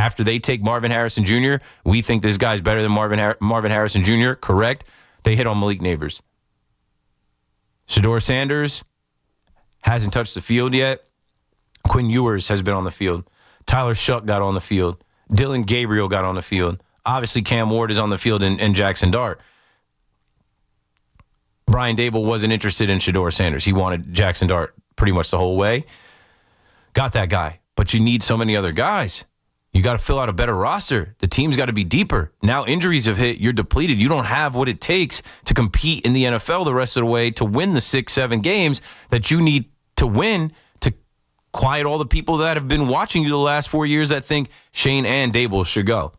after they take Marvin Harrison Jr., we think this guy's better than Marvin Harrison Jr., correct? They hit on Malik Neighbors. Shedeur Sanders hasn't touched the field yet. Quinn Ewers has been on the field. Tyler Shuck got on the field. Dylan Gabriel got on the field. Obviously, Cam Ward is on the field and Jackson Dart. Brian Daboll wasn't interested in Shedeur Sanders. He wanted Jackson Dart pretty much the whole way. Got that guy. But you need so many other guys. You got to fill out a better roster. The team's got to be deeper. Now injuries have hit. You're depleted. You don't have what it takes to compete in the NFL the rest of the way to win the 6-7 games that you need to win to quiet all the people that have been watching you the last 4 years that think Shane and Daboll should go.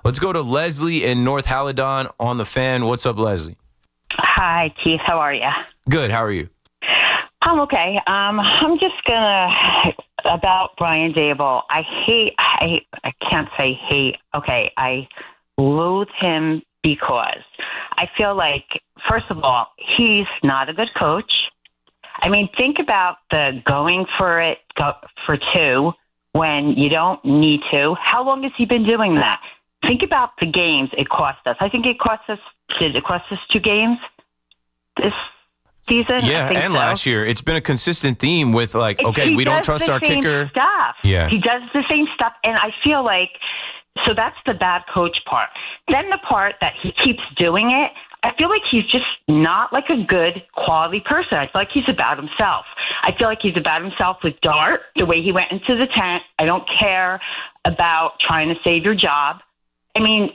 Let's go to Leslie in North Haladon on the Fan. What's up, Leslie? Hi, Keith. How are you? Good. How are you? I'm okay. I'm just about Brian Daboll. I can't say hate. Okay, I loathe him because I feel like, first of all, he's not a good coach. I mean, think about the going for it for two when you don't need to. How long has he been doing that? Think about the games it cost us. I think it cost us, did it cost us 2 games this season? Yeah, and so. Last year. It's been a consistent theme with we don't trust our kicker. Stuff. Yeah. He does the same stuff, and I feel like, so that's the bad coach part. Then the part that he keeps doing it, I feel like he's just not like a good quality person. I feel like he's about himself. I feel like he's about himself with Dart, the way he went into the tent. I don't care about trying to save your job. I mean,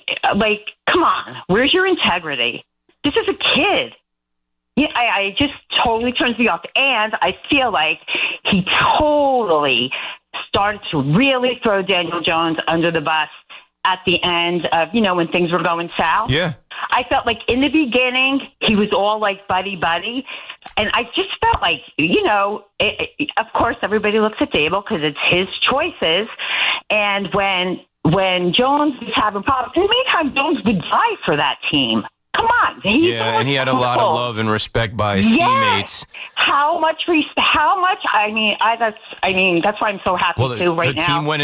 come on, where's your integrity? This is a kid. Yeah, I just totally turns me off. And I feel like he totally started to really throw Daniel Jones under the bus at the end of, when things were going south. Yeah. I felt like in the beginning, he was all like buddy. And I just felt like, of course, everybody looks at Daboll because it's his choices. And when Jones was having problems, in the meantime, Jones would die for that team. Come on. And he had a lot of love and respect by his teammates. How much respect? How much? That's why I'm so happy right now. The team went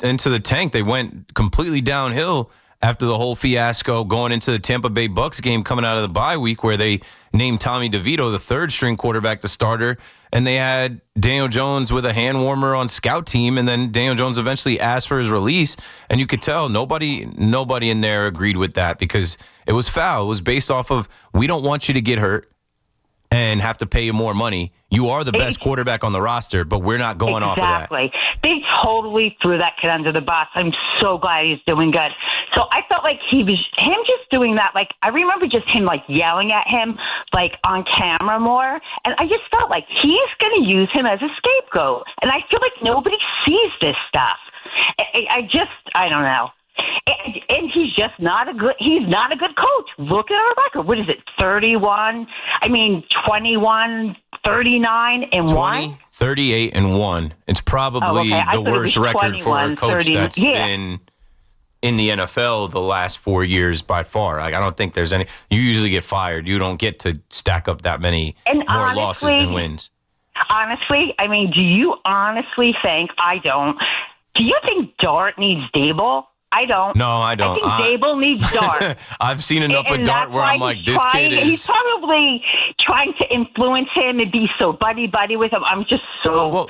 into the tank. They went completely downhill after the whole fiasco going into the Tampa Bay Bucs game coming out of the bye week where they named Tommy DeVito the third-string quarterback, the starter, and they had Daniel Jones with a hand warmer on scout team, and then Daniel Jones eventually asked for his release, and you could tell nobody in there agreed with that because it was foul. It was based off of, we don't want you to get hurt and have to pay you more money. You are the best quarterback on the roster, but we're not going off of that. Exactly. They totally threw that kid under the bus. I'm so glad he's doing good. So I felt like him just doing that. Like, I remember just him yelling at him on camera more. And I just felt like he's going to use him as a scapegoat. And I feel like nobody sees this stuff. I don't know. And he's just not a good coach. Look at our record. What is it? 21, 39 and 1? 38 and 1. It's probably the worst record for a coach that's been in the NFL the last 4 years by far. I don't think there's any. You usually get fired. You don't get to stack up that many more losses than wins. Honestly, do you honestly think, do you think Dart needs Daboll? I don't. No, I don't. I think Daboll needs Dart. I've seen enough of Dart where I'm like, this kid is... He's probably trying to influence him and be so buddy with him. I'm just so... Well,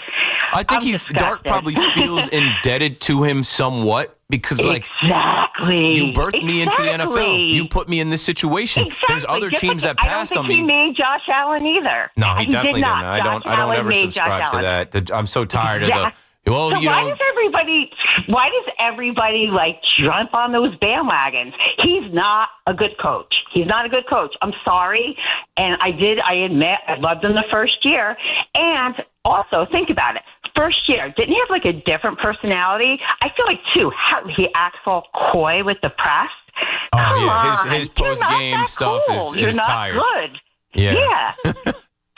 I think Dart probably feels indebted to him somewhat because, exactly. You birthed me into the NFL. You put me in this situation. Exactly. There's other teams that passed on me. I don't think he made Josh Allen either. No, he definitely didn't. I don't ever subscribe to that. I'm so tired of the... Well, so why does everybody jump on those bandwagons? He's not a good coach. I'm sorry. And I admit, I loved him the first year. And also, think about it. First year, didn't he have a different personality? I feel like, too, how he acts all coy with the press. Come on. His post-game stuff is tired. You're not good. Yeah.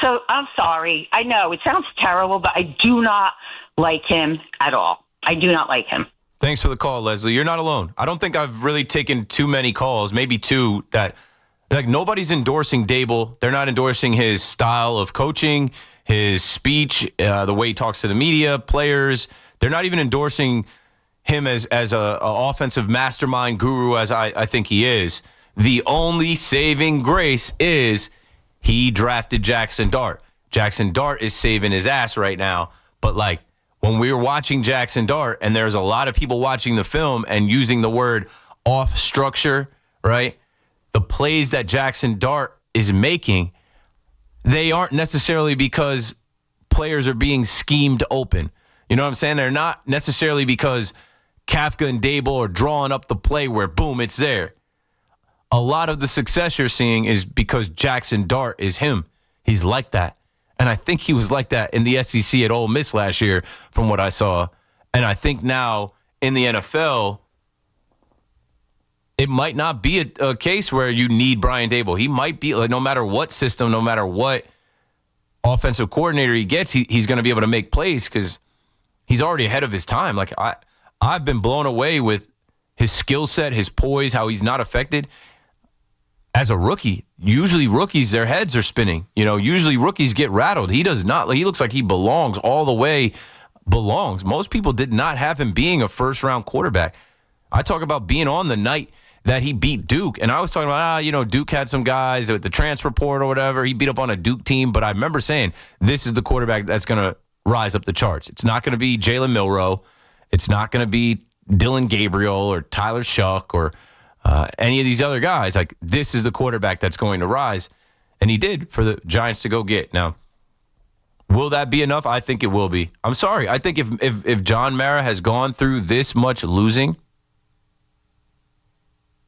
So, I'm sorry. I know, it sounds terrible, but I do not like him at all. I do not like him. Thanks for the call, Leslie. You're not alone. I don't think I've really taken too many calls, maybe 2, that nobody's endorsing Daboll. They're not endorsing his style of coaching, his speech, the way he talks to the media, players. They're not even endorsing him as a offensive mastermind guru as I think he is, the only saving grace is he drafted Jackson Dart. Jackson Dart is saving his ass right now. But, like, when we were watching Jackson Dart, and there's a lot of people watching the film and using the word off structure, right? The plays that Jackson Dart is making, they aren't necessarily because players are being schemed open. You know what I'm saying? They're not necessarily because Kafka and Daboll are drawing up the play where, boom, it's there. A lot of the success you're seeing is because Jackson Dart is him. He's like that. And I think he was like that in the SEC at Ole Miss last year from what I saw. And I think now in the NFL, it might not be a case where you need Brian Daboll. He might be, like, no matter what system, no matter what offensive coordinator he gets, he's going to be able to make plays because he's already ahead of his time. Like, I've been blown away with his skill set, his poise, how he's not affected. As a rookie, usually rookies, their heads are spinning. You know, usually rookies get rattled. He does not. He looks like he belongs all the way, belongs. Most people did not have him being a first-round quarterback. I talk about being on the night that he beat Duke, and I was talking about, Duke had some guys with the transfer portal or whatever. He beat up on a Duke team, but I remember saying, this is the quarterback that's going to rise up the charts. It's not going to be Jalen Milroe. It's not going to be Dylan Gabriel or Tyler Shuck or any of these other guys. Like, this is the quarterback that's going to rise. And he did for the Giants to go get. Now, will that be enough? I think it will be. I'm sorry. I think if John Mara has gone through this much losing,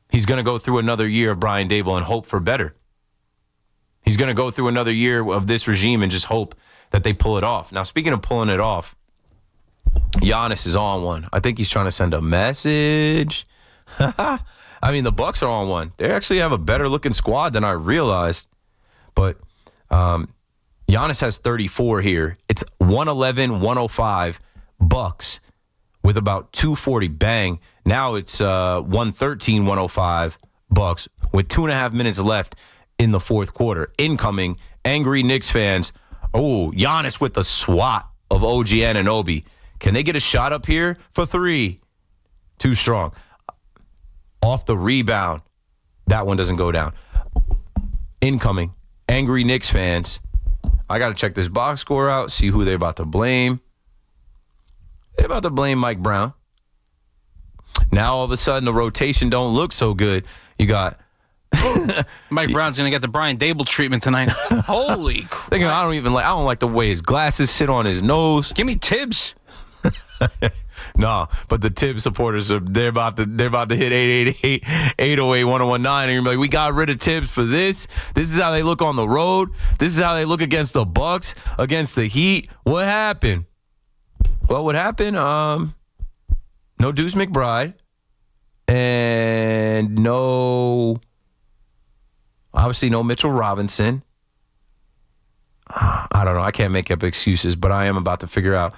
he's going to go through another year of Brian Daboll and hope for better. He's going to go through another year of this regime and just hope that they pull it off. Now, speaking of pulling it off, Giannis is on one. I think he's trying to send a message. I mean, the Bucks are on one. They actually have a better-looking squad than I realized. But Giannis has 34 here. It's 111-105 Bucks with about 240 bang. Now it's 113-105 Bucks with 2.5 minutes left in the fourth quarter. Incoming, angry Knicks fans. Oh, Giannis with the swat of OG Anunoby. Can they get a shot up here for three? Too strong. Off the rebound. That one doesn't go down. Incoming, angry Knicks fans. I got to check this box score out, see who they're about to blame. They're about to blame Mike Brown. Now, all of a sudden, the rotation don't look so good. You got... Mike Brown's going to get the Brian Daboll treatment tonight. Holy crap. I don't like the way his glasses sit on his nose. Give me Tibbs. No, but the Tibbs supporters they're about to hit 888-808-1019 and you're like, we got rid of Tibbs for this. This is how they look on the road. This is how they look against the Bucks, against the Heat. What happened? Well, what happened? No Deuce McBride and obviously no Mitchell Robinson. I don't know. I can't make up excuses, but I am about to figure out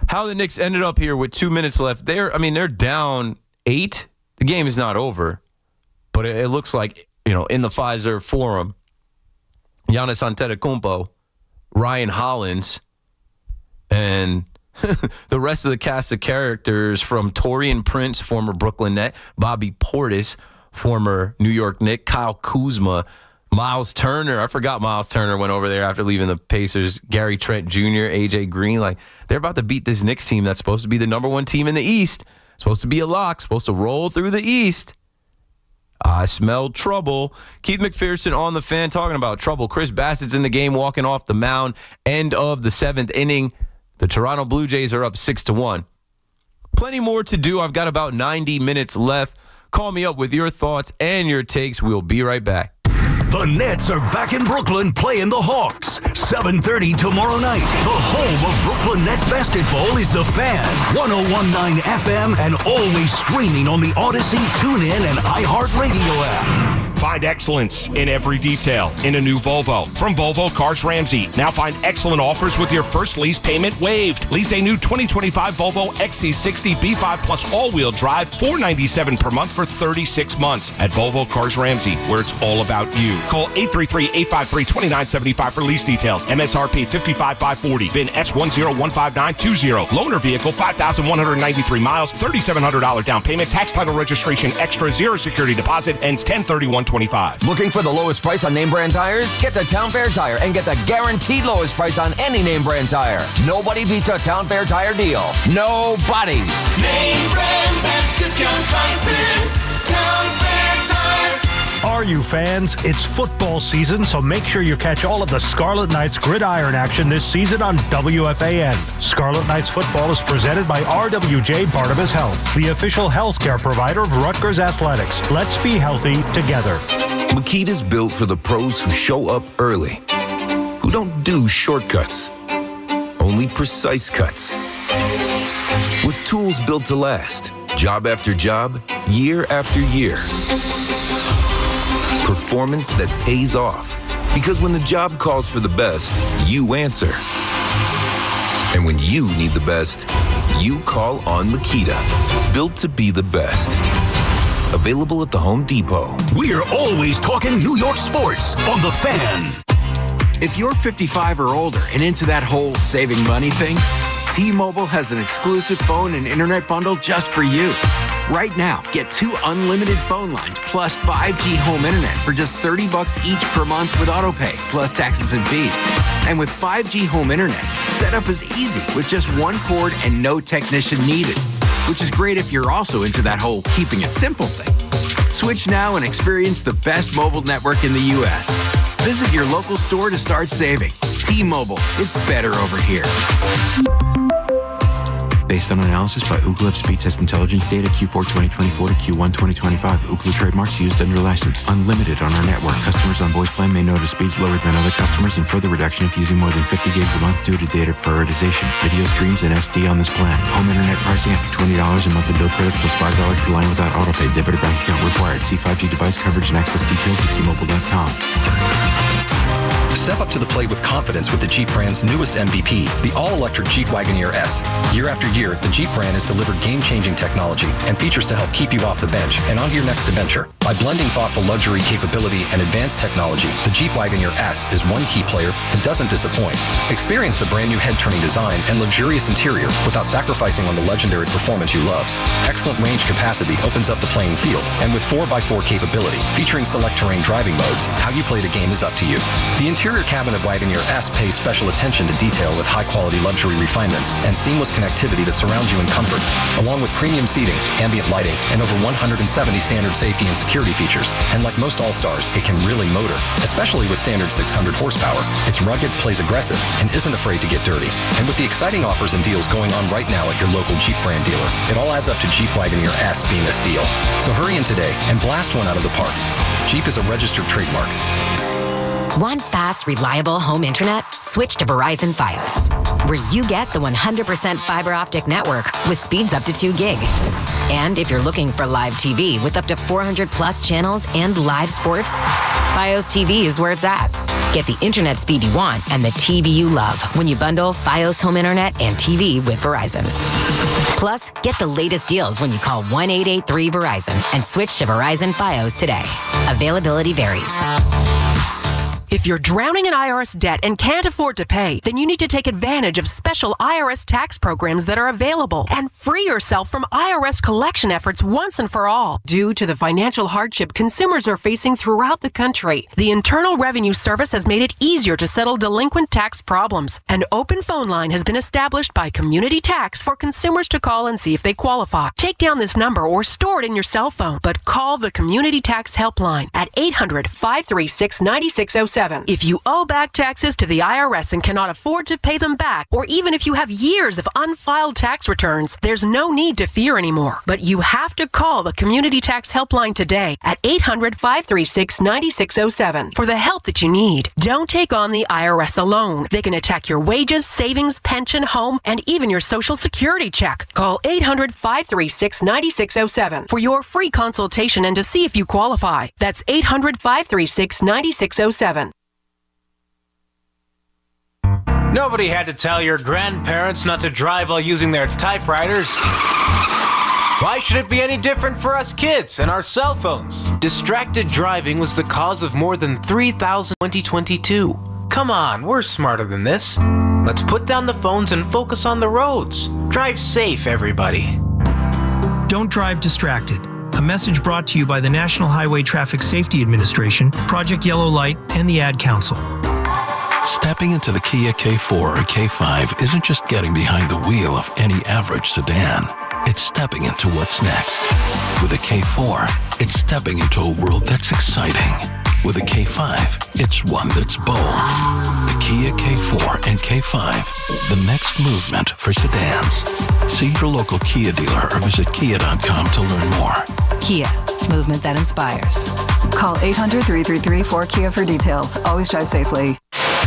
how the Knicks ended up here with 2 minutes left. They're down 8. The game is not over, but it looks like, in the Pfizer Forum, Giannis Antetokounmpo, Ryan Hollins, and the rest of the cast of characters from Taurean Prince, former Brooklyn Net, Bobby Portis, former New York Knick, Kyle Kuzma, Miles Turner. I forgot Miles Turner went over there after leaving the Pacers. Gary Trent Jr., AJ Green. Like, they're about to beat this Knicks team that's supposed to be the number one team in the East. Supposed to be a lock. Supposed to roll through the East. I smell trouble. Keith McPherson on the Fan talking about trouble. Chris Bassett's in the game walking off the mound. End of the 7th inning. The Toronto Blue Jays are up 6-1. Plenty more to do. I've got about 90 minutes left. Call me up with your thoughts and your takes. We'll be right back. The Nets are back in Brooklyn playing the Hawks. 7:30 tomorrow night. The home of Brooklyn Nets basketball is The Fan. 101.9 FM and always streaming on the Odyssey, TuneIn, and iHeartRadio app. Find excellence in every detail in a new Volvo. From Volvo Cars Ramsey. Now find excellent offers with your first lease payment waived. Lease a new 2025 Volvo XC60 B5 Plus all-wheel drive, $497 per month for 36 months. At Volvo Cars Ramsey, where it's all about you. Call 833-853-2975 for lease details. MSRP $55,540. VIN S1015920. Loaner vehicle 5,193 miles. $3,700 down payment. Tax, title, registration extra. Zero security deposit. Ends 10/31/25. Looking for the lowest price on name brand tires? Get to Town Fair Tire and get the guaranteed lowest price on any name brand tire. Nobody beats a Town Fair Tire deal. Nobody. Name brands at discount prices. Town Fair Tire. Are you fans? It's football season, so make sure you catch all of the Scarlet Knights gridiron action this season on WFAN. Scarlet Knights football is presented by RWJ Barnabas Health, the official healthcare provider of Rutgers Athletics. Let's be healthy together. Makita's built for the pros who show up early, who don't do shortcuts, only precise cuts. With tools built to last, job after job, year after year. Performance that pays off. Because when the job calls for the best, you answer. And when you need the best, you call on Makita. Built to be the best. Available at the Home Depot. We're always talking New York sports on The Fan. If you're 55 or older and into that whole saving money thing, T-Mobile has an exclusive phone and internet bundle just for you. Right now, get 2 unlimited phone lines plus 5G home internet for just $30 each per month with autopay, plus taxes and fees. And with 5G home internet, setup is easy with just 1 cord and no technician needed, which is great if you're also into that whole keeping it simple thing. Switch now and experience the best mobile network in the U.S. Visit your local store to start saving. T-Mobile, it's better over here. Based on analysis by Ookla Speed Test Intelligence data Q4 2024 to Q1 2025. Ookla trademarks used under license. Unlimited on our network. Customers on voice plan may notice speeds lower than other customers and further reduction if using more than 50 gigs a month due to data prioritization. Video streams and SD on this plan. Home internet pricing after $20 a monthly bill credit plus $5 per line without autopay. Debit or bank account required. See 5G device coverage and access details at T-Mobile.com. Step up to the plate with confidence with the Jeep brand's newest MVP, the all-electric Jeep Wagoneer S. Year after year, the Jeep brand has delivered game-changing technology and features to help keep you off the bench and on to your next adventure. By blending thoughtful luxury capability and advanced technology, the Jeep Wagoneer S is one key player that doesn't disappoint. Experience the brand new head-turning design and luxurious interior without sacrificing on the legendary performance you love. Excellent range capacity opens up the playing field, and with 4x4 capability, featuring select terrain driving modes, how you play the game is up to you. The interior cabin of Wagoneer S pays special attention to detail with high-quality luxury refinements and seamless connectivity that surrounds you in comfort, along with premium seating, ambient lighting, and over 170 standard safety and security features. And like most All-Stars, it can really motor, especially with standard 600 horsepower. It's rugged, plays aggressive, and isn't afraid to get dirty. And with the exciting offers and deals going on right now at your local Jeep brand dealer, it all adds up to Jeep Wagoneer S being a steal. So hurry in today and blast one out of the park. Jeep is a registered trademark. Want fast, reliable home internet? Switch to Verizon Fios, where you get the 100% fiber optic network with speeds up to 2 gig. And if you're looking for live TV with up to 400 plus channels and live sports, Fios TV is where it's at. Get the internet speed you want and the TV you love when you bundle Fios home internet and TV with Verizon. Plus, get the latest deals when you call 1-883-VERIZON and switch to Verizon Fios today. Availability varies. If you're drowning in IRS debt and can't afford to pay, then you need to take advantage of special IRS tax programs that are available and free yourself from IRS collection efforts once and for all. Due to the financial hardship consumers are facing throughout the country, the Internal Revenue Service has made it easier to settle delinquent tax problems. An open phone line has been established by Community Tax for consumers to call and see if they qualify. Take down this number or store it in your cell phone, but call the Community Tax Helpline at 800-536-9607. 9607. If you owe back taxes to the IRS and cannot afford to pay them back, or even if you have years of unfiled tax returns, there's no need to fear anymore. But you have to call the Community Tax Helpline today at 800-536-9607 for the help that you need. Don't take on the IRS alone. They can attack your wages, savings, pension, home, and even your Social Security check. Call 800-536-9607 for your free consultation and to see if you qualify. That's 800-536-9607. Nobody had to tell your grandparents not to drive while using their typewriters. Why should it be any different for us kids and our cell phones? Distracted driving was the cause of more than 3,000 in 2022. Come on, we're smarter than this. Let's put down the phones and focus on the roads. Drive safe, everybody. Don't drive distracted. A message brought to you by the National Highway Traffic Safety Administration, Project Yellow Light, and the Ad Council. Stepping into the Kia K4 or K5 isn't just getting behind the wheel of any average sedan. It's stepping into what's next. With a K4, it's stepping into a world that's exciting. With a K5, it's one that's bold. The Kia K4 and K5, the next movement for sedans. See your local Kia dealer or visit kia.com to learn more. Kia, movement that inspires. Call 800-333-4KIA for details. Always drive safely.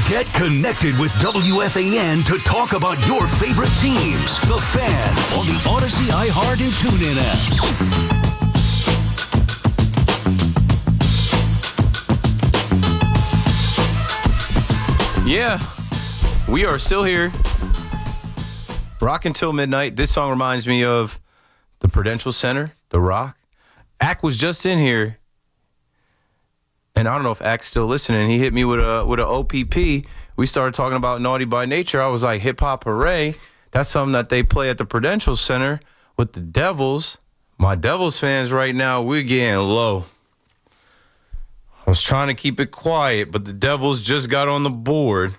Get connected with WFAN to talk about your favorite teams. The Fan on the Odyssey, iHeart, and TuneIn apps. Yeah, we are still here. Rock until midnight. This song reminds me of the Prudential Center, The Rock. Ack was just in here. And I don't know if Ack's still listening. He hit me with a OPP. We started talking about Naughty by Nature. I was like, Hip Hop Hooray. That's something that they play at the Prudential Center with the Devils. My Devils fans right now, we're getting low. I was trying to keep it quiet, but the Devils just got on the board.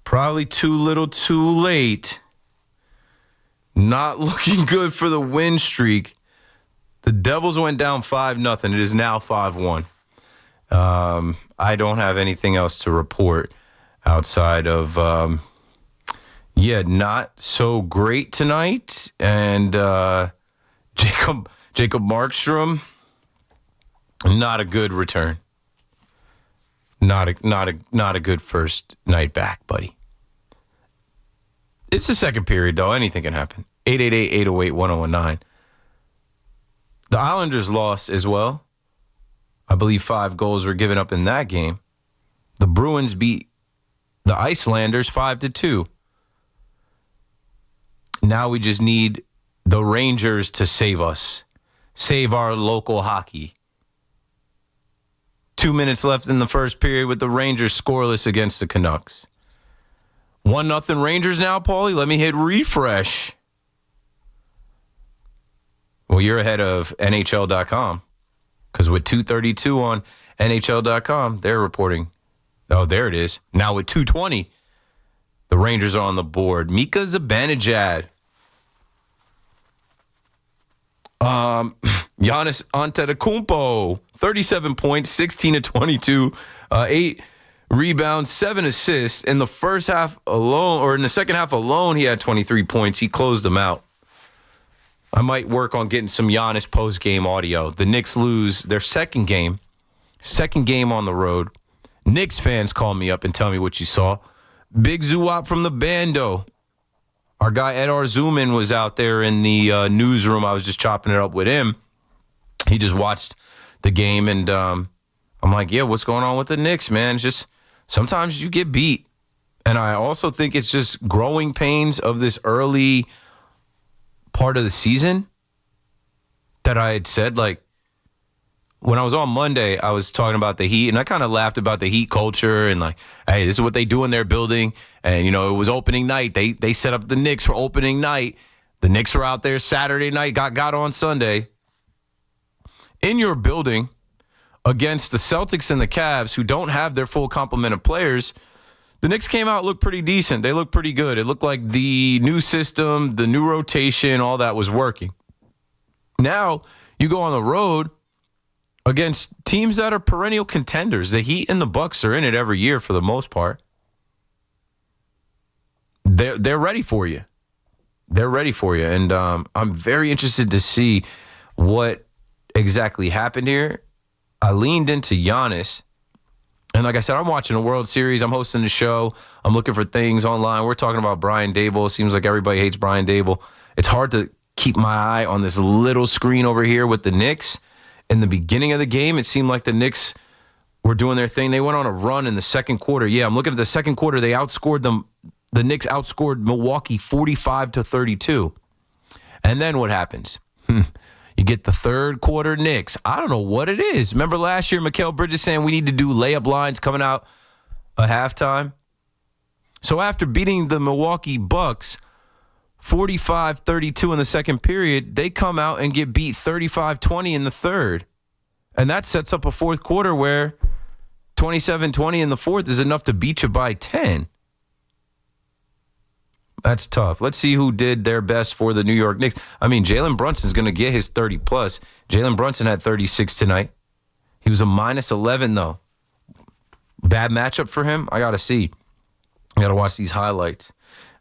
Probably too little too late. Not looking good for the win streak. The Devils went down 5-0. It is now 5-1. I don't have anything else to report outside of, not so great tonight. And Jacob Markstrom, not a good return. Not a good first night back, buddy. It's the second period, though. Anything can happen. 888-808-1019. The Islanders lost as well. I believe 5 goals were given up in that game. The Bruins beat the Icelanders 5-2. Now we just need the Rangers to save us. Save our local hockey. 2 minutes left in the first period with the Rangers scoreless against the Canucks. 1-0 Rangers now, Paulie. Let me hit refresh. Well, you're ahead of NHL.com because with 2:32 on NHL.com, they're reporting. Oh, there it is. Now with 2:20, the Rangers are on the board. Mika Zibanejad. Giannis Antetokounmpo, 37 points, 16-22, 8 rebounds, 7 assists. In the first half alone, or in the second half alone, he had 23 points. He closed them out. I might work on getting some Giannis post-game audio. The Knicks lose their second game on the road. Knicks fans call me up and tell me what you saw. Big zoo-op from the bando. Our guy Ed Arzuman was out there in the newsroom. I was just chopping it up with him. He just watched the game, and I'm like, yeah, what's going on with the Knicks, man? It's just sometimes you get beat. And I also think it's just growing pains of this early part of the season that I had said, like, when I was on Monday, I was talking about the Heat, and I kind of laughed about the Heat culture and like, hey, this is what they do in their building. And, you know, it was opening night. They set up the Knicks for opening night. The Knicks were out there Saturday night, got on Sunday. In your building against the Celtics and the Cavs, who don't have their full complement of players, the Knicks came out, looked pretty decent. They looked pretty good. It looked like the new system, the new rotation, all that was working. Now, you go on the road against teams that are perennial contenders. The Heat and the Bucks are in it every year for the most part. They're ready for you. They're ready for you. And I'm very interested to see what exactly happened here. I leaned into Giannis. And like I said, I'm watching a World Series. I'm hosting the show. I'm looking for things online. We're talking about Brian Daboll. It seems like everybody hates Brian Daboll. It's hard to keep my eye on this little screen over here with the Knicks. In the beginning of the game, it seemed like the Knicks were doing their thing. They went on a run in the second quarter. Yeah, I'm looking at the second quarter. They outscored them. The Knicks outscored Milwaukee 45-32. And then what happens? You get the third quarter Knicks. I don't know what it is. Remember last year, Mikal Bridges saying we need to do layup lines coming out at halftime? So after beating the Milwaukee Bucks 45-32 in the second period, they come out and get beat 35-20 in the third. And that sets up a fourth quarter where 27-20 in the fourth is enough to beat you by 10. That's tough. Let's see who did their best for the New York Knicks. I mean, Jalen Brunson's going to get his 30-plus. Jalen Brunson had 36 tonight. He was a -11, though. Bad matchup for him? I got to see. I got to watch these highlights.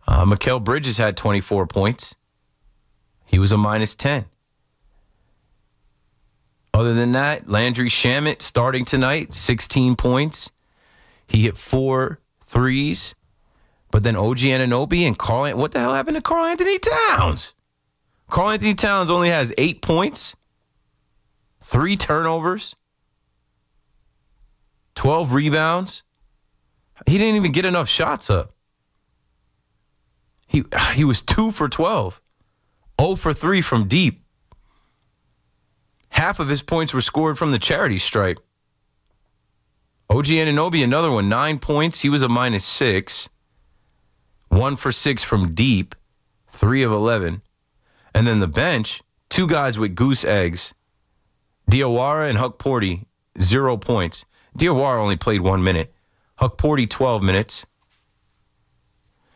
Mikal Bridges had 24 points. He was a -10. Other than that, Landry Shamet starting tonight, 16 points. He hit 4 threes. But then OG Anunoby and what the hell happened to Karl Anthony Towns? Karl Anthony Towns only has 8 points, 3 turnovers, 12 rebounds. He didn't even get enough shots up. He was 2 for 12, 0 for 3 from deep. Half of his points were scored from the charity stripe. OG Anunoby, another one, 9 points. He was a -6. 1 for 6 from deep, 3 of 11. And then the bench, 2 guys with goose eggs. Diawara and Huck Porty, 0 points. Diawara only played 1 minute. Huck Porty, 12 minutes.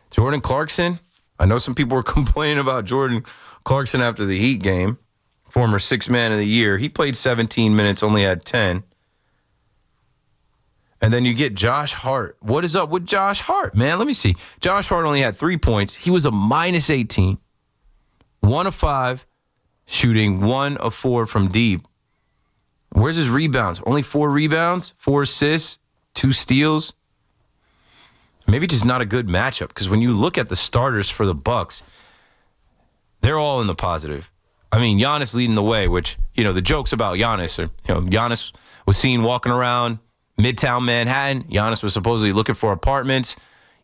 Jordan Clarkson, I know some people were complaining about Jordan Clarkson after the Heat game. Former 6th man of the year. He played 17 minutes, only had 10. And then you get Josh Hart. What is up with Josh Hart, man? Let me see. Josh Hart only had 3 points. He was a -18. 1 of 5 shooting, 1 of 4 from deep. Where's his rebounds? Only 4 rebounds, 4 assists, 2 steals. Maybe just not a good matchup because when you look at the starters for the Bucks, they're all in the positive. I mean, Giannis leading the way, which, the jokes about Giannis are, Giannis was seen walking around Midtown Manhattan. Giannis was supposedly looking for apartments.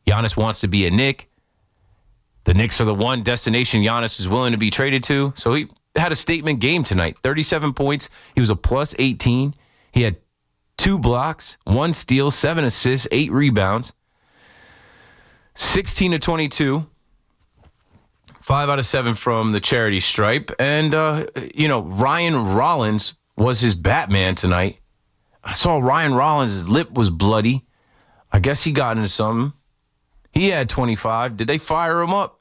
Giannis wants to be a Knick. The Knicks are the one destination Giannis is willing to be traded to. So he had a statement game tonight. 37 points. He was a +18. He had 2 blocks, 1 steal, 7 assists, 8 rebounds. 16 of 22. 5 out of 7 from the charity stripe. And, Ryan Rollins was his Batman tonight. I saw Ryan Rollins' lip was bloody. I guess he got into something. He had 25. Did they fire him up?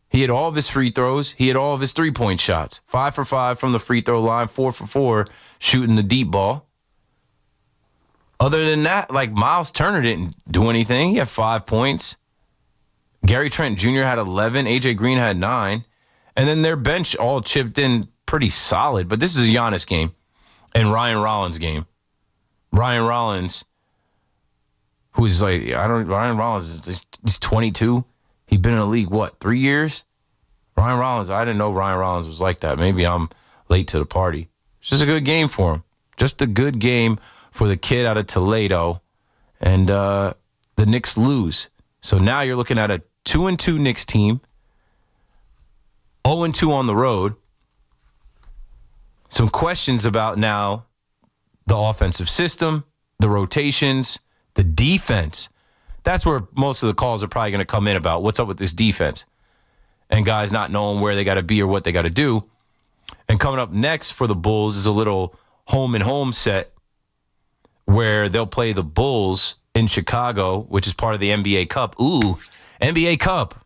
He had all of his free throws. He had all of his 3-point shots. 5 for 5 from the free throw line. 4 for 4 shooting the deep ball. Other than that, Miles Turner didn't do anything. He had 5 points. Gary Trent Jr. had 11. AJ Green had 9. And then their bench all chipped in pretty solid. But this is a Giannis game and Ryan Rollins game. Ryan Rollins, who's Ryan Rollins he's 22. He'd been in the league, 3 years? Ryan Rollins, I didn't know Ryan Rollins was like that. Maybe I'm late to the party. It's just a good game for him. Just a good game for the kid out of Toledo. And the Knicks lose. So now you're looking at a 2-2 Knicks team, 0-2 on the road. Some questions about now the offensive system, the rotations, the defense. That's where most of the calls are probably going to come in about what's up with this defense and guys not knowing where they got to be or what they got to do. And coming up next for the Bulls is a little home and home set where they'll play the Bulls in Chicago, which is part of the NBA Cup. Ooh, NBA Cup.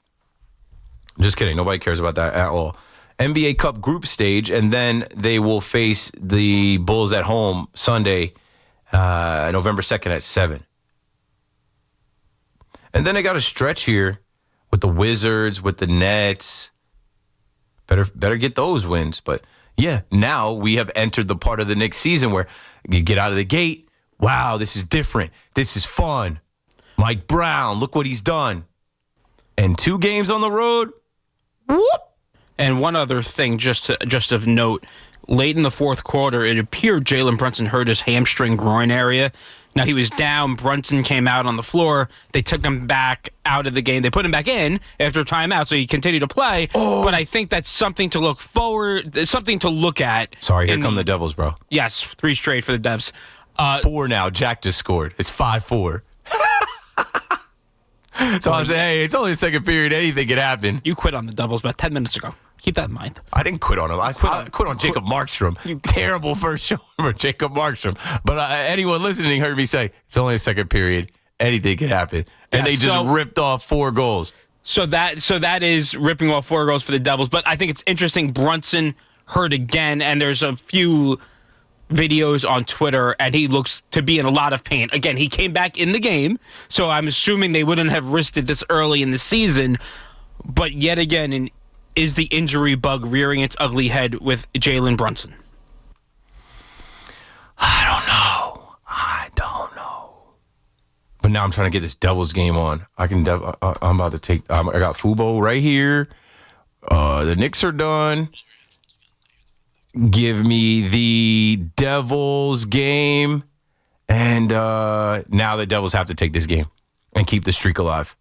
Just kidding. Nobody cares about that at all. NBA Cup group stage, and then they will face the Bulls at home Sunday, November 2nd at 7. And then they got a stretch here with the Wizards, with the Nets. Better get those wins. But, yeah, now we have entered the part of the Knicks season where you get out of the gate. Wow, this is different. This is fun. Mike Brown, look what he's done. And 2 games on the road. Whoop. And one other thing, just of note, late in the fourth quarter, it appeared Jalen Brunson hurt his hamstring groin area. Now, he was down. Brunson came out on the floor. They took him back out of the game. They put him back in after a timeout, so he continued to play. Oh. But I think that's something to look forward, something to look at. Sorry, here come the Devils, bro. Yes, 3 straight for the Devs. 4 now. Jack just scored. It's 5-4. So I was saying, hey, it's only the second period. Anything can happen. You quit on the Devils about 10 minutes ago. Keep that in mind. I didn't quit on him. I quit on Jacob Markstrom. Terrible first show for Jacob Markstrom. But anyone listening heard me say, it's only a second period. Anything can happen. And they just ripped off 4 goals. So that is ripping off 4 goals for the Devils. But I think it's interesting. Brunson hurt again, and there's a few videos on Twitter, and he looks to be in a lot of pain. Again, he came back in the game, so I'm assuming they wouldn't have risked it this early in the season. But yet again, is the injury bug rearing its ugly head with Jalen Brunson? I don't know. But now I'm trying to get this Devils game on. I'm about to take. I got Fubo right here. The Knicks are done. Give me the Devils game. And now the Devils have to take this game and keep the streak alive.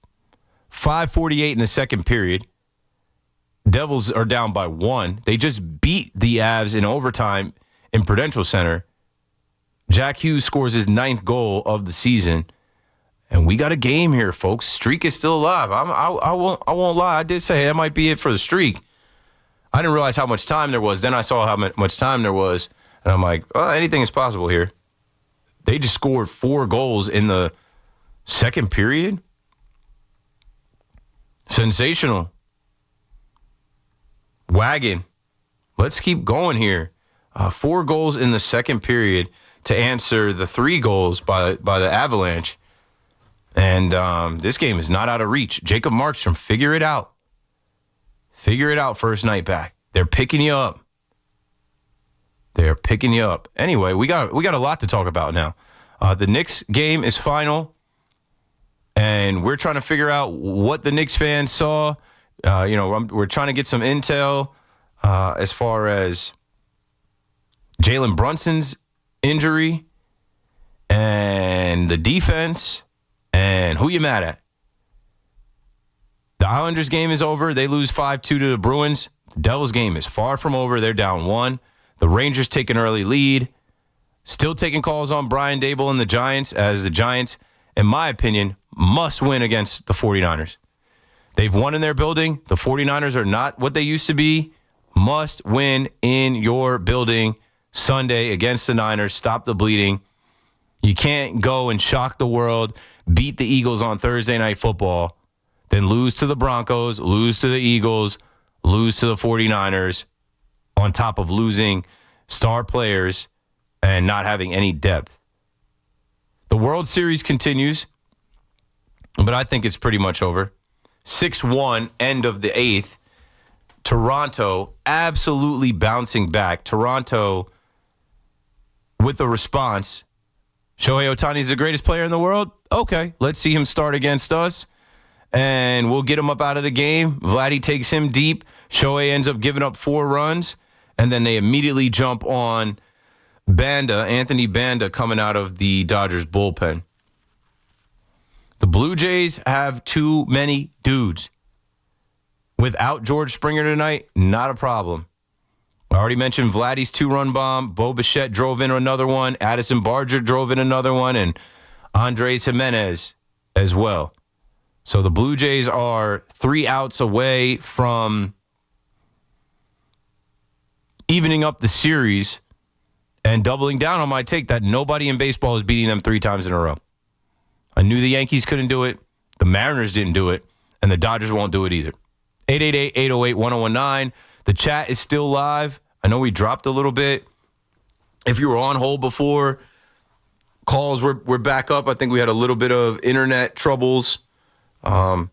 5:48 in the second period. Devils are down by 1. They just beat the Avs in overtime in Prudential Center. Jack Hughes scores his 9th goal of the season. And we got a game here, folks. Streak is still alive. I won't lie. I did say that might be it for the streak. I didn't realize how much time there was. Then I saw how much time there was. And I'm like, well, anything is possible here. They just scored 4 goals in the second period. Sensational. Wagon. Let's keep going here. 4 goals in the second period to answer the 3 goals by the Avalanche. And this game is not out of reach. Jacob Markstrom, figure it out. Figure it out first night back. They're picking you up. Anyway, we got a lot to talk about now. The Knicks game is final, and we're trying to figure out what the Knicks fans saw. We're trying to get some intel as far as Jalen Brunson's injury and the defense and who you mad at. The Islanders game is over. They lose 5-2 to the Bruins. The Devils game is far from over. They're down 1. The Rangers take an early lead. Still taking calls on Brian Daboll and the Giants, as the Giants, in my opinion, must win against the 49ers. They've won in their building. The 49ers are not what they used to be. Must win in your building Sunday against the Niners. Stop the bleeding. You can't go and shock the world, beat the Eagles on Thursday Night Football, then lose to the Broncos, lose to the Eagles, lose to the 49ers, on top of losing star players and not having any depth. The World Series continues, but I think it's pretty much over. 6-1, end of the 8th. Toronto absolutely bouncing back. Toronto with a response. Shohei Ohtani is the greatest player in the world? Okay, let's see him start against us, and we'll get him up out of the game. Vladdy takes him deep. Shohei ends up giving up 4 runs, and then they immediately jump on Anthony Banda, coming out of the Dodgers bullpen. The Blue Jays have too many dudes. Without George Springer tonight, not a problem. I already mentioned Vladdy's 2-run bomb. Bo Bichette drove in another one. Addison Barger drove in another one. And Andres Jimenez as well. So the Blue Jays are 3 outs away from evening up the series and doubling down on my take that nobody in baseball is beating them 3 times in a row. I knew the Yankees couldn't do it. The Mariners didn't do it. And the Dodgers won't do it either. 888-808-1019. The chat is still live. I know we dropped a little bit. If you were on hold before, calls we're back up. I think we had a little bit of internet troubles. But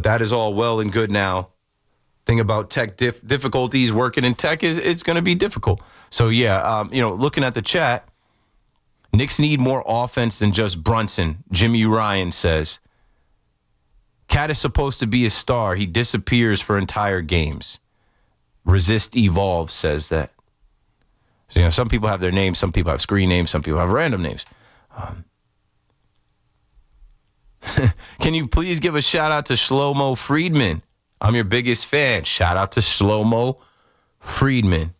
that is all well and good now. Thing about tech difficulties, working in tech is it's going to be difficult. So, yeah, looking at the chat, Knicks need more offense than just Brunson, Jimmy Ryan says. Cat is supposed to be a star. He disappears for entire games. Resist Evolve says that. So, some people have their names, some people have screen names, some people have random names. Can you please give a shout out to Shlomo Friedman? I'm your biggest fan. Shout out to Shlomo Friedman.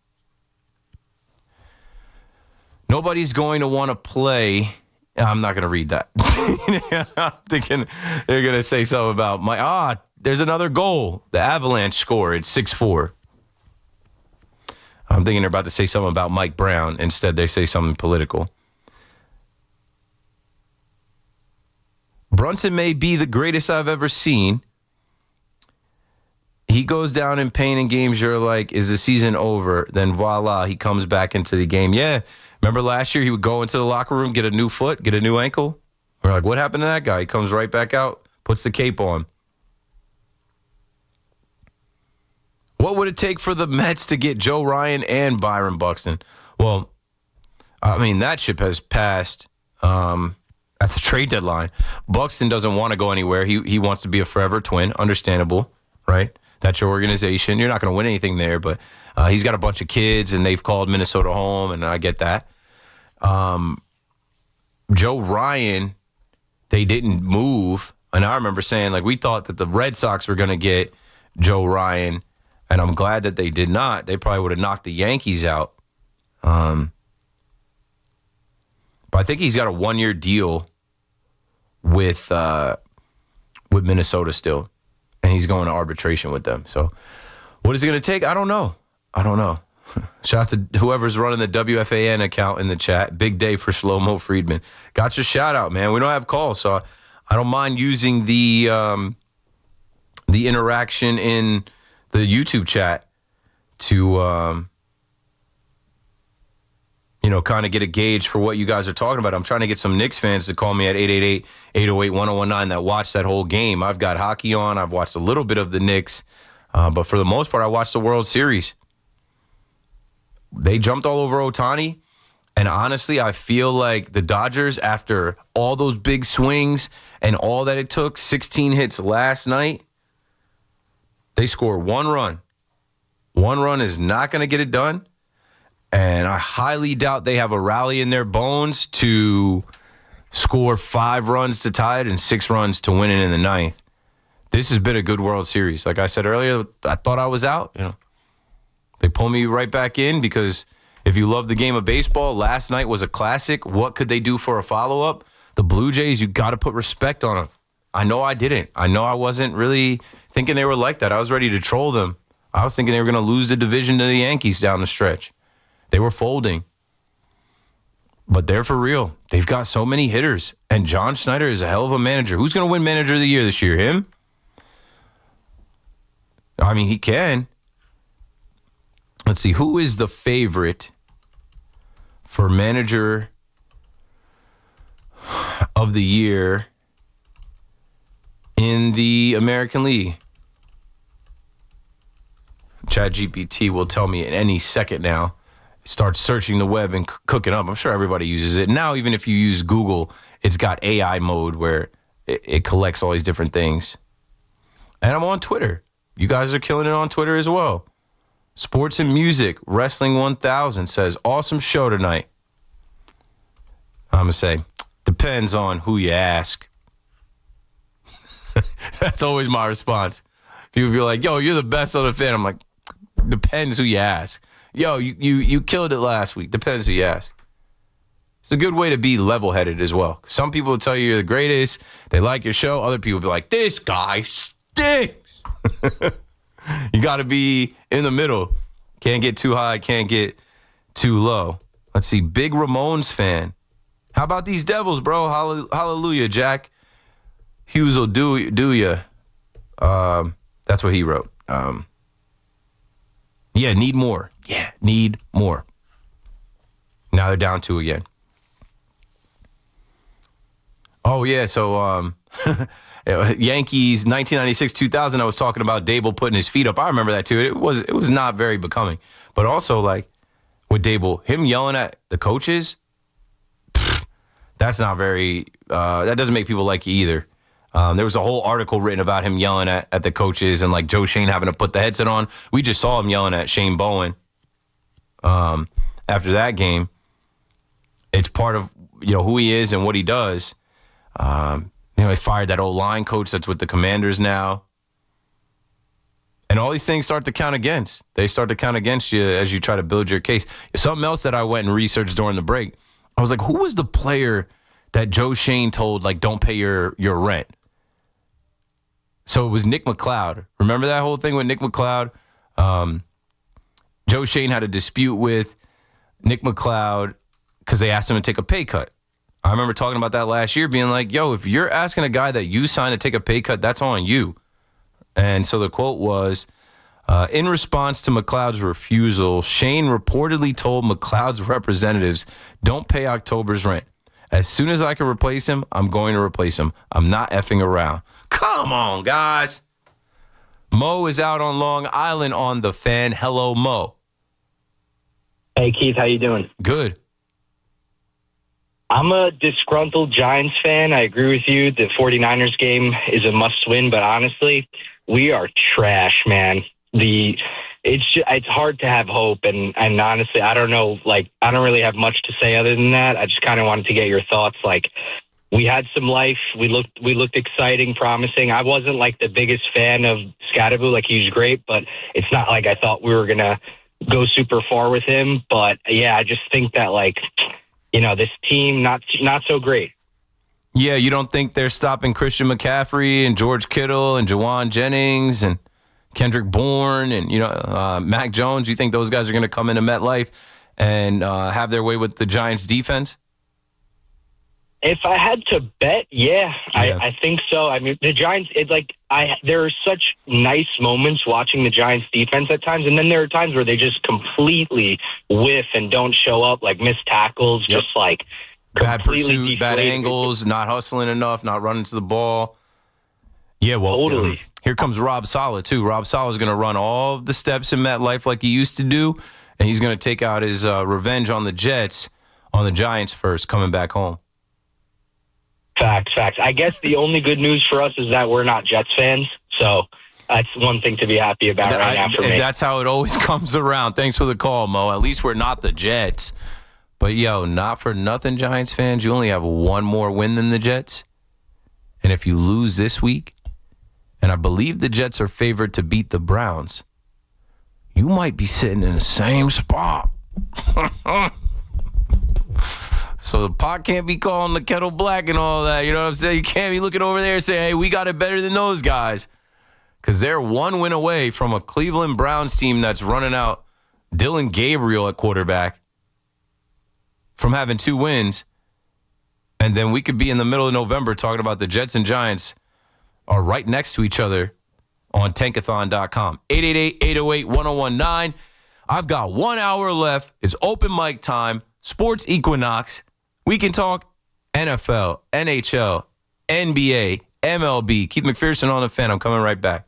Nobody's going to want to play. I'm not going to read that. I'm thinking they're going to say something about there's another goal. The Avalanche score. It's 6-4. I'm thinking they're about to say something about Mike Brown. Instead, they say something political. Brunson may be the greatest I've ever seen. He goes down in pain in games you're like, is the season over? Then voila, he comes back into the game. Yeah, remember last year he would go into the locker room, get a new foot, get a new ankle? We're like, what happened to that guy? He comes right back out, puts the cape on. What would it take for the Mets to get Joe Ryan and Byron Buxton? Well, I mean, that ship has passed at the trade deadline. Buxton doesn't want to go anywhere. He wants to be a forever Twin. Understandable, right? That's your organization. You're not going to win anything there, but he's got a bunch of kids, and they've called Minnesota home, and I get that. Joe Ryan, they didn't move. And I remember saying, we thought that the Red Sox were going to get Joe Ryan, and I'm glad that they did not. They probably would have knocked the Yankees out. But I think he's got a one-year deal with Minnesota still, and he's going to arbitration with them. So what is it going to take? I don't know. Shout out to whoever's running the WFAN account in the chat. Big day for Shlomo Friedman. Got your shout out, man. We don't have calls, so I don't mind using the interaction in the YouTube chat to kind of get a gauge for what you guys are talking about. I'm trying to get some Knicks fans to call me at 888-808-1019 that watched that whole game. I've got hockey on. I've watched a little bit of the Knicks. But for the most part, I watched the World Series. They jumped all over Ohtani. And honestly, I feel like the Dodgers, after all those big swings and all that it took, 16 hits last night, they score one run. One run is not going to get it done. And I highly doubt they have a rally in their bones to score 5 runs to tie it and 6 runs to win it in the ninth. This has been a good World Series. Like I said earlier, I thought I was out. They pull me right back in because if you love the game of baseball, last night was a classic. What could they do for a follow-up? The Blue Jays, you got to put respect on them. I know I didn't. I know I wasn't really thinking they were like that. I was ready to troll them. I was thinking they were going to lose the division to the Yankees down the stretch. They were folding. But they're for real. They've got so many hitters. And John Schneider is a hell of a manager. Who's going to win Manager of the Year this year? Him? I mean, he can. Let's see. Who is the favorite for Manager of the Year in the American League? ChatGPT will tell me in any second now. Start searching the web and cooking up. I'm sure everybody uses it. Now, even if you use Google, it's got AI mode where it collects all these different things. And I'm on Twitter. You guys are killing it on Twitter as well. Sports and Music, Wrestling 1000 says, awesome show tonight. I'm going to say, depends on who you ask. That's always my response. People be like, yo, you're the best on the fan. I'm like, depends who you ask. Yo, you killed it last week. Depends who you ask. It's a good way to be level-headed as well. Some people will tell you you're the greatest. They like your show. Other people will be like, this guy stinks. You got to be in the middle. Can't get too high. Can't get too low. Let's see. Big Ramones fan. How about these Devils, bro? Hallelujah, Jack. Hughes will do ya. That's what he wrote. Yeah, need more. Yeah, need more. Now they're down 2 again. Oh, yeah, so Yankees 1996-2000, I was talking about Daboll putting his feet up. I remember that, too. It was not very becoming. But also, like, with Daboll, him yelling at the coaches, that's not very that doesn't make people like you either. There was a whole article written about him yelling at the coaches and like Joe Shane having to put the headset on. We just saw him yelling at Shane Bowen after that game. It's part of who he is and what he does. He fired that old line coach that's with the Commanders now. And all these things start to count against. They start to count against you as you try to build your case. Something else that I went and researched during the break, I was like, who was the player that Joe Shane told, like, don't pay your rent? So it was Nick McLeod. Remember that whole thing with Nick McLeod? Joe Shane had a dispute with Nick McLeod because they asked him to take a pay cut. I remember talking about that last year, being like, yo, if you're asking a guy that you signed to take a pay cut, that's on you. And so the quote was, in response to McLeod's refusal, Shane reportedly told McLeod's representatives, don't pay October's rent. As soon as I can replace him, I'm going to replace him. I'm not effing around. Come on, guys. Mo is out on Long Island on the Fan. Hello, Mo. Hey, Keith, how you doing? Good. I'm a disgruntled Giants fan. I agree with you. The 49ers game is a must-win, but honestly, we are trash, man. It's hard to have hope, and honestly, I don't know. Like, I don't really have much to say other than that. I just kind of wanted to get your thoughts. Like, we had some life. We looked exciting, promising. I wasn't like the biggest fan of Scatterbo. Like, he was great, but it's not like I thought we were gonna go super far with him. But yeah, I just think that this team not so great. Yeah, you don't think they're stopping Christian McCaffrey and George Kittle and Jawan Jennings and Kendrick Bourne and Mac Jones? You think those guys are going to come into MetLife and have their way with the Giants defense? If I had to bet, yeah. I think so. I mean, the Giants, there are such nice moments watching the Giants defense at times, and then there are times where they just completely whiff and don't show up, like missed tackles, just like bad pursuit, deflated. bad angles, not hustling enough, not running to the ball. Yeah, well, totally. Here comes Rob Saleh, too. Rob Saleh is going to run all of the steps in MetLife like he used to do, and he's going to take out his revenge on the Jets, on the Giants first, coming back home. Facts. I guess the only good news for us is that we're not Jets fans, so that's one thing to be happy about right now for me. That's how it always comes around. Thanks for the call, Mo. At least we're not the Jets. But, not for nothing, Giants fans. You only have one more win than the Jets. And if you lose this week, and I believe the Jets are favored to beat the Browns, you might be sitting in the same spot. So the pot can't be calling the kettle black and all that. You know what I'm saying? You can't be looking over there and saying, hey, we got it better than those guys. Because they're one win away from a Cleveland Browns team that's running out Dylan Gabriel at quarterback from having 2 wins. And then we could be in the middle of November talking about the Jets and Giants are right next to each other on tankathon.com. 888-808-1019. I've got 1 hour left. It's open mic time. Sports Equinox. We can talk NFL, NHL, NBA, MLB. Keith McPherson on the Fan. I'm coming right back.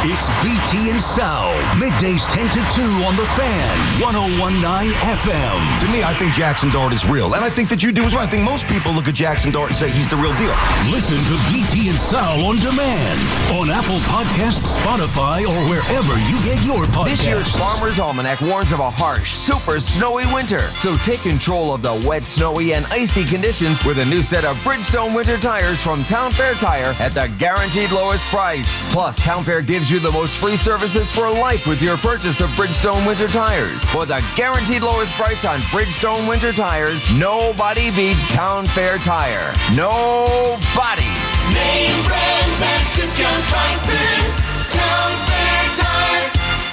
It's BT and Sal, middays 10 to 2 on the Fan, 101.9 FM. To me, I think Jackson Dart is real, and I think that you do as well. I think most people look at Jackson Dart and say he's the real deal. Listen to BT and Sal on demand on Apple Podcasts, Spotify, or wherever you get your podcasts. This year's Farmer's Almanac warns of a harsh, super snowy winter. So take control of the wet, snowy, and icy conditions with a new set of Bridgestone winter tires from Town Fair Tire at the guaranteed lowest price. Plus, Town Fair gives you the most free services for life with your purchase of Bridgestone winter tires. For the guaranteed lowest price on Bridgestone winter tires, nobody beats Town Fair Tire. Nobody. Name brands at discount prices. Town Fair Tire.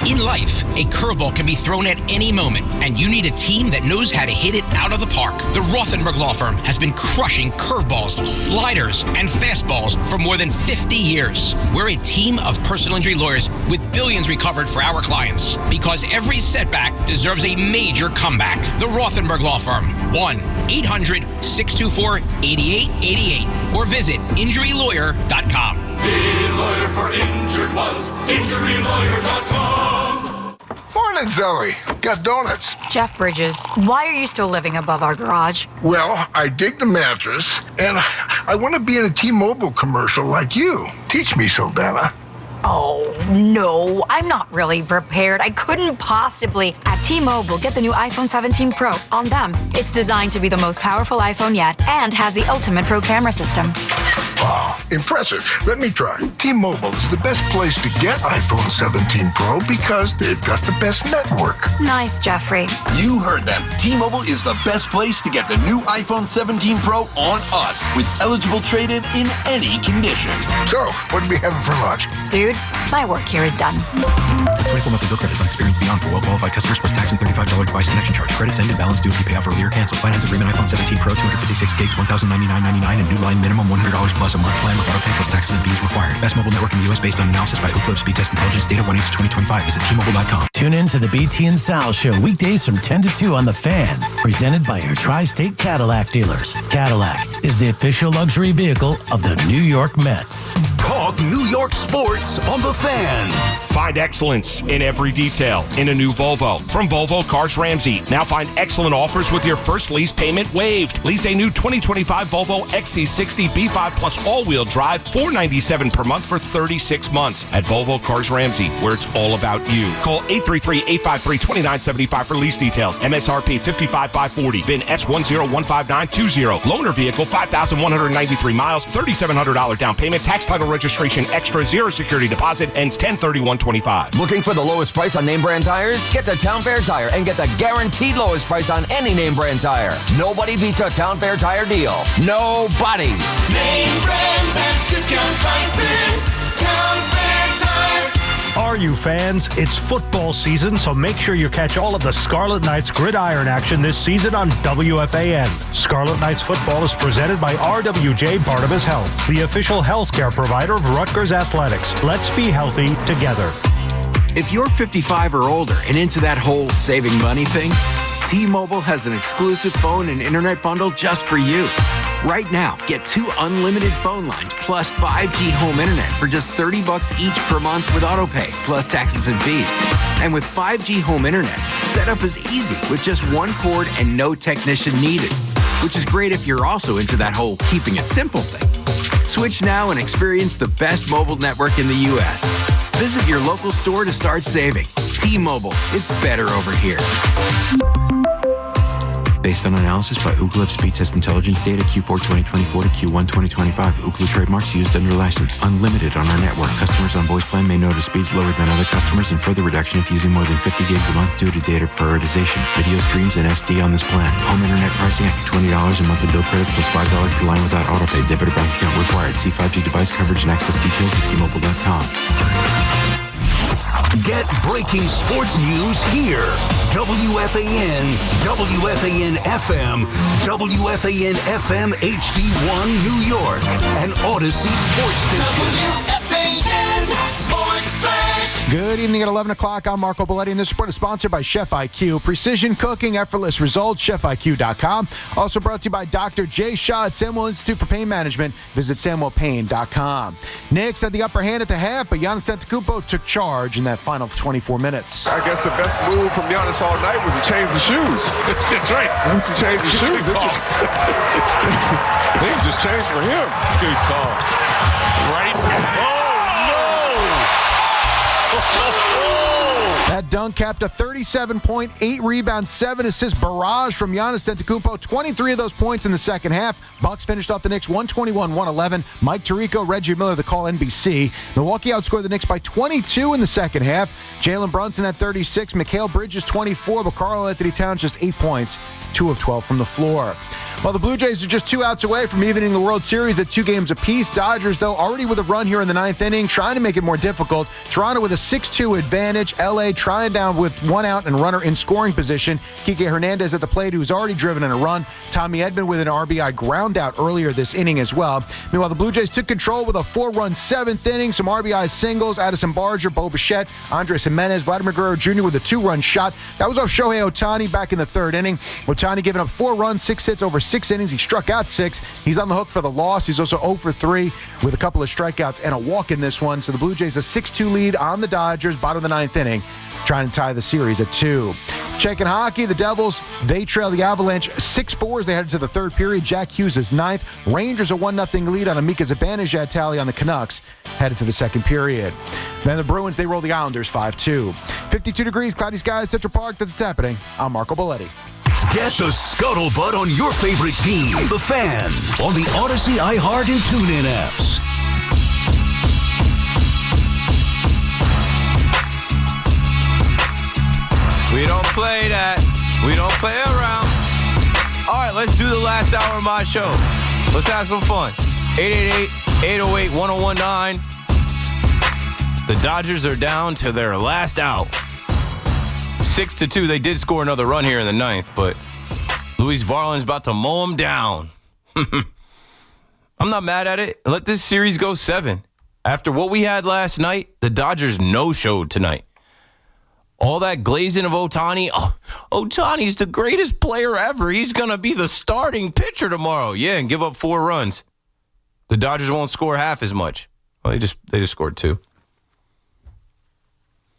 In life, a curveball can be thrown at any moment, and you need a team that knows how to hit it out of the park. The Rothenberg Law Firm has been crushing curveballs, sliders, and fastballs for more than 50 years. We're a team of personal injury lawyers with billions recovered for our clients, because every setback deserves a major comeback. The Rothenberg Law Firm, 1-800-624-8888, or visit injurylawyer.com. The lawyer for injured ones, injurylawyer.com. Morning, Zoe. Got donuts. Jeff Bridges, why are you still living above our garage? Well, I dig the mattress, and I want to be in a T-Mobile commercial like you. Teach me, Saldana. Oh, no, I'm not really prepared. I couldn't possibly. At T-Mobile, get the new iPhone 17 Pro on them. It's designed to be the most powerful iPhone yet and has the ultimate Pro camera system. Wow, impressive. Let me try. T-Mobile is the best place to get iPhone 17 Pro because they've got the best network. Nice, Jeffrey. You heard them. T-Mobile is the best place to get the new iPhone 17 Pro on us with eligible trade-in in any condition. So, what are we having for lunch? Dude, my work here is done. 24 monthly bill credits on experience beyond for well-qualified customers plus tax and $35 device connection charge. Credits end and balance due if you pay off earlier. Cancel finance agreement iPhone 17 Pro 256 gigs, $1,099.99 and new line minimum $100 plus a month plan with auto pay plus taxes and fees required. Best mobile network in the U.S. based on analysis by Ookla Speed Test Intelligence data 1/8/2025. Visit T-Mobile.com. Tune in to the BT and Sal Show weekdays from 10 to 2 on The Fan, presented by your Tri-State Cadillac dealers. Cadillac is the official luxury vehicle of the New York Mets. Talk New York sports on The Fan. Find excellence in every detail in a new Volvo. From Volvo Cars Ramsey. Now find excellent offers with your first lease payment waived. Lease a new 2025 Volvo XC60 B5 Plus all-wheel drive, $497 per month for 36 months. At Volvo Cars Ramsey, where it's all about you. Call 833-853-2975 for lease details. MSRP $55,540. VIN S1015920. Loaner vehicle 5,193 miles. $3,700 down payment. Tax title registration extra. Zero security deposit. Ends 10/31/25. Looking for the lowest price on name brand tires? Get to Town Fair Tire and get the guaranteed lowest price on any name brand tire. Nobody beats a Town Fair Tire deal. Nobody. Name brands at discount prices. Town Fair Tire. Are you fans? It's football season, so make sure you catch all of the Scarlet Knights gridiron action this season on WFAN. Scarlet Knights football is presented by RWJ Barnabas Health, the official healthcare provider of Rutgers Athletics. Let's be healthy together. If you're 55 or older and into that whole saving money thing, T-Mobile has an exclusive phone and internet bundle just for you. Right now, get 2 unlimited phone lines plus 5G home internet for just $30 each per month with autopay, plus taxes and fees. And with 5G home internet, setup is easy with just 1 cord and no technician needed, which is great if you're also into that whole keeping it simple thing. Switch now and experience the best mobile network in the U.S. Visit your local store to start saving. T-Mobile, it's better over here. Based on analysis by Ookla Speed Test Intelligence data Q4 2024 to Q1 2025. Ookla trademarks used under license. Unlimited on our network. Customers on voice plan may notice speeds lower than other customers and further reduction if using more than 50 gigs a month due to data prioritization. Video streams and SD on this plan. Home internet pricing after $20 a monthly bill credit plus $5 per line without autopay. Debit or bank account required. See 5G device coverage and access details at T-Mobile.com. Get breaking sports news here. WFAN, WFAN FM, WFAN FM HD1 New York, and Odyssey Sports Station. WFAN Sports Flash. Good evening at 11 o'clock. I'm Marco Belletti, and this report is sponsored by Chef IQ. Precision cooking, effortless results, chefiq.com. Also brought to you by Dr. Jay Shaw at Samuel Institute for Pain Management. Visit samuelpain.com. Knicks had the upper hand at the half, but Giannis Antetokounmpo took charge in that final 24 minutes. I guess the best move from Giannis all night was to change the shoes. That's right. Once he changed the shoes, things just changed for him. Good call. Right. That dunk capped a 37-point, 8-rebound, 7-assist barrage from Giannis Antetokounmpo. 23 of those points in the second half. Bucks finished off the Knicks 121-111. Mike Tirico, Reggie Miller, the call NBC. Milwaukee outscored the Knicks by 22 in the second half. Jalen Brunson had 36, Mikal Bridges 24, but Karl Anthony Towns just 8 points, 2 of 12 from the floor. Well, the Blue Jays are just 2 outs away from evening the World Series at 2 games apiece. Dodgers, though, already with a run here in the 9th inning, trying to make it more difficult. Toronto with a 6-2 advantage. L.A. trying down with 1 out and runner in scoring position. Kike Hernandez at the plate, who's already driven in a run. Tommy Edman with an RBI ground out earlier this inning as well. Meanwhile, the Blue Jays took control with a 4-run 7th inning. Some RBI singles. Addison Barger, Bo Bichette, Andres Jimenez, Vladimir Guerrero Jr. with a 2-run shot. That was off Shohei Ohtani back in the 3rd inning. Ohtani giving up 4 runs, 6 hits over 6 innings. He struck out 6. He's on the hook for the loss. He's also 0 for 3 with a couple of strikeouts and a walk in this one. So the Blue Jays a 6-2 lead on the Dodgers, bottom of the 9th inning, trying to tie the series at 2. Checking hockey, the Devils, they trail the Avalanche 6-4 as they head to the 3rd period. Jack Hughes is 9th. Rangers a 1-0 lead on a Mika Zibanejad tally on the Canucks headed to the 2nd period. Then the Bruins, they roll the Islanders 5-2. 52 degrees, cloudy skies, Central Park. That's what's happening. I'm Marco Belletti. Get the scuttlebutt on your favorite team, the Fan, on the Odyssey, iHeart, and TuneIn apps. We don't play that. We don't play around. All right, let's do the last hour of my show. Let's have some fun. 888-808-1019. The Dodgers are down to their last out. 6-2. They did score another run here in the 9th, but Luis Varland's about to mow them down. I'm not mad at it. Let this series go 7. After what we had last night, the Dodgers no-showed tonight. All that glazing of Ohtani. Oh, Ohtani's the greatest player ever. He's going to be the starting pitcher tomorrow. Yeah, and give up 4 runs. The Dodgers won't score half as much. Well, they just scored 2.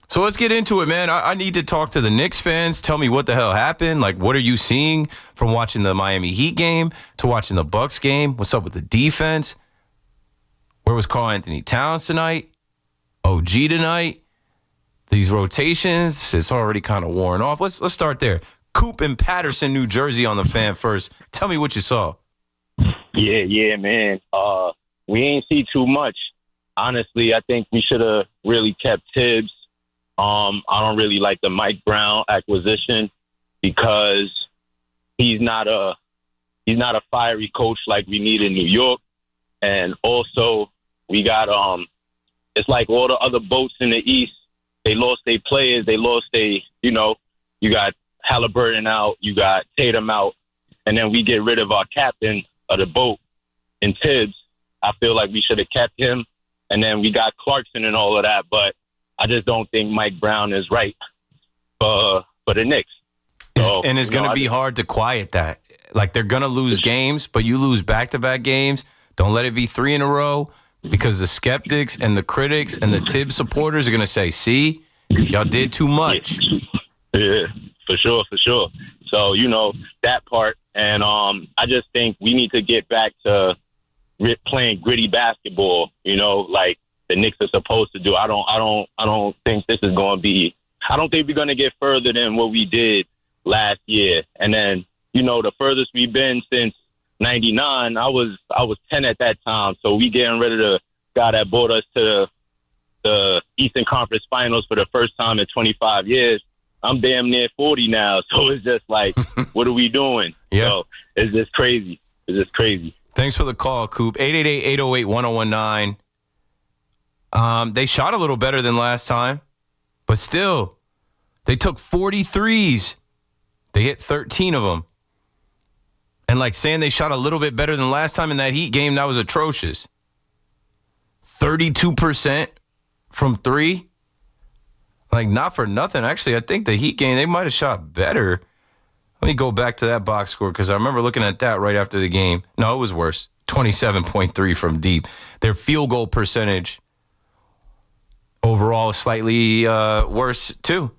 So let's get into it, man. I need to talk to the Knicks fans. Tell me what the hell happened. Like, what are you seeing from watching the Miami Heat game to watching the Bucks game? What's up with the defense? Where was Karl Anthony Towns tonight? OG tonight? These rotations, it's already kind of worn off. Let's start there. Coop in Patterson, New Jersey on the Fan first. Tell me what you saw. Yeah, man. We ain't see too much. Honestly, I think we should have really kept Tibbs. I don't really like the Mike Brown acquisition because he's not a fiery coach like we need in New York. And also we got it's like all the other boats in the East. They lost their players. They lost you got Halliburton out, you got Tatum out, and then we get rid of our captain of the boat in Tibbs. I feel like we should have kept him, and then we got Clarkson and all of that, but I just don't think Mike Brown is right for the Knicks. So, and it's going to be hard to quiet that. Like, they're going to lose games, but you lose back-to-back games. Don't let it be 3 in a row, because the skeptics and the critics and the Tibbs supporters are going to say, see, y'all did too much. Yeah, for sure. So, that part. And I just think we need to get back to playing gritty basketball, like the Knicks are supposed to do. I don't think this is going to be. I don't think we're going to get further than what we did last year. And then, the furthest we've been since '99, I was 10 at that time. So we getting rid of the guy that brought us to the Eastern Conference Finals for the first time in 25 years. I'm damn near 40 now. So it's just like, what are we doing? Yeah. So it's just crazy. Thanks for the call, Coop. 888-808-1019. They shot a little better than last time, but still, they took 43s. They hit 13 of them. And like saying they shot a little bit better than last time in that Heat game, that was atrocious. 32% from 3. Like, not for nothing. Actually, I think the Heat game, they might have shot better. Let me go back to that box score because I remember looking at that right after the game. No, it was worse. 27.3 from deep. Their field goal percentage overall is slightly worse, too.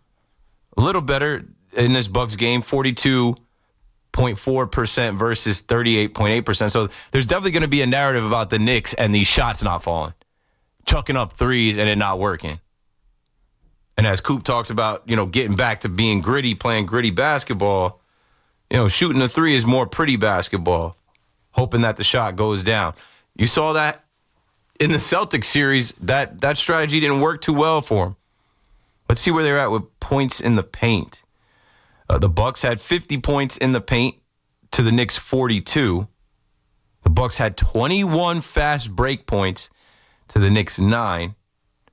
A little better in this Bucks game, 42.4% versus 38.8%. So there's definitely going to be a narrative about the Knicks and these shots not falling. Chucking up threes and it not working. And as Coop talks about, getting back to being gritty, playing gritty basketball, shooting a 3 is more pretty basketball, hoping that the shot goes down. You saw that in the Celtics series, that strategy didn't work too well for them. Let's see where they're at with points in the paint. The Bucks had 50 points in the paint to the Knicks 42. The Bucks had 21 fast break points to the Knicks 9.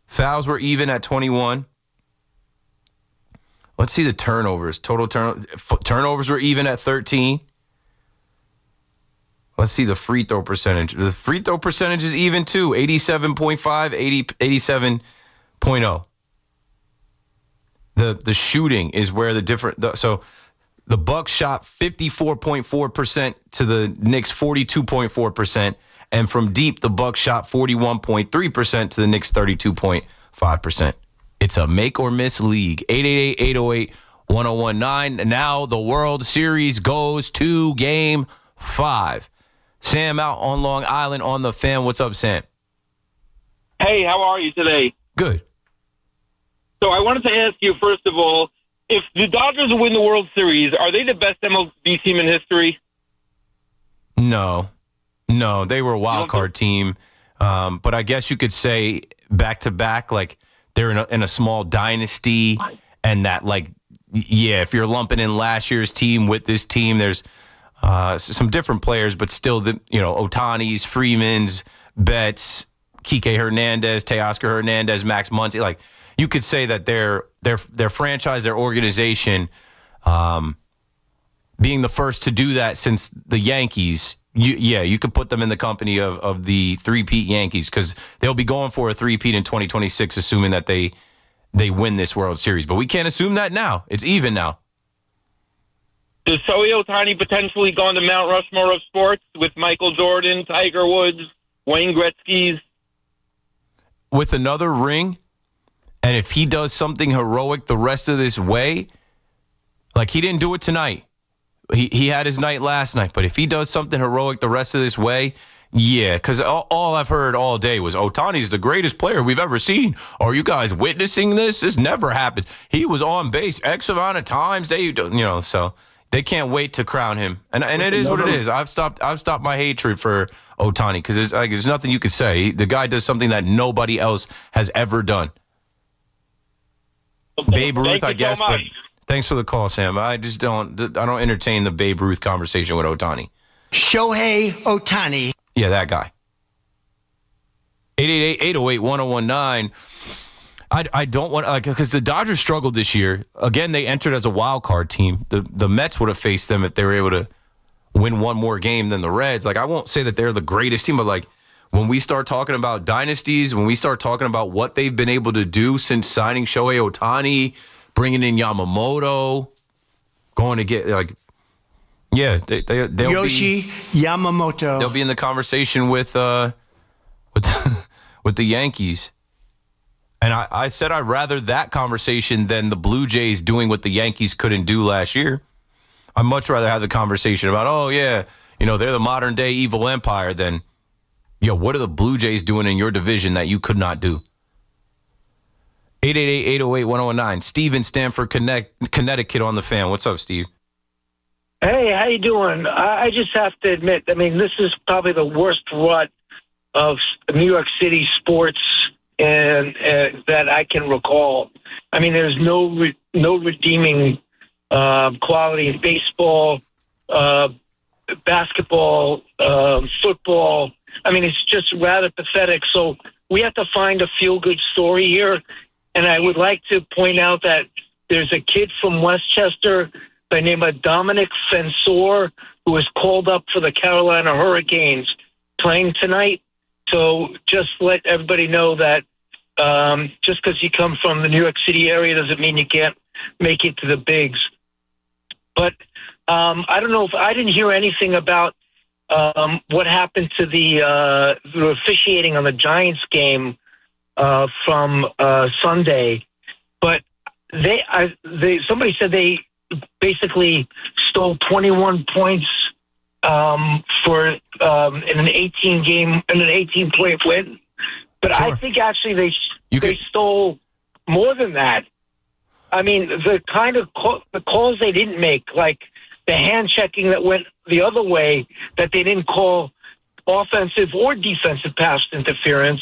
Fouls were even at 21. Let's see the turnovers. Total turnovers were even at 13. Let's see the free throw percentage. The free throw percentage is even too. 87.5, 87.0. The shooting is where the different. So the Bucks shot 54.4% to the Knicks 42.4%, and from deep the Bucks shot 41.3% to the Knicks 32.5%. It's a make or miss league. 888-808-1019. Now the World Series goes to Game 5. Sam out on Long Island on the Fan. What's up, Sam? Hey, how are you today? Good. So I wanted to ask you, first of all, if the Dodgers win the World Series, are they the best MLB team in history? No, they were a wild card team. But I guess you could say back-to-back, like they're in a small dynasty, and that, like, yeah, if you're lumping in last year's team with this team, there's some different players, but still, Ohtani's, Freeman's, Betts, Kike Hernandez, Teoscar Hernandez, Max Muncy. Like, you could say that their franchise, their organization, being the first to do that since the Yankees, you could put them in the company of the three-peat Yankees, because they'll be going for a three-peat in 2026, assuming that they win this World Series. But we can't assume that now. It's even now. Does Shohei Ohtani potentially go on the Mount Rushmore of sports with Michael Jordan, Tiger Woods, Wayne Gretzky's? With another ring, and if he does something heroic the rest of this way, like he didn't do it tonight. He had his night last night, but if he does something heroic the rest of this way, yeah, because all I've heard all day was Ohtani's the greatest player we've ever seen. Are you guys witnessing this? This never happened. He was on base X amount of times. So they can't wait to crown him, and it is what it is. I've stopped my hatred for Ohtani because there's nothing you could say. The guy does something that nobody else has ever done. Babe Ruth, I guess, but thanks for the call, Sam. I don't entertain the Babe Ruth conversation with Ohtani. Shohei Ohtani. Yeah, that guy. 888-808-1019. I don't want, because the Dodgers struggled this year. Again, they entered as a wild card team. The Mets would have faced them if they were able to win one more game than the Reds. Like, I won't say that they're the greatest team, but like when we start talking about dynasties, when we start talking about what they've been able to do since signing Shohei Ohtani, bringing in Yamamoto, going to get they'll Yoshi Yamamoto. They'll be in the conversation with the Yankees. And I said I'd rather that conversation than the Blue Jays doing what the Yankees couldn't do last year. I'd much rather have the conversation about, they're the modern day evil empire than, what are the Blue Jays doing in your division that you could not do? 888-808-1019. Steve in Stamford, Connecticut on the Fan. What's up, Steve? Hey, how you doing? I just have to admit, this is probably the worst rut of New York City sports and that I can recall. There's no redeeming quality in baseball, basketball, football. It's just rather pathetic. So we have to find a feel-good story here. And I would like to point out that there's a kid from Westchester by the name of Dominic Fensor who was called up for the Carolina Hurricanes playing tonight. So just let everybody know that just because you come from the New York City area doesn't mean you can't make it to the bigs. But I don't know if I didn't hear anything about what happened to the officiating on the Giants game from Sunday. But somebody said they basically stole 21 points for in an 18-point win. But sure. I think actually they stole more than that. The kind of the calls they didn't make, like the hand checking that went the other way, that they didn't call offensive or defensive pass interference.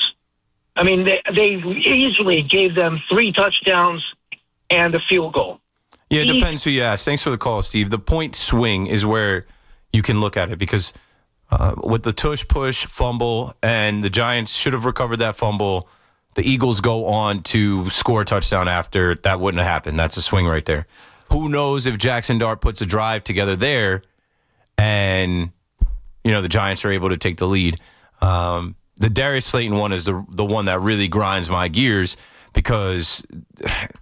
They easily gave them 3 touchdowns and a field goal. Yeah, it depends who you ask. Thanks for the call, Steve. The point swing is where you can look at it because with the tush push fumble and the Giants should have recovered that fumble, the Eagles go on to score a touchdown after. That wouldn't have happened. That's a swing right there. Who knows if Jackson Dart puts a drive together there and, the Giants are able to take the lead. The Darius Slayton one is the one that really grinds my gears because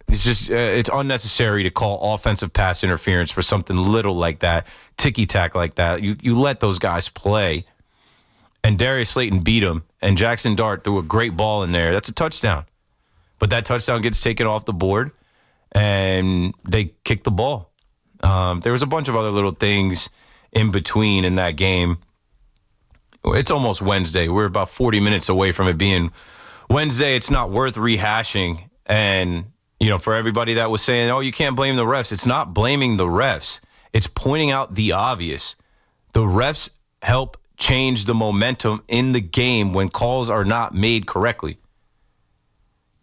it's unnecessary to call offensive pass interference for something little like that, ticky-tack like that. You let those guys play. And Darius Slayton beat him, and Jackson Dart threw a great ball in there. That's a touchdown. But that touchdown gets taken off the board, and they kick the ball. There was a bunch of other little things in between in that game. It's almost Wednesday. We're about 40 minutes away from it being Wednesday. It's not worth rehashing. And, for everybody that was saying, oh, you can't blame the refs. It's not blaming the refs. It's pointing out the obvious. The refs help change the momentum in the game when calls are not made correctly.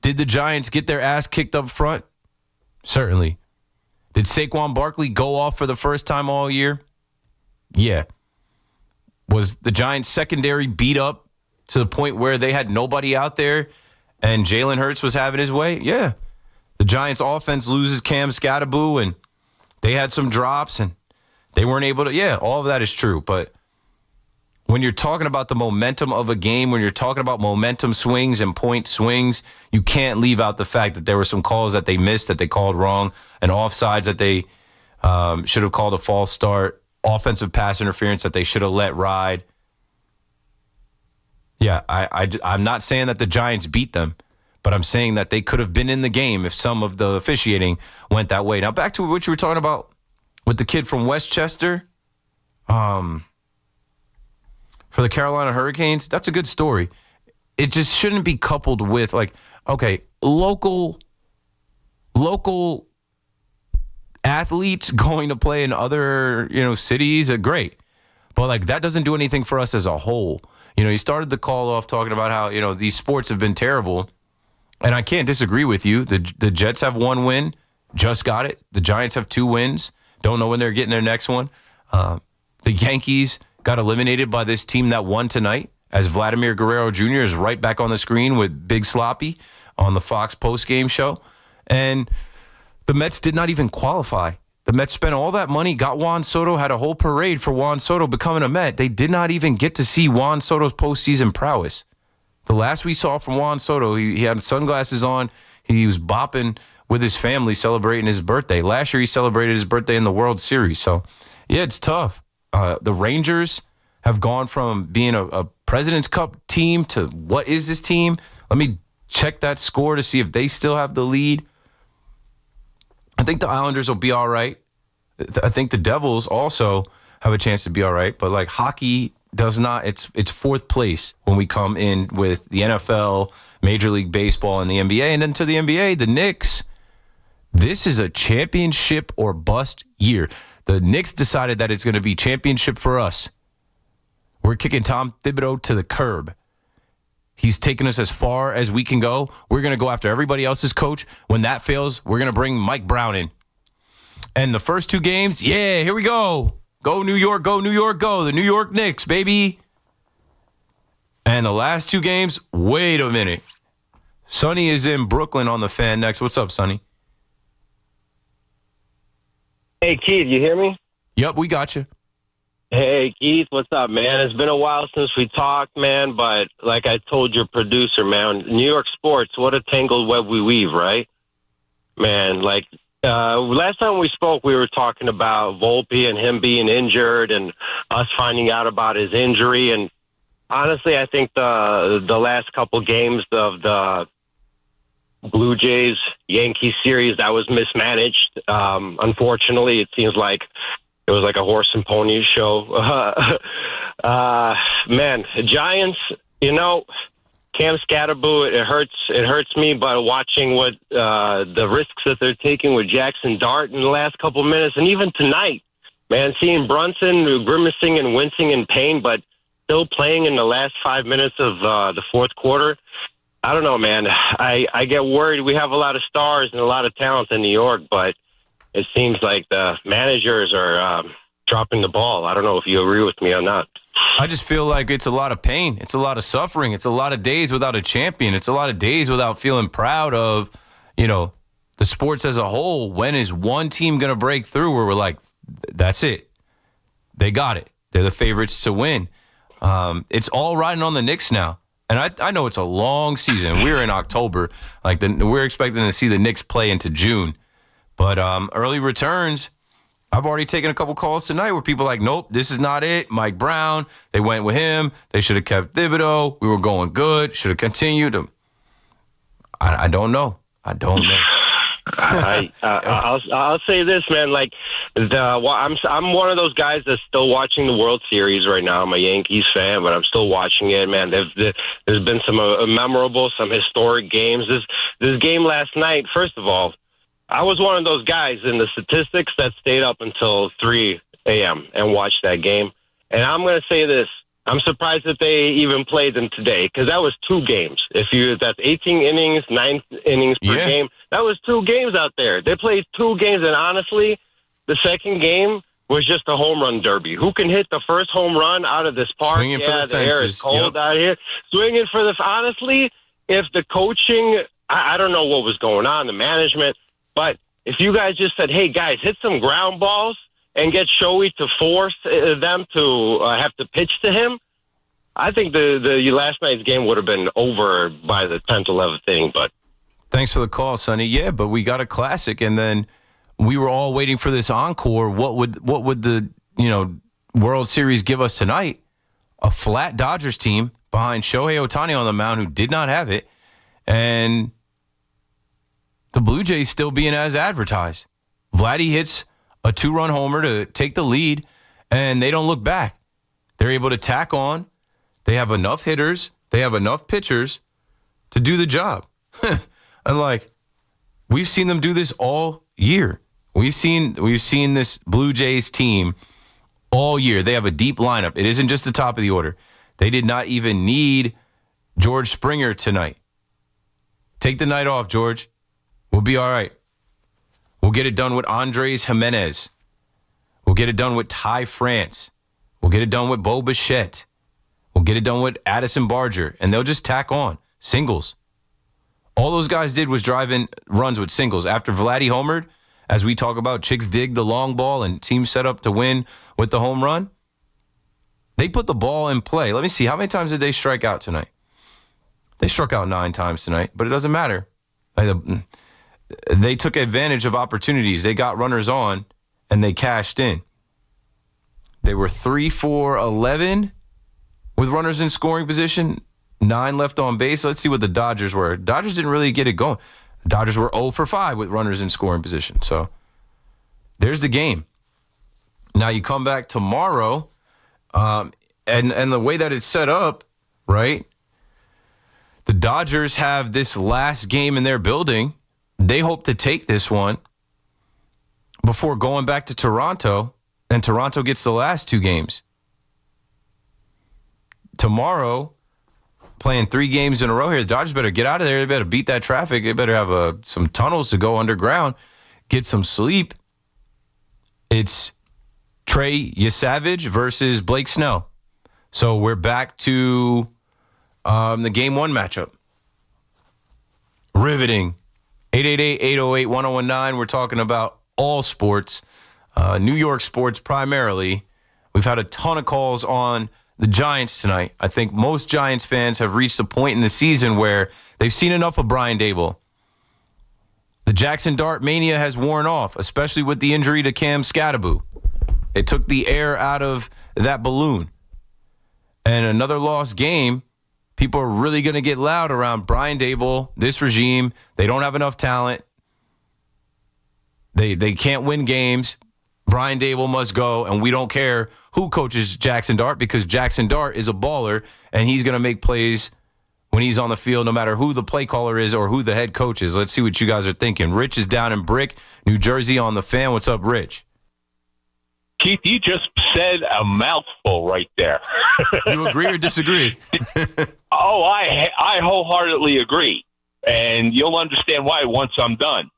Did the Giants get their ass kicked up front? Certainly. Did Saquon Barkley go off for the first time all year? Yeah. Was the Giants secondary beat up to the point where they had nobody out there and Jalen Hurts was having his way? Yeah. The Giants offense loses Cam Scatterboo and they had some drops and they weren't able to. Yeah, all of that is true. But when you're talking about the momentum of a game, when you're talking about momentum swings and point swings, you can't leave out the fact that there were some calls that they missed, that they called wrong, and offsides that they should have called a false start, offensive pass interference that they should have let ride. Yeah, I'm not saying that the Giants beat them, but I'm saying that they could have been in the game if some of the officiating went that way. Now, back to what you were talking about with the kid from Westchester. For the Carolina Hurricanes, that's a good story. It just shouldn't be coupled with local athletes going to play in other, cities are great. But that doesn't do anything for us as a whole. You started the call off talking about how, these sports have been terrible. And I can't disagree with you. The Jets have one win, just got it. The Giants have 2 wins. Don't know when they're getting their next one. The Yankees got eliminated by this team that won tonight, as Vladimir Guerrero Jr. is right back on the screen with Big Sloppy on the Fox postgame show. And the Mets did not even qualify. The Mets spent all that money, got Juan Soto, had a whole parade for Juan Soto becoming a Met. They did not even get to see Juan Soto's postseason prowess. The last we saw from Juan Soto, he had sunglasses on. He was bopping with his family celebrating his birthday. Last year, he celebrated his birthday in the World Series. So, yeah, it's tough. The Rangers have gone from being a President's Cup team to what is this team? Let me check that score to see if they still have the lead. I think the Islanders will be all right. I think the Devils also have a chance to be all right. But hockey does not. It's 4th place when we come in with the NFL, Major League Baseball, and the NBA. And then to the NBA, the Knicks. This is a championship or bust year. The Knicks decided that it's going to be championship for us. We're kicking Tom Thibodeau to the curb. He's taken us as far as we can go. We're going to go after everybody else's coach. When that fails, we're going to bring Mike Brown in. And the first 2 games, yeah, here we go. Go New York, go New York, go. The New York Knicks, baby. And the last 2 games, wait a minute. Sonny is in Brooklyn on the Fan next. What's up, Sonny? Hey, Keith, you hear me? Yep, we got you. Hey, Keith, what's up, man? It's been a while since we talked, man, but like I told your producer, man, New York sports, what a tangled web we weave, right? Man, last time we spoke, we were talking about Volpe and him being injured and us finding out about his injury. And honestly, I think the last couple games of the Blue Jays-Yankees series, that was mismanaged. Unfortunately, it seems like it was like a horse and pony show. Man, Giants, Cam Scatterboo, it hurts me, but watching what the risks that they're taking with Jackson Dart in the last couple minutes, and even tonight, man, seeing Brunson grimacing and wincing in pain, but still playing in the last 5 minutes of the 4th quarter. I don't know, man. I get worried. We have a lot of stars and a lot of talent in New York, but it seems like the managers are dropping the ball. I don't know if you agree with me on that. I just feel like it's a lot of pain. It's a lot of suffering. It's a lot of days without a champion. It's a lot of days without feeling proud of, the sports as a whole. When is one team going to break through where we're like, that's it? They got it. They're the favorites to win. It's all riding on the Knicks now. And I know it's a long season. We're in October. We're expecting to see the Knicks play into June. But early returns, I've already taken a couple calls tonight where people are like, nope, this is not it. Mike Brown, they went with him. They should have kept Thibodeau. We were going good. Should have continued. I don't know. I'll say this, man. Like, I'm one of those guys that's still watching the World Series right now. I'm a Yankees fan, but I'm still watching it, man. There's been some memorable, some historic games. This game last night, first of all, I was one of those guys in the statistics that stayed up until 3 a.m. and watched that game. And I'm going to say this. I'm surprised that they even played them today because that was 2 games. That's 18 innings, 9 innings per game. That was 2 games out there. They played 2 games, and honestly, the second game was just a home run derby. Who can hit the first home run out of this park? Swinging for the the air is fences. cold out here. Swinging for the... Honestly, if the coaching... I don't know what was going on, the management, but if you guys just said, hey, guys, hit some ground balls, and get Shohei to force them to have to pitch to him, I think the last night's game would have been over by the 10th, 11th inning. But thanks for the call, Sonny. Yeah, but we got a classic, and then we were all waiting for this encore. What would the World Series give us tonight? A flat Dodgers team behind Shohei Ohtani on the mound who did not have it, and the Blue Jays still being as advertised. Vladdy hits a 2-run homer to take the lead, and they don't look back. They're able to tack on. They have enough hitters. They have enough pitchers to do the job. And we've seen them do this all year. We've seen this Blue Jays team all year. They have a deep lineup. It isn't just the top of the order. They did not even need George Springer tonight. Take the night off, George. We'll be all right. We'll get it done with Andres Jimenez. We'll get it done with Ty France. We'll get it done with Bo Bichette. We'll get it done with Addison Barger. And they'll just tack on singles. All those guys did was drive in runs with singles. After Vladdy homered, as we talk about, chicks dig the long ball and teams set up to win with the home run. They put the ball in play. Let me see. How many times did they strike out tonight? They struck out 9 times tonight, but it doesn't matter. They took advantage of opportunities. They got runners on, and they cashed in. They were 3-for-11 with runners in scoring position, 9 left on base. Let's see what the Dodgers were. Dodgers didn't really get it going. The Dodgers were 0-for-5 with runners in scoring position. So there's the game. Now you come back tomorrow, and the way that it's set up, right? The Dodgers have this last game in their building. They hope to take this one before going back to Toronto, and Toronto gets the last 2 games. Tomorrow, playing 3 games in a row here, the Dodgers better get out of there. They better beat that traffic. They better have some tunnels to go underground, get some sleep. It's Trey Yesavage versus Blake Snell. So we're back to the Game 1 matchup. Riveting. 888-808-1019. We're talking about all sports, New York sports primarily. We've had a ton of calls on the Giants tonight. I think most Giants fans have reached a point in the season where they've seen enough of Brian Daboll. The Jackson Dart mania has worn off, especially with the injury to Cam Scattaboo. It took the air out of that balloon. And another lost game, people are really going to get loud around Brian Daboll, this regime. They don't have enough talent. They can't win games. Brian Daboll must go, and we don't care who coaches Jackson Dart because Jackson Dart is a baller, and he's going to make plays when he's on the field no matter who the play caller is or who the head coach is. Let's see what you guys are thinking. Rich is down in Brick, New Jersey on the Fan. What's up, Rich? Keith, you just said a mouthful right there. You agree or disagree? Oh, I wholeheartedly agree, and you'll understand why once I'm done.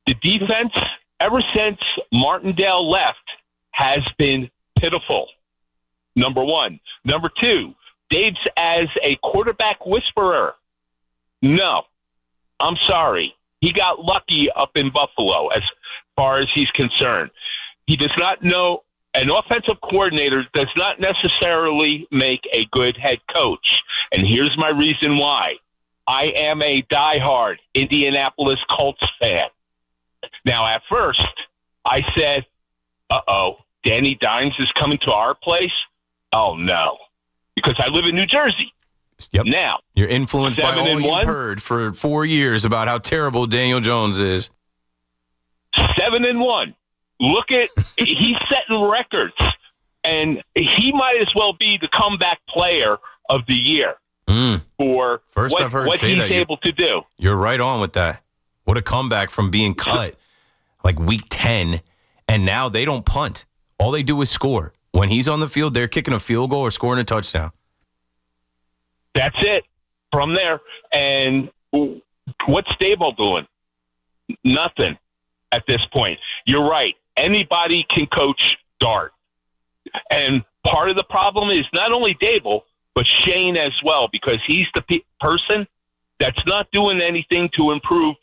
The defense, ever since Martindale left, has been pitiful. Number one. Number two, Dave's as a quarterback whisperer. No, I'm sorry. He got lucky up in Buffalo as far as he's concerned. He does not know. An offensive coordinator does not necessarily make a good head coach. And here's my reason why. I am a diehard Indianapolis Colts fan. Now, at first, I said, Danny Dimes is coming to our place? Oh, no. Because I live in New Jersey. Yep. Now, you're influenced by all you've heard for 4 years about how terrible Daniel Jones is. 7-1. Look at he's setting records, and he might as well be the comeback player of the year for what he's able to do. You're right on with that. What a comeback from being cut like week 10, and now they don't punt. All they do is score. When he's on the field, they're kicking a field goal or scoring a touchdown. That's it from there. And what's Daboll doing? Nothing at this point. You're right. Anybody can coach Dart. And part of the problem is not only Daboll, but Shane as well, because he's the person that's not doing anything to improve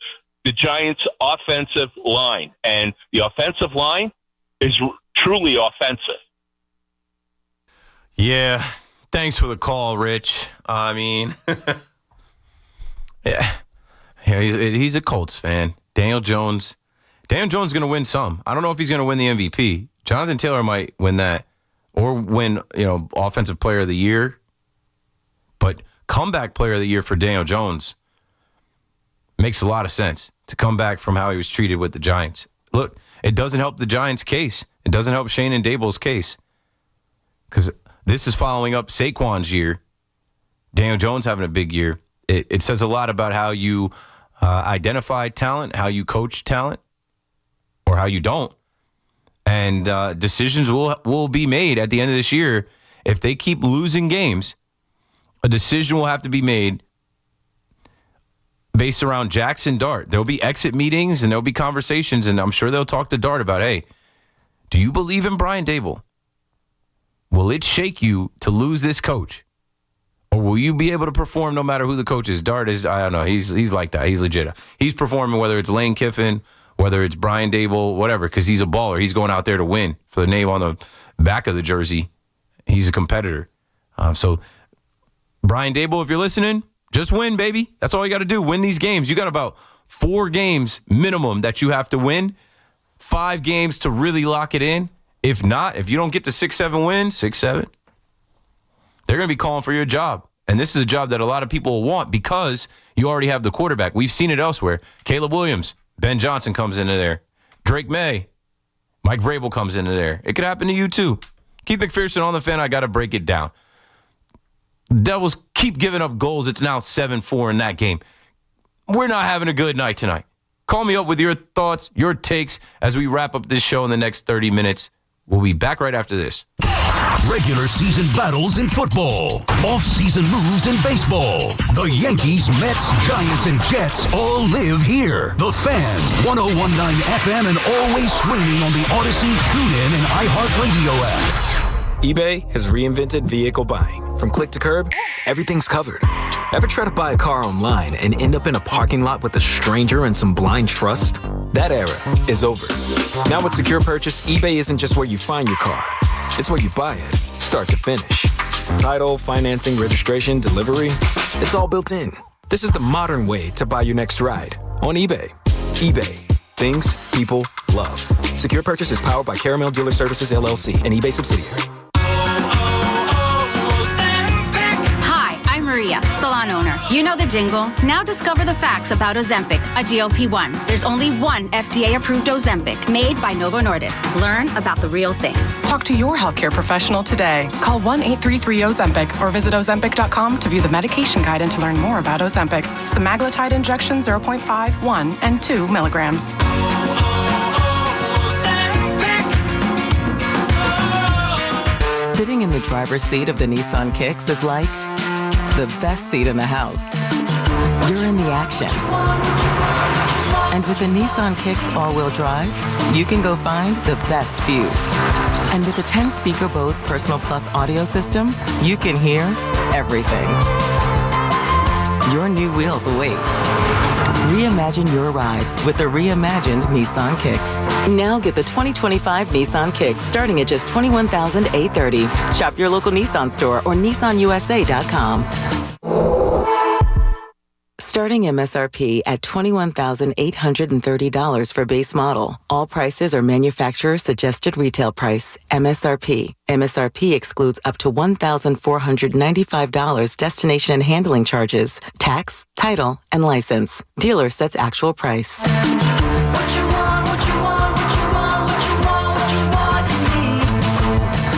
the Giants' offensive line. And the offensive line is truly offensive. Yeah. Thanks for the call, Rich. I mean, yeah, he's a Colts fan. Daniel Jones is going to win some. I don't know if he's going to win the MVP. Jonathan Taylor might win that or win, Offensive Player of the Year. But comeback Player of the Year for Daniel Jones makes a lot of sense to come back from how he was treated with the Giants. Look, it doesn't help the Giants' case. It doesn't help Shane and Daboll's case because this is following up Saquon's year. Daniel Jones having a big year. It says a lot about how you identify talent, how you coach talent, or how you don't. And decisions will be made at the end of this year. If they keep losing games, a decision will have to be made based around Jackson Dart. There'll be exit meetings and there'll be conversations, and I'm sure they'll talk to Dart about, hey, do you believe in Brian Daboll? Will it shake you to lose this coach? Or will you be able to perform no matter who the coach is? Dart is, I don't know, he's like that. He's legit. He's performing whether it's Lane Kiffin, whether it's Brian Daboll, whatever, because he's a baller. He's going out there to win for the name on the back of the jersey. He's a competitor. So Brian Daboll, if you're listening, just win, baby. That's all you got to do. Win these games. You got about 4 games minimum that you have to win, 5 games to really lock it in. If not, if you don't get to 6-7 wins, 6-7, they're going to be calling for your job. And this is a job that a lot of people will want because you already have the quarterback. We've seen it elsewhere. Caleb Williams, Ben Johnson comes into there. Drake May, Mike Vrabel comes into there. It could happen to you too. Keith McPherson on the Fan, I got to break it down. Devils keep giving up goals. It's now 7-4 in that game. We're not having a good night tonight. Call me up with your thoughts, your takes as we wrap up this show in the next 30 minutes. We'll be back right after this. Regular season battles in football. Off-season moves in baseball. The Yankees, Mets, Giants, and Jets all live here. The Fan, 101.9 FM, and always streaming on the Odyssey, TuneIn, and iHeartRadio app. eBay has reinvented vehicle buying. From click to curb, everything's covered. Ever try to buy a car online and end up in a parking lot with a stranger and some blind trust? That era is over. Now with Secure Purchase, eBay isn't just where you find your car. It's where you buy it, start to finish. Title, financing, registration, delivery, it's all built in. This is the modern way to buy your next ride on eBay. eBay. Things people love. Secure Purchase is powered by Caramel Dealer Services, LLC, an eBay subsidiary. Maria, salon owner. You know the jingle. Now discover the facts about Ozempic, a GLP-1. There's only one FDA-approved Ozempic made by Novo Nordisk. Learn about the real thing. Talk to your healthcare professional today. Call 1-833-OZEMPIC or visit Ozempic.com to view the medication guide and to learn more about Ozempic. Semaglutide injection 0.5, 1, and 2 milligrams. Sitting in the driver's seat of the Nissan Kicks is like the best seat in the house. You're in the action. And with the Nissan Kicks all-wheel drive, you can go find the best views. And with the 10-speaker Bose Personal Plus audio system, you can hear everything. Your new wheels await. Reimagine your ride with the reimagined Nissan Kicks. Now get the 2025 Nissan Kicks starting at just $21,830. Shop your local Nissan store or nissanusa.com. Starting MSRP at $21,830 for base model. All prices are manufacturer suggested retail price. MSRP. MSRP excludes up to $1,495 destination and handling charges, tax, title, and license. Dealer sets actual price.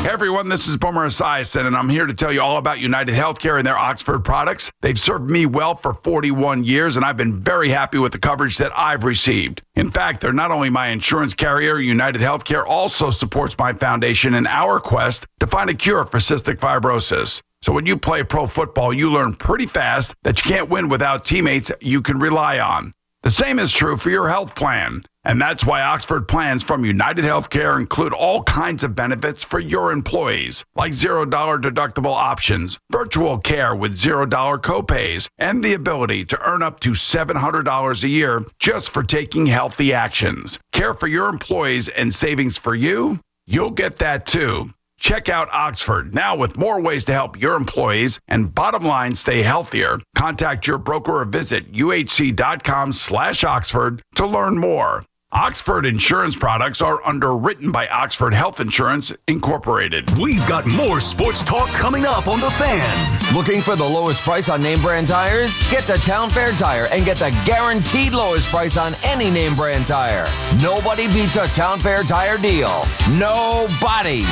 Hey everyone, this is Boomer Esiason, and I'm here to tell you all about United Healthcare and their Oxford products. They've served me well for 41 years, and I've been very happy with the coverage that I've received. In fact, they're not only my insurance carrier, United Healthcare also supports my foundation in our quest to find a cure for cystic fibrosis. So when you play pro football, you learn pretty fast that you can't win without teammates you can rely on. The same is true for your health plan. And that's why Oxford plans from United Healthcare include all kinds of benefits for your employees, like $0 deductible options, virtual care with $0 copays, and the ability to earn up to $700 a year just for taking healthy actions. Care for your employees and savings for you? You'll get that too. Check out Oxford now with more ways to help your employees and bottom line stay healthier. Contact your broker or visit uhc.com/Oxford to learn more. Oxford insurance products are underwritten by Oxford Health Insurance Incorporated. We've got more sports talk coming up on The Fan. Looking for the lowest price on name brand tires? Get to Town Fair Tire and get the guaranteed lowest price on any name brand tire. Nobody beats a Town Fair Tire deal. Nobody.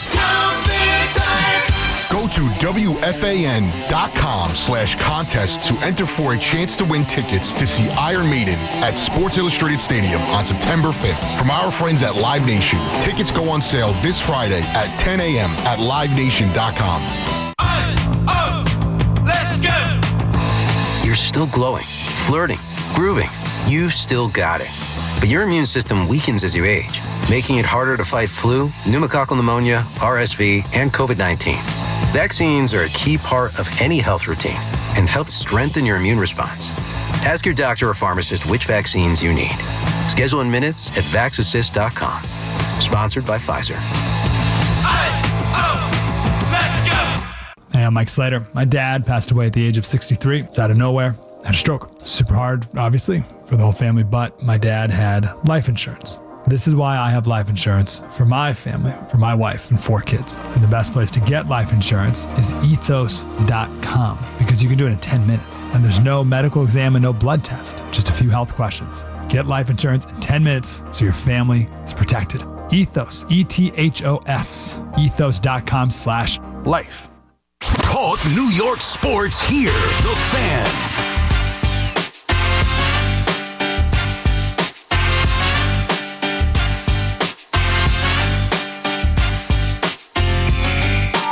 Town Fair Tire. Go to WFAN.com/contest to enter for a chance to win tickets to see Iron Maiden at Sports Illustrated Stadium on September 5th from our friends at Live Nation. Tickets go on sale this Friday at 10 a.m. at livenation.com. Let's go. You're still glowing, flirting, grooving. You've still got it. But your immune system weakens as you age, making it harder to fight flu, pneumococcal pneumonia, RSV, and COVID-19. Vaccines are a key part of any health routine and help strengthen your immune response. Ask your doctor or pharmacist which vaccines you need. Schedule in minutes at vaxassist.com. Sponsored by Pfizer. Hey, I'm Mike Slater. My dad passed away at the age of 63. It's out of nowhere. Had a stroke. Super hard, obviously, for the whole family, but my dad had life insurance. This is why I have life insurance for my family, for my wife and 4 kids. And the best place to get life insurance is ethos.com because you can do it in 10 minutes. And there's no medical exam and no blood test, just a few health questions. Get life insurance in 10 minutes so your family is protected. Ethos, ETHOS, ethos.com/life. Talk New York sports here. The Fan.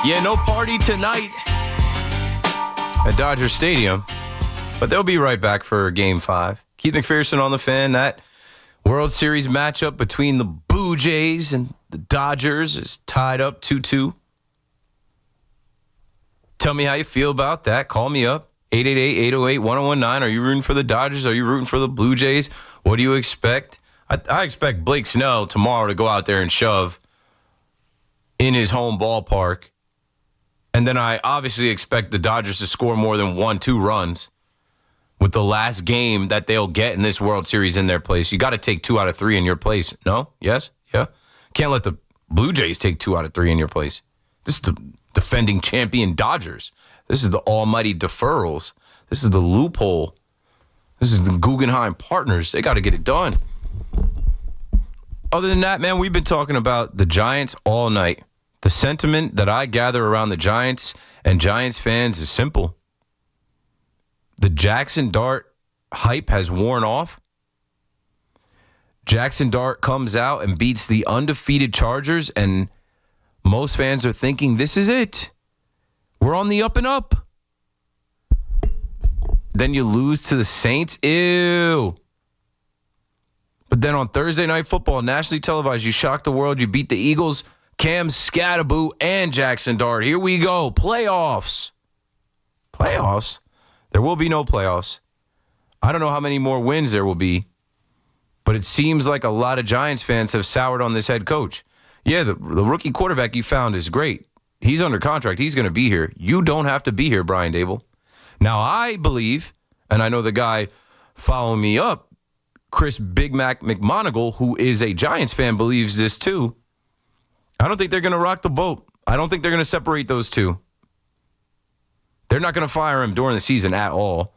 Yeah, no party tonight at Dodger Stadium, but they'll be right back for Game 5. Keith McPherson on The Fan. That World Series matchup between the Blue Jays and the Dodgers is tied up 2-2. Tell me how you feel about that. Call me up, 888-808-1019. Are you rooting for the Dodgers? Are you rooting for the Blue Jays? What do you expect? I expect Blake Snell tomorrow to go out there and shove in his home ballpark. And then I obviously expect the Dodgers to score more than 1-2 runs with the last game that they'll get in this World Series in their place. You got to take 2 out of 3 in your place. No? Yes? Yeah? Can't let the Blue Jays take 2 out of 3 in your place. This is the defending champion Dodgers. This is the almighty deferrals. This is the loophole. This is the Guggenheim Partners. They got to get it done. Other than that, man, we've been talking about the Giants all night. The sentiment that I gather around the Giants and Giants fans is simple. The Jackson Dart hype has worn off. Jackson Dart comes out and beats the undefeated Chargers, and most fans are thinking, this is it. We're on the up and up. Then you lose to the Saints. Ew. But then on Thursday Night Football, nationally televised, you shocked the world. You beat the Eagles, Cam Scatterboo, and Jackson Dart. Here we go. Playoffs. Playoffs? There will be no playoffs. I don't know how many more wins there will be, but it seems like a lot of Giants fans have soured on this head coach. Yeah, the rookie quarterback you found is great. He's under contract. He's going to be here. You don't have to be here, Brian Daboll. Now, I believe, and I know the guy following me up, Chris Big Mac McMonigle, who is a Giants fan, believes this too. I don't think they're going to rock the boat. I don't think they're going to separate those two. They're not going to fire him during the season at all.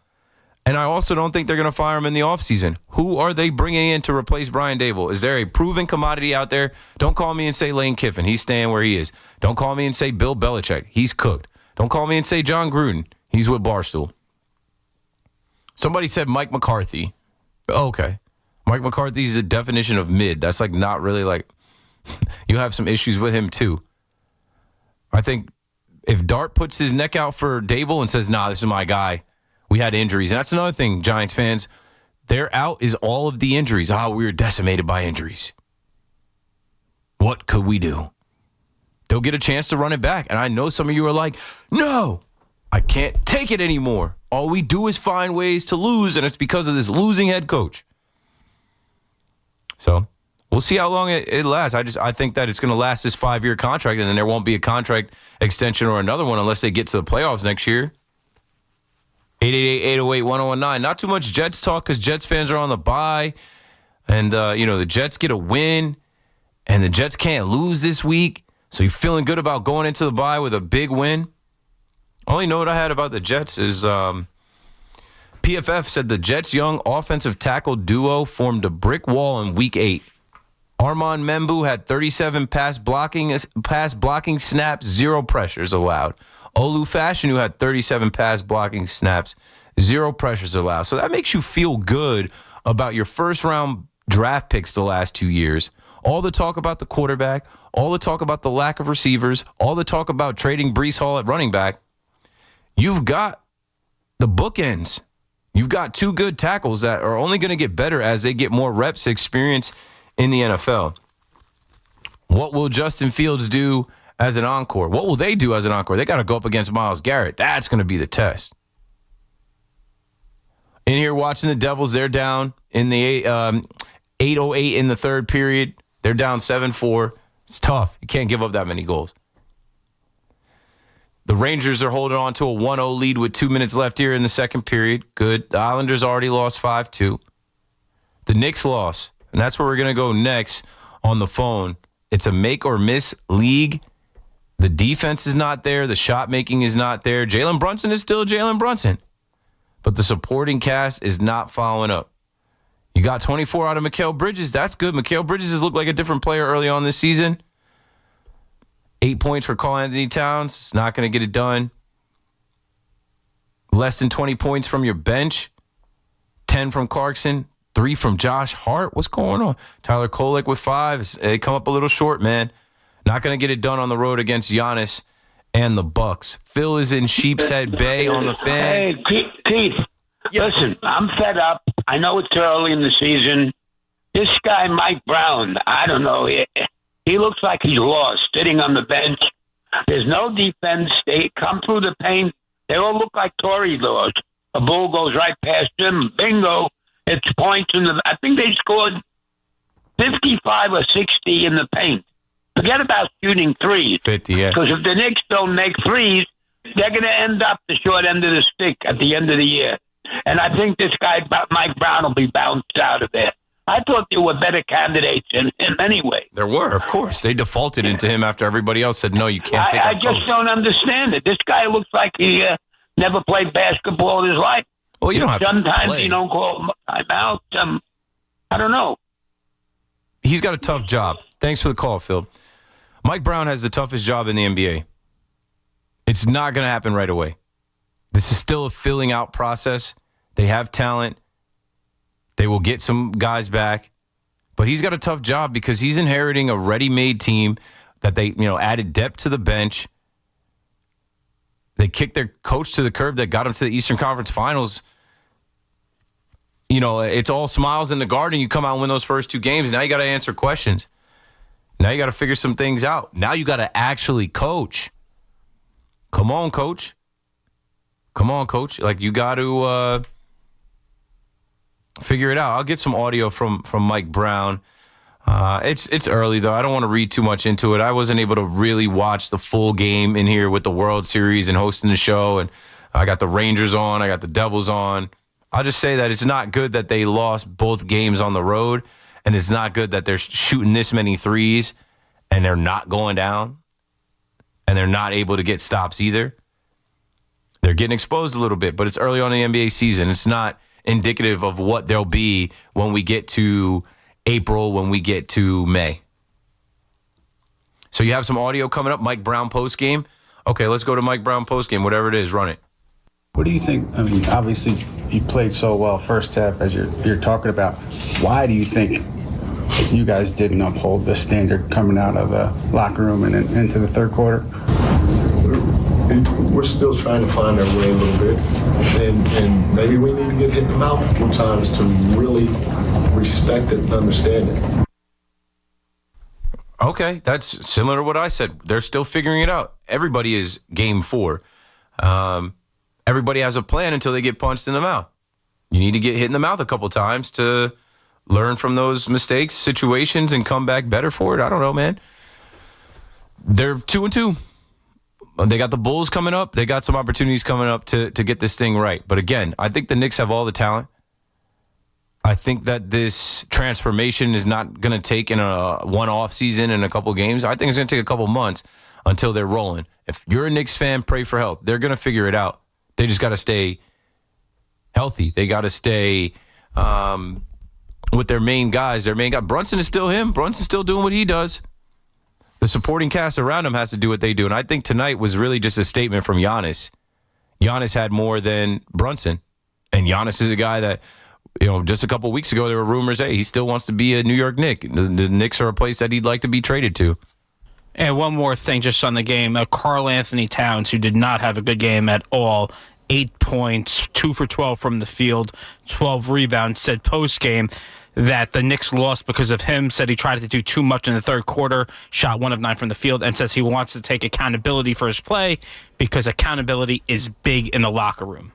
And I also don't think they're going to fire him in the offseason. Who are they bringing in to replace Brian Daboll? Is there a proven commodity out there? Don't call me and say Lane Kiffin. He's staying where he is. Don't call me and say Bill Belichick. He's cooked. Don't call me and say John Gruden. He's with Barstool. Somebody said Mike McCarthy. Okay. Mike McCarthy's the definition of mid. That's like not really like you have some issues with him too. I think if Dart puts his neck out for Daboll and says, nah, this is my guy, we had injuries. And that's another thing, Giants fans. Their out is all of the injuries. We were decimated by injuries. What could we do? They'll get a chance to run it back. And I know some of you are like, no, I can't take it anymore. All we do is find ways to lose, and it's because of this losing head coach. So we'll see how long it lasts. I think that it's going to last this 5-year contract, and then there won't be a contract extension or another one unless they get to the playoffs next year. 888-808-1019. Not too much Jets talk because Jets fans are on the bye. And, the Jets get a win, and the Jets can't lose this week. So you're feeling good about going into the bye with a big win. Only note I had about the Jets is PFF said the Jets' young offensive tackle duo formed a brick wall in Week 8. Armand Membu had 37 pass blocking snaps, 0 pressures allowed. Olu Fashion, who had 37 pass blocking snaps, 0 pressures allowed. So that makes you feel good about your first-round draft picks the last 2 years. All the talk about the quarterback, all the talk about the lack of receivers, all the talk about trading Breece Hall at running back. You've got the bookends. You've got 2 good tackles that are only going to get better as they get more reps, experience in the NFL. What will Justin Fields do as an encore? What will they do as an encore? They got to go up against Myles Garrett. That's going to be the test. In here watching the Devils, they're down in the 8:08 in the third period. They're down 7-4. It's tough. You can't give up that many goals. The Rangers are holding on to a 1-0 lead with 2 minutes left here in the second period. Good. The Islanders already lost 5-2. The Knicks lost, and that's where we're going to go next on the phone. It's a make or miss league. The defense is not there. The shot making is not there. Jalen Brunson is still Jalen Brunson, but the supporting cast is not following up. You got 24 out of Mikal Bridges. That's good. Mikal Bridges has looked like a different player early on this season. 8 points for Karl Anthony Towns. It's not going to get it done. Less than 20 points from your bench. 10 from Clarkson. 3 from Josh Hart. What's going on? Tyler Kolek with 5. They come up a little short, man. Not going to get it done on the road against Giannis and the Bucks. Phil is in Sheepshead Bay on the Fan. Hey, Keith, listen, I'm fed up. I know it's early in the season. This guy, Mike Brown, I don't know. He looks like he's lost, sitting on the bench. There's no defense. They come through the paint. They all look like Tory doors. A bull goes right past them. Bingo. It's points in the... I think they scored 55 or 60 in the paint. Forget about shooting threes. 50, yeah. Because if the Knicks don't make threes, they're going to end up the short end of the stick at the end of the year. And I think this guy, Mike Brown, will be bounced out of there. I thought there were better candidates than him anyway. There were, of course. They defaulted into him after everybody else said, no, you can't take I just don't understand it. This guy looks like he never played basketball in his life. Well, you don't have Sometimes to you don't call timeout. I don't know. He's got a tough job. Thanks for the call, Phil. Mike Brown has the toughest job in the NBA. It's not going to happen right away. This is still a filling out process. They have talent. They will get some guys back. But he's got a tough job because he's inheriting a ready-made team that they, added depth to the bench. They kicked their coach to the curb that got him to the Eastern Conference Finals. it's all smiles in the garden. You come out and win those first 2 games. Now you got to answer questions. Now you got to figure some things out. Now you got to actually coach. Come on, coach. Like, you got to figure it out. I'll get some audio from Mike Brown. It's early, though. I don't want to read too much into it. I wasn't able to really watch the full game in here with the World Series and hosting the show. And I got the Rangers on. I got the Devils on. I'll just say that it's not good that they lost both games on the road. And it's not good that they're shooting this many threes and they're not going down. And they're not able to get stops either. They're getting exposed a little bit, but it's early on in the NBA season. It's not indicative of what they'll be when we get to April, when we get to May. So you have some audio coming up, Mike Brown postgame. Okay, let's go to Mike Brown postgame, whatever it is, run it. What do you think? I mean, obviously you played so well first half as you're talking about. Why do you think you guys didn't uphold the standard coming out of the locker room and into the third quarter? We're still trying to find our way a little bit, and maybe we need to get hit in the mouth a few times to really respect it and understand it. Okay, that's similar to what I said. They're still figuring it out. Everybody is game 4. Everybody has a plan until they get punched in the mouth. You need to get hit in the mouth a couple times to learn from those mistakes, situations, and come back better for it. I don't know, man. They're 2-2. They got the Bulls coming up. They got some opportunities coming up to get this thing right. But again, I think the Knicks have all the talent. I think that this transformation is not going to take in a one-off season and a couple games. I think it's going to take a couple months until they're rolling. If you're a Knicks fan, pray for help. They're going to figure it out. They just got to stay healthy. They got to stay with their main guys. Brunson is still him. Brunson's still doing what he does. The supporting cast around him has to do what they do. And I think tonight was really just a statement from Giannis. Giannis had more than Brunson. And Giannis is a guy that, just a couple weeks ago, there were rumors, hey, he still wants to be a New York Knick. The Knicks are a place that he'd like to be traded to. And one more thing just on the game. Karl Anthony Towns, who did not have a good game at all, 8 points, 2 for 12 from the field, 12 rebounds, said post-game that the Knicks lost because of him, said he tried to do too much in the third quarter, shot 1 of 9 from the field, and says he wants to take accountability for his play because accountability is big in the locker room.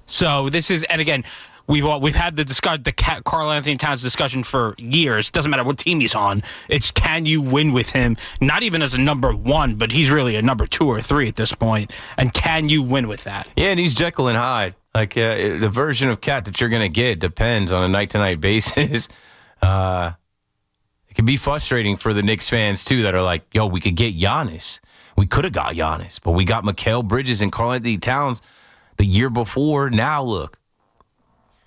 So this is, and again, we've had the Karl Anthony Towns discussion for years. Doesn't matter what team he's on. It's can you win with him? Not even as a number 1, but he's really a number 2 or 3 at this point. And can you win with that? Yeah, and he's Jekyll and Hyde. Like the version of Cat that you're going to get depends on a night-to-night basis. It can be frustrating for the Knicks fans, too, that are like, yo, we could get Giannis. We could have got Giannis, but we got Mikal Bridges and Karl Anthony Towns the year before. Now, look.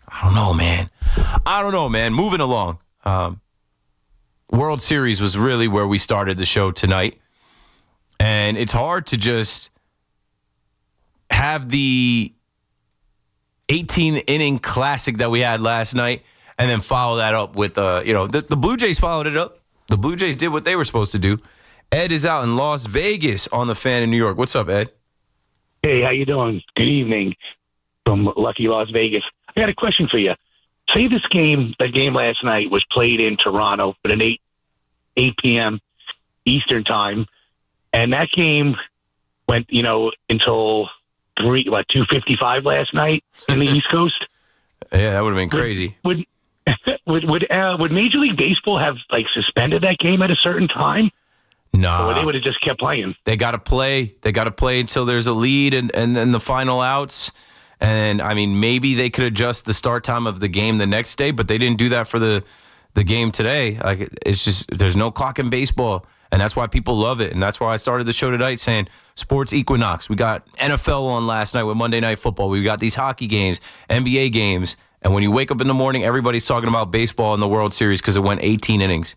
I don't know, man. Moving along. World Series was really where we started the show tonight. And it's hard to just have the 18-inning classic that we had last night and then follow that up with, the Blue Jays followed it up. The Blue Jays did what they were supposed to do. Ed is out in Las Vegas on the Fan in New York. What's up, Ed? Hey, how you doing? Good evening from lucky Las Vegas. I got a question for you. Say the game last night was played in Toronto at an 8 p.m. Eastern time, and that game went, until 2:55 last night in the East Coast. Yeah, that would have been crazy. Would Major League Baseball have suspended that game at a certain time? Nah. Or they would have just kept playing. They got to play. They got to play until there's a lead and then the final outs. And, I mean, maybe they could adjust the start time of the game the next day, but they didn't do that for the game today. It's just there's no clock in baseball, and that's why people love it. And that's why I started the show tonight saying sports equinox. We got NFL on last night with Monday Night Football. We got these hockey games, NBA games. And when you wake up in the morning, everybody's talking about baseball in the World Series because it went 18 innings.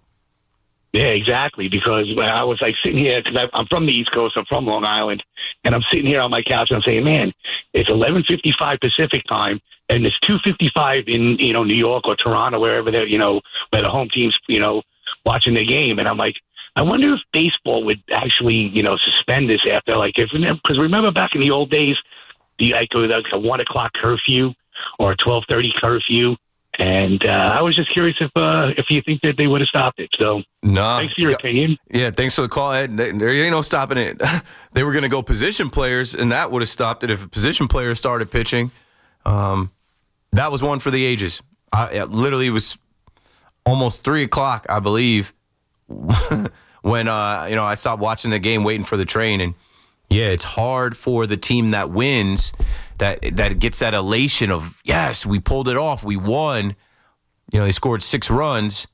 Yeah, exactly. Because I was sitting here, because I'm from the East Coast, I'm from Long Island, and I'm sitting here on my couch and I'm saying, man, it's 11:55 Pacific time, and it's 2:55 in New York or Toronto, wherever they're where the home team's watching the game, and I'm like, I wonder if baseball would actually suspend this after because remember back in the old days, it was a 1 o'clock curfew or a 12:30 curfew. And I was just curious if you think that they would have stopped it. So thanks for your opinion. Yeah, thanks for the call, Ed. There ain't no stopping it. They were going to go position players, and that would have stopped it if a position player started pitching. That was one for the ages. Literally, it was almost 3 o'clock, I believe, when I stopped watching the game, waiting for the train. And yeah, it's hard for the team that wins, that gets that elation of, yes, we pulled it off, we won. They scored 6 runs.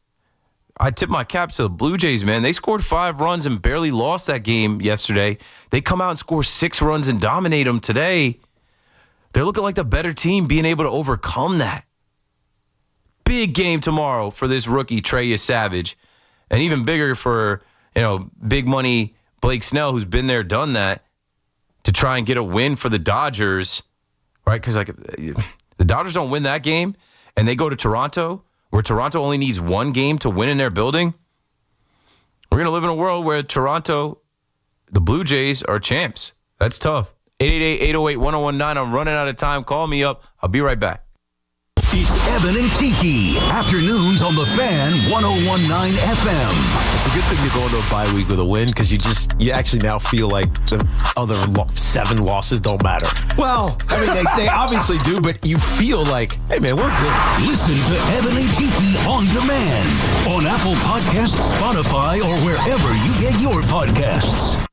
I tip my cap to the Blue Jays, man. They scored 5 runs and barely lost that game yesterday. They come out and score 6 runs and dominate them today. They're looking like the better team, being able to overcome that. Big game tomorrow for this rookie, Trey Savage. And even bigger for, big money Blake Snell, who's been there, done that, to try and get a win for the Dodgers, right? Because the Dodgers don't win that game, and they go to Toronto, where Toronto only needs 1 game to win in their building. We're going to live in a world where Toronto, the Blue Jays, are champs. That's tough. 888-808-1019. I'm running out of time. Call me up. I'll be right back. It's Evan and Kiki. Afternoons on the Fan 101.9 FM. It's a good thing to go into a bye week with a win because you actually now feel like the other 7 losses don't matter. Well, I mean, they obviously do, but you feel like, hey, man, we're good. Listen to Evan and Kiki on demand on Apple Podcasts, Spotify, or wherever you get your podcasts.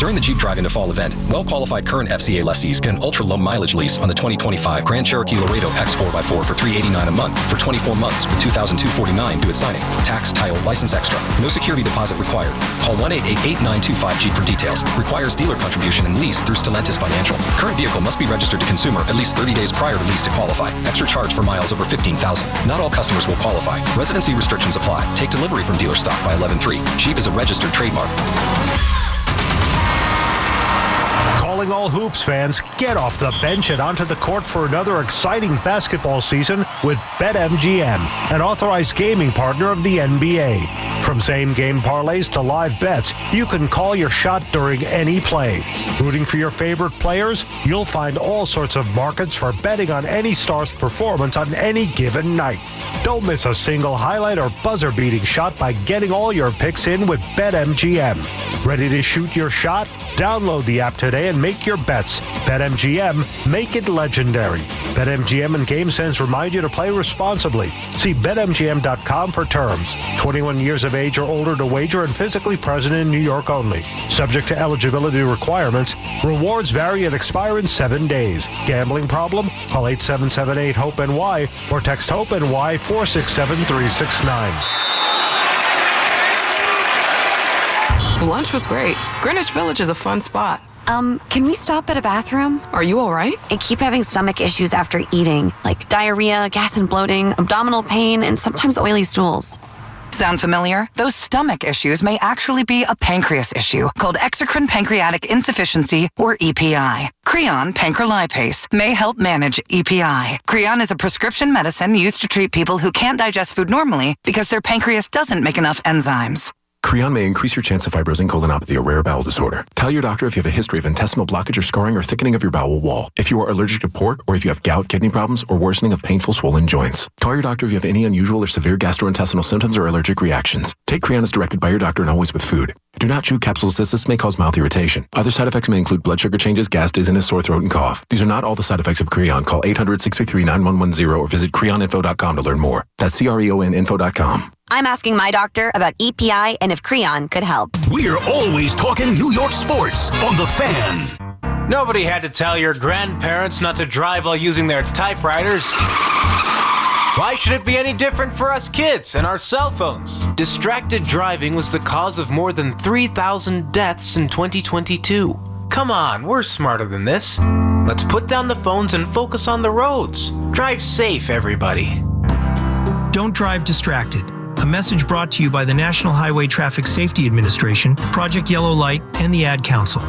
During the Jeep Drive Into Fall event, well-qualified current FCA lessees get an ultra-low mileage lease on the 2025 Grand Cherokee Laredo X4x4 for $389 a month for 24 months with $2,249 due at signing. Tax, title, license extra. No security deposit required. Call 1-888-8925-Jeep for details. Requires dealer contribution and lease through Stellantis Financial. Current vehicle must be registered to consumer at least 30 days prior to lease to qualify. Extra charge for miles over 15,000. Not all customers will qualify. Residency restrictions apply. Take delivery from dealer stock by 11/3. Jeep is a registered trademark. Calling all Hoops fans, get off the bench and onto the court for another exciting basketball season with BetMGM, an authorized gaming partner of the NBA. From same-game parlays to live bets, you can call your shot during any play. Rooting for your favorite players? You'll find all sorts of markets for betting on any star's performance on any given night. Don't miss a single highlight or buzzer-beating shot by getting all your picks in with BetMGM. Ready to shoot your shot? Download the app today and make your bets. BetMGM, make it legendary. BetMGM and GameSense remind you to play responsibly. See BetMGM.com for terms. 21 years of age or older to wager and physically present in New York only. Subject to eligibility requirements. Rewards vary and expire in 7 days. Gambling problem? Call 877-8-HOPE-NY or text HOPE-NY 467-369. Lunch was great. Greenwich Village is a fun spot. Can we stop at a bathroom? Are you all right? I keep having stomach issues after eating, like diarrhea, gas and bloating, abdominal pain, and sometimes oily stools. Sound familiar? Those stomach issues may actually be a pancreas issue called exocrine pancreatic insufficiency, or EPI. Creon pancrelipase may help manage EPI. Creon is a prescription medicine used to treat people who can't digest food normally because their pancreas doesn't make enough enzymes. Creon may increase your chance of fibrosing colonopathy, a rare bowel disorder. Tell your doctor if you have a history of intestinal blockage or scarring or thickening of your bowel wall. If you are allergic to pork, or if you have gout, kidney problems, or worsening of painful swollen joints. Call your doctor if you have any unusual or severe gastrointestinal symptoms or allergic reactions. Take Creon as directed by your doctor and always with food. Do not chew capsules as this may cause mouth irritation. Other side effects may include blood sugar changes, gas, dizziness, sore throat, and cough. These are not all the side effects of Creon. Call 800-633-9110 or visit creoninfo.com to learn more. That's creoninfo.com. I'm asking my doctor about EPI and if Creon could help. We're always talking New York sports on The Fan. Nobody had to tell your grandparents not to drive while using their typewriters. Why should it be any different for us kids and our cell phones? Distracted driving was the cause of more than 3,000 deaths in 2022. Come on, we're smarter than this. Let's put down the phones and focus on the roads. Drive safe, everybody. Don't drive distracted. A message brought to you by the National Highway Traffic Safety Administration, Project Yellow Light, and the Ad Council.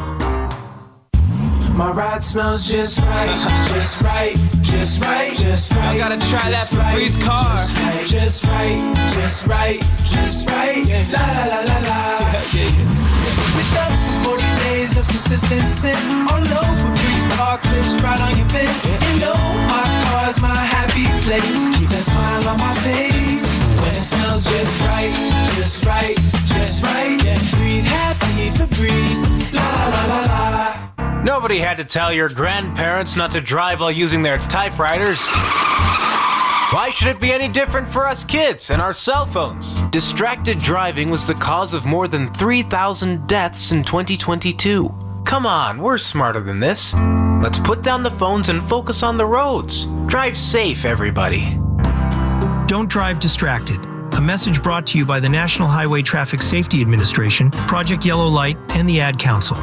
My ride smells just right, just right, just right, just right. I gotta try that Febreze car. Just right, just right, just right. La la la la la. With up to 40 days of consistent sin. All over breeze, car clips right on your fin. You know my car's my happy place. Keep that smile on my face when it smells just right, just right, just right. And breathe happy Febreze. La la la la. Nobody had to tell your grandparents not to drive while using their typewriters. Why should it be any different for us kids and our cell phones? Distracted driving was the cause of more than 3,000 deaths in 2022. Come on, we're smarter than this. Let's put down the phones and focus on the roads. Drive safe, everybody. Don't drive distracted. A message brought to you by the National Highway Traffic Safety Administration, Project Yellow Light, and the Ad Council.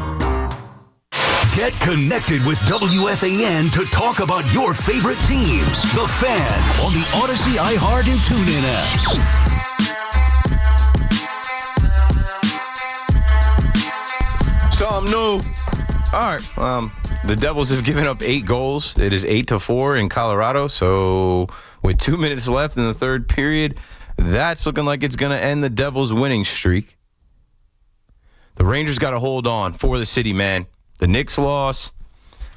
Get connected with WFAN to talk about your favorite teams. The Fan on the Odyssey, iHeart, and TuneIn apps. Something new. All right. The Devils have given up 8 goals. It is 8-4 in Colorado. So with 2 minutes left in the third period, that's looking like it's going to end the Devils' winning streak. The Rangers got to hold on for the city, man. The Knicks lost,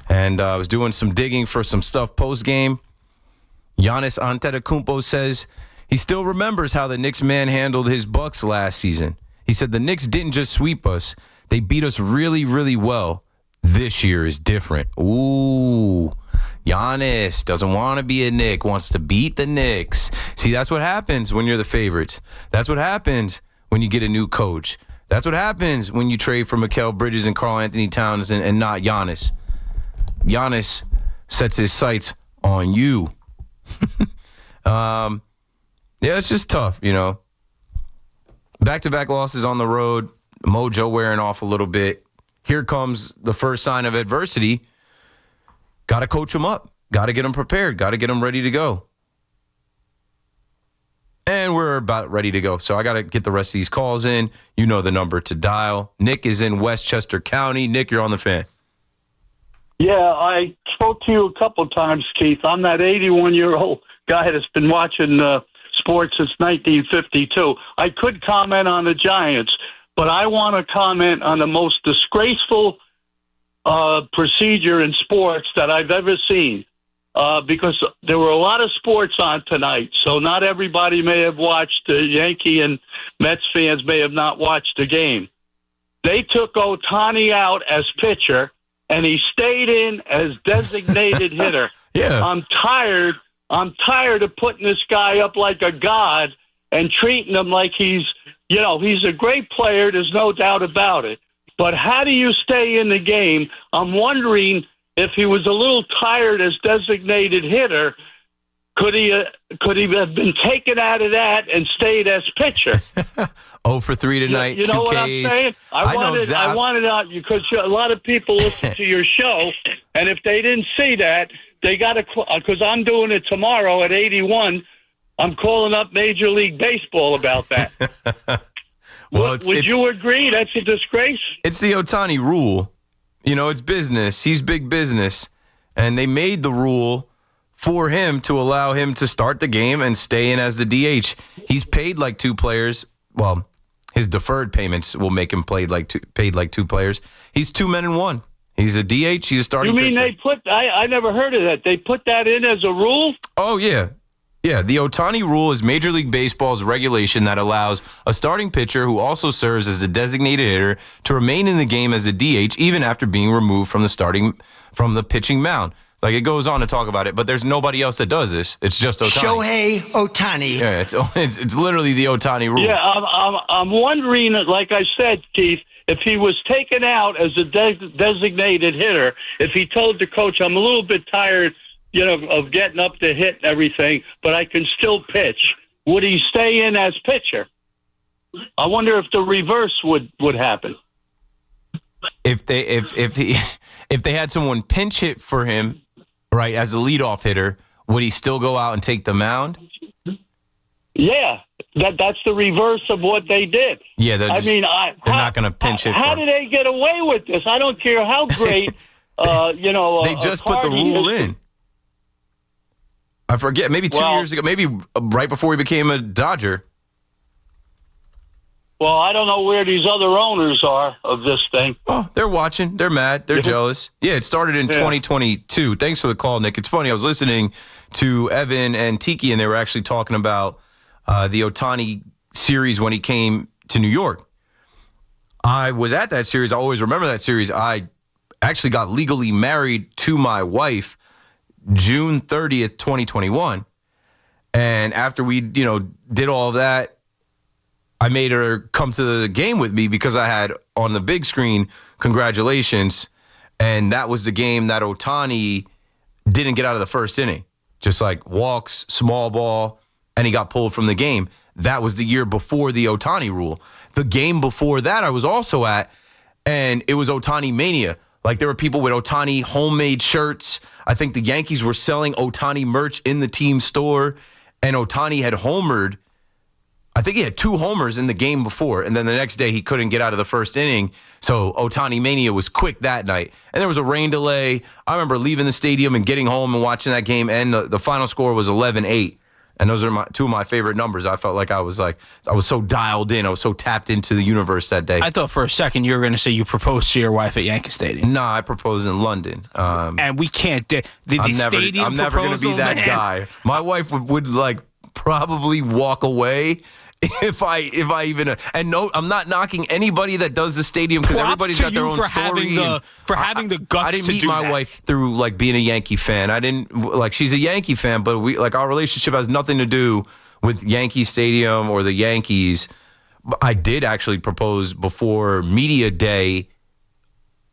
and I was doing some digging for some stuff post-game. Giannis Antetokounmpo says he still remembers how the Knicks manhandled his Bucks last season. He said the Knicks didn't just sweep us. They beat us really, really well. This year is different. Ooh, Giannis doesn't want to be a Knick, wants to beat the Knicks. See, that's what happens when you're the favorites. That's what happens when you get a new coach. That's what happens when you trade for Mikal Bridges and Karl Anthony Towns and not Giannis. Giannis sets his sights on you. Yeah, it's just tough, you know. Back-to-back losses on the road, mojo wearing off a little bit. Here comes the first sign of adversity. Got to coach them up. Got to get them prepared. Got to get them ready to go. And we're about ready to go. So I got to get the rest of these calls in. You know the number to dial. Nick is in Westchester County. Nick, you're on the Fan. Yeah, I spoke to you a couple of times, Keith. I'm that 81-year-old guy that's been watching sports since 1952. I could comment on the Giants, but I want to comment on the most disgraceful procedure in sports that I've ever seen. Because there were a lot of sports on tonight, so not everybody may have watched. Yankee and Mets fans may have not watched the game. They took Ohtani out as pitcher, and he stayed in as designated hitter. Yeah, I'm tired of putting this guy up like a god and treating him like he's a great player. There's no doubt about it. But how do you stay in the game? I'm wondering, if he was a little tired as designated hitter, could he have been taken out of that and stayed as pitcher? 0 for 3 tonight. You know what I'm saying? I wanted out because a lot of people listen to your show, and if they didn't see that, they got to. Because I'm doing it tomorrow at 81. I'm calling up Major League Baseball about that. Well, would you agree that's a disgrace? It's the Ohtani rule. You know, it's business. He's big business. And they made the rule for him to allow him to start the game and stay in as the DH. He's paid like 2 players. Well, his deferred payments will make him paid like 2 players. He's 2 men in 1. He's a DH. He's a starting pitcher. You mean they put – I never heard of that. They put that in as a rule? Oh, yeah. Yeah, the Ohtani rule is Major League Baseball's regulation that allows a starting pitcher who also serves as a designated hitter to remain in the game as a DH even after being removed from the pitching mound. Like, it goes on to talk about it, but there's nobody else that does this. It's just Ohtani. Shohei Ohtani. Yeah, it's literally the Ohtani rule. Yeah, I'm wondering, like I said, Keith, if he was taken out as a designated hitter, if he told the coach, I'm a little bit tired, of getting up to hit and everything, but I can still pitch, would he stay in as pitcher? I wonder if the reverse would happen. If they had someone pinch hit for him, right, as a leadoff hitter, would he still go out and take the mound? Yeah, that's the reverse of what they did. Yeah, they're not going to pinch hit. How did they get away with this? I don't care how great, they just put the rule in. I forget, maybe 2 years ago, maybe right before he became a Dodger. Well, I don't know where these other owners are of this thing. Oh, they're watching. They're mad. They're jealous. Yeah, it started in 2022. Thanks for the call, Nick. It's funny. I was listening to Evan and Tiki, and they were actually talking about the Ohtani series when he came to New York. I was at that series. I always remember that series. I actually got legally married to my wife June 30th, 2021. And after we, did all of that, I made her come to the game with me because I had on the big screen, congratulations. And that was the game that Ohtani didn't get out of the first inning. Just like walks, small ball, and he got pulled from the game. That was the year before the Ohtani rule. The game before that I was also at, and it was Ohtani mania. Like there were people with Ohtani homemade shirts. I think the Yankees were selling Ohtani merch in the team store, and Ohtani had homered. I think he had 2 homers in the game before, and then the next day he couldn't get out of the first inning, so Ohtani mania was quick that night. And there was a rain delay. I remember leaving the stadium and getting home and watching that game, and the final score was 11-8. And those are 2 of my favorite numbers. I felt like I was so dialed in. I was so tapped into the universe that day. I thought for a second you were going to say you proposed to your wife at Yankee Stadium. No, I proposed in London. And we can't. I'm never going to be that guy. My wife would like probably walk away if I even and no, I'm not knocking anybody that does the stadium because everybody's got their own story. Having the guts. I didn't meet my wife through like being a Yankee fan. I didn't like she's a Yankee fan, but our relationship has nothing to do with Yankee Stadium or the Yankees. I did actually propose before media day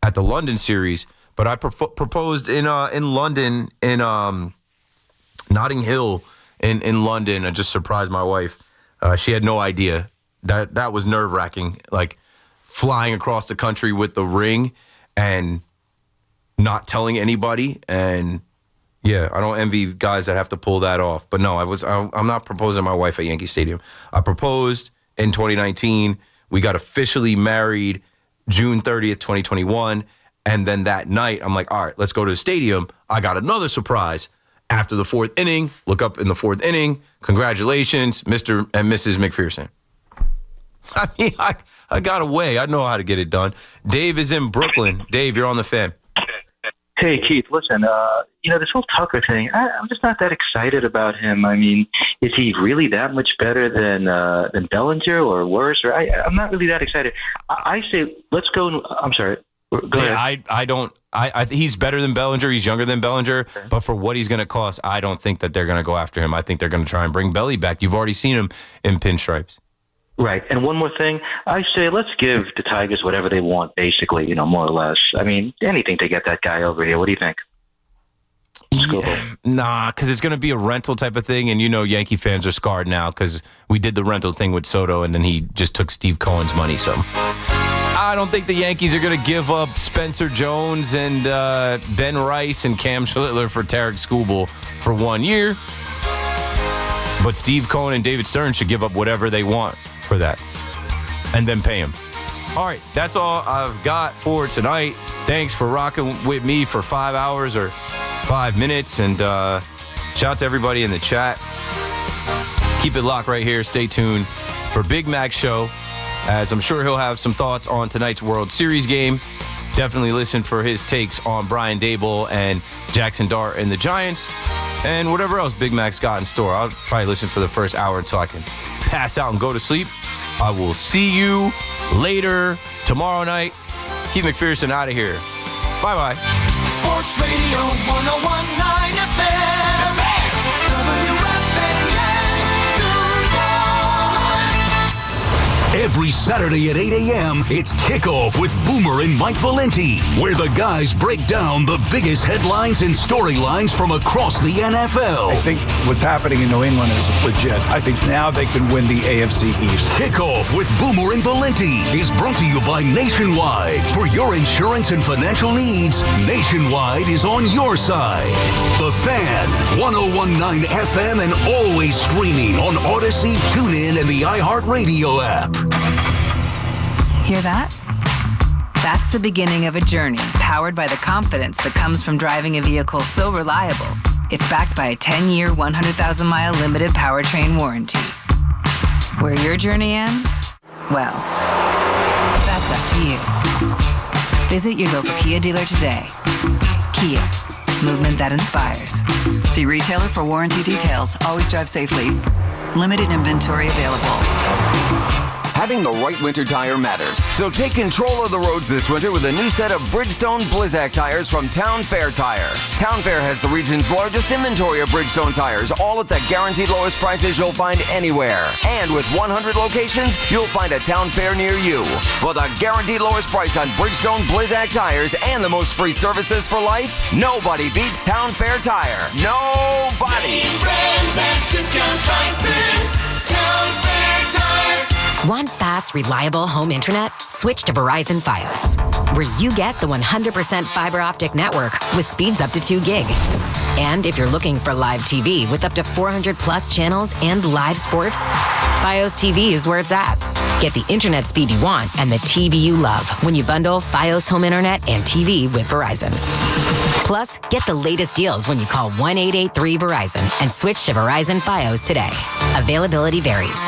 at the London series, but I proposed in London in Notting Hill in London. I just surprised my wife. She had no idea. That was nerve-wracking, like flying across the country with the ring and not telling anybody. And yeah, I don't envy guys that have to pull that off. But no, I'm not proposing my wife at Yankee Stadium. I proposed in 2019. We got officially married June 30th, 2021. And then that night, I'm like, all right, let's go to the stadium. I got another surprise. After the 4th inning, look up in the 4th inning. Congratulations, Mr. and Mrs. McPherson. I mean, I got away. I know how to get it done. Dave is in Brooklyn. Dave, you're on the fan. Hey, Keith, listen, this whole Tucker thing, I'm just not that excited about him. I mean, is he really that much better than Bellinger or worse? Or I'm not really that excited. I say, let's go. I'm sorry. Go ahead. I don't. He's better than Bellinger. He's younger than Bellinger. Okay. But for what he's going to cost, I don't think that they're going to go after him. I think they're going to try and bring Belly back. You've already seen him in pinstripes. Right. And one more thing. I say let's give the Tigers whatever they want, basically, more or less. I mean, anything to get that guy over here. What do you think? Nah, because it's going to be a rental type of thing. And, Yankee fans are scarred now because we did the rental thing with Soto, and then he just took Steve Cohen's money. So I don't think the Yankees are going to give up Spencer Jones and Ben Rice and Cam Schlittler for Tarek Skubal for 1 year. But Steve Cohen and David Stern should give up whatever they want for that and then pay him. All right, that's all I've got for tonight. Thanks for rocking with me for 5 hours or 5 minutes. And shout out to everybody in the chat. Keep it locked right here. Stay tuned for Big Mac's show, as I'm sure he'll have some thoughts on tonight's World Series game. Definitely listen for his takes on Brian Daboll and Jackson Dart and the Giants, and whatever else Big Mac's got in store. I'll probably listen for the first hour until I can pass out and go to sleep. I will see you later tomorrow night. Keith McPherson out of here. Bye-bye. Sports Radio 101.9 FM. Every Saturday at 8 a.m., it's Kickoff with Boomer and Mike Valenti, where the guys break down the biggest headlines and storylines from across the NFL. I think what's happening in New England is legit. I think now they can win the AFC East. Kickoff with Boomer and Valenti is brought to you by Nationwide. For your insurance and financial needs, Nationwide is on your side. The Fan, 101.9 FM, and always streaming on Odyssey, TuneIn, and the iHeartRadio app. Hear that? That's the beginning of a journey powered by the confidence that comes from driving a vehicle so reliable, it's backed by a 10-year, 100,000-mile limited powertrain warranty. Where your journey ends, Well, that's up to you. Visit your local Kia dealer today. Kia, movement that inspires. See retailer for warranty details. Always drive safely. Limited inventory available. Having the right winter tire matters. So take control of the roads this winter with a new set of Bridgestone Blizzak tires from Town Fair Tire. Town Fair has the region's largest inventory of Bridgestone tires, all at the guaranteed lowest prices you'll find anywhere. And with 100 locations, you'll find a Town Fair near you. For the guaranteed lowest price on Bridgestone Blizzak tires and the most free services for life, nobody beats Town Fair Tire. Nobody! Name brands at discount prices. Town Fair Tire. Want fast, reliable home internet? Switch to Verizon Fios, where you get the 100% fiber optic network with speeds up to 2 gig. And if you're looking for live TV with up to 400 plus channels and live sports, Fios TV is where it's at. Get the internet speed you want and the TV you love when you bundle Fios home internet and TV with Verizon. Plus, get the latest deals when you call 1-883-VERIZON and switch to Verizon Fios today. Availability varies.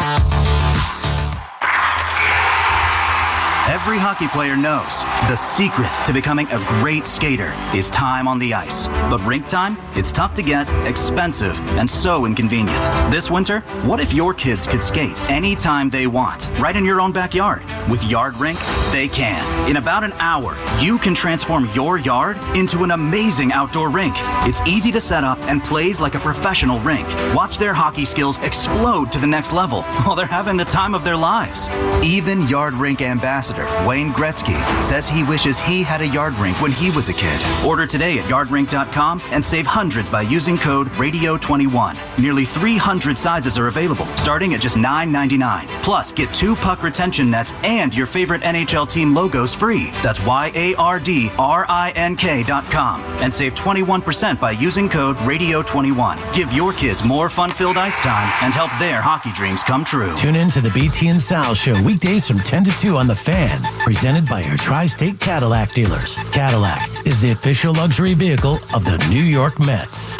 Every hockey player knows the secret to becoming a great skater is time on the ice. But rink time? It's tough to get, expensive, and so inconvenient. This winter, what if your kids could skate anytime they want, right in your own backyard? With Yard Rink, they can. In about an hour, you can transform your yard into an amazing outdoor rink. It's easy to set up and plays like a professional rink. Watch their hockey skills explode to the next level while they're having the time of their lives. Even Yard Rink ambassador Wayne Gretzky says he wishes he had a yard rink when he was a kid. Order today at yardrink.com and save hundreds by using code RADIO21. Nearly 300 sizes are available, starting at just $9.99. Plus, get 2 puck retention nets and your favorite NHL team logos free. That's YARDRINK.com. And save 21% by using code RADIO21. Give your kids more fun-filled ice time and help their hockey dreams come true. Tune in to the BT and Sal Show weekdays from 10 to 2 on The Fan. Presented by your Tri-State Cadillac dealers. Cadillac is the official luxury vehicle of the New York Mets.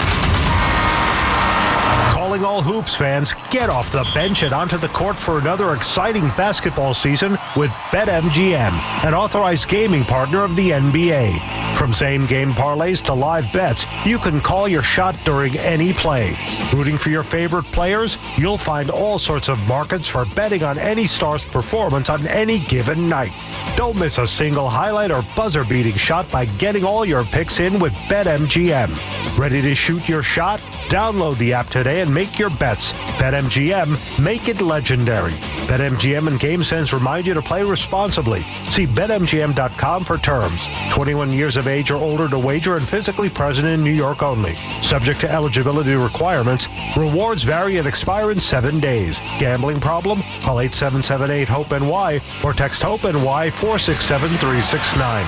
Calling all Hoops fans, get off the bench and onto the court for another exciting basketball season with BetMGM, an authorized gaming partner of the NBA. From same-game parlays to live bets, you can call your shot during any play. Rooting for your favorite players? You'll find all sorts of markets for betting on any star's performance on any given night. Don't miss a single highlight or buzzer-beating shot by getting all your picks in with BetMGM. Ready to shoot your shot? Download the app today and make your bets. BetMGM, make it legendary. BetMGM and GameSense remind you to play responsibly. See BetMGM.com for terms. 21 years of age or older to wager and physically present in New York only. Subject to eligibility requirements. Rewards vary and expire in 7 days. Gambling problem? Call 877-8-HOPE-NY or text HOPE-NY 467-369.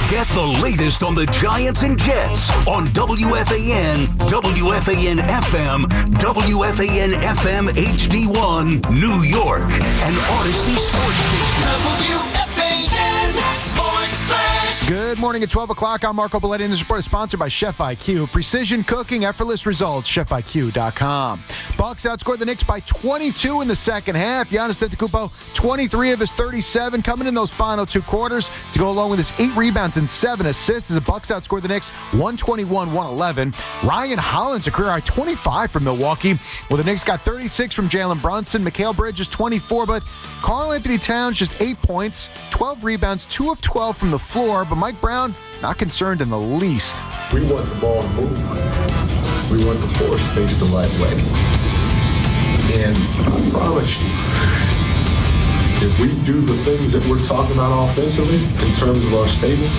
Get the latest on the Giants and Jets on WFAN, WFAN FM, WFAN FM HD1, New York, and Odyssey Sports Station. WFAN Sports Flash. Good morning at 12 o'clock. I'm Marco Belletti, and this report is sponsored by Chef IQ. Precision cooking, effortless results, chefiq.com. Bucks outscored the Knicks by 22 in the second half. Giannis Antetokounmpo, 23 of his 37 coming in those final 2 quarters to go along with his 8 rebounds and 7 assists as the Bucks outscored the Knicks 121-111. Ryan Hollins, a career high 25 from Milwaukee. Well, the Knicks got 36 from Jalen Brunson. Mikal Bridges, 24, but Karl Anthony Towns just 8 points, 12 rebounds, 2 of 12 from the floor. But Mike Brown, not concerned in the least. We want the ball to move. We want the floor space the right way. And I promise you, if we do the things that we're talking about offensively in terms of our statements,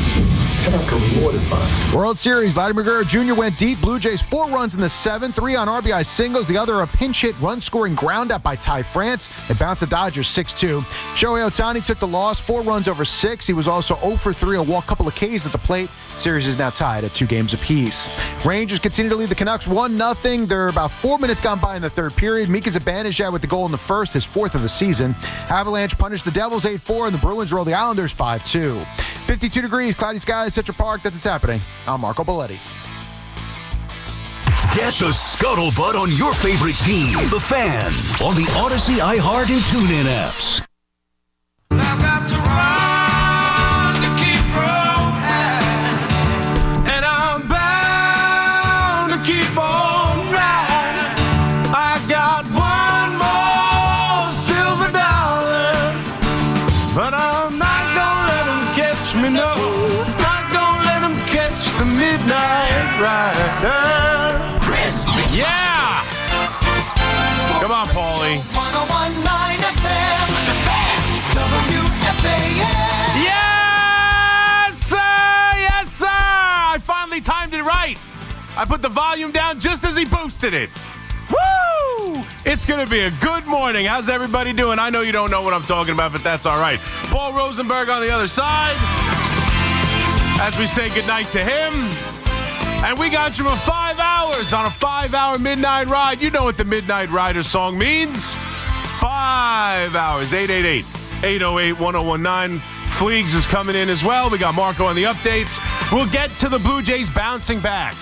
Towns can reward it fine. World Series, Vladimir Guerrero Jr. went deep. Blue Jays 4 runs in the 7th, 3 on RBI singles. The other a pinch hit, run-scoring ground out by Ty France. It bounced the Dodgers 6-2. Shohei Ohtani took the loss, 4 runs over 6. He was also 0 for 3, a walk, couple of Ks at the plate. Series is now tied at 2 games apiece. Rangers continue to lead the Canucks 1-0. They're about 4 minutes gone by in the third period. Mika Zibanejad with the goal in the first, his 4th of the season. Avalanche punished the Devils 8-4, and the Bruins roll the Islanders 5-2. 52 degrees, cloudy skies, Central Park. That's what's happening. I'm Marco Belletti. Get the scuttlebutt on your favorite team, the Fan, on the Odyssey, iHeart, and TuneIn apps. I've got to run to keep growing, and I'm bound to keep on riding. I got one more silver dollar, but I'm not gonna let them catch me, no. Not gonna let them catch the midnight rider. Christmas. Yeah! Come on, Paulie. 101.9 FM, the Fan, WFAN. Yes, sir! Yes, sir! I finally timed it right. I put the volume down just as he boosted it. Woo! It's going to be a good morning. How's everybody doing? I know you don't know what I'm talking about, but that's all right. Paul Rosenberg on the other side as we say goodnight to him. And we got you for 5 hours on a 5-hour midnight ride. You know what the Midnight Rider song means. 5 hours. 888-808-1019. Fleegs is coming in as well. We got Marco on the updates. We'll get to the Blue Jays bouncing back.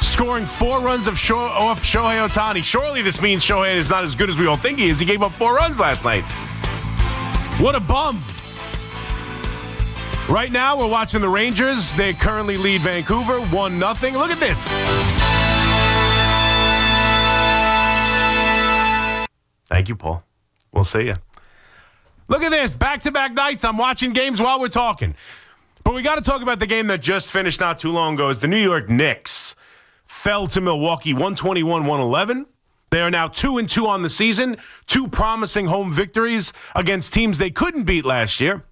Scoring 4 runs off Shohei Ohtani. Surely this means Shohei is not as good as we all think he is. He gave up 4 runs last night. What a bum. Right now, we're watching the Rangers. They currently lead Vancouver 1-0. Look at this. Thank you, Paul. We'll see you. Look at this. Back-to-back nights. I'm watching games while we're talking. But we got to talk about the game that just finished not too long ago. As the New York Knicks fell to Milwaukee 121-111. They are now 2-2 on the season. 2 promising home victories against teams they couldn't beat last year.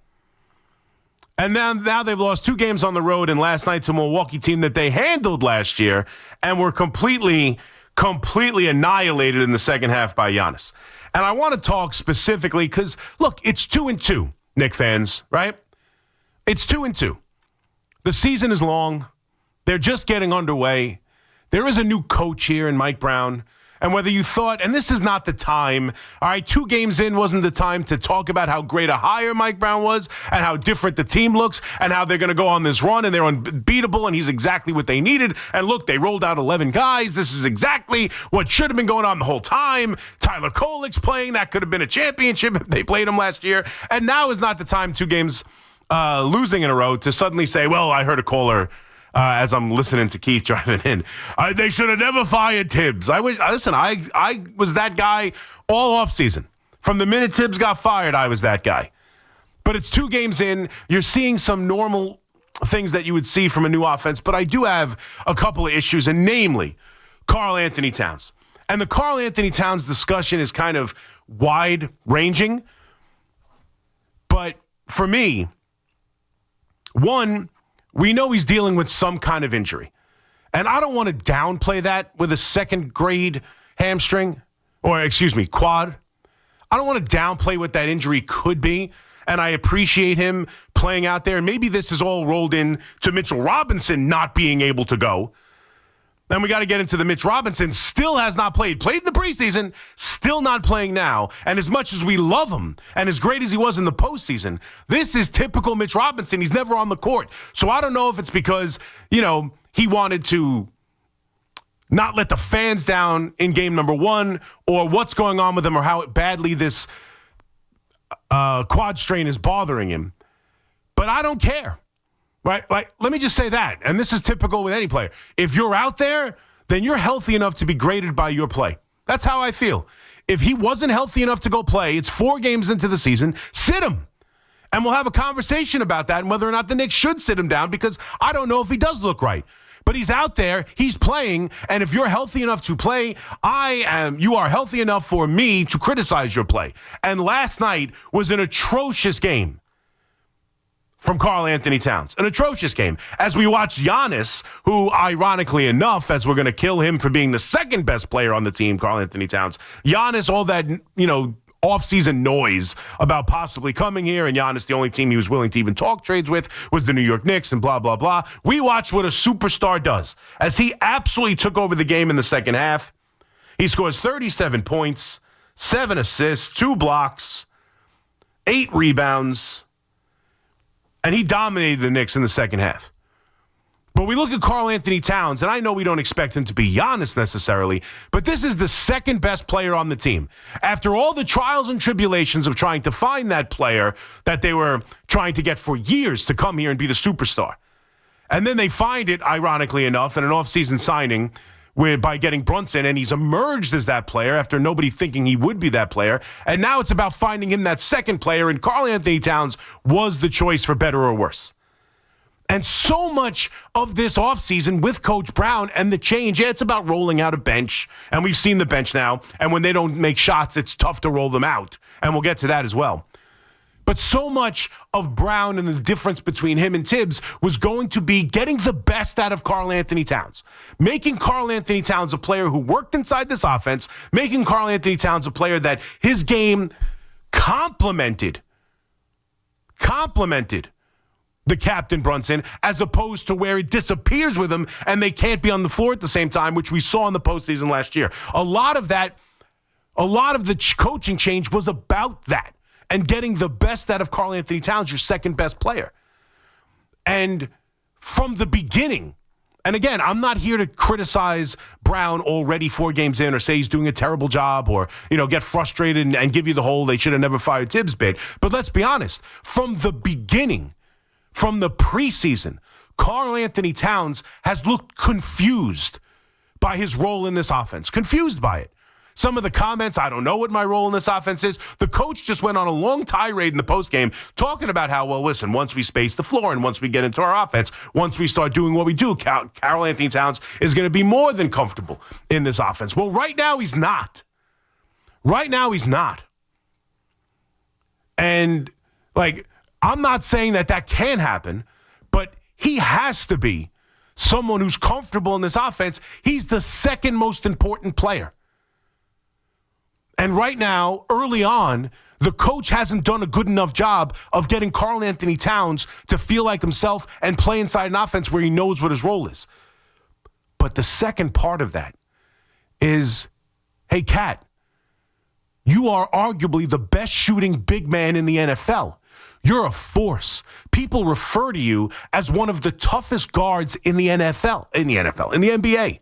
And now they've lost 2 games on the road, and last night to a Milwaukee team that they handled last year and were completely annihilated in the second half by Giannis. And I want to talk specifically because, look, it's 2-2, Knicks fans, right? It's 2-2. The season is long. They're just getting underway. There is a new coach here in Mike Brown. And whether you thought, and this is not the time, all right, 2 games in wasn't the time to talk about how great a hire Mike Brown was and how different the team looks and how they're going to go on this run and they're unbeatable and he's exactly what they needed. And look, they rolled out 11 guys. This is exactly what should have been going on the whole time. Tyler Kolik's playing. That could have been a championship if they played him last year. And now is not the time, 2 games losing in a row, to suddenly say, well, I heard a caller as I'm listening to Keith driving in. They should have never fired Tibbs. I was that guy all offseason. From the minute Tibbs got fired, I was that guy. But it's 2 games in. You're seeing some normal things that you would see from a new offense. But I do have a couple of issues, and namely, Karl Anthony Towns. And the Karl Anthony Towns discussion is kind of wide-ranging. But for me, one, we know he's dealing with some kind of injury. And I don't want to downplay that with a second-grade hamstring, quad. I don't want to downplay what that injury could be. And I appreciate him playing out there. And maybe this is all rolled in to Mitchell Robinson not being able to go. Then we got to get into the Mitch Robinson. Still has not played. Played in the preseason. Still not playing now. And as much as we love him, and as great as he was in the postseason, this is typical Mitch Robinson. He's never on the court. So I don't know if it's because, he wanted to not let the fans down in game number 1, or what's going on with him, or how badly this quad strain is bothering him. But I don't care. Right? Like, let me just say that. And this is typical with any player. If you're out there, then you're healthy enough to be graded by your play. That's how I feel. If he wasn't healthy enough to go play, it's 4 games into the season, sit him. And we'll have a conversation about that and whether or not the Knicks should sit him down, because I don't know if he does look right. But he's out there, he's playing, and if you're healthy enough to play, you are healthy enough for me to criticize your play. And last night was an atrocious game from Karl Anthony Towns. An atrocious game. As we watch Giannis, who, ironically enough, as we're going to kill him for being the second best player on the team, Karl Anthony Towns, Giannis, all that, off-season noise about possibly coming here, and Giannis, the only team he was willing to even talk trades with was the New York Knicks, and blah, blah, blah. We watched what a superstar does, as he absolutely took over the game in the second half. He scores 37 points, 7 assists, 2 blocks, 8 rebounds, and he dominated the Knicks in the second half. But we look at Karl Anthony Towns, and I know we don't expect him to be Giannis necessarily, but this is the second best player on the team. After all the trials and tribulations of trying to find that player that they were trying to get for years to come here and be the superstar. And then they find it, ironically enough, in an offseason signing by getting Brunson, and he's emerged as that player after nobody thinking he would be that player. And now it's about finding him that second player, and Karl Anthony Towns was the choice for better or worse. And so much of this offseason with Coach Brown and the change, it's about rolling out a bench. And we've seen the bench now. And when they don't make shots, it's tough to roll them out. And we'll get to that as well. But so much of Brown and the difference between him and Tibbs was going to be getting the best out of Karl Anthony Towns. Making Karl Anthony Towns a player who worked inside this offense. Making Karl Anthony Towns a player that his game complemented the captain Brunson, as opposed to where it disappears with him and they can't be on the floor at the same time, which we saw in the postseason last year. A lot of the coaching change was about that and getting the best out of Karl Anthony Towns, your second best player. And from the beginning, and again, I'm not here to criticize Brown already 4 games in or say he's doing a terrible job or, get frustrated and give you the whole they should have never fired Tibbs bit. But let's be honest, from the beginning, from the preseason, Karl Anthony Towns has looked confused by his role in this offense. Confused by it. Some of the comments, I don't know what my role in this offense is. The coach just went on a long tirade in the postgame talking about how, well, listen, once we space the floor and once we get into our offense, once we start doing what we do, Karl Anthony Towns is going to be more than comfortable in this offense. Well, right now he's not. Right now he's not. And, I'm not saying that can happen, but he has to be someone who's comfortable in this offense. He's the second most important player. And right now, early on, the coach hasn't done a good enough job of getting Karl Anthony Towns to feel like himself and play inside an offense where he knows what his role is. But the second part of that is, hey, Kat, you are arguably the best shooting big man in the NFL. You're a force. People refer to you as one of the toughest guards in the NFL, in the NBA.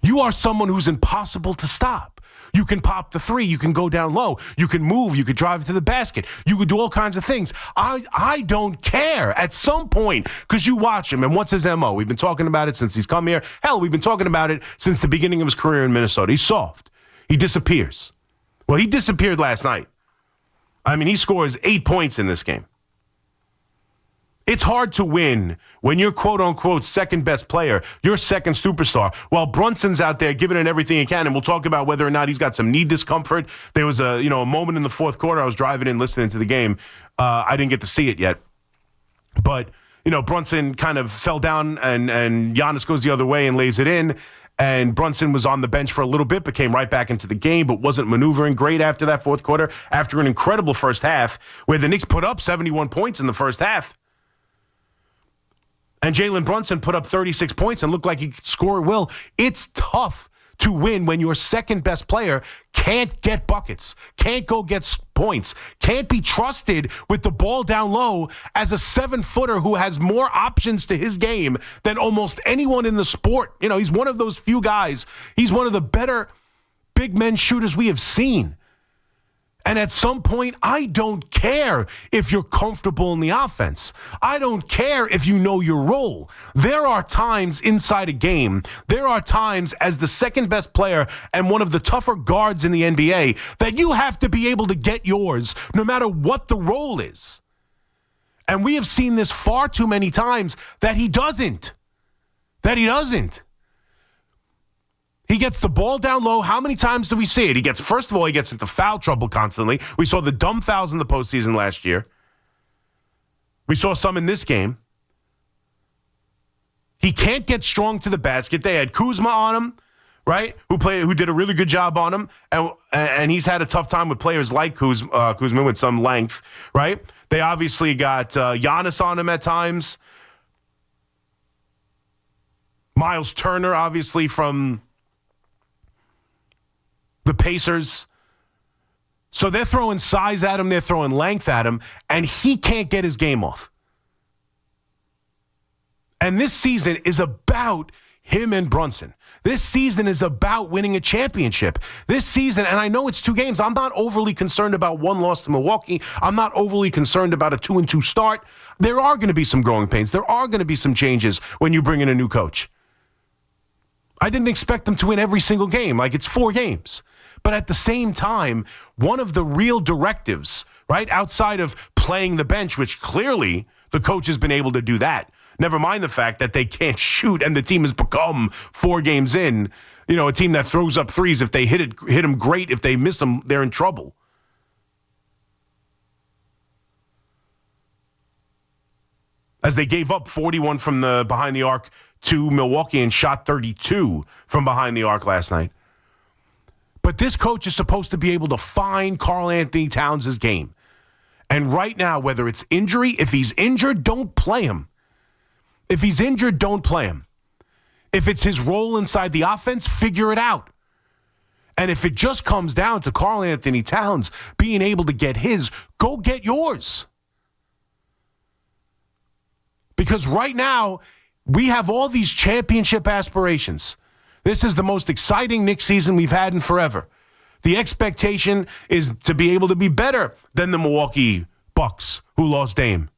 You are someone who's impossible to stop. You can pop the three. You can go down low. You can move. You could drive to the basket. You could do all kinds of things. I don't care at some point because you watch him. And what's his MO? We've been talking about it since he's come here. Hell, we've been talking about it since the beginning of his career in Minnesota. He's soft. He disappears. Well, he disappeared last night. I mean, he scores 8 points in this game. It's hard to win when you're quote-unquote second best player, your second superstar, while Brunson's out there giving it everything he can. And we'll talk about whether or not he's got some knee discomfort. There was a moment in the fourth quarter. I was driving in listening to the game. I didn't get to see it yet. But, Brunson kind of fell down and Giannis goes the other way and lays it in. And Brunson was on the bench for a little bit, but came right back into the game, but wasn't maneuvering great after that fourth quarter, after an incredible first half, where the Knicks put up 71 points in the first half. And Jalen Brunson put up 36 points and looked like he could score at will. It's tough to win when your second best player can't get buckets, can't go get points, can't be trusted with the ball down low as a 7-footer who has more options to his game than almost anyone in the sport. He's one of those few guys. He's one of the better big men shooters we have seen. And at some point, I don't care if you're comfortable in the offense. I don't care if you know your role. There are times inside a game, there are times as the second best player and one of the tougher guards in the NBA that you have to be able to get yours no matter what the role is. And we have seen this far too many times that he doesn't. He gets the ball down low. How many times do we see it? First of all, he gets into foul trouble constantly. We saw the dumb fouls in the postseason last year. We saw some in this game. He can't get strong to the basket. They had Kuzma on him, right? Who did a really good job on him, and he's had a tough time with players like Kuzma with some length, right? They obviously got Giannis on him at times. Miles Turner, obviously from the Pacers. So they're throwing size at him, they're throwing length at him, and he can't get his game off. And this season is about him and Brunson. This season is about winning a championship. This season, and I know it's 2 games, I'm not overly concerned about one loss to Milwaukee. I'm not overly concerned about a 2-2 start. There are going to be some growing pains. There are going to be some changes when you bring in a new coach. I didn't expect them to win every single game. Like, it's 4 games. But at the same time, one of the real directives, right, outside of playing the bench, which clearly the coach has been able to do that, never mind the fact that they can't shoot and the team has become 4 games in, a team that throws up threes. If they hit them, great. If they miss them, they're in trouble. As they gave up 41 from the behind the arc to Milwaukee and shot 32 from behind the arc last night. But this coach is supposed to be able to find Karl Anthony Towns' game. And right now, whether it's injury, if he's injured, don't play him. If he's injured, don't play him. If it's his role inside the offense, figure it out. And if it just comes down to Karl Anthony Towns being able to get his, go get yours. Because right now, we have all these championship aspirations. This is the most exciting Knicks season we've had in forever. The expectation is to be able to be better than the Milwaukee Bucks, who lost Dame.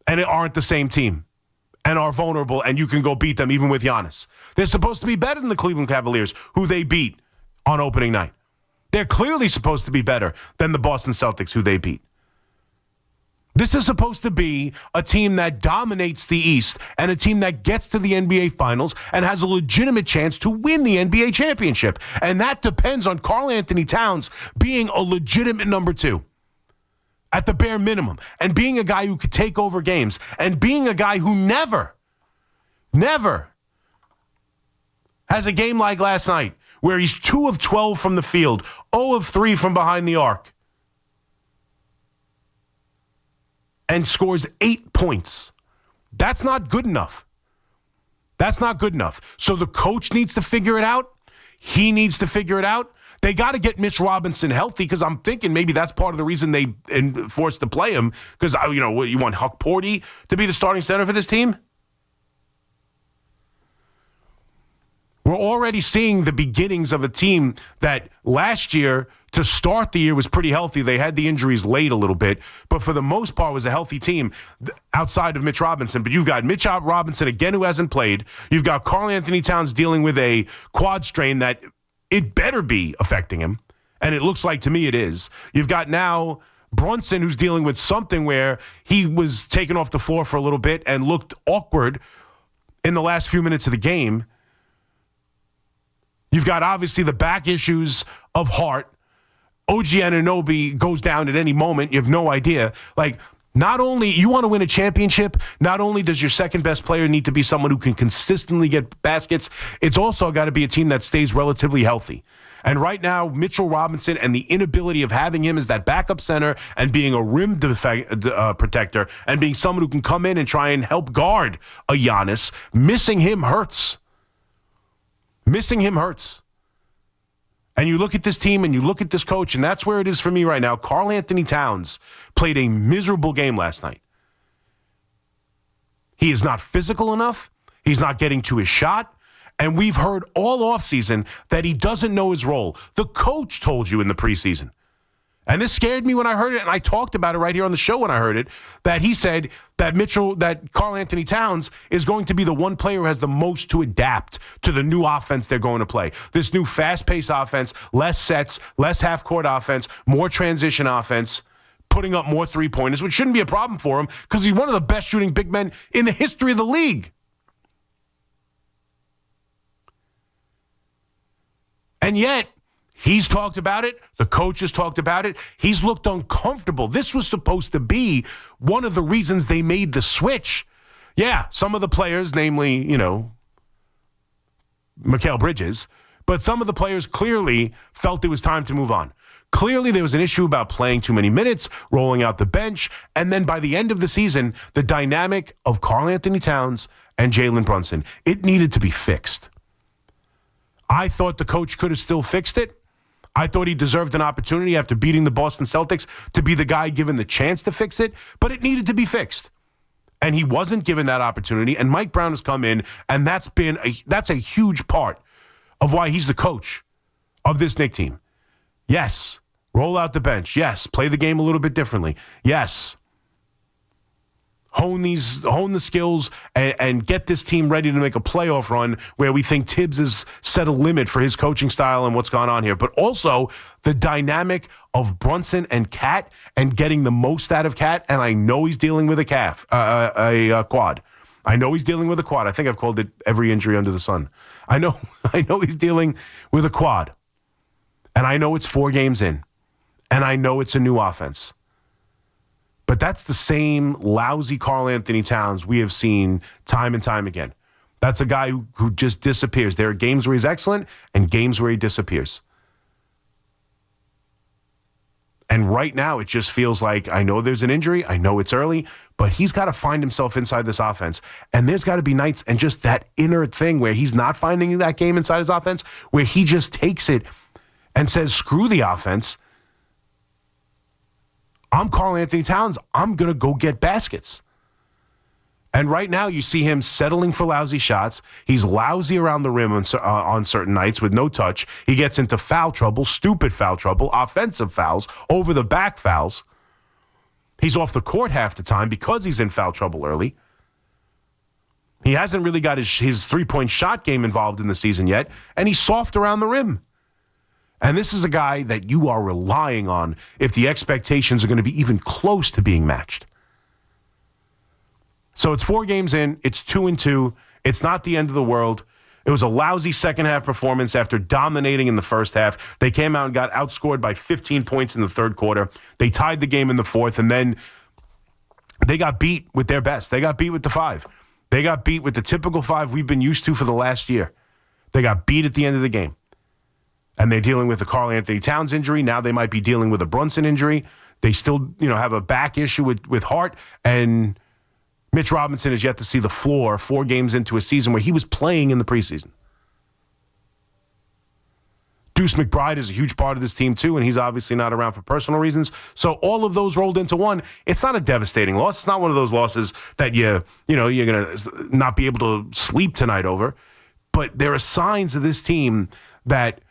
And it aren't the same team and are vulnerable, and you can go beat them even with Giannis. They're supposed to be better than the Cleveland Cavaliers, who they beat on opening night. They're clearly supposed to be better than the Boston Celtics, who they beat. This is supposed to be a team that dominates the East and a team that gets to the NBA Finals and has a legitimate chance to win the NBA championship. And that depends on Karl Anthony Towns being a legitimate number 2. At the bare minimum, and being a guy who could take over games, and being a guy who never has a game like last night, where he's 2 of 12 from the field, 0 of 3 from behind the arc, and scores 8 points. That's not good enough. That's not good enough. So the coach needs to figure it out. He needs to figure it out. They got to get Mitch Robinson healthy, because I'm thinking maybe that's part of the reason they forced to play him, because, you want Huck Porty to be the starting center for this team? We're already seeing the beginnings of a team that last year, to start the year, was pretty healthy. They had the injuries late a little bit, but for the most part was a healthy team outside of Mitch Robinson. But you've got Mitch Robinson, again, who hasn't played. You've got Karl Anthony Towns dealing with a quad strain that it better be affecting him, and it looks like to me it is. You've got now Brunson, who's dealing with something where he was taken off the floor for a little bit and looked awkward in the last few minutes of the game. You've got, obviously, the back issues of Hart. OG Anunoby goes down at any moment. You have no idea. Like, not only you want to win a championship, not only does your second best player need to be someone who can consistently get baskets, it's also got to be a team that stays relatively healthy. And right now, Mitchell Robinson and the inability of having him as that backup center and being a rim protector and being someone who can come in and try and help guard a Giannis, missing him hurts. Missing him hurts. And you look at this team and you look at this coach, and that's where it is for me right now. Karl Anthony Towns played a miserable game last night. He is not physical enough. He's not getting to his shot. And we've heard all offseason that he doesn't know his role. The coach told you in the preseason. And this scared me when I heard it, and I talked about it right here on the show when I heard it, that he said that Karl Anthony Towns is going to be the one player who has the most to adapt to the new offense they're going to play. This new fast-paced offense, less sets, less half-court offense, more transition offense, putting up more three-pointers, which shouldn't be a problem for him because he's one of the best shooting big men in the history of the league. And yet, he's talked about it. The coach has talked about it. He's looked uncomfortable. This was supposed to be one of the reasons they made the switch. Yeah, some of the players, namely, Mikal Bridges, but some of the players clearly felt it was time to move on. Clearly, there was an issue about playing too many minutes, rolling out the bench, and then by the end of the season, the dynamic of Karl Anthony Towns and Jalen Brunson, it needed to be fixed. I thought the coach could have still fixed it. I thought he deserved an opportunity after beating the Boston Celtics to be the guy given the chance to fix it, but it needed to be fixed. And he wasn't given that opportunity, and Mike Brown has come in, and that's a huge part of why he's the coach of this Knicks team. Yes, roll out the bench. Yes, play the game a little bit differently. Yes, hone the skills and get this team ready to make a playoff run where we think Tibbs has set a limit for his coaching style and what's gone on here. But also the dynamic of Brunson and Cat and getting the most out of Cat. And I know he's dealing with a quad. I know he's dealing with a quad. I think I've called it every injury under the sun. I know he's dealing with a quad. And I know it's 4 games in. And I know it's a new offense. But that's the same lousy Karl Anthony Towns we have seen time and time again. That's a guy who just disappears. There are games where he's excellent and games where he disappears. And right now, it just feels like, I know there's an injury, I know it's early, but he's got to find himself inside this offense. And there's got to be nights and just that inner thing where he's not finding that game inside his offense, where he just takes it and says, screw the offense. I'm Karl Anthony Towns. I'm going to go get baskets. And right now, you see him settling for lousy shots. He's lousy around the rim on certain nights with no touch. He gets into foul trouble, stupid foul trouble, offensive fouls, over-the-back fouls. He's off the court half the time because he's in foul trouble early. He hasn't really got his three-point shot game involved in the season yet, and he's soft around the rim. And this is a guy that you are relying on if the expectations are going to be even close to being matched. So it's 4 games in. It's 2-2. It's not the end of the world. It was a lousy second-half performance after dominating in the first half. They came out and got outscored by 15 points in the third quarter. They tied the game in the fourth, and then they got beat with their best. They got beat with the 5. They got beat with the typical 5 we've been used to for the last year. They got beat at the end of the game. And they're dealing with the Karl Anthony Towns injury. Now they might be dealing with a Brunson injury. They still, have a back issue with Hart. And Mitch Robinson has yet to see the floor 4 games into a season where he was playing in the preseason. Deuce McBride is a huge part of this team too, and he's obviously not around for personal reasons. So all of those rolled into one. It's not a devastating loss. It's not one of those losses that you're going to not be able to sleep tonight over. But there are signs of this team that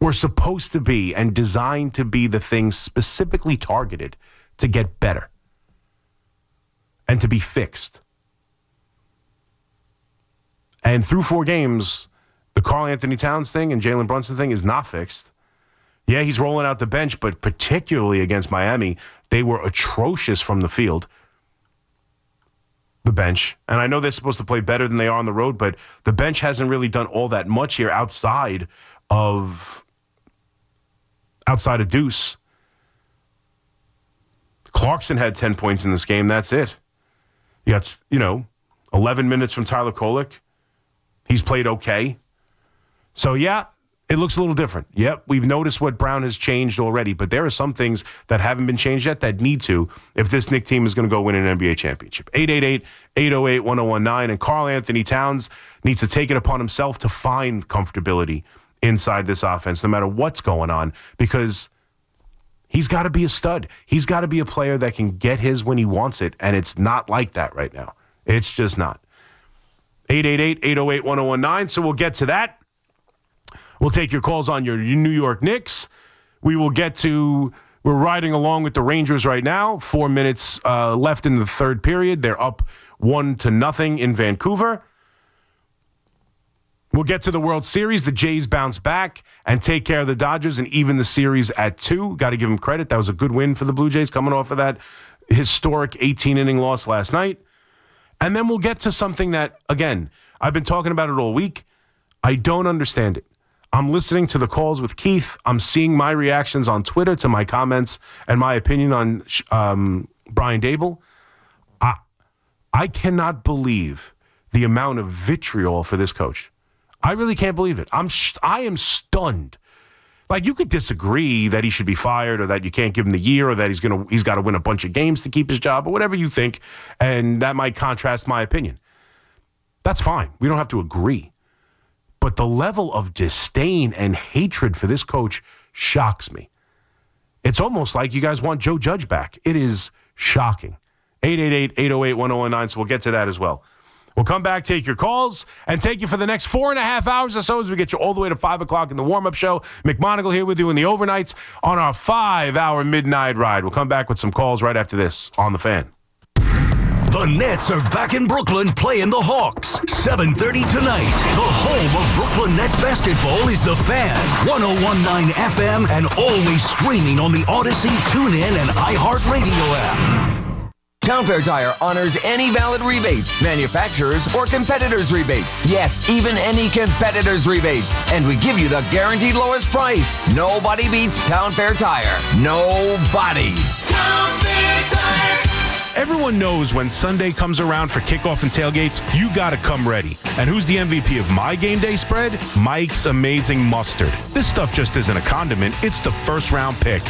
were supposed to be and designed to be the things specifically targeted to get better and to be fixed. And through 4 games, the Karl Anthony Towns thing and Jalen Brunson thing is not fixed. Yeah, he's rolling out the bench, but particularly against Miami, they were atrocious from the field. The bench. And I know they're supposed to play better than they are on the road, but the bench hasn't really done all that much here outside of Deuce. Clarkson had 10 points in this game. That's it. You got, 11 minutes from Tyler Kolek. He's played okay. So, yeah, it looks a little different. Yep, we've noticed what Brown has changed already, but there are some things that haven't been changed yet that need to if this Knicks team is going to go win an NBA championship. 888-808-1019. And Karl Anthony Towns needs to take it upon himself to find comfortability inside this offense, no matter what's going on, because he's got to be a stud. He's got to be a player that can get his when he wants it, and it's not like that right now. It's just not. 888-808-1019, so we'll get to that. We'll take your calls on your New York Knicks. We're riding along with the Rangers right now. 4 minutes left in the third period. They're up 1-0 in Vancouver. We'll get to the World Series. The Jays bounce back and take care of the Dodgers and even the series at 2. Got to give them credit. That was a good win for the Blue Jays coming off of that historic 18-inning loss last night. And then we'll get to something that, again, I've been talking about it all week. I don't understand it. I'm listening to the calls with Keith. I'm seeing my reactions on Twitter to my comments and my opinion on Brian Daboll. I cannot believe the amount of vitriol for this coach. I really can't believe it. I am stunned. Like, you could disagree that he should be fired or that you can't give him the year or that he's got to win a bunch of games to keep his job or whatever you think, and that might contrast my opinion. That's fine. We don't have to agree. But the level of disdain and hatred for this coach shocks me. It's almost like you guys want Joe Judge back. It is shocking. 888-808-1019, so we'll get to that as well. We'll come back, take your calls, and take you for the next 4.5 hours or so as we get you all the way to 5 o'clock in the warm-up show. McMonigle here with you in the overnights on our 5-hour midnight ride. We'll come back with some calls right after this on The Fan. The Nets are back in Brooklyn playing the Hawks. 7:30 tonight. The home of Brooklyn Nets basketball is The Fan. 101.9 FM and always streaming on the Odyssey, TuneIn, and iHeartRadio app. Town Fair Tire honors any valid rebates, manufacturers or competitors' rebates. Yes, even any competitors' rebates. And we give you the guaranteed lowest price. Nobody beats Town Fair Tire. Nobody. Town Fair Tire. Everyone knows when Sunday comes around for kickoff and tailgates, you got to come ready. And who's the MVP of my game day spread? Mike's Amazing Mustard. This stuff just isn't a condiment, it's the first-round pick.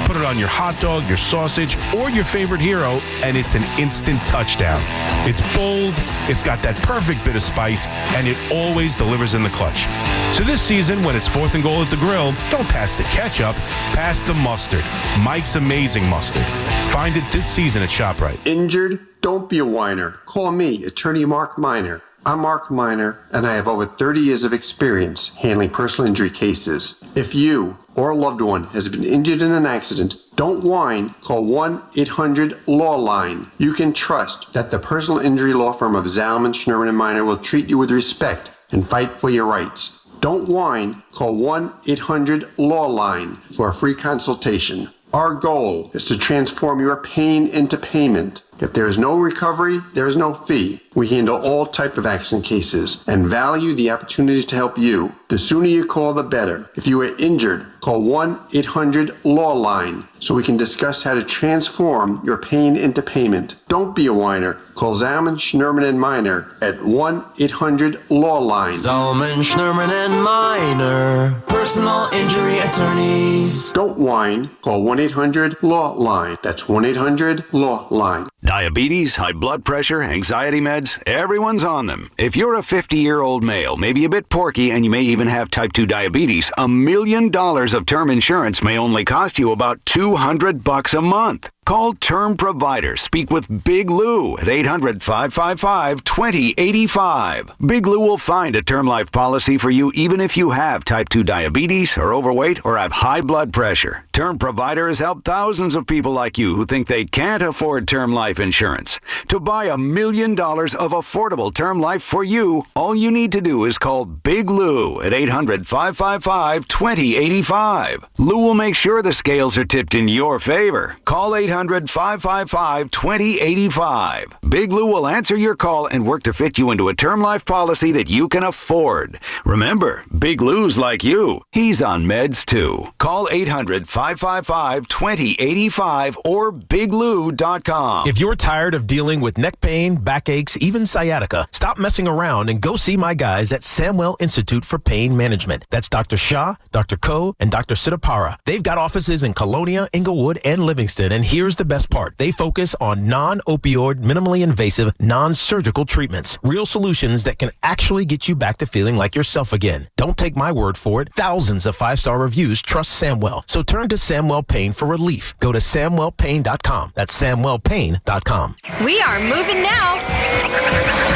Put it on your hot dog, your sausage, or your favorite hero, and it's an instant touchdown. It's bold, it's got that perfect bit of spice, and it always delivers in the clutch. So this season, when it's 4th and goal at the grill, don't pass the ketchup, pass the mustard. Mike's Amazing Mustard. Find it this season at ShopRite. Injured? Don't be a whiner. Call me, attorney Mark Miner. I'm Mark Miner, and I have over 30 years of experience handling personal injury cases. If you or a loved one has been injured in an accident, don't whine. Call 1-800-LAW-LINE. You can trust that the personal injury law firm of Zalman, Schnurman, and Miner will treat you with respect and fight for your rights. Don't whine. Call 1-800-LAW-LINE for a free consultation. Our goal is to transform your pain into payment. If there is no recovery, there is no fee. We handle all type of accident cases and value the opportunities to help you. The sooner you call, the better. If you are injured, call 1-800-LAW-LINE so we can discuss how to transform your pain into payment. Don't be a whiner. Call Zalman, Schnurman, and Miner at 1-800-LAW-LINE. Zalman, Schnurman, and Miner, personal injury attorneys. Don't whine. Call 1-800-LAW-LINE. That's 1-800-LAW-LINE. Diabetes, high blood pressure, anxiety meds, everyone's on them. If you're a 50-year-old male, maybe a bit porky, and you may even have type 2 diabetes, $1 million of term insurance may only cost you about $200 a month. Call Term Provider. Speak with Big Lou at 800-555-2085. Big Lou will find a term life policy for you even if you have type 2 diabetes, are overweight, or have high blood pressure. Term Provider has helped thousands of people like you who think they can't afford term life insurance. To buy $1 million of affordable term life for you, all you need to do is call Big Lou at 800-555-2085. Lou will make sure the scales are tipped in your favor. Call 800-555-2085. Big Lou will answer your call and work to fit you into a term life policy that you can afford. Remember, Big Lou's like you. He's on meds too. Call 800-555-2085 or biglou.com. If you're tired of dealing with neck pain, backaches, even sciatica, stop messing around and go see my guys at Samwell Institute for Pain Management. That's Dr. Shah, Dr. Koh, and Dr. Siddhapara. They've got offices in Colonia, Inglewood, and Livingston, and here's the best part. They focus on non-opioid, minimally invasive, non-surgical treatments. Real solutions that can actually get you back to feeling like yourself again. Don't take my word for it. Thousands of 5-star reviews trust Samwell. So turn to Samwell Pain for relief. Go to SamwellPain.com. That's SamwellPain.com. We are moving now.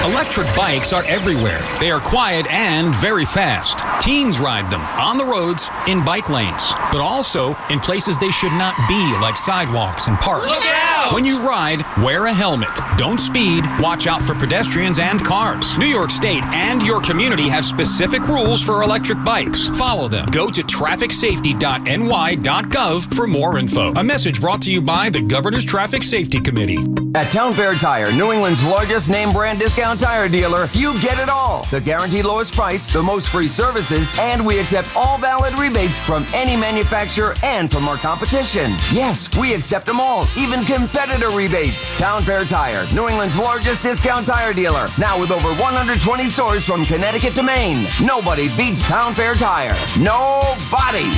Electric bikes are everywhere. They are quiet and very fast. Teens ride them on the roads, in bike lanes, but also in places they should not be, like sidewalks and parks. Look out! When you ride, wear a helmet. Don't speed. Watch out for pedestrians and cars. New York State and your community have specific rules for electric bikes. Follow them. Go to trafficsafety.ny.gov for more info. A message brought to you by the Governor's Traffic Safety Committee. At Town Fair Tire, New England's largest name brand discount tire dealer, you get it all. The guaranteed lowest price, the most free services, and we accept all valid rebates from any manufacturer and from our competition. Yes, we accept them all, even competitor rebates. Town Fair Tire, New England's largest discount tire dealer, now with over 120 stores from Connecticut to Maine. Nobody beats Town Fair Tire. Nobody.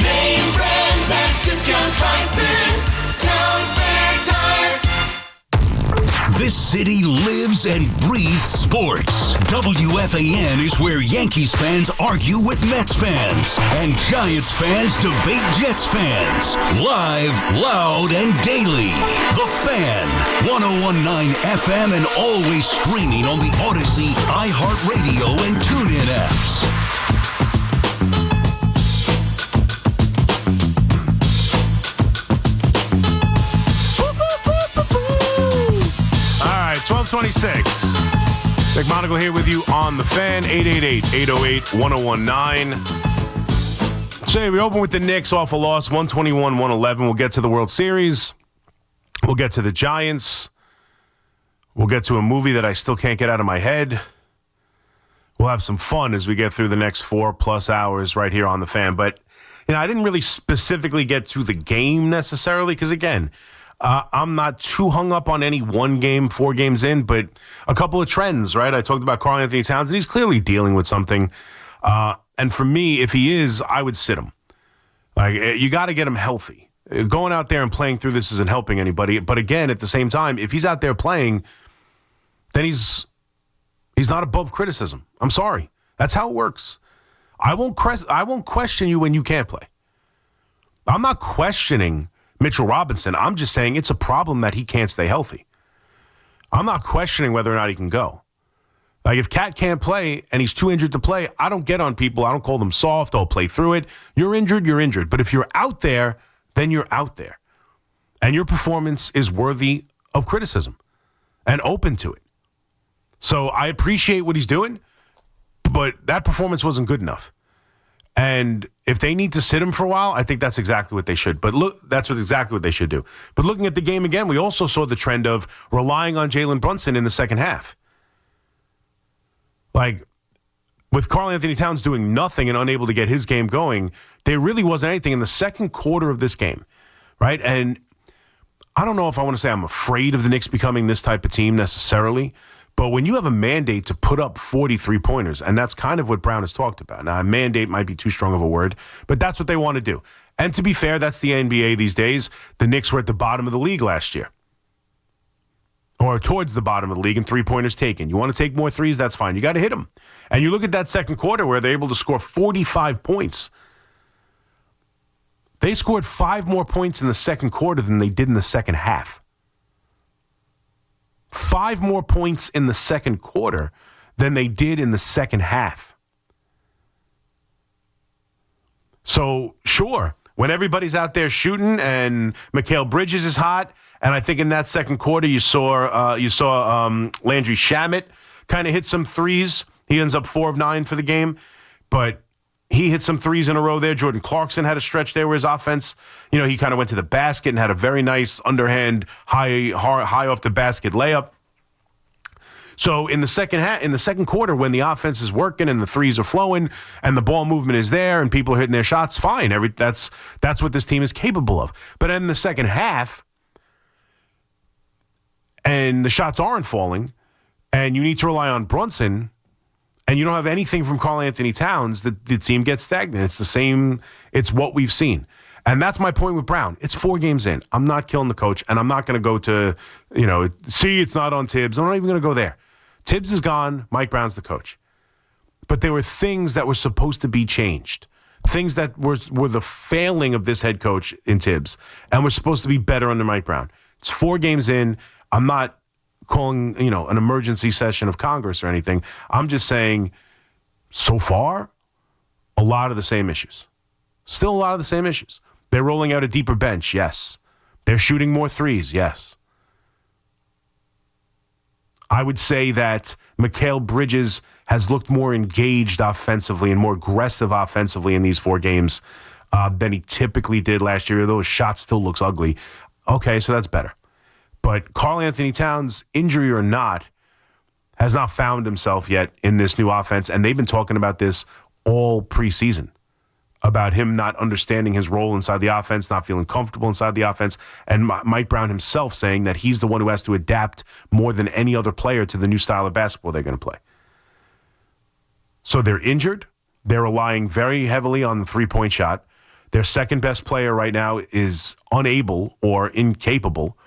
Name brands at discount prices. Town Fair Tire. This city lives and breathes sports. WFAN is where Yankees fans argue with Mets fans and Giants fans debate Jets fans. Live, loud, and daily. The Fan, 101.9 FM and always streaming on the Odyssey, iHeartRadio, and TuneIn apps. All right, 12:26. McMonigle here with you on The Fan, 888-808-1019. So we open with the Knicks off a loss, 121-111. We'll get to the World Series. We'll get to the Giants. We'll get to a movie that I still can't get out of my head. We'll have some fun as we get through the next 4+ hours right here on The Fan. But, I didn't really specifically get to the game necessarily because, again, I'm not too hung up on any one game, 4 games in, but a couple of trends, right? I talked about Karl Anthony Towns, and he's clearly dealing with something. And for me, if he is, I would sit him. Like, you got to get him healthy. Going out there and playing through this isn't helping anybody. But again, at the same time, if he's out there playing, then he's not above criticism. I'm sorry. That's how it works. I won't question you when you can't play. I'm not questioning Mitchell Robinson. I'm just saying it's a problem that he can't stay healthy. I'm not questioning whether or not he can go. Like, if Cat can't play and he's too injured to play, I don't get on people. I don't call them soft. I'll play through it. You're injured, you're injured. But if you're out there, then you're out there. And your performance is worthy of criticism and open to it. So I appreciate what he's doing, but that performance wasn't good enough. And if they need to sit him for a while, I think that's exactly what they should. But look, exactly what they should do. But looking at the game again, we also saw the trend of relying on Jalen Brunson in the second half. Like, with Karl Anthony Towns doing nothing and unable to get his game going, there really wasn't anything in the second quarter of this game, right? And I don't know if I want to say I'm afraid of the Knicks becoming this type of team necessarily, but when you have a mandate to put up 43 pointers, and that's kind of what Brown has talked about. Now, a mandate might be too strong of a word, but that's what they want to do. And to be fair, that's the NBA these days. The Knicks were at the bottom of the league last year, or towards the bottom of the league in three-pointers taken. You want to take more threes, that's fine. You got to hit them. And you look at that second quarter where they're able to score 45 points. They scored 5 more points in the second quarter than they did in the second half. 5 more points in the second quarter than they did in the second half. So, sure, when everybody's out there shooting and Mikal Bridges is hot, and I think in that second quarter you saw Landry Shamet kind of hit some threes. He ends up 4 of 9 for the game, but he hit some threes in a row there. Jordan Clarkson had a stretch there where his offense, he kind of went to the basket and had a very nice underhand high off the basket layup. So in the second quarter, when the offense is working and the threes are flowing and the ball movement is there and people are hitting their shots, fine. That's what this team is capable of. But in the second half, and the shots aren't falling, and you need to rely on Brunson, and you don't have anything from Karl Anthony Towns, the team gets stagnant. It's the same. It's what we've seen. And that's my point with Brown. It's 4 games in. I'm not killing the coach, and I'm not going to go to, it's not on Tibbs. I'm not even going to go there. Tibbs is gone. Mike Brown's the coach. But there were things that were supposed to be changed, things that were the failing of this head coach in Tibbs, and were supposed to be better under Mike Brown. It's 4 games in. I'm not calling, an emergency session of Congress or anything. I'm just saying, so far, a lot of the same issues. Still a lot of the same issues. They're rolling out a deeper bench, yes. They're shooting more threes, yes. I would say that Mikal Bridges has looked more engaged offensively and more aggressive offensively in these 4 games than he typically did last year, though his shot still looks ugly. Okay, so that's better. But Karl Anthony Towns, injury or not, has not found himself yet in this new offense, and they've been talking about this all preseason, about him not understanding his role inside the offense, not feeling comfortable inside the offense, and Mike Brown himself saying that he's the one who has to adapt more than any other player to the new style of basketball they're going to play. So they're injured. They're relying very heavily on the three-point shot. Their second-best player right now is unable or incapable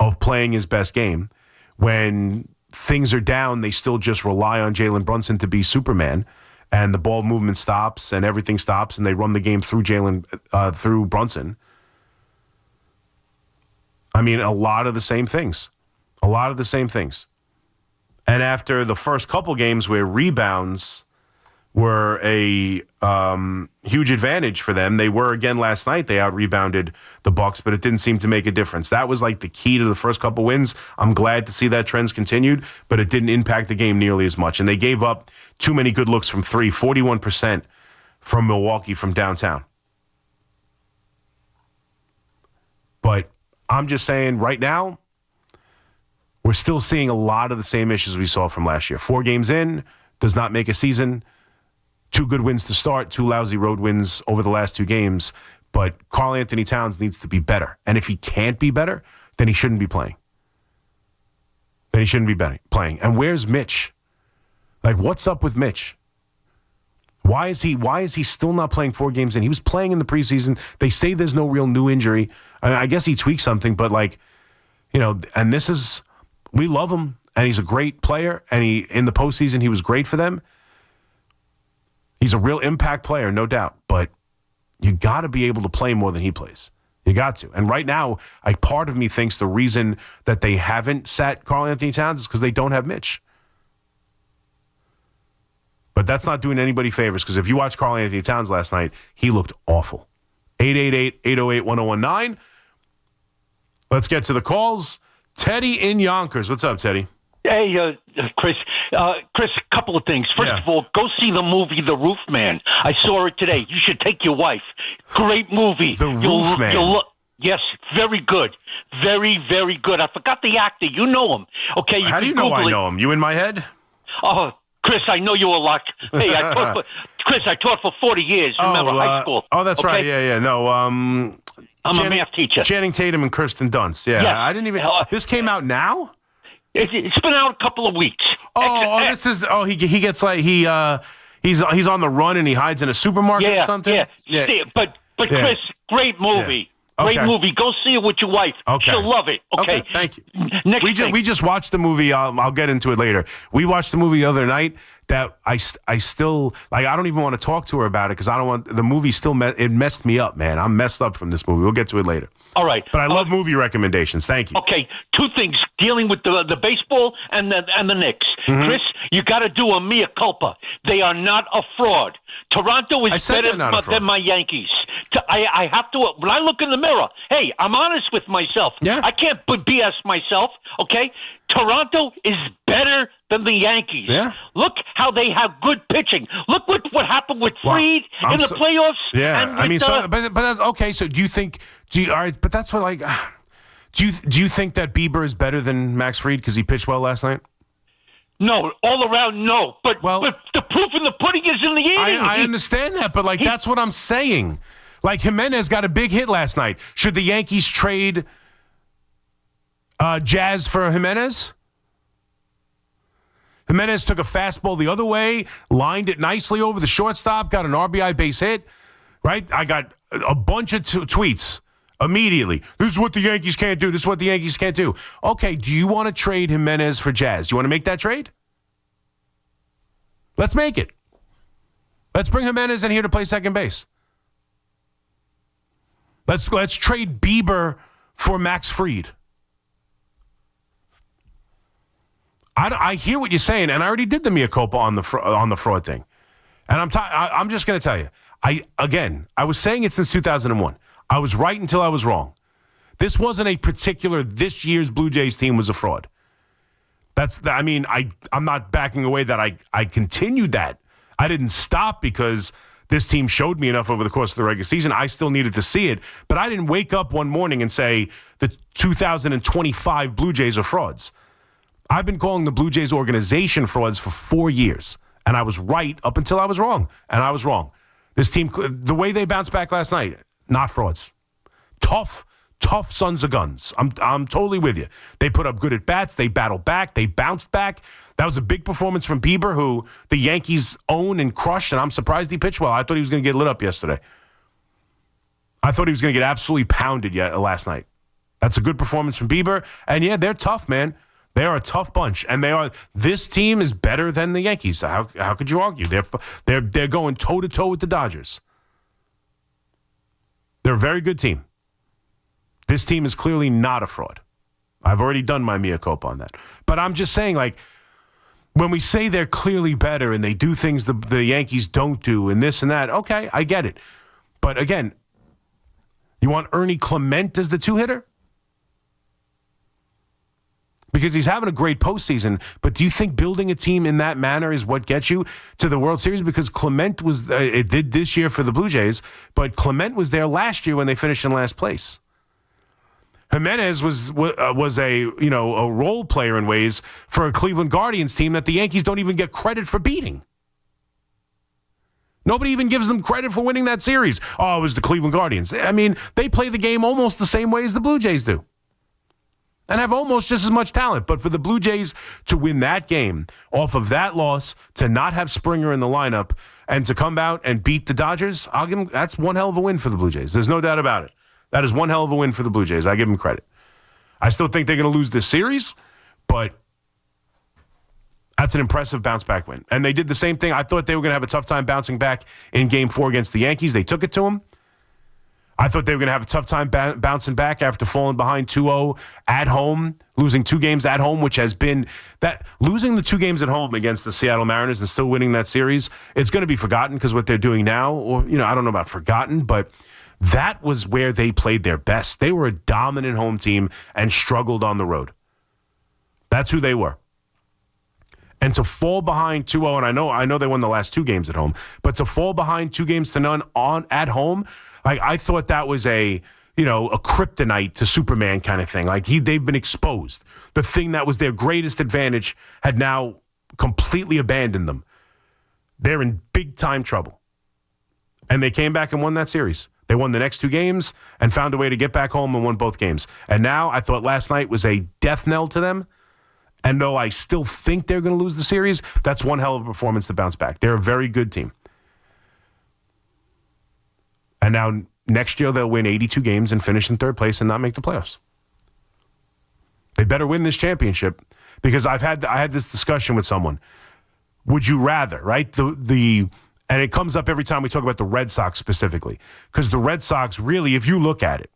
of playing his best game. when things are down, they still just rely on Jalen Brunson to be Superman, and the ball movement stops and everything stops, and they run the game through through Brunson. I mean, a lot of the same things. And after the first couple games where rebounds were a huge advantage for them, they were again last night. They out-rebounded the Bucks, but it didn't seem to make a difference. That was like the key to the first couple wins. I'm glad to see that trend's continued, but it didn't impact the game nearly as much. And they gave up too many good looks from three, 41% from Milwaukee from downtown. But I'm just saying right now, we're still seeing a lot of the same issues we saw from last year. 4 games in does not make a season. 2 good wins to start, 2 lousy road wins over the last 2 games. But Karl Anthony Towns needs to be better. And if he can't be better, then he shouldn't be playing. And where's Mitch? Like, what's up with Mitch? Why is he still not playing 4 games in? He was playing in the preseason. They say there's no real new injury. I guess he tweaked something, but and this is, we love him, and he's a great player, and in the postseason, he was great for them. He's a real impact player, no doubt, but you got to be able to play more than he plays. You got to. And right now, part of me thinks the reason that they haven't sat Karl Anthony Towns is because they don't have Mitch. But that's not doing anybody favors, because if you watch Karl Anthony Towns last night, he looked awful. 888-808-1019. Let's get to the calls. Teddy in Yonkers. What's up, Teddy? Hey, Chris. Chris, a couple of things. First of all, go see the movie The Roof Man. I saw it today. You should take your wife. Great movie. The Roof Man. Yes, very good. Very, very good. I forgot the actor. You know him. Okay. How do you know I know him? You in my head? Oh, Chris, I know you a lot. Hey, I taught for 40 years. Remember high school? Oh, that's right. Yeah. No, I'm a math teacher. Channing Tatum and Kirsten Dunst. Yeah. Yes. I didn't even. This came out now? It's been out a couple of weeks. This is. Oh, he gets like he's on the run and he hides in a supermarket or something. Yeah. But Chris, great movie. Yeah. Great movie. Go see it with your wife. Okay. She'll love it. Okay. Thank you. Next we just watched the movie. I'll get into it later. We watched the movie the other night that I still like. I don't even want to talk to her about it because I don't want the movie. It messed me up, man. I'm messed up from this movie. We'll get to it later. All right. But I love movie recommendations. Thank you. Okay. 2 things dealing with the baseball and the Knicks. Mm-hmm. Chris, you got to do a mea culpa. They are not a fraud. Toronto is better than my Yankees. I have to, when I look in the mirror, hey, I'm honest with myself. Yeah. I can't BS myself, okay? Toronto is better than the Yankees. Yeah. Look how they have good pitching. Look what happened with Fried in the playoffs. Yeah, but that's okay. So do you think? All right, but that's what like. Do you think that Bieber is better than Max Fried because he pitched well last night? No, all around, no. But the proof in the pudding is in the eating. I understand that, but that's what I'm saying. Like Jimenez got a big hit last night. Should the Yankees trade Jazz for Jimenez? Jimenez took a fastball the other way, lined it nicely over the shortstop, got an RBI base hit. Right? I got a bunch of tweets immediately. This is what the Yankees can't do. This is what the Yankees can't do. Okay, do you want to trade Jimenez for Jazz? Do you want to make that trade? Let's make it. Let's bring Jimenez in here to play second base. Let's trade Bieber for Max Fried. I hear what you're saying, and I already did the mea culpa on the fraud thing. And I'm just going to tell you. I was saying it since 2001. I was right until I was wrong. This wasn't a particular this year's Blue Jays team was a fraud. I'm not backing away that I continued that. I didn't stop because this team showed me enough over the course of the regular season. I still needed to see it, but I didn't wake up one morning and say the 2025 Blue Jays are frauds. I've been calling the Blue Jays organization frauds for 4 years, and I was right up until I was wrong, and I was wrong. This team, the way they bounced back last night, not frauds. Tough sons of guns. I'm totally with you. They put up good at bats. They battled back. They bounced back. That was a big performance from Bieber, who the Yankees own and crushed, and I'm surprised he pitched well. I thought he was going to get lit up yesterday. I thought he was going to get absolutely pounded last night. That's a good performance from Bieber. And, yeah, they're tough, man. They are a tough bunch, and this team is better than the Yankees. How could you argue? They're going toe-to-toe with the Dodgers. They're a very good team. This team is clearly not a fraud. I've already done my mea culpa on that. But I'm just saying, like, when we say they're clearly better and they do things the Yankees don't do and this and that, okay, I get it. But again, you want Ernie Clement as the two-hitter? Because he's having a great postseason, but do you think building a team in that manner is what gets you to the World Series? Because Clement it did this year for the Blue Jays, but Clement was there last year when they finished in last place. Jimenez was a role player in ways for a Cleveland Guardians team that the Yankees don't even get credit for beating. Nobody even gives them credit for winning that series. Oh, it was the Cleveland Guardians. I mean, they play the game almost the same way as the Blue Jays do. And have almost just as much talent. But for the Blue Jays to win that game off of that loss, to not have Springer in the lineup, and to come out and beat the Dodgers, I'll give them, that's one hell of a win for the Blue Jays. There's no doubt about it. That is one hell of a win for the Blue Jays. I give them credit. I still think they're going to lose this series, but that's an impressive bounce-back win. And they did the same thing. I thought they were going to have a tough time bouncing back in Game 4 against the Yankees. They took it to them. I thought they were going to have a tough time bouncing back after falling behind 2-0 at home, losing 2 games at home, which has been that losing the 2 games at home against the Seattle Mariners and still winning that series. It's going to be forgotten because what they're doing now, or I don't know about forgotten, but that was where they played their best. They were a dominant home team and struggled on the road. That's who they were. And to fall behind 2-0, and I know they won the last 2 games at home, but to fall behind 2-0 at home. Like, I thought that was a kryptonite to Superman kind of thing. Like, they've been exposed. The thing that was their greatest advantage had now completely abandoned them. They're in big-time trouble. And they came back and won that series. They won the next 2 games and found a way to get back home and won both games. And now I thought last night was a death knell to them. And though I still think they're going to lose the series, that's one hell of a performance to bounce back. They're a very good team. And now next year they'll win 82 games and finish in 3rd place and not make the playoffs. They better win this championship because I had this discussion with someone. Would you rather, right? And it comes up every time we talk about the Red Sox specifically, because the Red Sox really, if you look at it,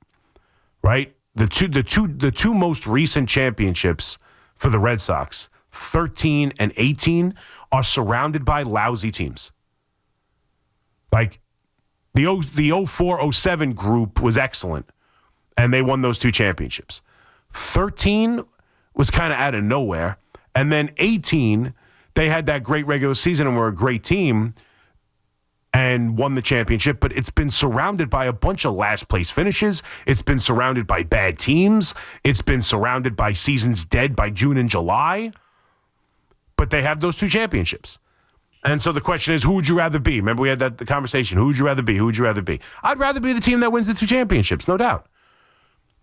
right, the two most recent championships for the Red Sox, 13 and 18, are surrounded by lousy teams. Like, the 04-07 group was excellent, and they won those 2 championships. 13 was kind of out of nowhere, and then 18, they had that great regular season and were a great team and won the championship, but it's been surrounded by a bunch of last-place finishes. It's been surrounded by bad teams. It's been surrounded by seasons dead by June and July, but they have those 2 championships. And so the question is, who would you rather be? Remember we had the conversation. Who would you rather be? Who would you rather be? I'd rather be the team that wins the 2 championships, no doubt.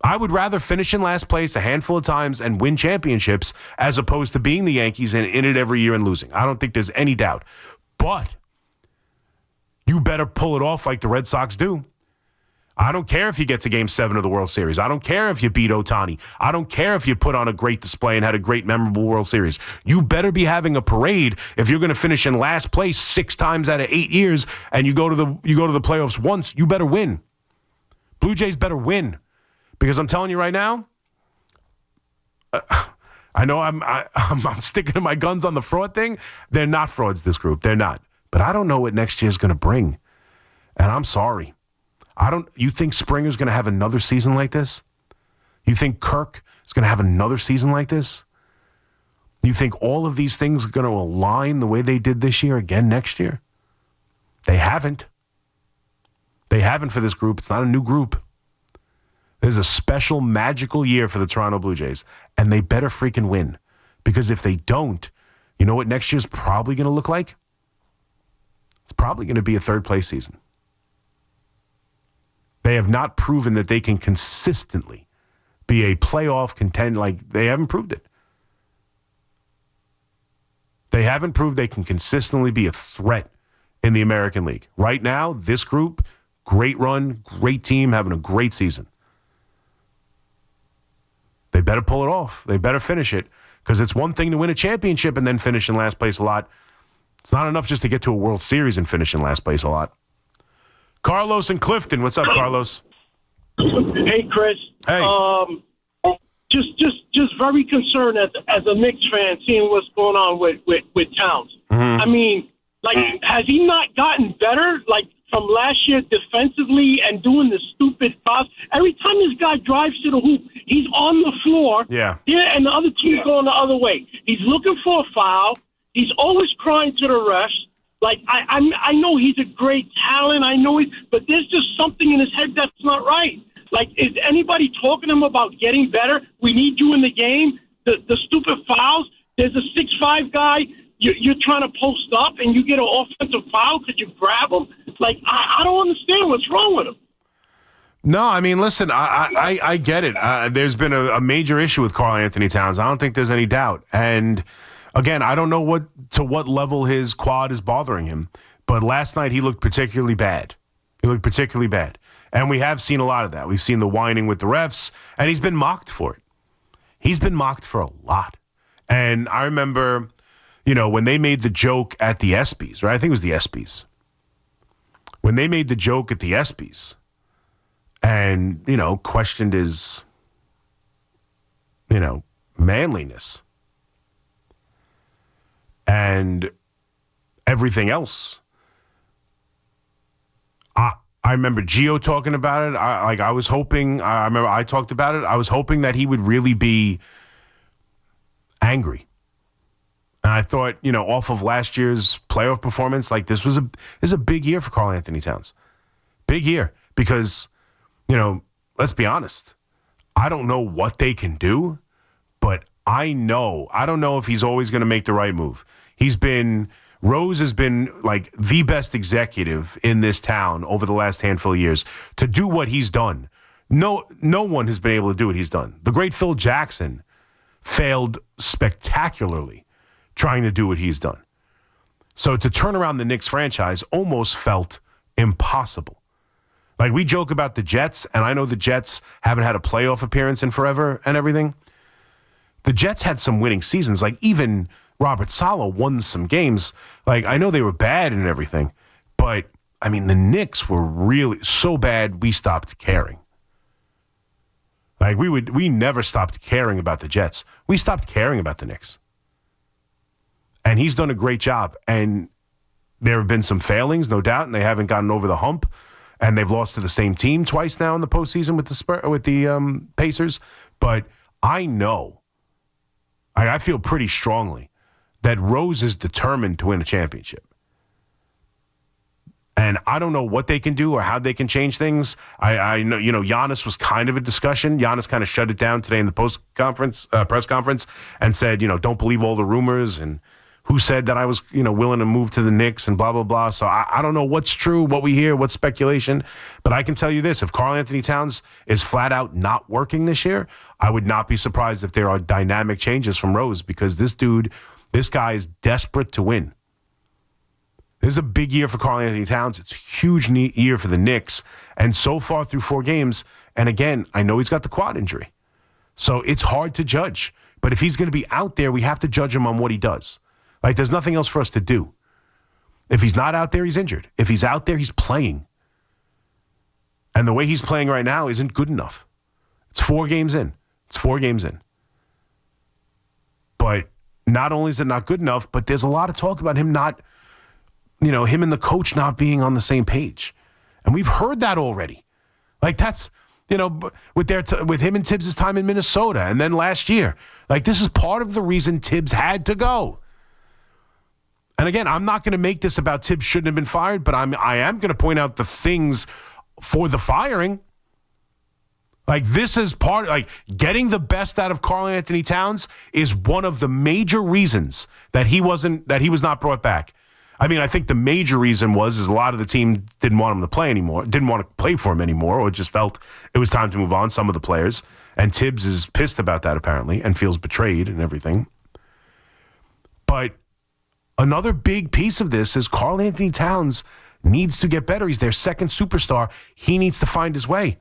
I would rather finish in last place a handful of times and win championships as opposed to being the Yankees and in it every year and losing. I don't think there's any doubt. But you better pull it off like the Red Sox do. I don't care if you get to Game 7 of the World Series. I don't care if you beat Ohtani. I don't care if you put on a great display and had a great, memorable World Series. You better be having a parade if you're going to finish in last place 6 times out of 8 years and you go to the playoffs once. You better win. Blue Jays better win, because I'm telling you right now, I know I'm sticking to my guns on the fraud thing. They're not frauds, this group. They're not. But I don't know what next year's going to bring, and I'm sorry. You think Springer's going to have another season like this? You think Kirk is going to have another season like this? You think all of these things are going to align the way they did this year again next year? They haven't. They haven't for this group. It's not a new group. There's a special, magical year for the Toronto Blue Jays, and they better freaking win. Because if they don't, you know what next year's probably going to look like? It's probably going to be a 3rd-place season. They have not proven that they can consistently be a playoff contender. Like, they haven't proved it. They haven't proved they can consistently be a threat in the American League. Right now, this group, great run, great team, having a great season. They better pull it off. They better finish it, Because it's one thing to win a championship and then finish in last place a lot. It's not enough just to get to a World Series and finish in last place a lot. Carlos in Clifton. What's up, Carlos? Hey, Chris. Hey. Just very concerned as a Knicks fan, seeing what's going on with Towns. Mm-hmm. I mean, like, has he not gotten better? Like, from last year defensively and doing the stupid fouls. Every time this guy drives to the hoop, he's on the floor. Yeah. And the other team's going the other way. He's looking for a foul. He's always crying to the refs. Like, I know he's a great talent. I know but there's just something in his head that's not right. Like, is anybody talking to him about getting better? We need you in the game. The stupid fouls. There's a 6'5" guy. You're trying to post up, and you get an offensive foul because you grab him. Like, I don't understand what's wrong with him. No, I mean, listen, I get it. There's been a major issue with Karl Anthony Towns. I don't think there's any doubt. And, again, I don't know to what level his quad is bothering him. But last night he looked particularly bad. And we have seen a lot of that. We've seen the whining with the refs, and he's been mocked for it. He's been mocked for a lot. And I remember, when they made the joke at the ESPYs, right? I think it was the ESPYs. When they made the joke at the ESPYs and, questioned his, manliness and everything else. I remember Gio talking about it. I was hoping, I remember I talked about it. I was hoping that he would really be angry. And I thought, off of last year's playoff performance, like this is a big year for Karl Anthony Towns. Big year because, let's be honest. I don't know what they can do, but I don't know if he's always going to make the right move. Rose has been like the best executive in this town over the last handful of years to do what he's done. No one has been able to do what he's done. The great Phil Jackson failed spectacularly trying to do what he's done. So to turn around the Knicks franchise almost felt impossible. Like we joke about the Jets, and I know the Jets haven't had a playoff appearance in forever and everything. The Jets had some winning seasons. Like even Robert Saleh won some games. Like I know they were bad and everything, but I mean the Knicks were really so bad we stopped caring. Like we never stopped caring about the Jets. We stopped caring about the Knicks. And he's done a great job. And there have been some failings, no doubt, and they haven't gotten over the hump. And they've lost to the same team twice now in the postseason with the Pacers. But I know, I feel pretty strongly that Rose is determined to win a championship. And I don't know what they can do or how they can change things. I know, Giannis was kind of a discussion. Giannis kind of shut it down today in the press conference and said, don't believe all the rumors and who said that I was, willing to move to the Knicks and blah, blah, blah. So I don't know what's true, what we hear, what's speculation. But I can tell you this, if Karl Anthony Towns is flat out not working this year, I would not be surprised if there are dynamic changes from Rose because this guy is desperate to win. This is a big year for Karl Anthony Towns. It's a huge year for the Knicks. And so far through 4 games, and again, I know he's got the quad injury. So it's hard to judge. But if he's going to be out there, we have to judge him on what he does. Like, there's nothing else for us to do. If he's not out there, he's injured. If he's out there, he's playing. And the way he's playing right now isn't good enough. It's 4 games in. But not only is it not good enough, but there's a lot of talk about him not, him and the coach not being on the same page. And we've heard that already. Like, that's, with him and Tibbs' time in Minnesota and then last year. Like, this is part of the reason Tibbs had to go. And again, I'm not going to make this about Tibbs shouldn't have been fired, but I am going to point out the things for the firing. Like this is getting the best out of Karl Anthony Towns is one of the major reasons that he was not brought back. I mean, I think the major reason is a lot of the team didn't want him to play anymore, didn't want to play for him anymore, or just felt it was time to move on, some of the players. And Tibbs is pissed about that apparently and feels betrayed and everything. But another big piece of this is Karl Anthony Towns needs to get better. He's their second superstar. He needs to find his way.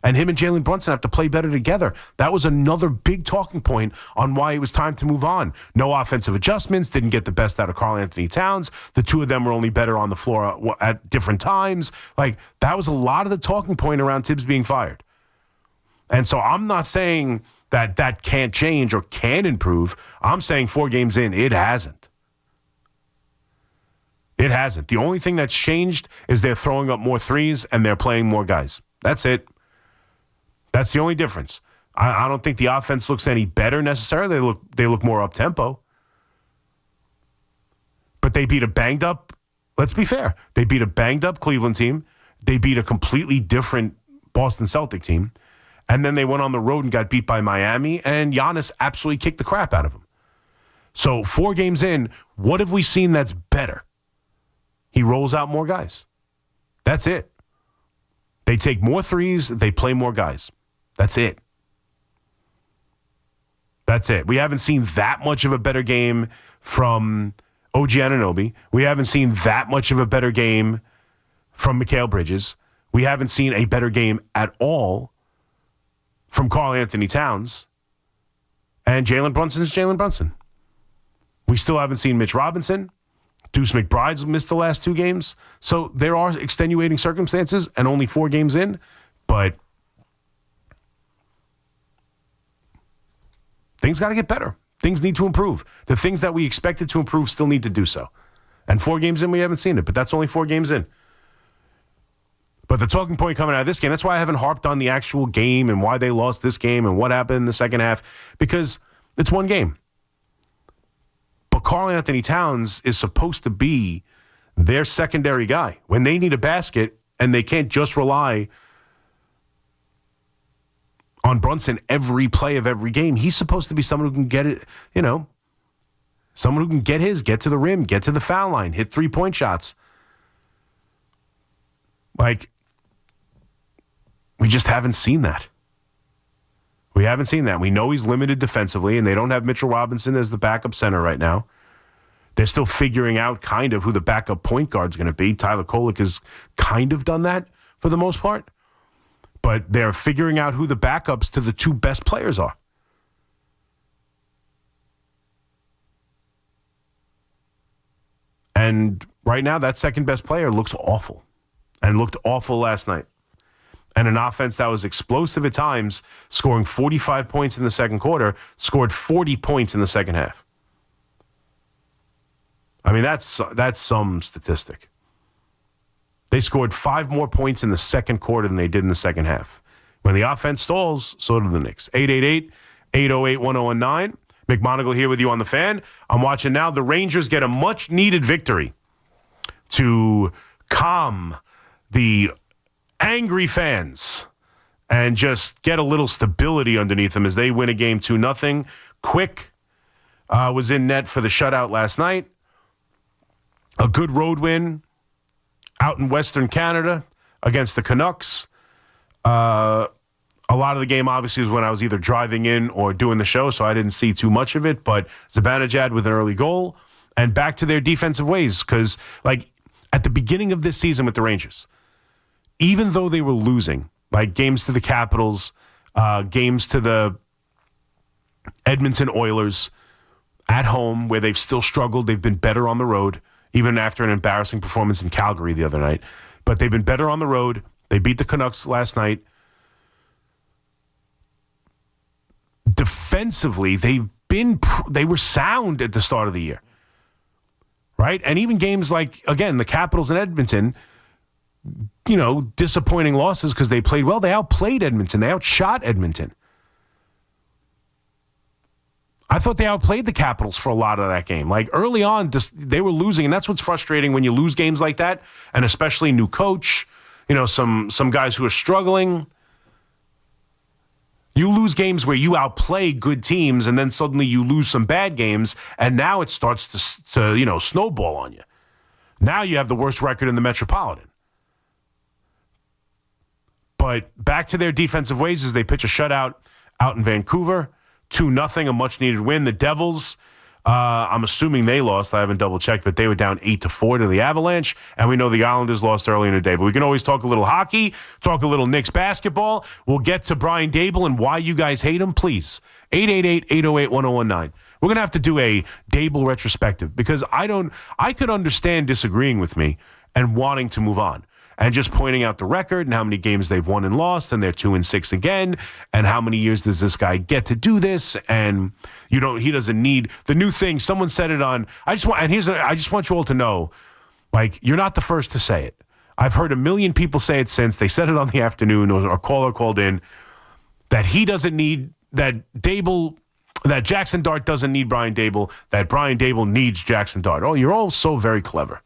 And him and Jalen Brunson have to play better together. That was another big talking point on why it was time to move on. No offensive adjustments, didn't get the best out of Karl Anthony Towns. The two of them were only better on the floor at different times. Like, that was a lot of the talking point around Tibbs being fired. And so I'm not saying that can't change or can improve. I'm saying 4 games in, it hasn't. It hasn't. The only thing that's changed is they're throwing up more threes and they're playing more guys. That's it. That's the only difference. I don't think the offense looks any better necessarily. They look more up-tempo. But they beat a banged-up, let's be fair, they beat a banged-up Cleveland team. They beat a completely different Boston Celtic team. And then they went on the road and got beat by Miami, and Giannis absolutely kicked the crap out of them. So 4 games in, what have we seen that's better? He rolls out more guys. That's it. They take more threes, they play more guys. That's it. That's it. We haven't seen that much of a better game from OG Anunoby. We haven't seen that much of a better game from Mikal Bridges. We haven't seen a better game at all from Karl Anthony Towns. And Jalen Brunson is Jalen Brunson. We still haven't seen Mitch Robinson. Deuce McBride's missed the last 2 games. So there are extenuating circumstances and only 4 games in. But things got to get better. Things need to improve. The things that we expected to improve still need to do so. And 4 games in, we haven't seen it. But that's only 4 games in. But the talking point coming out of this game, that's why I haven't harped on the actual game and why they lost this game and what happened in the second half. Because it's 1 game. But Karl Anthony Towns is supposed to be their secondary guy. When they need a basket and they can't just rely on Brunson every play of every game, he's supposed to be someone who can get it, someone who can get to the rim, get to the foul line, hit 3-point shots. Like, we just haven't seen that. We haven't seen that. We know he's limited defensively, and they don't have Mitchell Robinson as the backup center right now. They're still figuring out kind of who the backup point guard's going to be. Tyler Kolek has kind of done that for the most part. But they're figuring out who the backups to the 2 best players are. And right now, that second best player looks awful. And looked awful last night. And an offense that was explosive at times, scoring 45 points in the second quarter, scored 40 points in the second half. I mean, that's some statistic. They scored 5 more points in the second quarter than they did in the second half. When the offense stalls, so do the Knicks. 888-808-1019. McMonigle here with you on the Fan. I'm watching now. The Rangers get a much-needed victory to calm the angry fans and just get a little stability underneath them as they win a game 2-0. Quick was in net for the shutout last night. A good road win out in Western Canada against the Canucks. A lot of the game, obviously, was when I was either driving in or doing the show, so I didn't see too much of it. But Zibanejad with an early goal and back to their defensive ways because, like, at the beginning of this season with the Rangers, even though they were losing, like games to the Capitals, games to the Edmonton Oilers at home where they've still struggled, they've been better on the road, even after an embarrassing performance in Calgary the other night. But they've been better on the road. They beat the Canucks last night. Defensively, they were sound at the start of the year. Right? And even games like, again, the Capitals and Edmonton, disappointing losses because they played well. They outplayed Edmonton. They outshot Edmonton. I thought they outplayed the Capitals for a lot of that game. Like early on, they were losing, and that's what's frustrating when you lose games like that, and especially new coach, some guys who are struggling. You lose games where you outplay good teams, and then suddenly you lose some bad games, and now it starts to snowball on you. Now you have the worst record in the Metropolitan. But back to their defensive ways as they pitch a shutout out in Vancouver. 2-0, a much-needed win. The Devils I'm assuming they lost. I haven't double-checked, but they were down 8-4 to the Avalanche, and we know the Islanders lost earlier in the day. But we can always talk a little hockey, talk a little Knicks basketball. We'll get to Brian Daboll and why you guys hate him, please. 888-808-1019. We're going to have to do a Daboll retrospective because I could understand disagreeing with me and wanting to move on and just pointing out the record and how many games they've won and lost, and they're 2-6 again, and how many years does this guy get to do this? And he doesn't need the new thing. Someone said it on. I just want you all to know, like, you're not the first to say it. I've heard a million people say it since. They said it on the afternoon, or a caller called in that he doesn't need that Daboll. That Jackson Dart doesn't need Brian Daboll. That Brian Daboll needs Jackson Dart. Oh, you're all so very clever.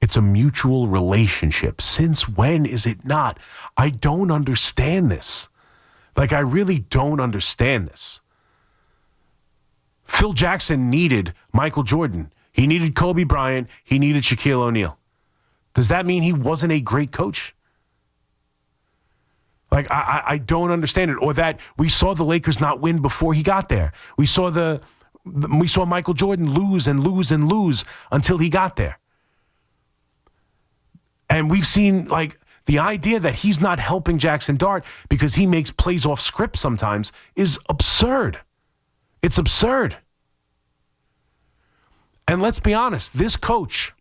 It's a mutual relationship. Since when is it not? I don't understand this. Like, I really don't understand this. Phil Jackson needed Michael Jordan. He needed Kobe Bryant. He needed Shaquille O'Neal. Does that mean he wasn't a great coach? Like, I don't understand it. Or that we saw the Lakers not win before he got there. We saw Michael Jordan lose and lose and lose until he got there. And we've seen, like, the idea that he's not helping Jackson Dart because he makes plays off script sometimes is absurd. It's absurd. And let's be honest, this coach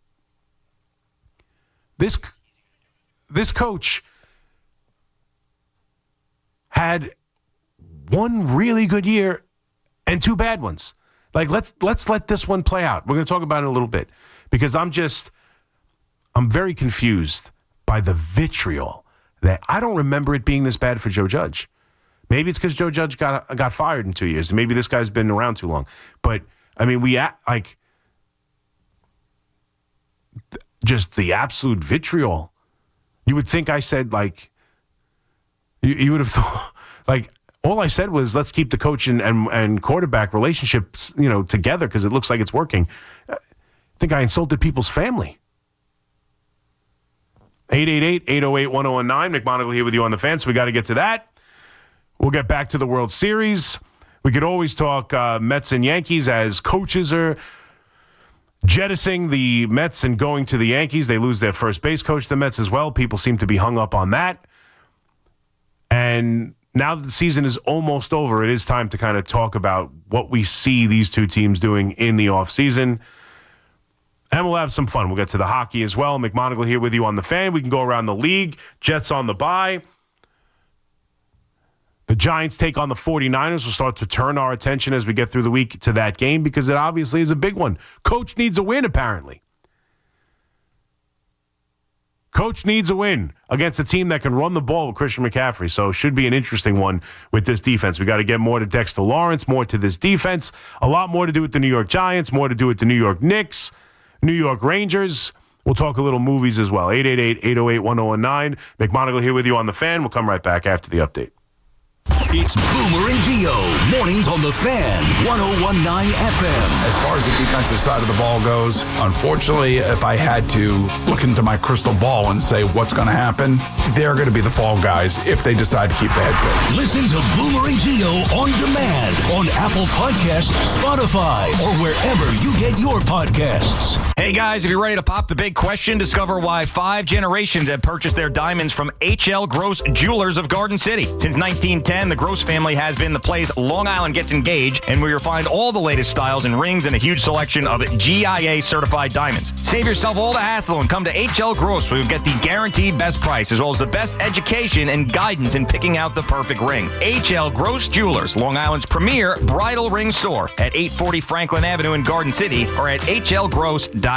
had one really good year and two bad ones. Like, let's let this one play out. We're going to talk about it in a little bit because I'm very confused by the vitriol that I don't remember it being this bad for Joe Judge. Maybe it's because Joe Judge got fired in 2 years, and maybe this guy's been around too long. But I mean, just the absolute vitriol. You would think I said, like, you would have thought, like, all I said was let's keep the coach and quarterback relationships, together because it looks like it's working. I think I insulted people's family. 888-808-1019. McMonigle here with you on the Fan, so we got to get to that. We'll get back to the World Series. We could always talk Mets and Yankees as coaches are jettisoning the Mets and going to the Yankees. They lose their first base coach, the Mets, as well. People seem to be hung up on that. And now that the season is almost over, it is time to kind of talk about what we see these two teams doing in the offseason. And we'll have some fun. We'll get to the hockey as well. McMonigle here with you on the Fan. We can go around the league. Jets on the bye. The Giants take on the 49ers. We'll start to turn our attention as we get through the week to that game because it obviously is a big one. Coach needs a win, apparently. Coach needs a win against a team that can run the ball with Christian McCaffrey. So it should be an interesting one with this defense. We got to get more to Dexter Lawrence, more to this defense. A lot more to do with the New York Giants, more to do with the New York Knicks, New York Rangers. We'll talk a little movies as well. 888-808-1019. McMonigle here with you on the Fan. We'll come right back after the update. It's Boomer and Gio, mornings on the Fan, 101.9 FM. As far as the defensive side of the ball goes, unfortunately, if I had to look into my crystal ball and say what's going to happen, they're going to be the fall guys if they decide to keep the head coach. Listen to Boomer and Gio on demand on Apple Podcasts, Spotify, or wherever you get your podcasts. Hey guys, if you're ready to pop the big question, discover why 5 generations have purchased their diamonds from H.L. Gross Jewelers of Garden City. Since 1910, the Gross family has been the place Long Island gets engaged, and where you'll find all the latest styles and rings and a huge selection of GIA-certified diamonds. Save yourself all the hassle and come to H.L. Gross, where you'll get the guaranteed best price, as well as the best education and guidance in picking out the perfect ring. H.L. Gross Jewelers, Long Island's premier bridal ring store at 840 Franklin Avenue in Garden City, or at hlgross.com.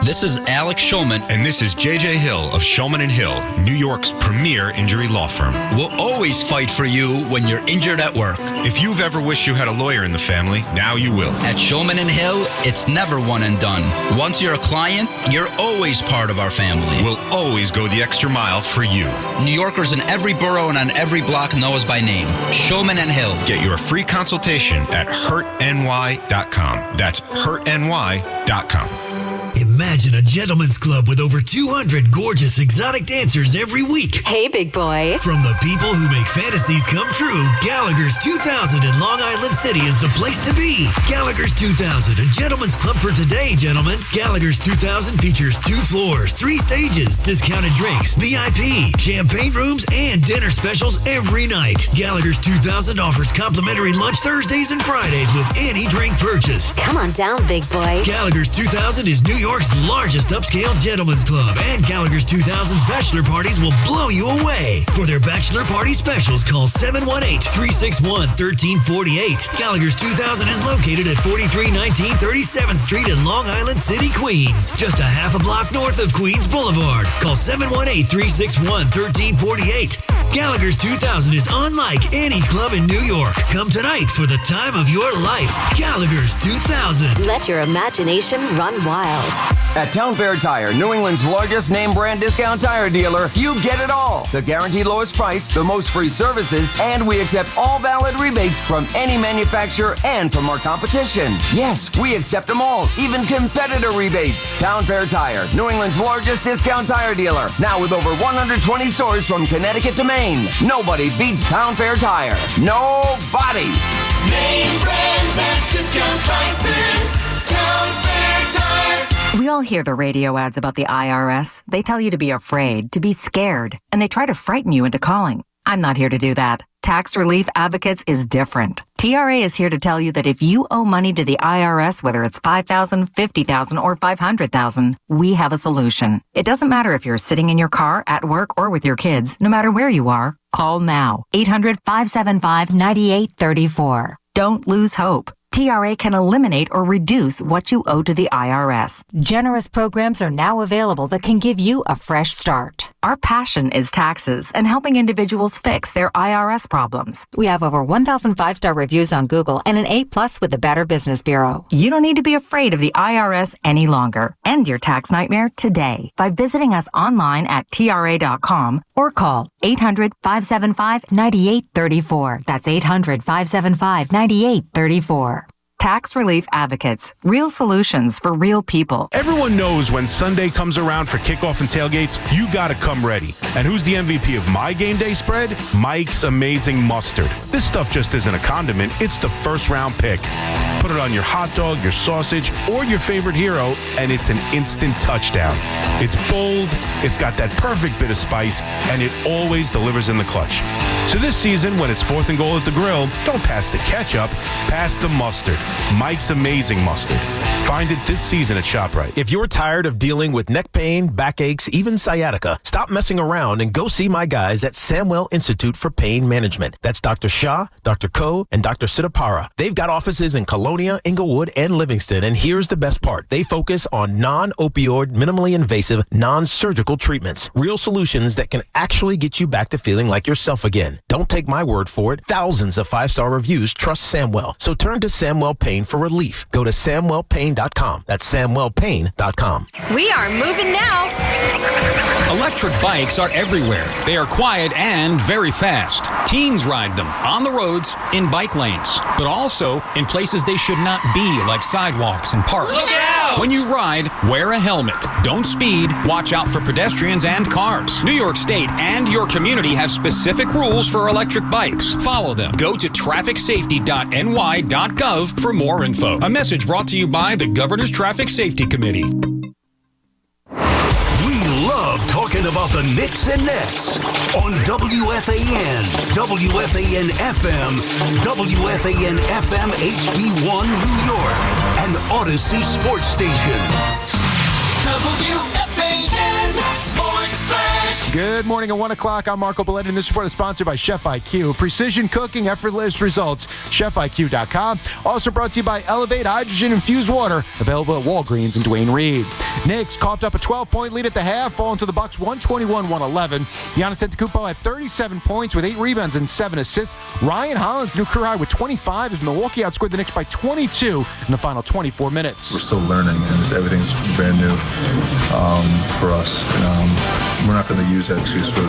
This is Alex Shulman. And this is J.J. Hill of Shulman & Hill, New York's premier injury law firm. We'll always fight for you when you're injured at work. If you've ever wished you had a lawyer in the family, now you will. At Shulman & Hill, it's never one and done. Once you're a client, you're always part of our family. We'll always go the extra mile for you. New Yorkers in every borough and on every block know us by name. Shulman & Hill. Get your free consultation at hurtny.com. That's hurtny.com. Imagine a gentleman's club with over 200 gorgeous exotic dancers every week. Hey, big boy. From the people who make fantasies come true, Gallagher's 2000 in Long Island City is the place to be. Gallagher's 2000, a gentleman's club for today, gentlemen. Gallagher's 2000 features 2 floors, 3 stages, discounted drinks, VIP, champagne rooms, and dinner specials every night. Gallagher's 2000 offers complimentary lunch Thursdays and Fridays with any drink purchase. Come on down, big boy. Gallagher's 2000 is New York's largest upscale gentleman's club, and Gallagher's 2000's bachelor parties will blow you away. For their bachelor party specials, call 718-361-1348. Gallagher's 2000 is located at 4319 37th Street in Long Island City, Queens, just a half a block north of Queens Boulevard. Call 718-361-1348. Gallagher's 2000 is unlike any club in New York. Come tonight for the time of your life. Gallagher's 2000. Let your imagination run wild. At Town Fair Tire, New England's largest name brand discount tire dealer, you get it all. The guaranteed lowest price, the most free services, and we accept all valid rebates from any manufacturer and from our competition. Yes, we accept them all, even competitor rebates. Town Fair Tire, New England's largest discount tire dealer, now with over 120 stores from Connecticut to Maine. Nobody beats Town Fair Tire. Nobody. Name brands at discount prices. Town Fair Tire. We all hear the radio ads about the IRS. They tell you to be afraid, to be scared, and they try to frighten you into calling. I'm not here to do that. Tax Relief Advocates is different. TRA is here to tell you that if you owe money to the IRS, whether it's $5,000, $50,000, or $500,000, we have a solution. It doesn't matter if you're sitting in your car, at work, or with your kids. No matter where you are, call now. 800-575-9834. Don't lose hope. TRA can eliminate or reduce what you owe to the IRS. Generous programs are now available that can give you a fresh start. Our passion is taxes and helping individuals fix their IRS problems. We have over 1,000 5-star reviews on Google and an A+ with the Better Business Bureau. You don't need to be afraid of the IRS any longer. End your tax nightmare today by visiting us online at TRA.com or call 800-575-9834. That's 800-575-9834. Tax Relief Advocates. Real solutions for real people. Everyone knows when Sunday comes around for kickoff and tailgates, you gotta come ready. And who's the MVP of my game day spread? Mike's Amazing Mustard. This stuff just isn't a condiment, it's the first round pick. Put it on your hot dog, your sausage, or your favorite hero, and it's an instant touchdown. It's bold, it's got that perfect bit of spice, and it always delivers in the clutch. So this season, when it's 4th and goal at the grill, don't pass the ketchup, pass the mustard. Mike's Amazing Mustard. Find it this season at ShopRite. If you're tired of dealing with neck pain, backaches, even sciatica, stop messing around and go see my guys at Samwell Institute for Pain Management. That's Dr. Shah, Dr. Ko, and Dr. Sitapara. They've got offices in Colonia, Inglewood, and Livingston, and here's the best part. They focus on non-opioid, minimally invasive, non-surgical treatments. Real solutions that can actually get you back to feeling like yourself again. Don't take my word for it. Thousands of 5-star reviews trust Samwell. So turn to Samwell Pain for relief. Go to SamwellPain.com. That's SamwellPain.com. We are moving now. Electric bikes are everywhere. They are quiet and very fast. Teens ride them on the roads, in bike lanes, but also in places they should not be, like sidewalks and parks. Look out! When you ride, wear a helmet. Don't speed. Watch out for pedestrians and cars. New York State and your community have specific rules for electric bikes. Follow them. Go to trafficsafety.ny.gov for more info. A message brought to you by the Governor's Traffic Safety Committee. We love talking about the Knicks and Nets on WFAN, WFAN FM, WFAN FM HD1 New York, and Odyssey Sports Station. WFAN Sports Flash. Good morning at 1 o'clock. I'm Marco Belletti, and this report is sponsored by Chef IQ. Precision cooking, effortless results. ChefIQ.com. Also brought to you by Elevate Hydrogen-Infused Water. Available at Walgreens and Duane Reade. Knicks coughed up a 12-point lead at the half, falling to the Bucks 121-111. Giannis Antetokounmpo had 37 points with 8 rebounds and 7 assists. Ryan Hollins' new career high with 25 as Milwaukee outscored the Knicks by 22 in the final 24 minutes. We're still learning, and everything's brand new for us. We're not going to use that excuse for a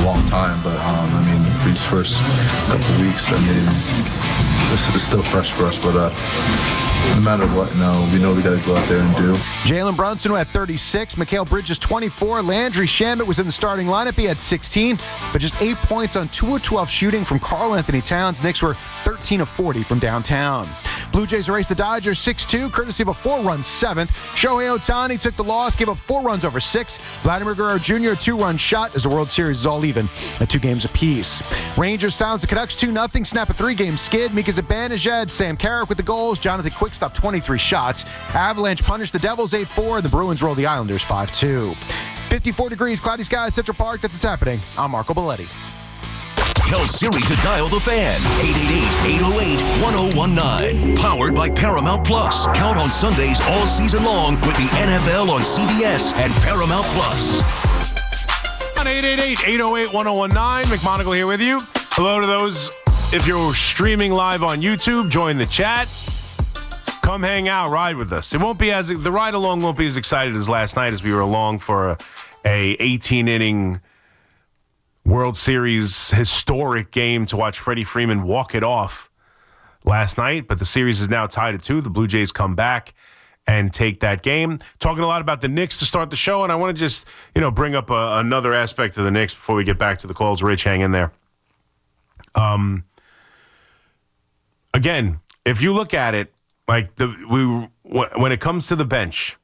long time, but these first couple weeks, this is still fresh for us, but no matter what, we know we got to go out there and do. Jalen Brunson had 36, Mikal Bridges 24, Landry Shamet was in the starting lineup. He had 16, but just 8 points on 2 of 12 shooting from Karl Anthony Towns. Knicks were 13 of 40 from downtown. Blue Jays erased the Dodgers 6-2, courtesy of a 4-run seventh. Shohei Ohtani took the loss, gave up 4 runs over 6. Vladimir Guerrero Jr. a 2-run shot as the World Series is all even at 2 games apiece. Rangers sounds the Canucks 2-0, snap a 3-game skid. Mika Zibanejad, Sam Carrick with the goals. Jonathan Quick stopped 23 shots. Avalanche punished the Devils 8-4. The Bruins rolled the Islanders 5-2. 54 degrees, cloudy skies, Central Park. That's what's happening. I'm Marco Belletti. Tell Siri to dial the fan. 888-808-1019. Powered by Paramount Plus. Count on Sundays all season long with the NFL on CBS and Paramount Plus. On 888-808-1019. McMonigle here with you. Hello to those. If you're streaming live on YouTube, join the chat. Come hang out, ride with us. The ride along won't be as excited as last night as we were along for a 18-inning World Series historic game to watch Freddie Freeman walk it off last night. But the series is now tied at 2. The Blue Jays come back and take that game. Talking a lot about the Knicks to start the show, and I want to just bring up another aspect of the Knicks before we get back to the calls. Rich, hang in there. Again, if you look at it, like when it comes to the bench,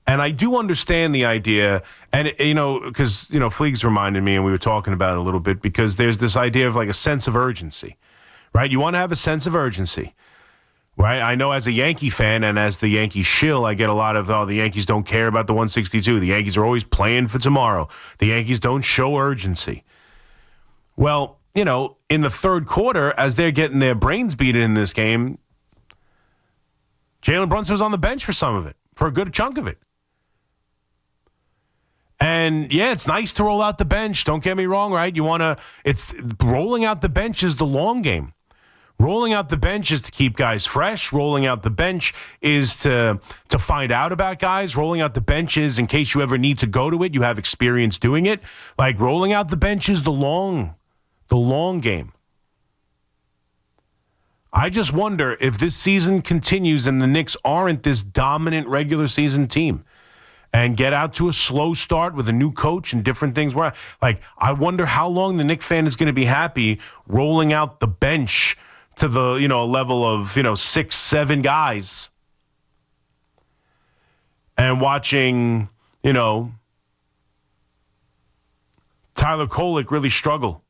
and I do understand the idea, and because Fleegs reminded me, and we were talking about it a little bit, because there's this idea of like a sense of urgency, right? You want to have a sense of urgency, right? I know as a Yankee fan and as the Yankee shill, I get a lot of, the Yankees don't care about the 162. The Yankees are always playing for tomorrow. The Yankees don't show urgency. Well, in the third quarter, as they're getting their brains beaten in this game, Jalen Brunson was on the bench for some of it, for a good chunk of it. And yeah, it's nice to roll out the bench. Don't get me wrong, right? It's rolling out the bench is the long game. Rolling out the bench is to keep guys fresh. Rolling out the bench is to find out about guys. Rolling out the bench is in case you ever need to go to it, you have experience doing it. Like rolling out the bench is the long game. I just wonder if this season continues and the Knicks aren't this dominant regular season team and get out to a slow start with a new coach and different things. I wonder how long the Knicks fan is going to be happy rolling out the bench to the, level of, 6-7 guys and watching, Tyler Kolek really struggle.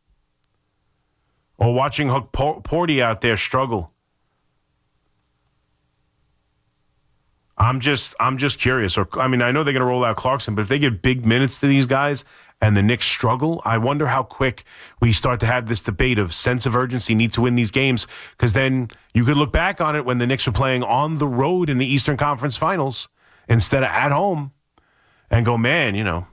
Or watching Huck Porty out there struggle. I'm just curious. I know they're going to roll out Clarkson, but if they give big minutes to these guys and the Knicks struggle, I wonder how quick we start to have this debate of sense of urgency, need to win these games, because then you could look back on it when the Knicks were playing on the road in the Eastern Conference Finals instead of at home and go, man,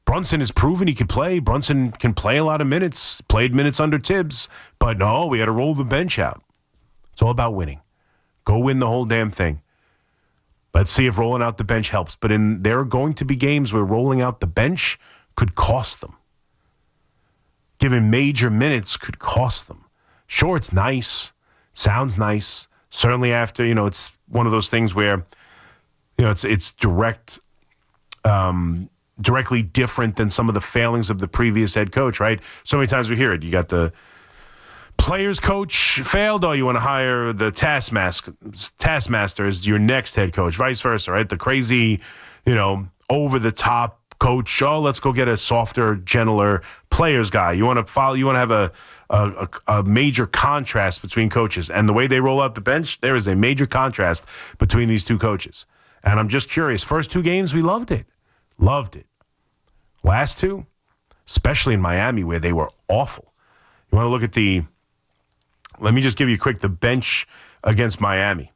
Brunson has proven he can play. Brunson can play a lot of minutes, played minutes under Tibbs, but no, we had to roll the bench out. It's all about winning. Go win the whole damn thing. Let's see if rolling out the bench helps. But there are going to be games where rolling out the bench could cost them. Giving major minutes could cost them. Sure, it's nice. Sounds nice. Certainly after, it's one of those things where, it's direct, directly different than some of the failings of the previous head coach, right? So many times we hear it. You got the players coach failed, you want to hire the taskmaster as your next head coach, vice versa, right? The crazy, over-the-top coach, let's go get a softer, gentler players guy. You want to have a major contrast between coaches. And the way they roll out the bench, there is a major contrast between these two coaches. And I'm just curious. First 2 games, we loved it. Loved it. Last 2, especially in Miami where they were awful. You want to look at let me just give you the bench against Miami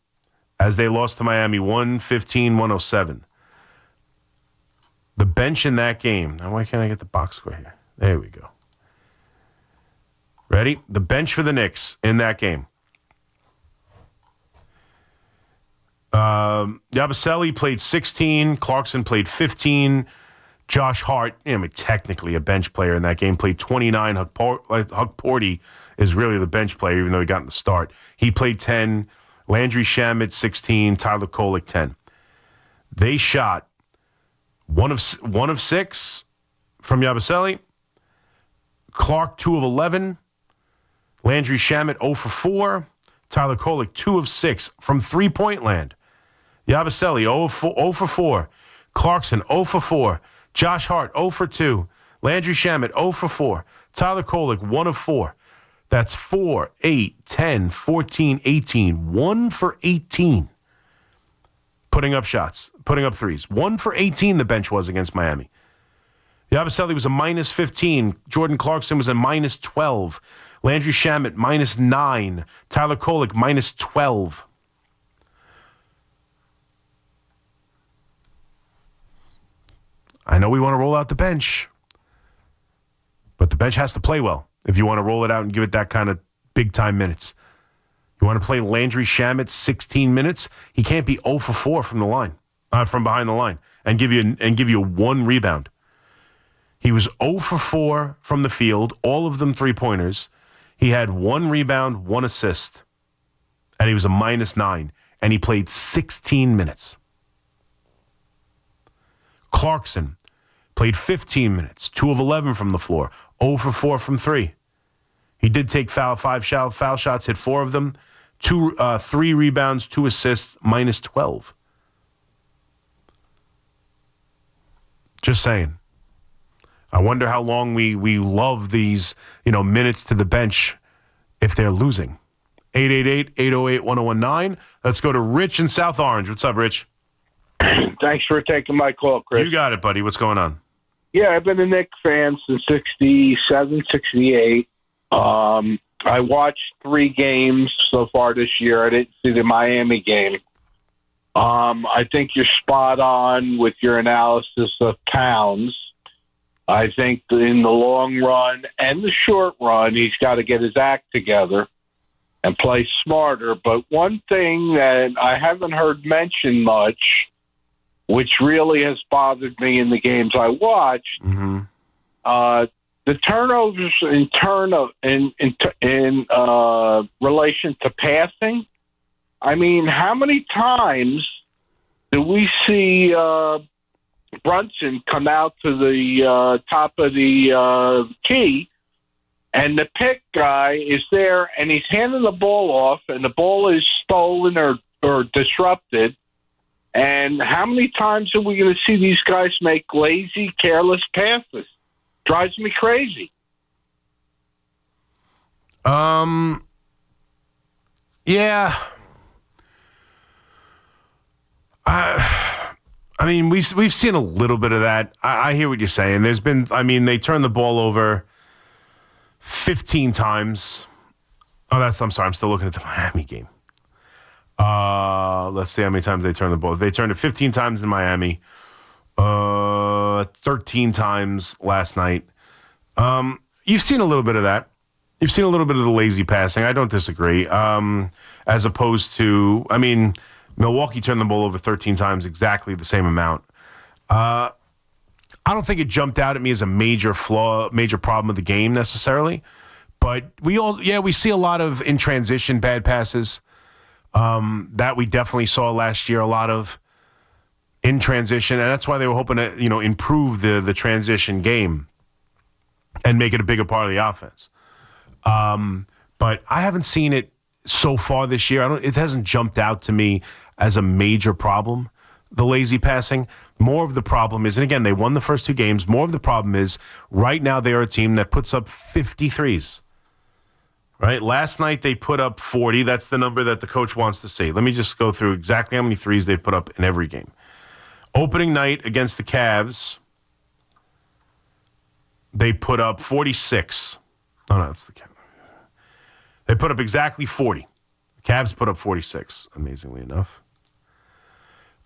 as they lost to Miami 115-107. The bench in that game. Now, why can't I get the box score here? There we go. Ready? The bench for the Knicks in that game. Yabusele played 16. Clarkson played 15. Josh Hart, technically a bench player in that game, played 29. Huck Porty is really the bench player, even though he got in the start. He played 10. Landry Shamet, 16. Tyler Kolek, 10. They shot one of 6 from Yabusele. Clark, 2 of 11. Landry Shamet, 0 for 4. Tyler Kolek, 2 of 6 from three-point land. Yabusele, 0 for 4. Clarkson, 0 for 4. Josh Hart, 0 for 2. Landry Shamet, 0 for 4. Tyler Kolek, 1 of 4. That's 4, 8, 10, 14, 18. 1 for 18. Putting up shots, putting up threes. 1 for 18 the bench was against Miami. Yabusele was a minus 15. Jordan Clarkson was a minus 12. Landry Shamet, minus 9. Tyler Kolek, minus 12. I know we want to roll out the bench, but the bench has to play well if you want to roll it out and give it that kind of big-time minutes. You want to play Landry Shamet 16 minutes? He can't be 0 for 4 from the line, from behind the line, and give you 1 rebound. He was 0 for 4 from the field, all of them three-pointers. He had 1 rebound, 1 assist, and he was a minus 9, and he played 16 minutes. Clarkson played 15 minutes, 2 of 11 from the floor, 0 for 4 from 3. He did take foul shots, hit 4 of them, 3 rebounds, 2 assists, minus 12. Just saying. I wonder how long we love these, minutes to the bench if they're losing. 888-808-1019. Let's go to Rich in South Orange. What's up, Rich? Thanks for taking my call, Chris. You got it, buddy. What's going on? Yeah, I've been a Knicks fan since 67, 68. I watched 3 games so far this year. I didn't see the Miami game. I think you're spot on with your analysis of Towns. I think in the long run and the short run, he's got to get his act together and play smarter. But one thing that I haven't heard mentioned much, which really has bothered me in the games I watched, the turnovers in relation to passing. I mean, how many times do we see Brunson come out to the top of the key, and the pick guy is there, and he's handing the ball off, and the ball is stolen or disrupted? And how many times are we going to see these guys make lazy, careless passes? Drives me crazy. Yeah. I mean, we've seen a little bit of that. I hear what you're saying. There's been, they turned the ball over 15 times. I'm sorry. I'm still looking at the Miami game. Let's see how many times they turned the ball. They turned it 15 times in Miami, 13 times last night. You've seen a little bit of that. You've seen a little bit of the lazy passing. I don't disagree. As opposed to, Milwaukee turned the ball over 13 times, exactly the same amount. I don't think it jumped out at me as a major problem of the game necessarily. But we see a lot of in transition bad passes. That we definitely saw last year, a lot of in transition, and that's why they were hoping to, improve the transition game and make it a bigger part of the offense. But I haven't seen it so far this year. It hasn't jumped out to me as a major problem, the lazy passing. More of the problem is, and again, they won the first 2 games, more of the problem is right now they are a team that puts up 53s. Right? Last night they put up 40. That's the number that the coach wants to see. Let me just go through exactly how many threes they've put up in every game. Opening night against the Cavs, they put up 46. Oh, no, that's the Cavs. They put up exactly 40. The Cavs put up 46, amazingly enough.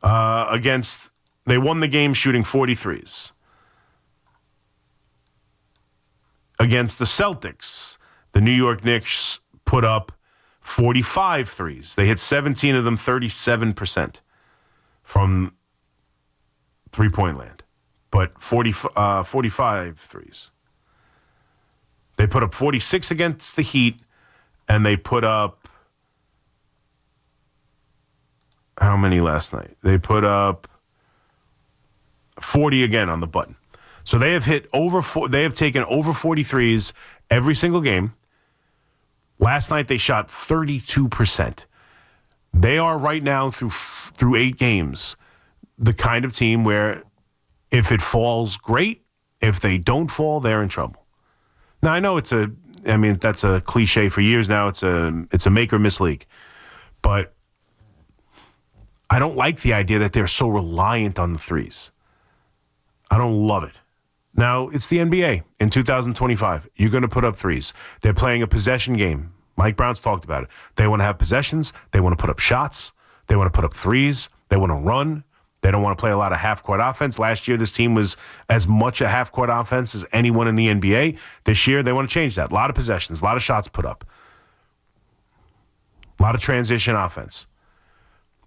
They won the game shooting 43s. Against the Celtics, the New York Knicks put up 45 threes. They hit 17 of them, 37% from three-point land, but 45 threes. They put up 46 against the Heat, and they put up how many last night? They put up 40 again on the button. So they have hit they have taken over 43s every single game. Last night they shot 32%. They are right now through 8 games the kind of team where if it falls, great. If they don't fall, they're in trouble. Now I know that's a cliche for years now. It's a make or miss league. But I don't like the idea that they're so reliant on the threes. I don't love it. Now, it's the NBA in 2025. You're going to put up threes. They're playing a possession game. Mike Brown's talked about it. They want to have possessions. They want to put up shots. They want to put up threes. They want to run. They don't want to play a lot of half-court offense. Last year, this team was as much a half-court offense as anyone in the NBA. This year, they want to change that. A lot of possessions, a lot of shots put up. A lot of transition offense.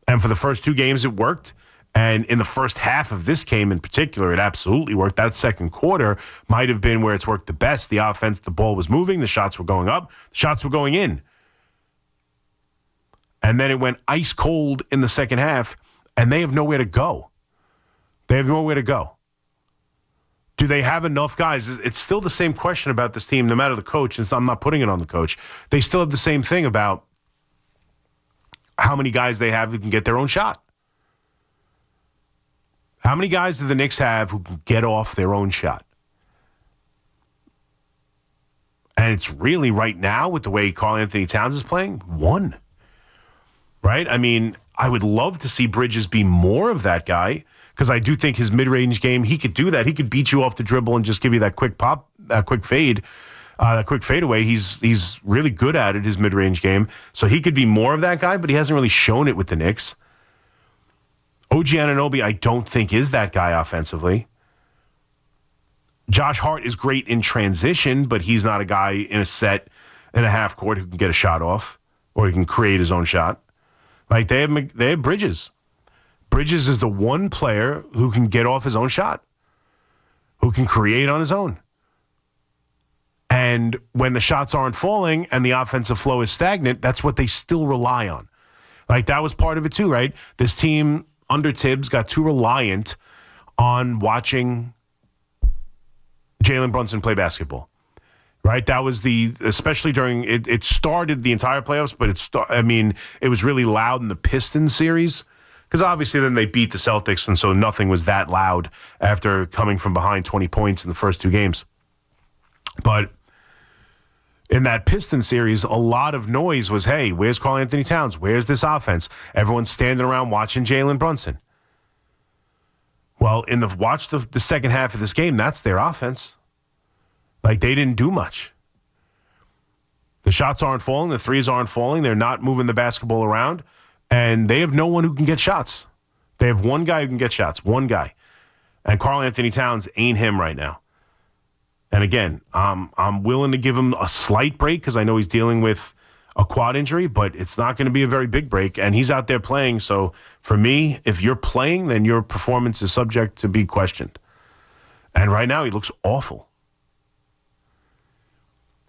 And for the first 2 games, it worked. And in the first half of this game in particular, it absolutely worked. That second quarter might have been where it's worked the best. The offense, the ball was moving, the shots were going up, the shots were going in. And then it went ice cold in the second half, and they have nowhere to go. They have nowhere to go. Do they have enough guys? It's still the same question about this team, no matter the coach. And I'm not putting it on the coach. They still have the same thing about how many guys they have who can get their own shot. How many guys do the Knicks have who can get off their own shot? And it's really right now with the way Karl Anthony Towns is playing, 1. Right? I mean, I would love to see Bridges be more of that guy because I do think his mid-range game, he could do that. He could beat you off the dribble and just give you that quick pop, that quick fade, that quick fadeaway. He's really good at it, his mid-range game. So he could be more of that guy, but he hasn't really shown it with the Knicks. OG Anunoby, I don't think is that guy offensively. Josh Hart is great in transition, but he's not a guy in a set and a half court who can get a shot off or he can create his own shot. Like they have Bridges. Bridges is the one player who can get off his own shot, who can create on his own. And when the shots aren't falling and the offensive flow is stagnant, that's what they still rely on. Like that was part of it too, right? This team under Tibbs got too reliant on watching Jalen Brunson play basketball, right? That was especially during, it started the entire playoffs, but it was really loud in the Pistons series because obviously then they beat the Celtics, and so nothing was that loud after coming from behind 20 points in the first 2 games. But in that Pistons series, a lot of noise was, hey, where's Karl Anthony Towns? Where's this offense? Everyone's standing around watching Jalen Brunson. Well, watch the second half of this game, that's their offense. Like, they didn't do much. The shots aren't falling. The threes aren't falling. They're not moving the basketball around. And they have no one who can get shots. They have one guy who can get shots, one guy. And Karl Anthony Towns ain't him right now. And again, I'm willing to give him a slight break because I know he's dealing with a quad injury, but it's not going to be a very big break. And he's out there playing. So for me, if you're playing, then your performance is subject to be questioned. And right now, he looks awful.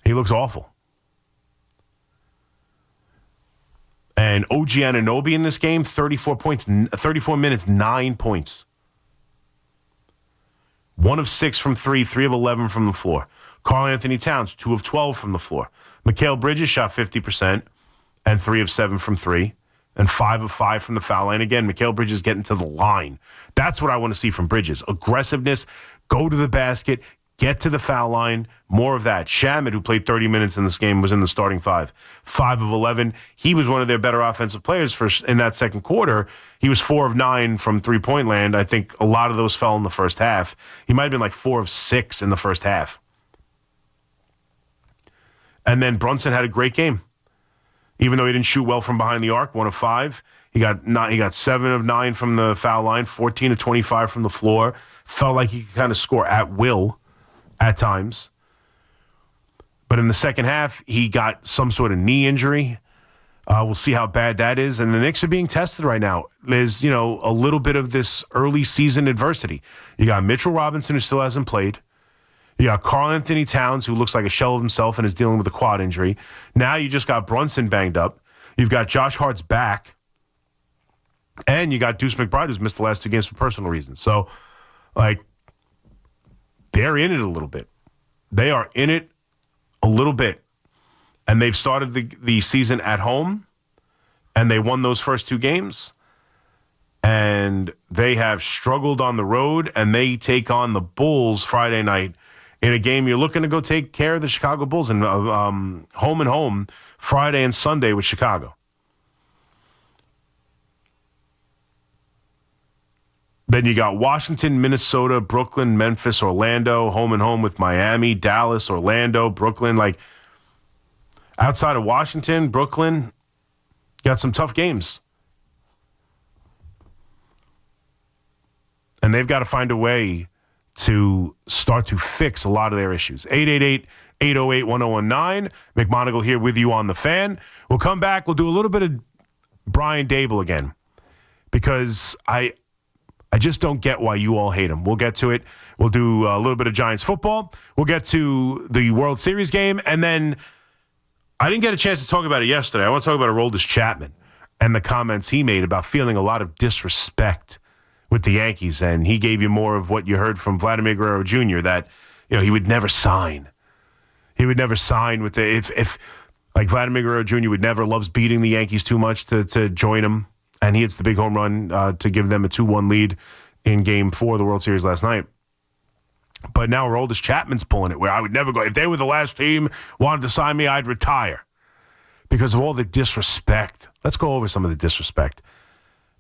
He looks awful. And OG Anunoby in this game, 34 minutes, 9 points. 1 of 6 from 3, 3 of 11 from the floor. Karl Anthony Towns, 2 of 12 from the floor. Mikal Bridges shot 50% and 3 of 7 from 3 and 5 of 5 from the foul line. Again, Mikal Bridges getting to the line. That's what I want to see from Bridges. Aggressiveness, go to the basket, get to the foul line, more of that. Shamet, who played 30 minutes in this game, was in the starting 5. 5 of 11. He was one of their better offensive players in that second quarter. He was 4 of 9 from three-point land. I think a lot of those fell in the first half. He might have been like 4 of 6 in the first half. And then Brunson had a great game. Even though he didn't shoot well from behind the arc, 1 of 5. He got 7 of 9 from the foul line, 14 of 25 from the floor. Felt like he could kind of score at will at times. But in the second half, he got some sort of knee injury. We'll see how bad that is. And the Knicks are being tested right now. There's, a little bit of this early season adversity. You got Mitchell Robinson, who still hasn't played. You got Karl Anthony Towns, who looks like a shell of himself and is dealing with a quad injury. Now you just got Brunson banged up. You've got Josh Hart's back. And you got Deuce McBride, who's missed the last 2 games for personal reasons. So, like, they're in it a little bit. They are in it a little bit. And they've started the season at home, and they won those first 2 games. And they have struggled on the road, and they take on the Bulls Friday night in a game you're looking to go take care of the Chicago Bulls and home and home Friday and Sunday with Chicago. Then you got Washington, Minnesota, Brooklyn, Memphis, Orlando, home and home with Miami, Dallas, Orlando, Brooklyn. Like, outside of Washington, Brooklyn, got some tough games. And they've got to find a way to start to fix a lot of their issues. 888-808-1019. McMonigle here with you on The Fan. We'll come back. We'll do a little bit of Brian Daboll again because I just don't get why you all hate him. We'll get to it. We'll do a little bit of Giants football. We'll get to the World Series game. And then I didn't get a chance to talk about it yesterday. I want to talk about Aroldis Chapman and the comments he made about feeling a lot of disrespect with the Yankees. And he gave you more of what you heard from Vladimir Guerrero Jr., that, he would never sign. He would never sign with if like Vladimir Guerrero Jr. loves beating the Yankees too much to join him. And he hits the big home run to give them a 2-1 lead in Game 4 of the World Series last night. But now Aroldis Chapman's pulling it, where I would never go. If they were the last team wanted to sign me, I'd retire because of all the disrespect. Let's go over some of the disrespect.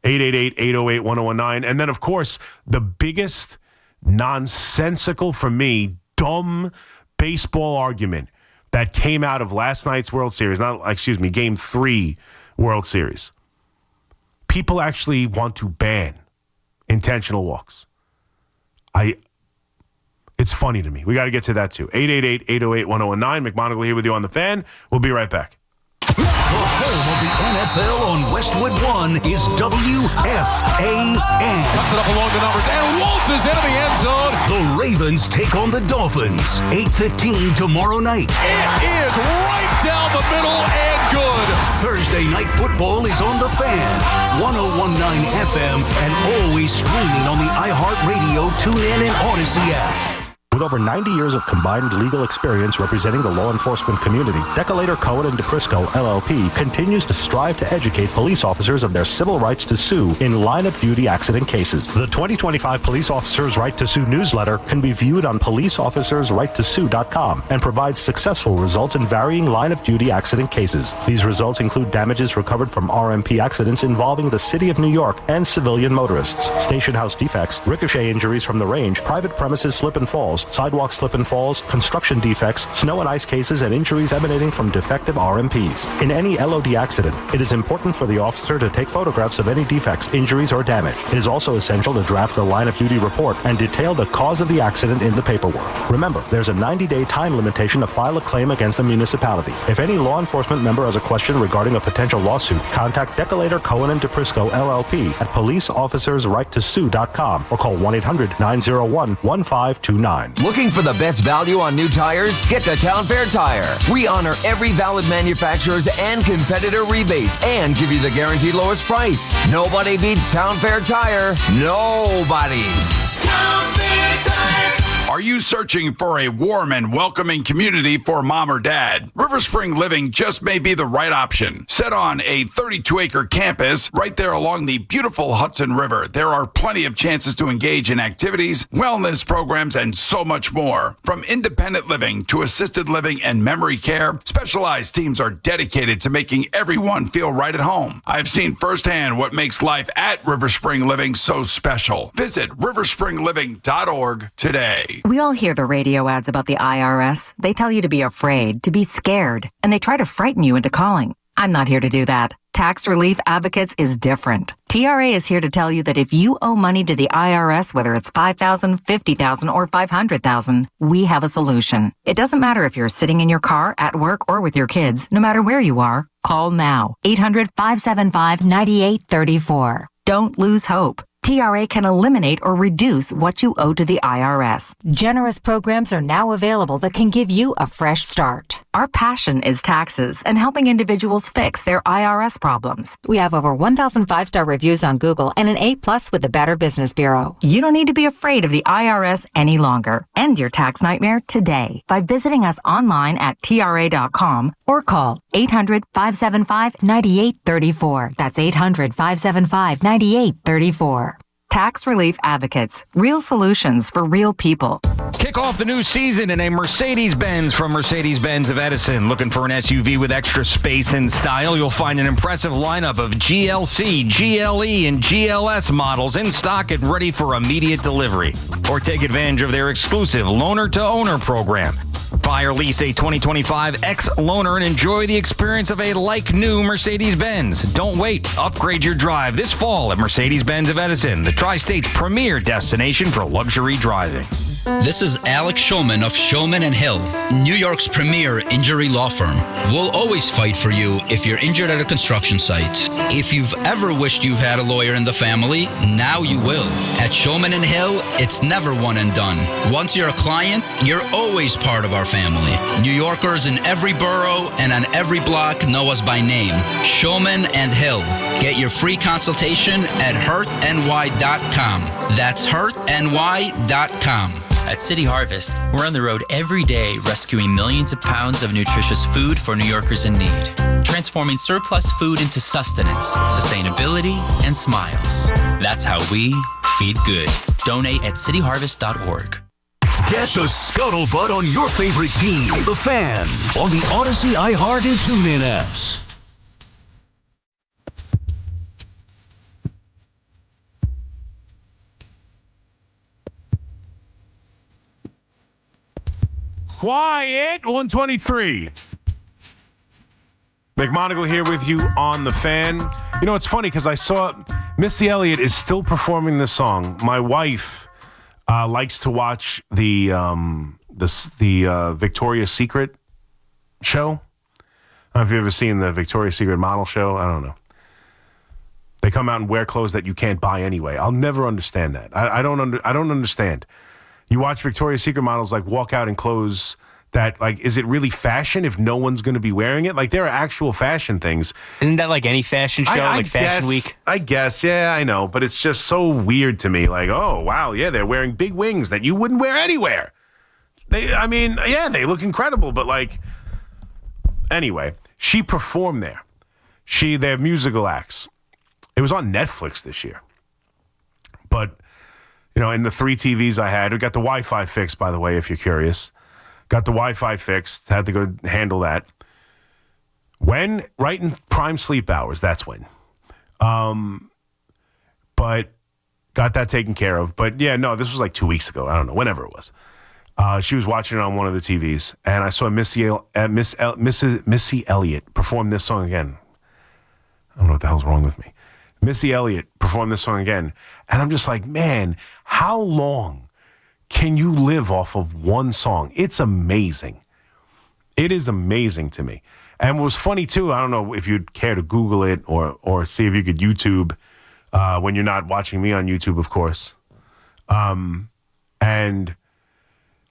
888-808-1019. And then, of course, the biggest nonsensical, for me, dumb baseball argument that came out of last night's World Series, Game 3 World Series. People actually want to ban intentional walks. It's funny to me. We got to get to that, too. 888-808-1019. McMonigle here with you on The Fan. We'll be right back. The home of the NFL on Westwood One is WFAN. Cuts it up along the numbers and waltzes into the end zone. The Ravens take on the Dolphins. 8:15 tomorrow night. It is right down the middle and good. Thursday night football is on The Fan. 1019 FM and always streaming on the iHeartRadio, TuneIn, and Odyssey app. With over 90 years of combined legal experience representing the law enforcement community, Decolator Cohen & DePrisco, LLP, continues to strive to educate police officers of their civil rights to sue in line-of-duty accident cases. The 2025 Police Officers' Right to Sue newsletter can be viewed on policeofficersrighttosue.com and provides successful results in varying line-of-duty accident cases. These results include damages recovered from RMP accidents involving the City of New York and civilian motorists, station house defects, ricochet injuries from the range, private premises slip and falls, sidewalk slip and falls, construction defects, snow and ice cases, and injuries emanating from defective RMPs. In any LOD accident, it is important for the officer to take photographs of any defects, injuries, or damage. It is also essential to draft the line-of-duty report and detail the cause of the accident in the paperwork. Remember, there's a 90-day time limitation to file a claim against a municipality. If any law enforcement member has a question regarding a potential lawsuit, contact Decolator Cohen & DePrisco, LLP at policeofficersrighttosue.com or call 1-800-901-1529. Looking for the best value on new tires? Get to Town Fair Tire. We honor every valid manufacturer's and competitor rebates and give you the guaranteed lowest price. Nobody beats Town Fair Tire. Nobody. Town Fair Tire. Are you searching for a warm and welcoming community for mom or dad? River Spring Living just may be the right option. Set on a 32-acre campus right there along the beautiful Hudson River, there are plenty of chances to engage in activities, wellness programs, and so much more. From independent living to assisted living and memory care, specialized teams are dedicated to making everyone feel right at home. I've seen firsthand what makes life at River Spring Living so special. Visit riverspringliving.org today. We all hear the radio ads about the IRS. They tell you to be afraid, to be scared, and they try to frighten you into calling. I'm not here to do that. Tax Relief Advocates is different. TRA is here to tell you that if you owe money to the IRS, whether it's $5,000, $50,000, or $500,000, we have a solution. It doesn't matter if you're sitting in your car, at work, or with your kids. No matter where you are, call now. 800-575-9834. Don't lose hope. TRA can eliminate or reduce what you owe to the IRS. Generous programs are now available that can give you a fresh start. Our passion is taxes and helping individuals fix their IRS problems. We have over 1,000 5-star reviews on Google and an A+ with the Better Business Bureau. You don't need to be afraid of the IRS any longer. End your tax nightmare today by visiting us online at TRA.com or call 800-575-9834. That's 800-575-9834. Tax Relief Advocates. Real solutions for real people. Kick off the new season in a Mercedes-Benz from Mercedes-Benz of Edison. Looking for an SUV with extra space and style? You'll find an impressive lineup of GLC, GLE, and GLS models in stock and ready for immediate delivery. Or take advantage of their exclusive loaner-to-owner program. Buy or lease a 2025 X-Loaner and enjoy the experience of a like-new Mercedes-Benz. Don't wait. Upgrade your drive this fall at Mercedes-Benz of Edison, the Tri-State's premier destination for luxury driving. This is Alex Shulman of Shulman & Hill, New York's premier injury law firm. We'll always fight for you if you're injured at a construction site. If you've ever wished you've had a lawyer in the family, now you will. At Shulman & Hill, it's never one and done. Once you're a client, you're always part of our family. New Yorkers in every borough and on every block know us by name. Shulman & Hill. Get your free consultation at hurtny.com. That's hurtny.com. At City Harvest, we're on the road every day rescuing millions of pounds of nutritious food for New Yorkers in need, transforming surplus food into sustenance, sustainability, and smiles. That's how we feed good. Donate at cityharvest.org. Get the scuttlebutt on your favorite team, the Fan, on the Odyssey, iHeart, and TuneIn apps. Quiet, 123. McMonigle here with you on the Fan. You know, it's funny because I saw Missy Elliott is still performing this song. My wife likes to watch the Victoria's Secret show. I don't know if you've ever seen the Victoria's Secret model show. I don't know. They come out and wear clothes that you can't buy anyway. I'll never understand that. I don't understand. You watch Victoria's Secret models like walk out in clothes that, like, is it really fashion if no one's going to be wearing it? Like, there are actual fashion things. Isn't that like any fashion show, like Fashion Week? I guess, yeah, I know. But it's just so weird to me. Like, oh, wow, yeah, they're wearing big wings that you wouldn't wear anywhere. They look incredible. But, like, anyway, she performed there. They have musical acts. It was on Netflix this year. But... you know, in the 3 TVs I had, we got the Wi-Fi fixed, by the way, if you're curious. Got the Wi-Fi fixed, had to go handle that. When? Right in prime sleep hours, that's when. But got that taken care of. But yeah, no, this was like 2 weeks ago. I don't know, whenever it was. She was watching it on one of the TVs, and I saw Missy Elliott perform this song again. I don't know what the hell's wrong with me. Missy Elliott performed this song again. And I'm just like, man, how long can you live off of one song? It's amazing. It is amazing to me. And what was funny, too, I don't know if you'd care to Google it or see if you could YouTube when you're not watching me on YouTube, of course. And,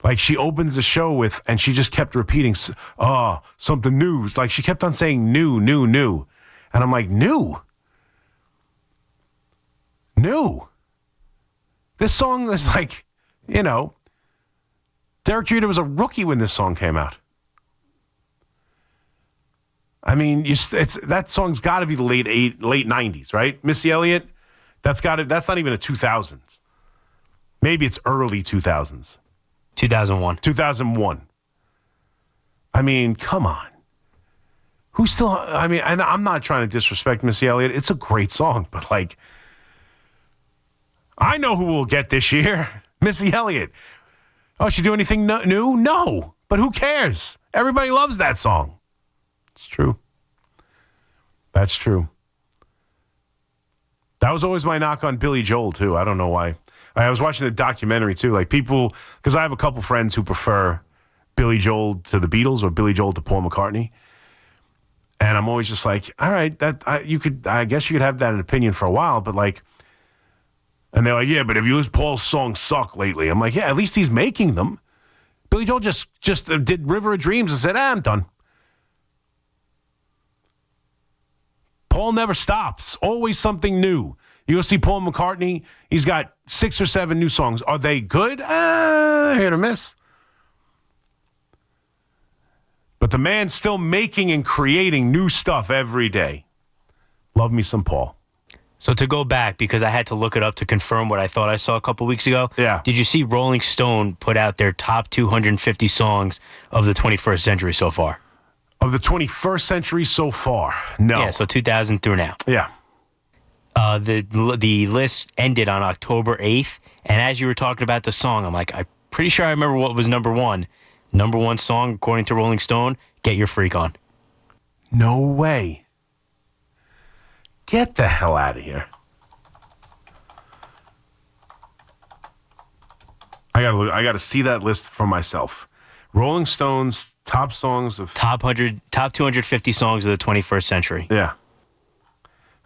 like, she opens the show with, and she just kept repeating, something new. Like, she kept on saying new, new, new. And I'm like, new? New. This song is like, you know, Derek Jeter was a rookie when this song came out. I mean, that song's got to be the late 90s, right? Missy Elliott, that's not even a 2000s. Maybe it's early 2000s. 2001. I mean, come on. And I'm not trying to disrespect Missy Elliott. It's a great song, but like, I know who we'll get this year. Missy Elliott. Oh, she do anything new? No. But who cares? Everybody loves that song. It's true. That's true. That was always my knock on Billy Joel, too. I don't know why. I was watching the documentary, too. Like, people, because I have a couple friends who prefer Billy Joel to the Beatles or Billy Joel to Paul McCartney. And I'm always just like, all right, I guess you could have that opinion for a while, but like, and they're like, yeah, but have you heard Paul's songs suck lately? I'm like, yeah, at least he's making them. Billy Joel just did River of Dreams and said, I'm done. Paul never stops. Always something new. You go see Paul McCartney. He's got 6 or 7 new songs. Are they good? Hit or miss. But the man's still making and creating new stuff every day. Love me some Paul. So to go back, because I had to look it up to confirm what I thought I saw a couple weeks ago. Yeah. Did you see Rolling Stone put out their top 250 songs of the 21st century so far? Of the 21st century so far? No. Yeah, so 2000 through now. Yeah. The list ended on October 8th, and as you were talking about the song, I'm like, I'm pretty sure I remember what was number one. Number one song, according to Rolling Stone, Get Your Freak On. No way. Get the hell out of here. I gotta see that list for myself. Rolling Stone's top songs of top 250 songs of the 21st century. Yeah.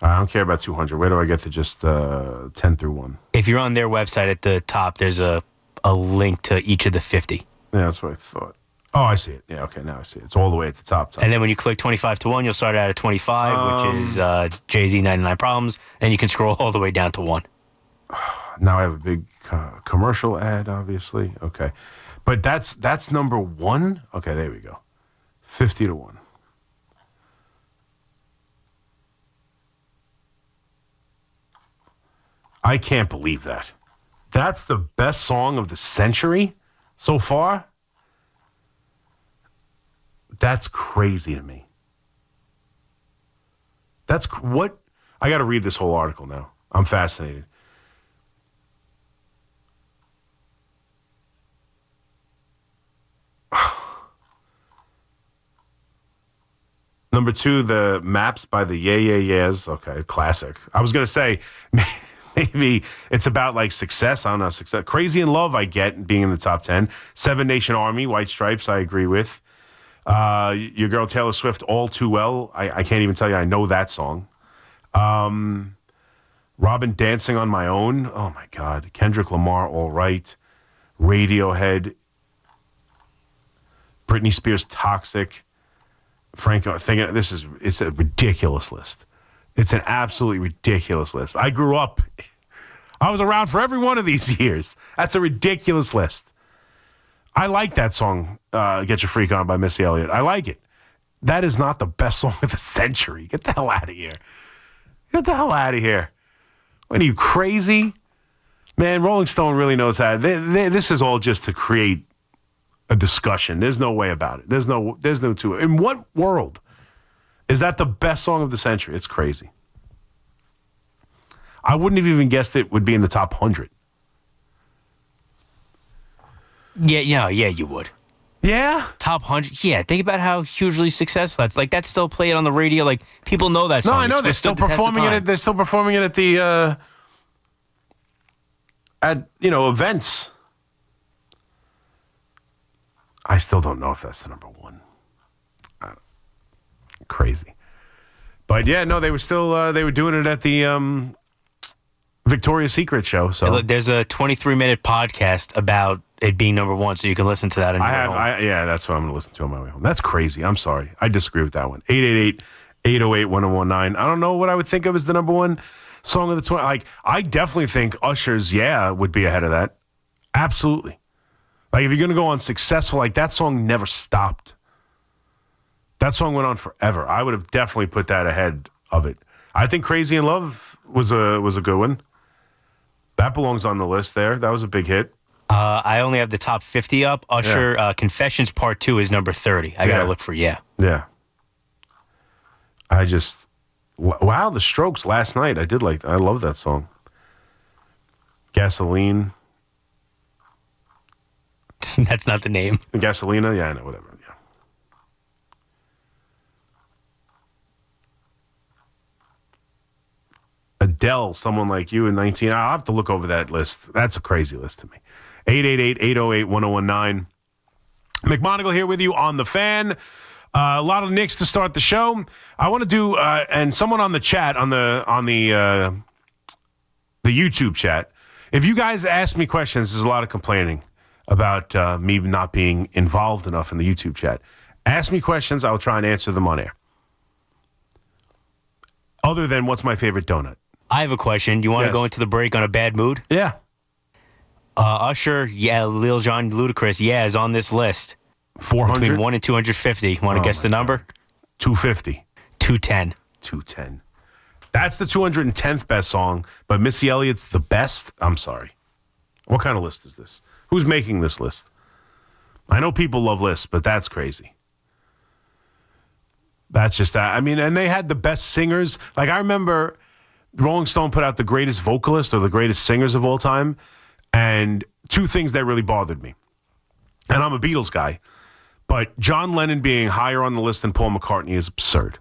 I don't care about 200. Where do I get to just 10 through 1? If you're on their website at the top, there's a link to each of the 50. Yeah, that's what I thought. Oh, I see it. Yeah, okay, now I see it. It's all the way at the top. And then when you click 25 to 1, you'll start out at 25, which is Jay-Z 99 Problems, and you can scroll all the way down to 1. Now I have a big commercial ad, obviously. Okay. But that's number 1? Okay, there we go. 50 to 1. I can't believe that. That's the best song of the century so far? That's crazy to me. That's what? I got to read this whole article now. I'm fascinated. Number 2, the Maps by the Yeah Yeah Yeahs. Okay, classic. I was going to say, maybe it's about like success. I don't know, success. Crazy in Love, I get being in the top 10. 7 Nation Army, White Stripes, I agree with. Your girl Taylor Swift, All Too Well. I can't even tell you I know that song. Robin, Dancing on My Own. Oh, my God. Kendrick Lamar, All Right. Radiohead. Britney Spears, Toxic. Franco, it's a ridiculous list. It's an absolutely ridiculous list. I grew up. I was around for every one of these years. That's a ridiculous list. I like that song, Get Your Freak On by Missy Elliott. I like it. That is not the best song of the century. Get the hell out of here. Get the hell out of here. What are you, crazy? Man, Rolling Stone really knows how. This is all just to create a discussion. There's no way about it. There's no to it. In what world is that the best song of the century? It's crazy. I wouldn't have even guessed it would be in the top 100. Yeah, you would. Yeah? Top 100. Yeah, think about how hugely successful that's. Like, that's still played on the radio. Like, people know that song. No, I know. They're still performing it. They're still performing it at the events. I still don't know if that's the number 1. Crazy. But yeah, no, they were still they were doing it at the Victoria's Secret show. So there's a 23-minute podcast about it being number 1, so you can listen to that. Yeah, that's what I'm going to listen to on my way home. That's crazy. I'm sorry. I disagree with that one. 888-808-1019. I don't know what I would think of as the number 1 song of the 20. Like, I definitely think Usher's Yeah would be ahead of that. Absolutely. Like, if you're going to go on successful, like, that song never stopped. That song went on forever. I would have definitely put that ahead of it. I think Crazy in Love was a good one. That belongs on the list there. That was a big hit. I only have the top 50 up. Usher, Confessions Part 2 is number 30. I got to look for Yeah. Yeah. Wow, The Strokes last night. I love that song. Gasoline. That's not the name. Gasolina? Yeah, I know, whatever. Yeah. Adele, Someone Like You in 19. I'll have to look over that list. That's a crazy list to me. 888-808-1019. McMonigle here with you on The Fan. A lot of Knicks to start the show. I want to do, and someone on the chat, on the YouTube chat, if you guys ask me questions, there's a lot of complaining about me not being involved enough in the YouTube chat. Ask me questions. I'll try and answer them on air. Other than what's my favorite donut? I have a question. You want to Yes. go into the break on a bad mood? Yeah. Usher, yeah, Lil Jon, Ludacris, yeah, is on this list. 400? Between 1 and 250. Want to guess the number? 250. 210. 210. That's the 210th best song, but Missy Elliott's the best? I'm sorry. What kind of list is this? Who's making this list? I know people love lists, but that's crazy. That's just that. I mean, and they had the best singers. Like, I remember Rolling Stone put out the greatest vocalist or the greatest singers of all time, and two things that really bothered me. And I'm a Beatles guy, but John Lennon being higher on the list than Paul McCartney is absurd.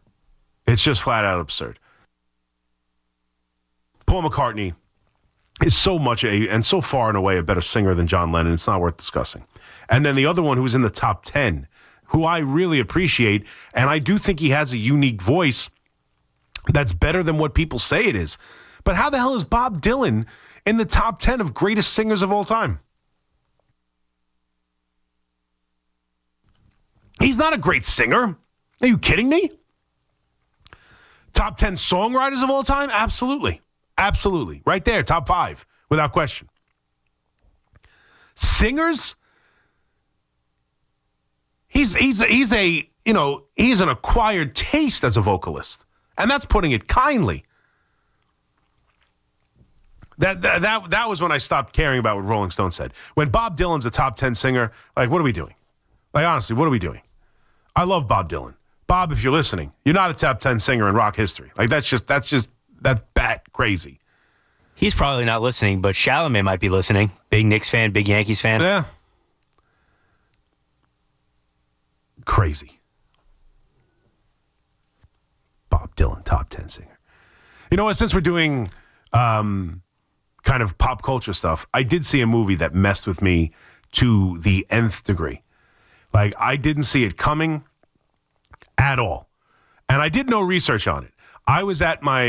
It's just flat out absurd. Paul McCartney is so much and so far and away a better singer than John Lennon. It's not worth discussing. And then the other one who's in the top 10, who I really appreciate, and I do think he has a unique voice that's better than what people say it is. But how the hell is Bob Dylan in the top 10 of greatest singers of all time? He's not a great singer. Are you kidding me? Top 10 songwriters of all time? Absolutely. Absolutely. Right there, top 5, without question. Singers? He's an acquired taste as a vocalist. And that's putting it kindly. That was when I stopped caring about what Rolling Stone said. When Bob Dylan's a top 10 singer, like, what are we doing? Like, honestly, what are we doing? I love Bob Dylan. Bob, if you're listening, you're not a top 10 singer in rock history. Like, that's bat crazy. He's probably not listening, but Chalamet might be listening. Big Knicks fan, big Yankees fan. Yeah. Crazy. Bob Dylan, top 10 singer. You know what? Since we're doing kind of pop culture stuff, I did see a movie that messed with me to the nth degree. Like, I didn't see it coming at all. And I did no research on it. I was at my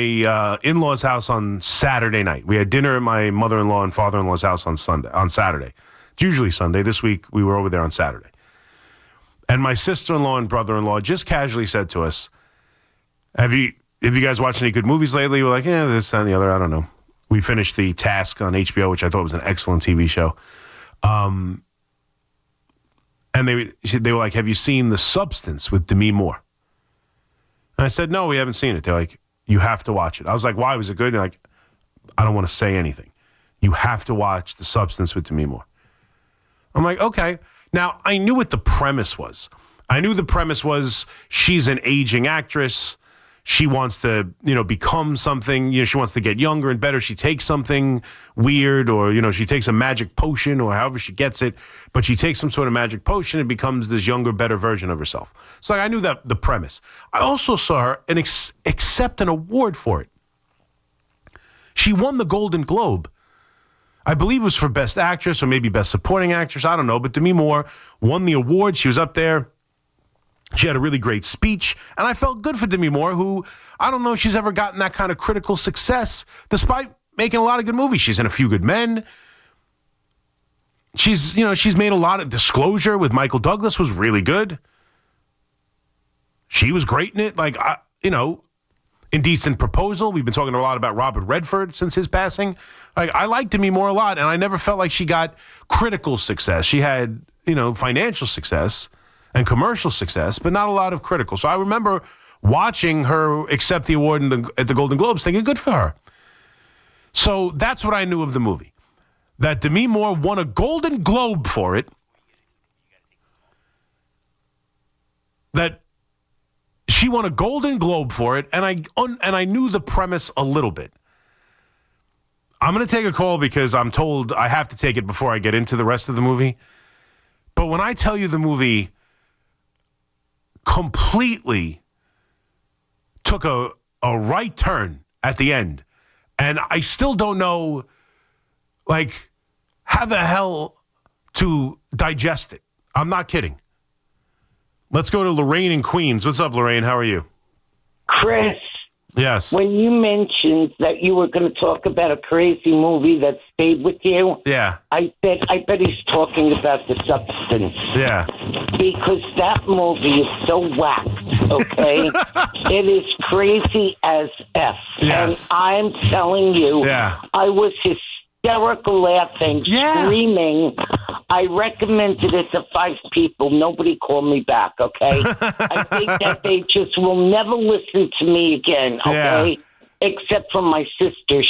in-laws' house on Saturday night. We had dinner at my mother-in-law and father-in-law's house on Saturday. It's usually Sunday. This week, we were over there on Saturday. And my sister-in-law and brother-in-law just casually said to us, have you guys watched any good movies lately? We're like, yeah, this, that, and the other. I don't know. We finished The Task on HBO, which I thought was an excellent TV show. And they were like, have you seen The Substance with Demi Moore? And I said, no, we haven't seen it. They're like, you have to watch it. I was like, why? Was it good? They're like, I don't want to say anything. You have to watch The Substance with Demi Moore. I'm like, okay. Now, I knew what the premise was. I knew the premise was she's an aging actress. She wants to, become something. She wants to get younger and better. She takes something weird or, she takes a magic potion or however she gets it. But she takes some sort of magic potion and becomes this younger, better version of herself. So I knew that the premise. I also saw her accept an award for it. She won the Golden Globe. I believe it was for Best Actress or maybe Best Supporting Actress. I don't know. But Demi Moore won the award. She was up there. She had a really great speech, and I felt good for Demi Moore, who I don't know if she's ever gotten that kind of critical success, despite making a lot of good movies. She's in A Few Good Men. She's made a lot of Disclosure with Michael Douglas was really good. She was great in it. Like, Indecent Proposal. We've been talking a lot about Robert Redford since his passing. Like, I liked Demi Moore a lot, and I never felt like she got critical success. She had, financial success and commercial success, but not a lot of critical. So I remember watching her accept the award at the Golden Globes, thinking, good for her. So that's what I knew of the movie. That Demi Moore won a Golden Globe for it. That she won a Golden Globe for it, and I knew the premise a little bit. I'm going to take a call because I'm told I have to take it before I get into the rest of the movie. But when I tell you the movie completely took a right turn at the end, and I still don't know, like, how the hell to digest it. I'm not kidding. Let's go to Lorraine in Queens. What's up, Lorraine? How are you? Chris, Yes. When you mentioned that you were going to talk about a crazy movie that stayed with you, Yeah. I bet he's talking about The Substance. Yeah. Because that movie is so whack, okay? It is crazy as F. Yes. And I'm telling you, I was hysterical laughing, screaming. I recommended it to 5 people. Nobody called me back, okay? I think that they just will never listen to me again, okay? Except for my sister.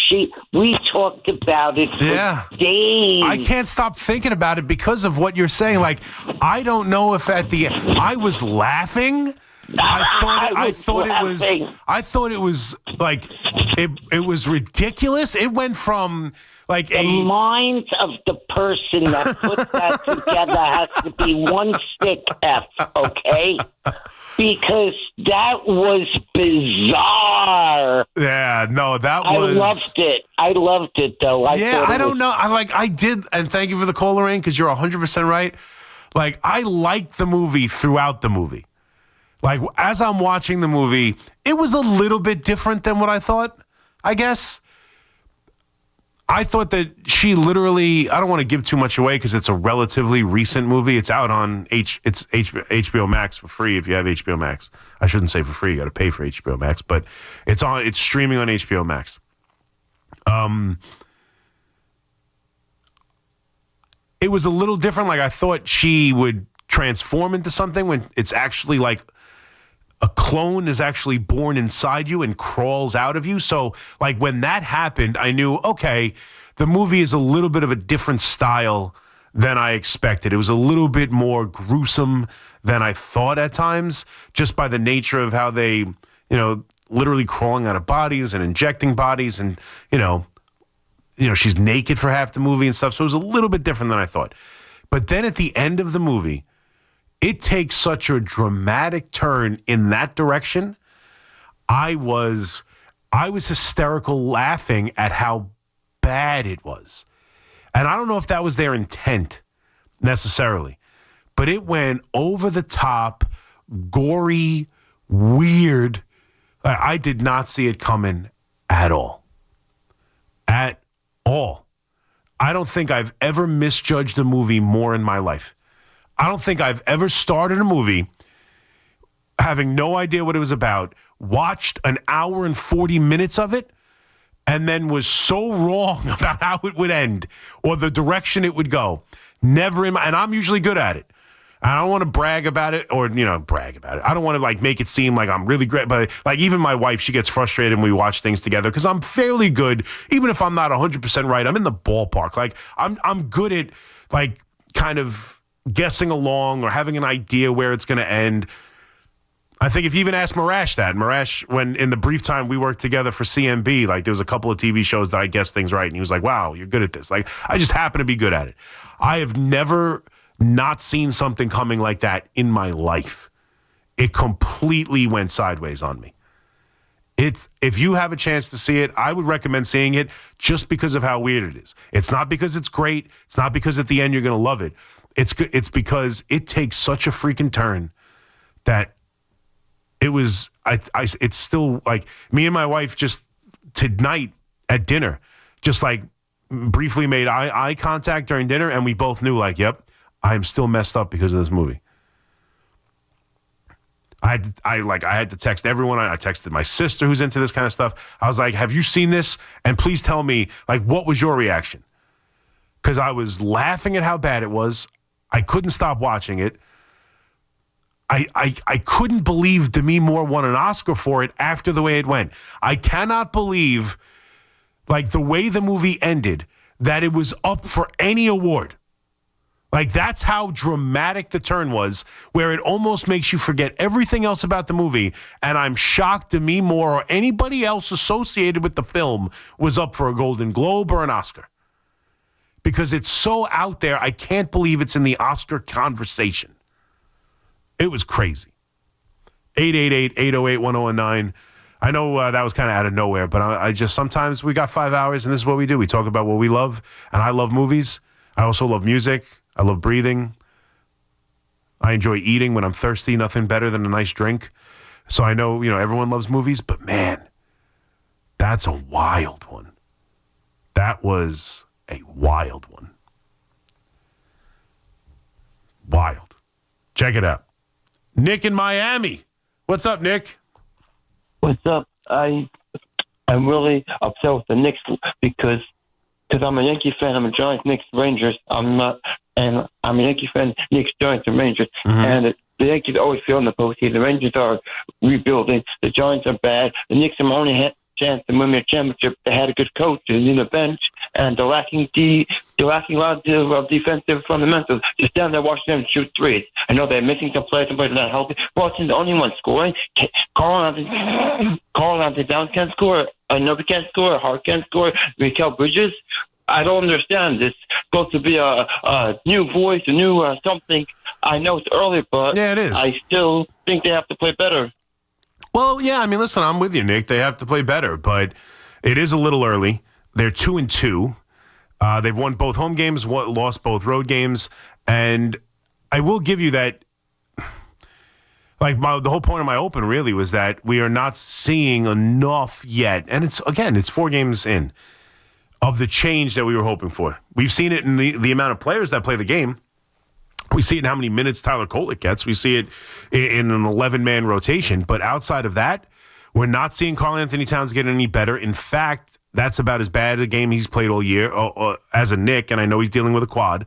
We talked about it for days. I can't stop thinking about it because of what you're saying. Like, I don't know if at the end I was laughing. I thought it was like it was ridiculous. It went from like the mind of the person that put that together has to be one stick F, okay? Because that was bizarre. Yeah, no, that I was. loved it. I loved it, though. I don't know. I did, and thank you for the call, Lorraine, because you're 100% right. Like, I liked the movie throughout the movie. Like, as I'm watching the movie, it was a little bit different than what I thought, I guess. I thought that she literally, I don't want to give too much away because it's a relatively recent movie. It's out on HBO Max for free if you have HBO Max. I shouldn't say for free. You got to pay for HBO Max, but it's streaming on HBO Max. It was a little different. Like, I thought she would transform into something when it's actually like a clone is actually born inside you and crawls out of you. So, like, when that happened, I knew, okay, the movie is a little bit of a different style than I expected. It was a little bit more gruesome than I thought at times, just by the nature of how they, literally crawling out of bodies and injecting bodies, and, she's naked for half the movie and stuff. So it was a little bit different than I thought. But then at the end of the movie, it takes such a dramatic turn in that direction. I was hysterical laughing at how bad it was. And I don't know if that was their intent necessarily, but it went over the top, gory, weird. I did not see it coming at all. At all. I don't think I've ever misjudged a movie more in my life. I don't think I've ever started a movie having no idea what it was about, watched an hour and 40 minutes of it, and then was so wrong about how it would end or the direction it would go. Never in my, and I'm usually good at it. I don't want to brag about it or, brag about it. I don't want to make it seem like I'm really great. But even my wife, she gets frustrated when we watch things together because I'm fairly good. Even if I'm not 100% right, I'm in the ballpark. Like I'm good at kind of guessing along or having an idea where it's going to end. I think if you even ask Marash, when in the brief time we worked together for CMB, there was a couple of TV shows that I guessed things right. And he was like, wow, you're good at this. I just happen to be good at it. I have never not seen something coming like that in my life. It completely went sideways on me. If you have a chance to see it, I would recommend seeing it just because of how weird it is. It's not because it's great. It's not because at the end you're going to love it. It's because it takes such a freaking turn that it was, it's still me and my wife just tonight at dinner, just briefly made eye contact during dinner. And we both knew yep, I'm still messed up because of this movie. I had to text everyone. I texted my sister who's into this kind of stuff. I was like, have you seen this? And please tell me, what was your reaction? Because I was laughing at how bad it was. I couldn't stop watching it. I couldn't believe Demi Moore won an Oscar for it after the way it went. I cannot believe, the way the movie ended, that it was up for any award. That's how dramatic the turn was, where it almost makes you forget everything else about the movie. And I'm shocked Demi Moore or anybody else associated with the film was up for a Golden Globe or an Oscar. Because it's so out there, I can't believe it's in the Oscar conversation. It was crazy. 888-808-1019. I know that was kind of out of nowhere, but I just, sometimes we got 5 hours and this is what we do. We talk about what we love, and I love movies. I also love music. I love breathing. I enjoy eating when I'm thirsty. Nothing better than a nice drink. So I know, everyone loves movies, but man, That's a wild one. That was a wild one. Wild. Check it out. Nick in Miami. What's up, Nick? What's up? I'm really upset with the Knicks because I'm a Yankee fan. I'm a Giants, Knicks, Rangers. I'm a Yankee fan, Knicks, Giants, and Rangers. And the Yankees always feel in the postseason. The Rangers are rebuilding. The Giants are bad. The Knicks are my only chance to win their championship. They had a good coach in the bench, and they're lacking a lot of defensive fundamentals. Just down there watching them shoot threes. I know they're missing some players, somebody's not helping. Boston's the only one scoring. Carl Anthony Towns can't score. Nobody can't score. Hart can't score. Mikal Bridges. I don't understand. This supposed to be a new voice, a new something. I know it's early, but yeah, it is. I still think they have to play better. Well, yeah, I mean, listen, I'm with you, Nick. They have to play better, but it is a little early. They're 2-2. They've won both home games, lost both road games, and I will give you that. Like the whole point of my open really was that we are not seeing enough yet, and it's 4 games in of the change that we were hoping for. We've seen it in the amount of players that play the game. We see it in how many minutes Tyler Kolek gets. We see it in an 11-man rotation. But outside of that, we're not seeing Karl Anthony Towns get any better. In fact, that's about as bad a game he's played all year as a Knick, and I know he's dealing with a quad,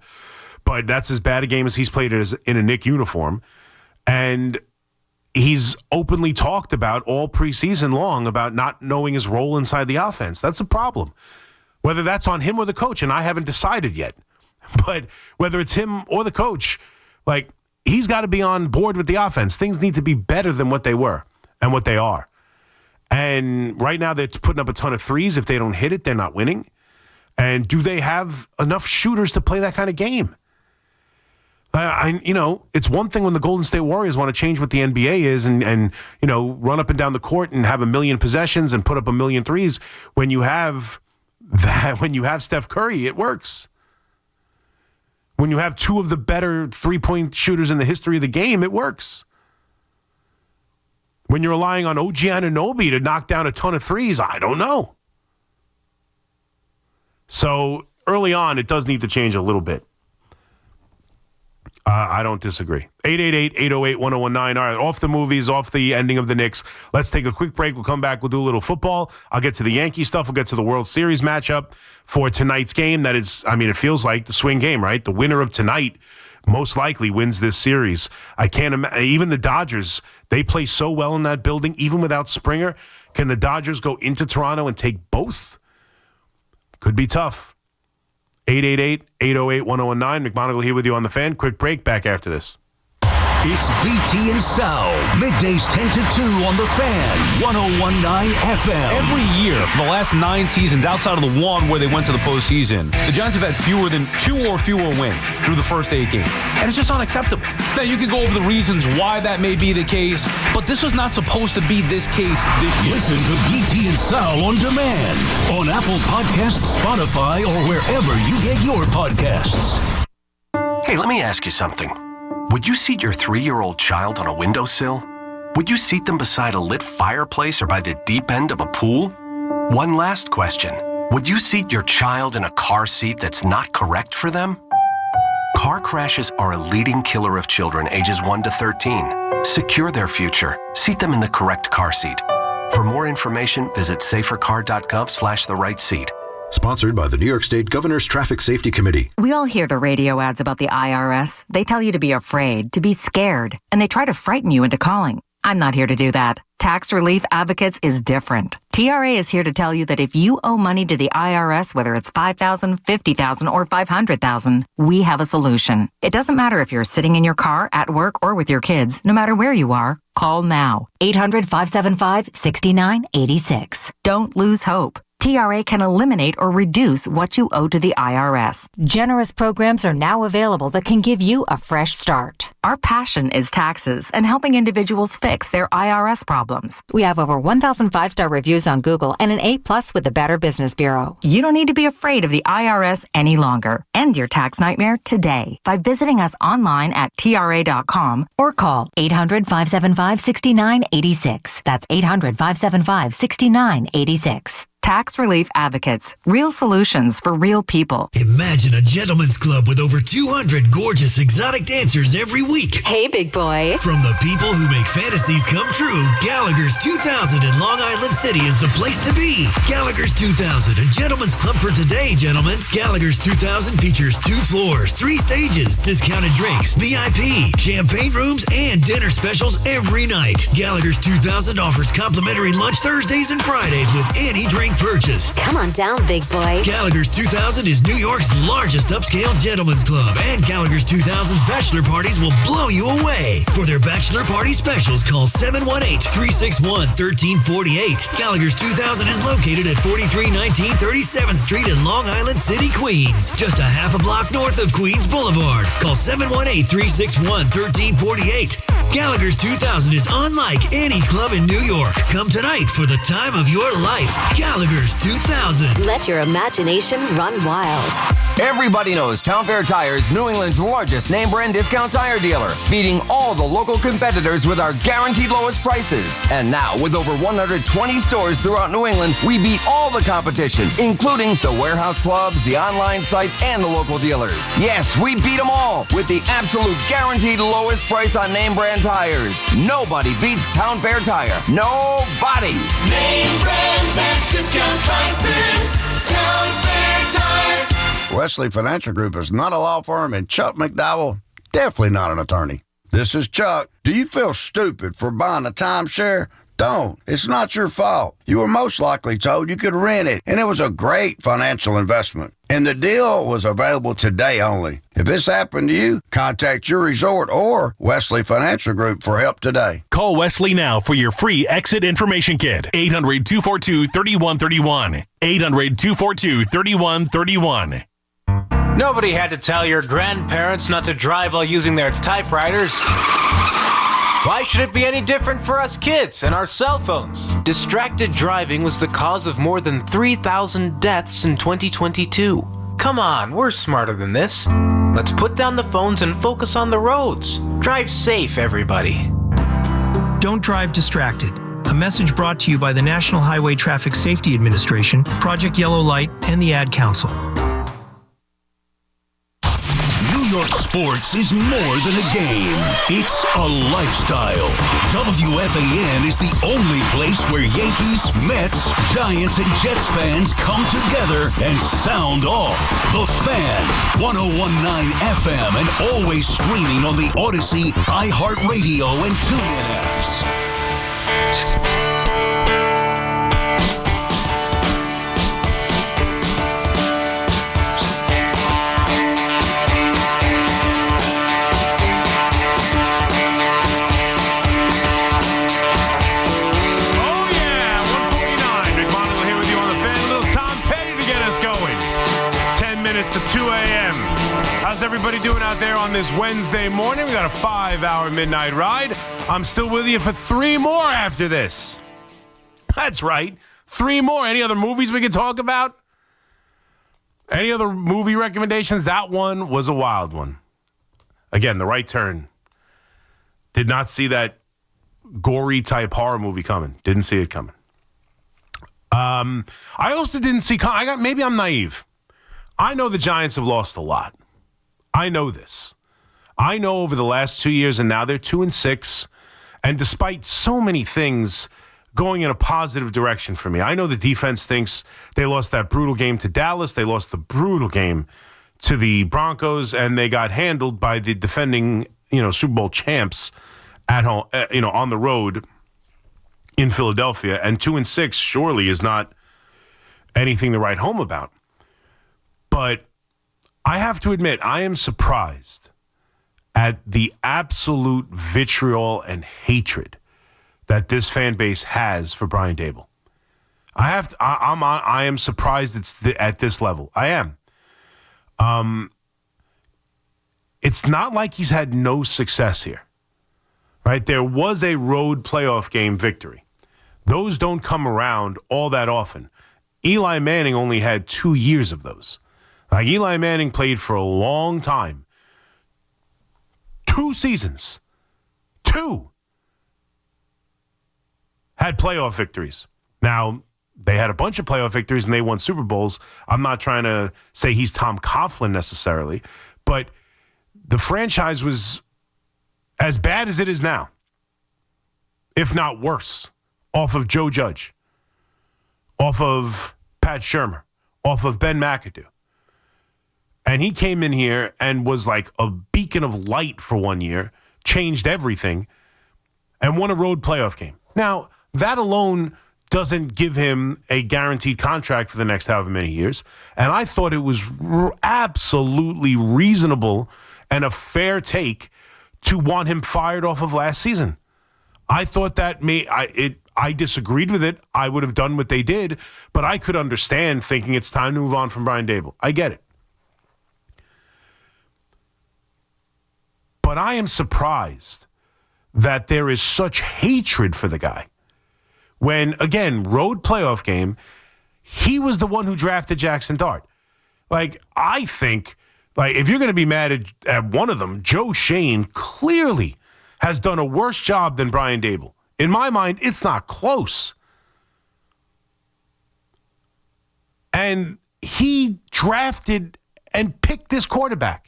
but that's as bad a game as he's played in a Knick uniform. And he's openly talked about all preseason long about not knowing his role inside the offense. That's a problem. Whether that's on him or the coach, and I haven't decided yet. But whether it's him or the coach, like, he's got to be on board with the offense. Things need to be better than what they were and what they are. And right now they're putting up a ton of threes. If they don't hit it, they're not winning. And do they have enough shooters to play that kind of game? It's one thing when the Golden State Warriors want to change what the NBA is and run up and down the court and have 1 million possessions and put up 1 million threes. When you have Steph Curry, it works. When you have 2 of the better three-point shooters in the history of the game, it works. When you're relying on OG Anunoby to knock down a ton of threes, I don't know. So early on, it does need to change a little bit. I don't disagree. 888-808-1019. All right, off the movies, off the ending of the Knicks. Let's take a quick break. We'll come back. We'll do a little football. I'll get to the Yankee stuff. We'll get to the World Series matchup for tonight's game. That is, it feels like the swing game, right? The winner of tonight most likely wins this series. I can't imagine. Even the Dodgers, they play so well in that building, even without Springer. Can the Dodgers go into Toronto and take both? Could be tough. 888-808-1019. McMonigle here with you on The Fan. Quick break. Back after this. It's BT and Sal. Middays 10 to 2 on The Fan. 101.9 FM. Every year for the last 9 seasons, outside of the one where they went to the postseason, the Giants have had fewer than 2 or fewer wins through the first 8 games. And it's just unacceptable. Now, you can go over the reasons why that may be the case, but this was not supposed to be this case this year. Listen to BT and Sal on demand on Apple Podcasts, Spotify, or wherever you get your podcasts. Hey, let me ask you something. Would you seat your 3-year-old child on a windowsill? Would you seat them beside a lit fireplace or by the deep end of a pool? One last question. Would you seat your child in a car seat that's not correct for them? Car crashes are a leading killer of children ages 1 to 13. Secure their future. Seat them in the correct car seat. For more information, visit safercar.gov/the-right-seat. Sponsored by the New York State Governor's Traffic Safety Committee. We all hear the radio ads about the IRS. They tell you to be afraid, to be scared, and they try to frighten you into calling. I'm not here to do that. Tax Relief Advocates is different. TRA is here to tell you that if you owe money to the IRS, whether it's $5,000, $50,000, or $500,000, we have a solution. It doesn't matter if you're sitting in your car, at work, or with your kids. No matter where you are, call now. 800-575-6986. Don't lose hope. TRA can eliminate or reduce what you owe to the IRS. Generous programs are now available that can give you a fresh start. Our passion is taxes and helping individuals fix their IRS problems. We have over 1,000 5-star reviews on Google and an A+ with the Better Business Bureau. You don't need to be afraid of the IRS any longer. End your tax nightmare today by visiting us online at TRA.com or call 800-575-6986. That's 800-575-6986. Tax Relief Advocates. Real solutions for real people. Imagine a gentleman's club with over 200 gorgeous exotic dancers every week. Hey, big boy. From the people who make fantasies come true, Gallagher's 2000 in Long Island City is the place to be. Gallagher's 2000, a gentleman's club for today, gentlemen. Gallagher's 2000 features 2 floors, 3 stages, discounted drinks, VIP, champagne rooms, and dinner specials every night. Gallagher's 2000 offers complimentary lunch Thursdays and Fridays with any drink purchase. Come on down, big boy. Gallagher's 2000 is New York's largest upscale gentleman's club, and Gallagher's 2000's bachelor parties will blow you away. For their bachelor party specials, call 718-361-1348. Gallagher's 2000 is located at 4319 37th Street in Long Island City, Queens, just a half a block north of Queens Boulevard. Call 718-361-1348. Gallagher's 2000 is unlike any club in New York. Come tonight for the time of your life. Gallagher's 2000. Let your imagination run wild. Everybody knows Town Fair Tire is New England's largest name brand discount tire dealer, beating all the local competitors with our guaranteed lowest prices. And now, with over 120 stores throughout New England, we beat all the competition, including the warehouse clubs, the online sites, and the local dealers. Yes, we beat them all with the absolute guaranteed lowest price on name brand tires. Nobody beats Town Fair Tire. Nobody. Name brands at discount prices. Town Fair Tire. Wesley Financial Group is not a law firm, and Chuck McDowell, definitely not an attorney. This is Chuck. Do you feel stupid for buying a timeshare? Don't. It's not your fault. You were most likely told you could rent it, and it was a great financial investment. And the deal was available today only. If this happened to you, contact your resort or Wesley Financial Group for help today. Call Wesley now for your free exit information kit. 800-242-3131. 800-242-3131. Nobody had to tell your grandparents not to drive while using their typewriters. Why should it be any different for us kids and our cell phones? Distracted driving was the cause of more than 3,000 deaths in 2022. Come on, we're smarter than this. Let's put down the phones and focus on the roads. Drive safe, everybody. Don't drive distracted. A message brought to you by the National Highway Traffic Safety Administration, Project Yellow Light, and the Ad Council. New York sports is more than a game. It's a lifestyle. WFAN is the only place where Yankees, Mets, Giants, and Jets fans come together and sound off. The Fan, 101.9 FM, and always streaming on the Odyssey, iHeartRadio, and TuneIn apps. To 2 a.m. How's everybody doing out there on this Wednesday morning? We got a 5-hour midnight ride. I'm still with you for 3 more after this. That's right. 3 more. Any other movies we can talk about? Any other movie recommendations? That one was a wild one. Again, The Right Turn. Did not see that gory type horror movie coming. Didn't see it coming. I also didn't see... maybe I'm naive. I know the Giants have lost a lot. I know this. I know over the last 2 years, and now they're 2-6. And despite so many things going in a positive direction for me, I know the defense thinks they lost that brutal game to Dallas. They lost the brutal game to the Broncos, and they got handled by the defending, Super Bowl champs at home, on the road in Philadelphia. And 2-6 surely is not anything to write home about. But I have to admit, I am surprised at the absolute vitriol and hatred that this fan base has for Brian Daboll. I am surprised it's at this level. I am. It's not like he's had no success here, right? There was a road playoff game victory. Those don't come around all that often. Eli Manning only had 2 years of those. Like Eli Manning played for a long time. 2 seasons. 2. Had playoff victories. Now, They had a bunch of playoff victories and they won Super Bowls. I'm not trying to say he's Tom Coughlin necessarily, but the franchise was as bad as it is now, if not worse, off of Joe Judge, off of Pat Shurmur, off of Ben McAdoo. And he came in here and was like a beacon of light for 1 year, changed everything, and won a road playoff game. Now, that alone doesn't give him a guaranteed contract for the next however many years. And I thought it was absolutely reasonable and a fair take to want him fired off of last season. I thought that I disagreed with it. I would have done what they did, but I could understand thinking it's time to move on from Brian Daboll. I get it. But I am surprised that there is such hatred for the guy. When, again, road playoff game, he was the one who drafted Jackson Dart. Like, I think, like, if you're going to be mad at one of them, Joe Shane clearly has done a worse job than Brian Daboll. In my mind, it's not close. And he drafted and picked this quarterback.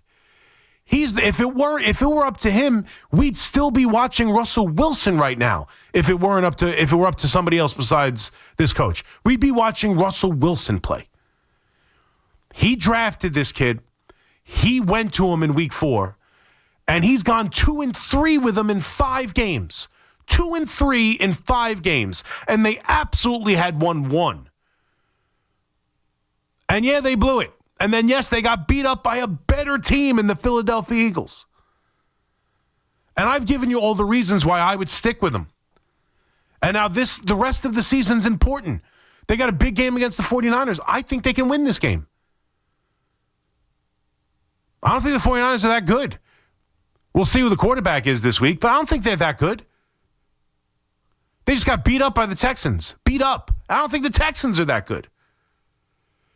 If it were up to him, we'd still be watching Russell Wilson right now. If it were up to somebody else besides this coach, we'd be watching Russell Wilson play. He drafted this kid. He went to him in week 4, and he's gone 2-3 with him in 5 games. 2-3 in 5 games, and they absolutely had won. And yeah, they blew it. And then, yes, they got beat up by a better team in the Philadelphia Eagles. And I've given you all the reasons why I would stick with them. And now the rest of the season's important. They got a big game against the 49ers. I think they can win this game. I don't think the 49ers are that good. We'll see who the quarterback is this week, but I don't think they're that good. They just got beat up by the Texans. Beat up. I don't think the Texans are that good.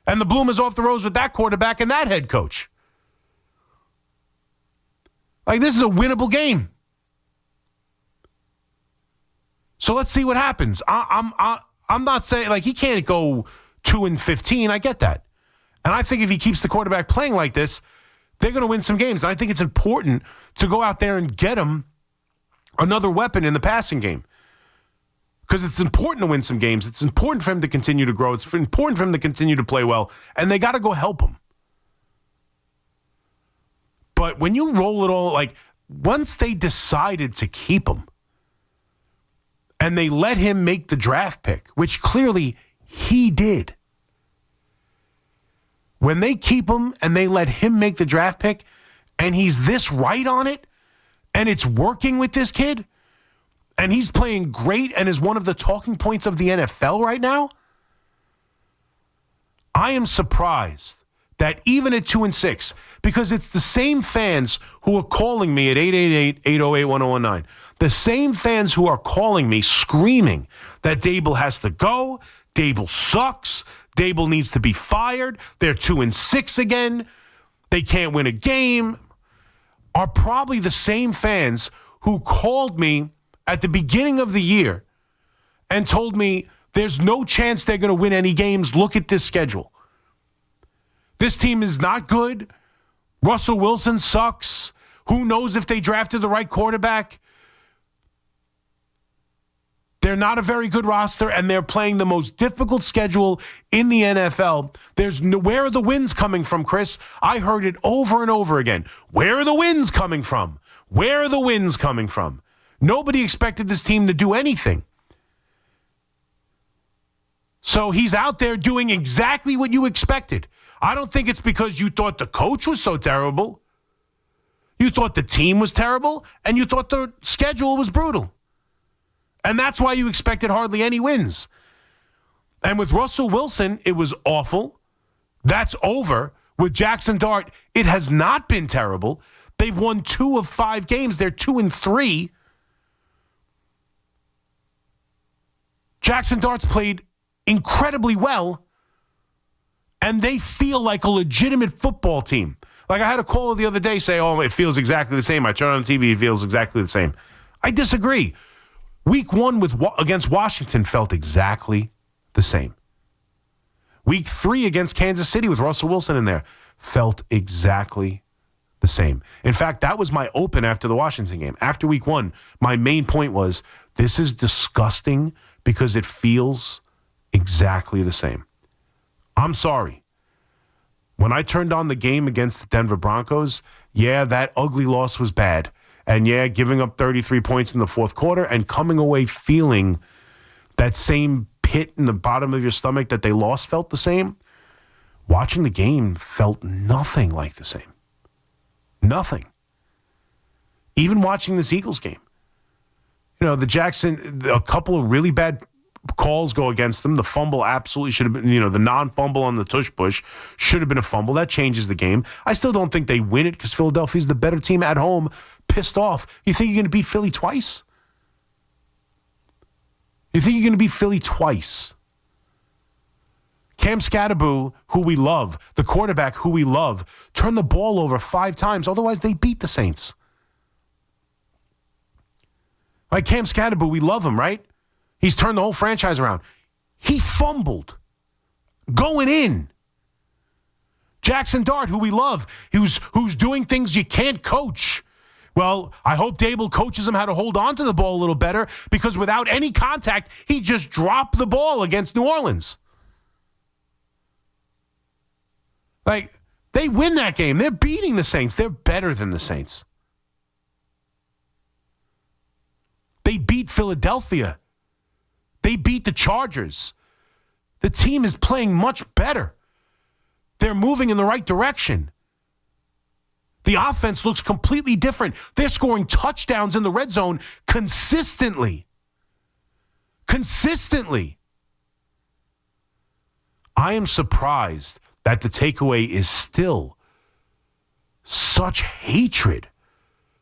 And the bloom is off the rose with that quarterback and that head coach. Like, this is a winnable game. So let's see what happens. I'm not saying, like, he can't go 2-15. I get that. And I think if he keeps the quarterback playing like this, they're going to win some games. And I think it's important to go out there and get him another weapon in the passing game. Because it's important to win some games. It's important for him to continue to grow. It's important for him to continue to play well. And they got to go help him. But when you roll it all, like, once they decided to keep him, and they let him make the draft pick, which clearly he did. When they keep him and they let him make the draft pick, and he's this right on it, and it's working with this kid, and he's playing great and is one of the talking points of the NFL right now, I am surprised that even at 2-6, because it's the same fans who are calling me at 888-808-1019, the same fans who are calling me screaming that Daboll has to go, Daboll sucks, Daboll needs to be fired, they're 2-6 again, they can't win a game, are probably the same fans who called me at the beginning of the year and told me there's no chance they're going to win any games. Look at this schedule. This team is not good. Russell Wilson sucks. Who knows if they drafted the right quarterback? They're not a very good roster, and they're playing the most difficult schedule in the NFL. Where are the wins coming from, Chris? I heard it over and over again. Where are the wins coming from? Where are the wins coming from? Nobody expected this team to do anything. So he's out there doing exactly what you expected. I don't think it's because you thought the coach was so terrible. You thought the team was terrible, and you thought the schedule was brutal. And that's why you expected hardly any wins. And with Russell Wilson, it was awful. That's over. With Jackson Dart, it has not been terrible. They've won 2 of 5 games. They're 2-3. Jackson Dart's played incredibly well, and they feel like a legitimate football team. Like, I had a caller the other day say, oh, it feels exactly the same. I turn on TV, it feels exactly the same. I disagree. Week 1 against Washington felt exactly the same. Week 3 against Kansas City with Russell Wilson in there felt exactly the same. In fact, that was my open after the Washington game. After week 1, my main point was, this is disgusting because it feels exactly the same. I'm sorry. When I turned on the game against the Denver Broncos, yeah, that ugly loss was bad. And yeah, giving up 33 points in the fourth quarter and coming away feeling that same pit in the bottom of your stomach that they lost felt the same. Watching the game felt nothing like the same. Nothing. Even watching this Eagles game. You know, the Jackson, a couple of really bad calls go against them. The fumble absolutely should have been, the non-fumble on the tush push should have been a fumble. That changes the game. I still don't think they win it because Philadelphia's the better team at home, pissed off. You think you're going to beat Philly twice? You think you're going to beat Philly twice? Cam Scatterboo, who we love, the quarterback who we love, turned the ball over 5 times. Otherwise, they beat the Saints. Like Cam Scatterboo, we love him, right? He's turned the whole franchise around. He fumbled going in. Jackson Dart, who we love, who's doing things you can't coach. Well, I hope Daboll coaches him how to hold on to the ball a little better because without any contact, he just dropped the ball against New Orleans. Like, they win that game. They're beating the Saints. They're better than the Saints. They beat Philadelphia. They beat the Chargers. The team is playing much better. They're moving in the right direction. The offense looks completely different. They're scoring touchdowns in the red zone consistently. Consistently. I am surprised that the takeaway is still such hatred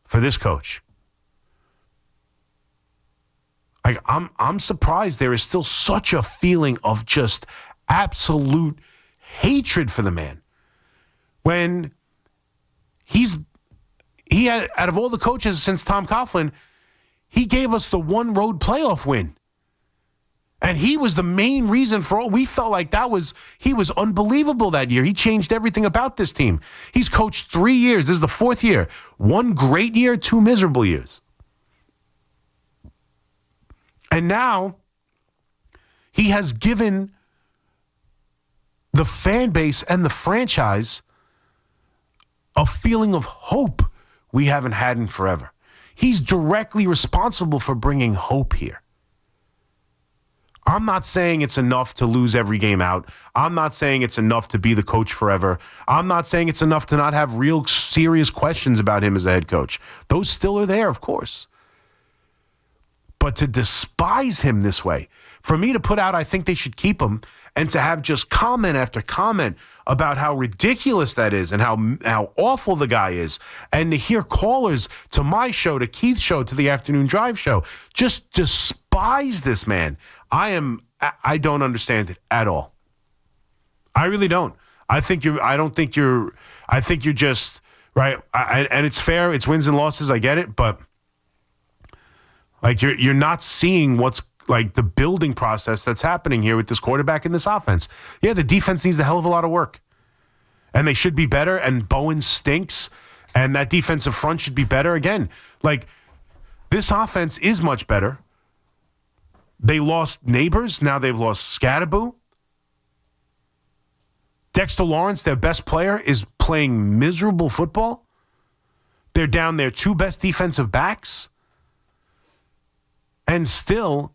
for this coach. I'm surprised there is still such a feeling of just absolute hatred for the man. When he had, out of all the coaches since Tom Coughlin, he gave us the one road playoff win. And he was the main reason for all. We felt like he was unbelievable that year. He changed everything about this team. He's coached 3 years. This is the 4th year. 1 great year, 2 miserable years. And now he has given the fan base and the franchise a feeling of hope we haven't had in forever. He's directly responsible for bringing hope here. I'm not saying it's enough to lose every game out. I'm not saying it's enough to be the coach forever. I'm not saying it's enough to not have real serious questions about him as a head coach. Those still are there, of course. But to despise him this way, for me to put out, I think they should keep him, and to have just comment after comment about how ridiculous that is and how awful the guy is, and to hear callers to my show, to Keith's show, to the Afternoon Drive show, just despise this man. I don't understand it at all. I really don't. I think you're just, right, and it's fair, it's wins and losses, I get it, but like you're not seeing what's like the building process that's happening here with this quarterback and this offense. Yeah, the defense needs a hell of a lot of work. And they should be better, and Bowen stinks, and that defensive front should be better. Again, like, this offense is much better. They lost Neighbors, now they've lost Scatterboo. Dexter Lawrence, their best player, is playing miserable football. They're down their 2 best defensive backs. And still,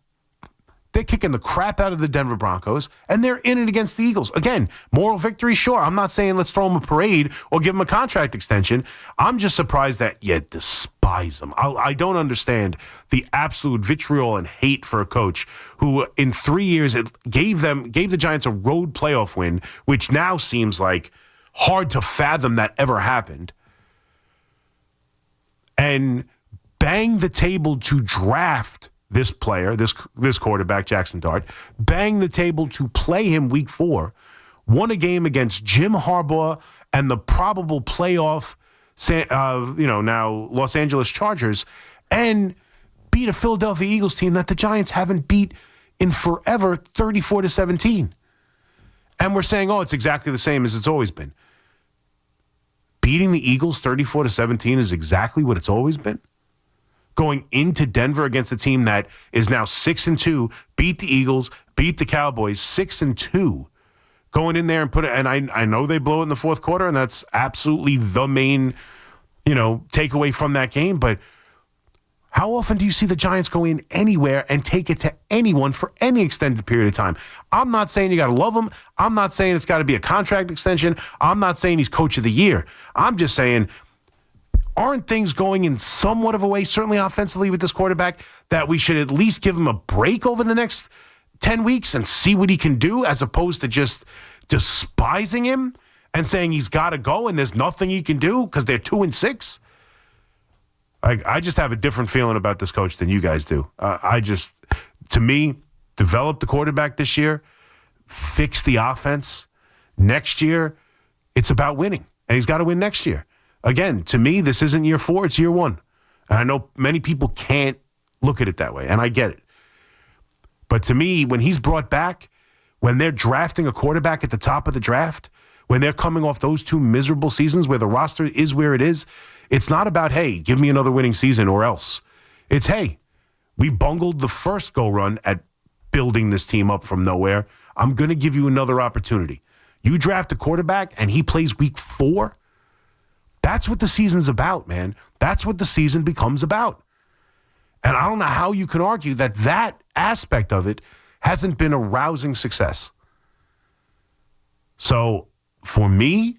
they're kicking the crap out of the Denver Broncos, and they're in it against the Eagles. Again, moral victory, sure. I'm not saying let's throw them a parade or give them a contract extension. I'm just surprised that you despise them. I don't understand the absolute vitriol and hate for a coach who, in 3 years, it gave the Giants a road playoff win, which now seems like hard to fathom that ever happened, and bang the table to draft this player, this quarterback, Jackson Dart, bang the table to play him week 4, won a game against Jim Harbaugh and the probable playoff, now Los Angeles Chargers, and beat a Philadelphia Eagles team that the Giants haven't beat in forever, 34-17. And we're saying, it's exactly the same as it's always been. Beating the Eagles 34-17 is exactly what it's always been. Going into Denver against a team that is now 6-2, beat the Eagles, beat the Cowboys 6-2. Going in there and and I know they blow it in the fourth quarter, and that's absolutely the main, takeaway from that game. But how often do you see the Giants go in anywhere and take it to anyone for any extended period of time? I'm not saying you got to love him. I'm not saying it's got to be a contract extension. I'm not saying he's coach of the year. I'm just saying, aren't things going in somewhat of a way, certainly offensively with this quarterback, that we should at least give him a break over the next 10 weeks and see what he can do, as opposed to just despising him and saying he's got to go and there's nothing he can do because they're 2-6? I just have a different feeling about this coach than you guys do. To me, develop the quarterback this year, fix the offense. Next year, it's about winning, and he's got to win next year. Again, to me, this isn't year 4, it's year 1. And I know many people can't look at it that way, and I get it. But to me, when he's brought back, when they're drafting a quarterback at the top of the draft, when they're coming off those 2 miserable seasons where the roster is where it is, it's not about, hey, give me another winning season or else. It's, hey, we bungled the first go-run at building this team up from nowhere. I'm going to give you another opportunity. You draft a quarterback and he plays week 4? That's what the season's about, man. That's what the season becomes about. And I don't know how you can argue that aspect of it hasn't been a rousing success. So, for me,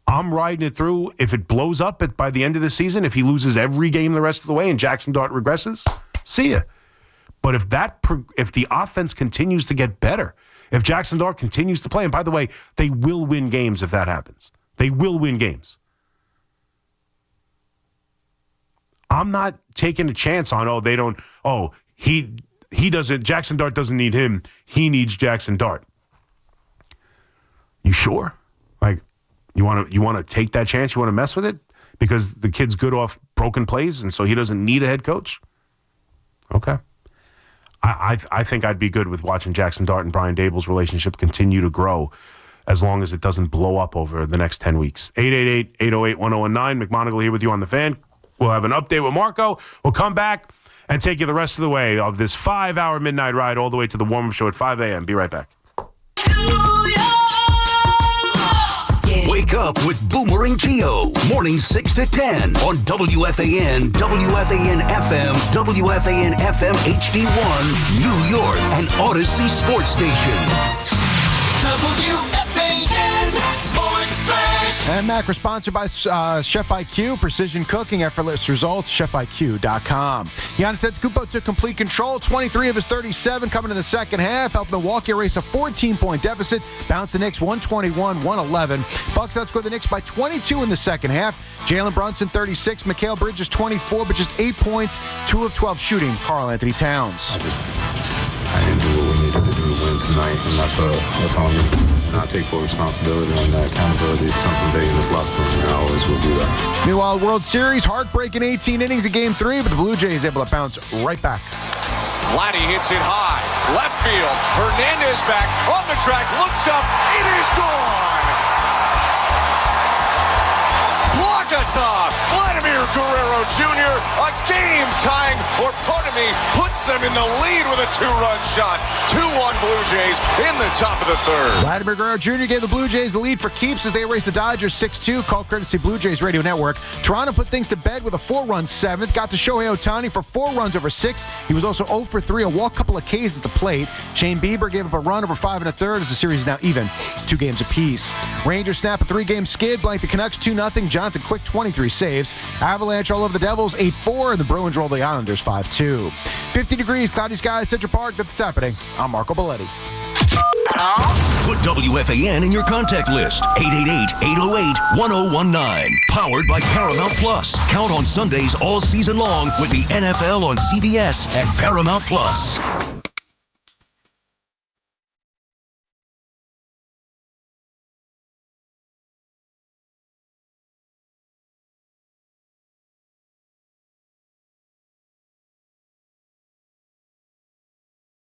I'm riding it through. If it blows up by the end of the season, if he loses every game the rest of the way and Jackson Dart regresses, see ya. But if the offense continues to get better, if Jackson Dart continues to play, and by the way, they will win games if that happens. They will win games. I'm not taking a chance on, Jackson Dart doesn't need him. He needs Jackson Dart. You sure? You want to take that chance? You want to mess with it? Because the kid's good off broken plays, and so he doesn't need a head coach? Okay. I think I'd be good with watching Jackson Dart and Brian Daboll's relationship continue to grow as long as it doesn't blow up over the next 10 weeks. 888-808-1019. McMonigle here with you on The Fan. We'll have an update with Marco. We'll come back and take you the rest of the way of this 5-hour midnight ride all the way to the warm-up show at 5 a.m. Be right back. Wake up with Boomer and Geo. Mornings 6 to 10 on WFAN, WFAN FM, WFAN FM HD1, New York, and Odyssey Sports Station. WFAN Sports Flash. And Mac was sponsored by Chef IQ, precision cooking, effortless results, chefiq.com. Giannis Antetokounmpo took complete control, 23 of his 37 coming in the second half, helped Milwaukee erase a 14-point deficit, bounced the Knicks 121-111. Bucks outscored the Knicks by 22 in the second half. Jalen Brunson 36, Mikal Bridges 24, but just 8 points, 2 of 12 shooting. Karl Anthony Towns. I didn't do what we needed to do to win tonight, and that's on me. And I take full responsibility on that. Accountability is something big in this locker room, and I always will do that. Meanwhile, World Series, heartbreaking 18 innings of Game 3, but the Blue Jays able to bounce right back. Vladdy hits it high, left field. Hernandez back on the track, looks up, it is gone. Plakatov, Vladimir Guerrero Jr., a game-tying, or pardon me, puts them in the lead with a 2-run shot. 2-1 Blue Jays in the top of the third. Vladimir Guerrero Jr. gave the Blue Jays the lead for keeps as they erased the Dodgers 6-2. Call courtesy Blue Jays Radio Network. Toronto put things to bed with a 4-run seventh. Got to Shohei Ohtani for 4 runs over 6. He was also 0 for 3, a walk, couple of Ks at the plate. Shane Bieber gave up a run over 5 1/3 as the series is now even, 2 games apiece. Rangers snap a 3-game skid, blank the Canucks 2-0. Jonathan Quick 23 saves. Avalanche all over the Devils 8-4, and the Bruins roll the Islanders 5-2. 50 degrees, cloudy skies, Central Park. That's happening. I'm Marco Belletti. Put WFAN in your contact list. 888-808-1019. Powered by Paramount Plus. Count on Sundays all season long with the NFL on CBS at Paramount Plus.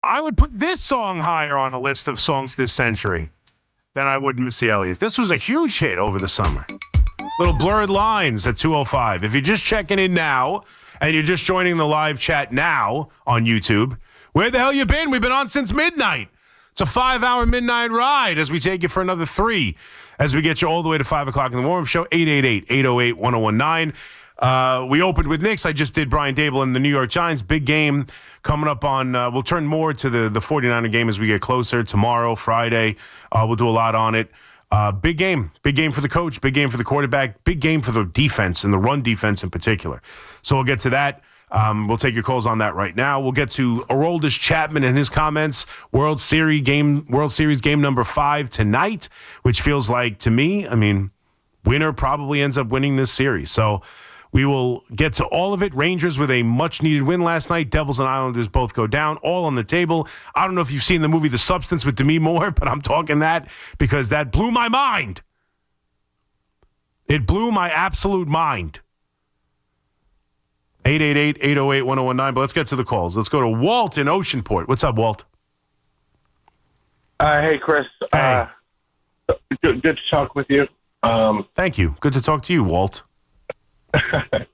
I would put this song higher on the list of songs this century. then I wouldn't miss the Elliott. This was a huge hit over the summer. Little blurred lines at 2:05. If you're just checking in now and you're just joining the live chat now on YouTube, where the hell you been? We've been on since midnight. It's a 5-hour midnight ride as we take you for another 3 as we get you all the way to 5 o'clock in the warm show, 888-808-1019. We opened with Knicks. I just did Brian Daboll and the New York Giants. Big game coming up on, we'll turn more to the 49er game as we get closer. Tomorrow, Friday, we'll do a lot on it. Big game for the coach, big game for the quarterback, big game for the defense and the run defense in particular. So we'll get to that. We'll take your calls on that right now. We'll get to Aroldis Chapman and his comments. World Series game number 5 tonight, which feels like, to me, I mean, winner probably ends up winning this series. So we will get to all of it. Rangers with a much-needed win last night. Devils and Islanders both go down, all on the table. I don't know if you've seen the movie The Substance with Demi Moore, but I'm talking that because that blew my mind. It blew my absolute mind. 888-808-1019. But let's get to the calls. Let's go to Walt in Oceanport. What's up, Walt? Hey, Chris. Hey. Good to talk with you. Thank you. Good to talk to you, Walt. But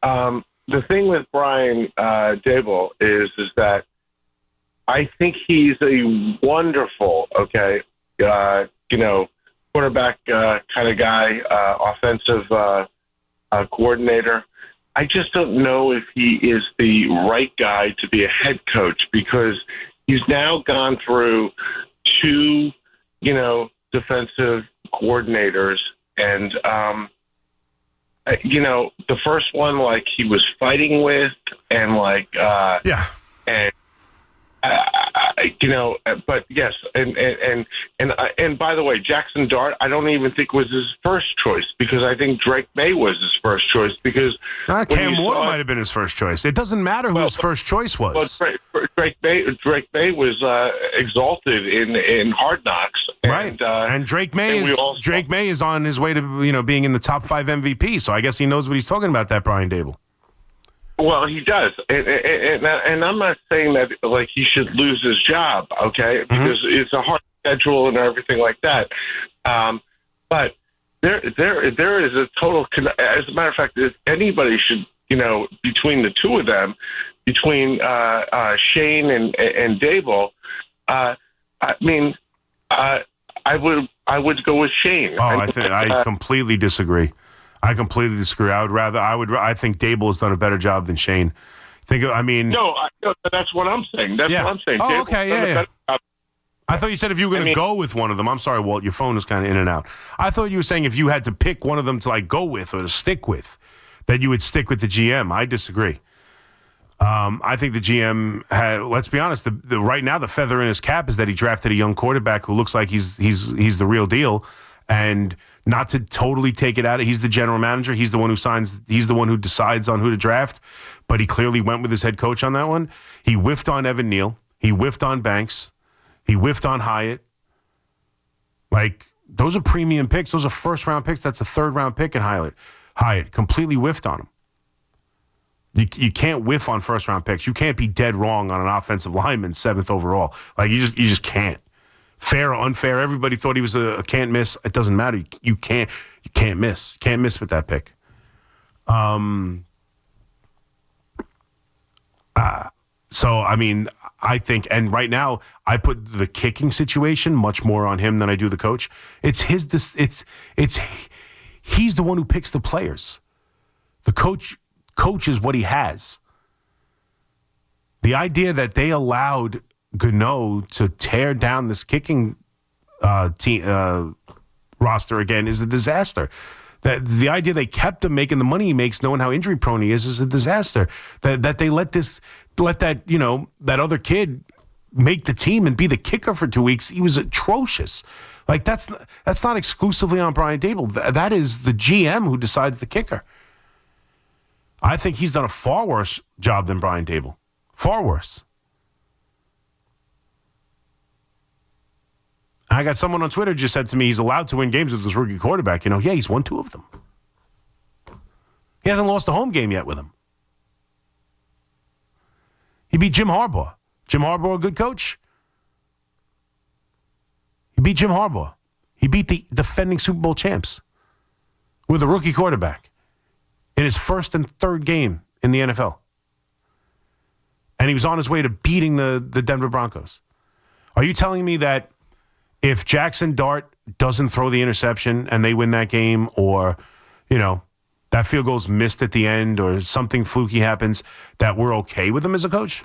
the thing with Brian Daboll is that I think he's a wonderful, quarterback kind of guy, offensive coordinator. I just don't know if he is the right guy to be a head coach because he's now gone through 2, defensive coordinators. And, the first one, like, he was fighting with and, but yes. And by the way, Jackson Dart, I don't even think was his first choice because I think Drake May was his first choice because Cam Ward might have been his first choice. It doesn't matter who his first choice was. Well, Drake May was exalted in Hard Knocks. Right. And Drake May is on his way to, being in the top 5 MVP. So I guess he knows what he's talking about, that Brian Daboll. Well, he does, and I'm not saying that like he should lose his job, okay? Because it's a hard schedule and everything like that. But there is a total. As a matter of fact, if anybody should, between the two of them, between Shane and Daboll, I would go with Shane. Oh, I completely disagree. I completely disagree. I think Daboll has done a better job than Shane. No, that's what I'm saying. That's what I'm saying. Oh, Daboll's okay, done a better job. I thought you said if you were going to go with one of them. I'm sorry, Walt, your phone is kind of in and out. I thought you were saying if you had to pick one of them to go with or to stick with, that you would stick with the GM. I disagree. I think the GM had. Let's be honest. Right now, the feather in his cap is that he drafted a young quarterback who looks like he's the real deal. And not to totally take it out, he's the general manager. He's the one who signs. He's the one who decides on who to draft. But he clearly went with his head coach on that one. He whiffed on Evan Neal. He whiffed on Banks. He whiffed on Hyatt. Those are premium picks. Those are first-round picks. That's a third-round pick in Hyatt completely whiffed on him. You can't whiff on first-round picks. You can't be dead wrong on an offensive lineman 7th overall. You just can't. Fair or unfair, everybody thought he was a can't miss. It doesn't matter. You can't miss. Can't miss with that pick. I think, and right now, I put the kicking situation much more on him than I do the coach. He's the one who picks the players. The coach is what he has. The idea that they allowed Gano to tear down this kicking team roster again is a disaster. The idea they kept him making the money he makes, knowing how injury prone he is a disaster. That they let that other kid make the team and be the kicker for 2 weeks. He was atrocious. That's not exclusively on Brian Daboll. That is the GM who decides the kicker. I think he's done a far worse job than Brian Daboll. Far worse. I got someone on Twitter just said to me he's allowed to win games with his rookie quarterback. Yeah, he's won 2 of them. He hasn't lost a home game yet with him. He beat Jim Harbaugh. Jim Harbaugh, a good coach? He beat Jim Harbaugh. He beat the defending Super Bowl champs with a rookie quarterback in his first and third game in the NFL. And he was on his way to beating the Denver Broncos. Are you telling me that if Jackson Dart doesn't throw the interception and they win that game, or, that field goal's missed at the end, or something fluky happens, that we're okay with him as a coach?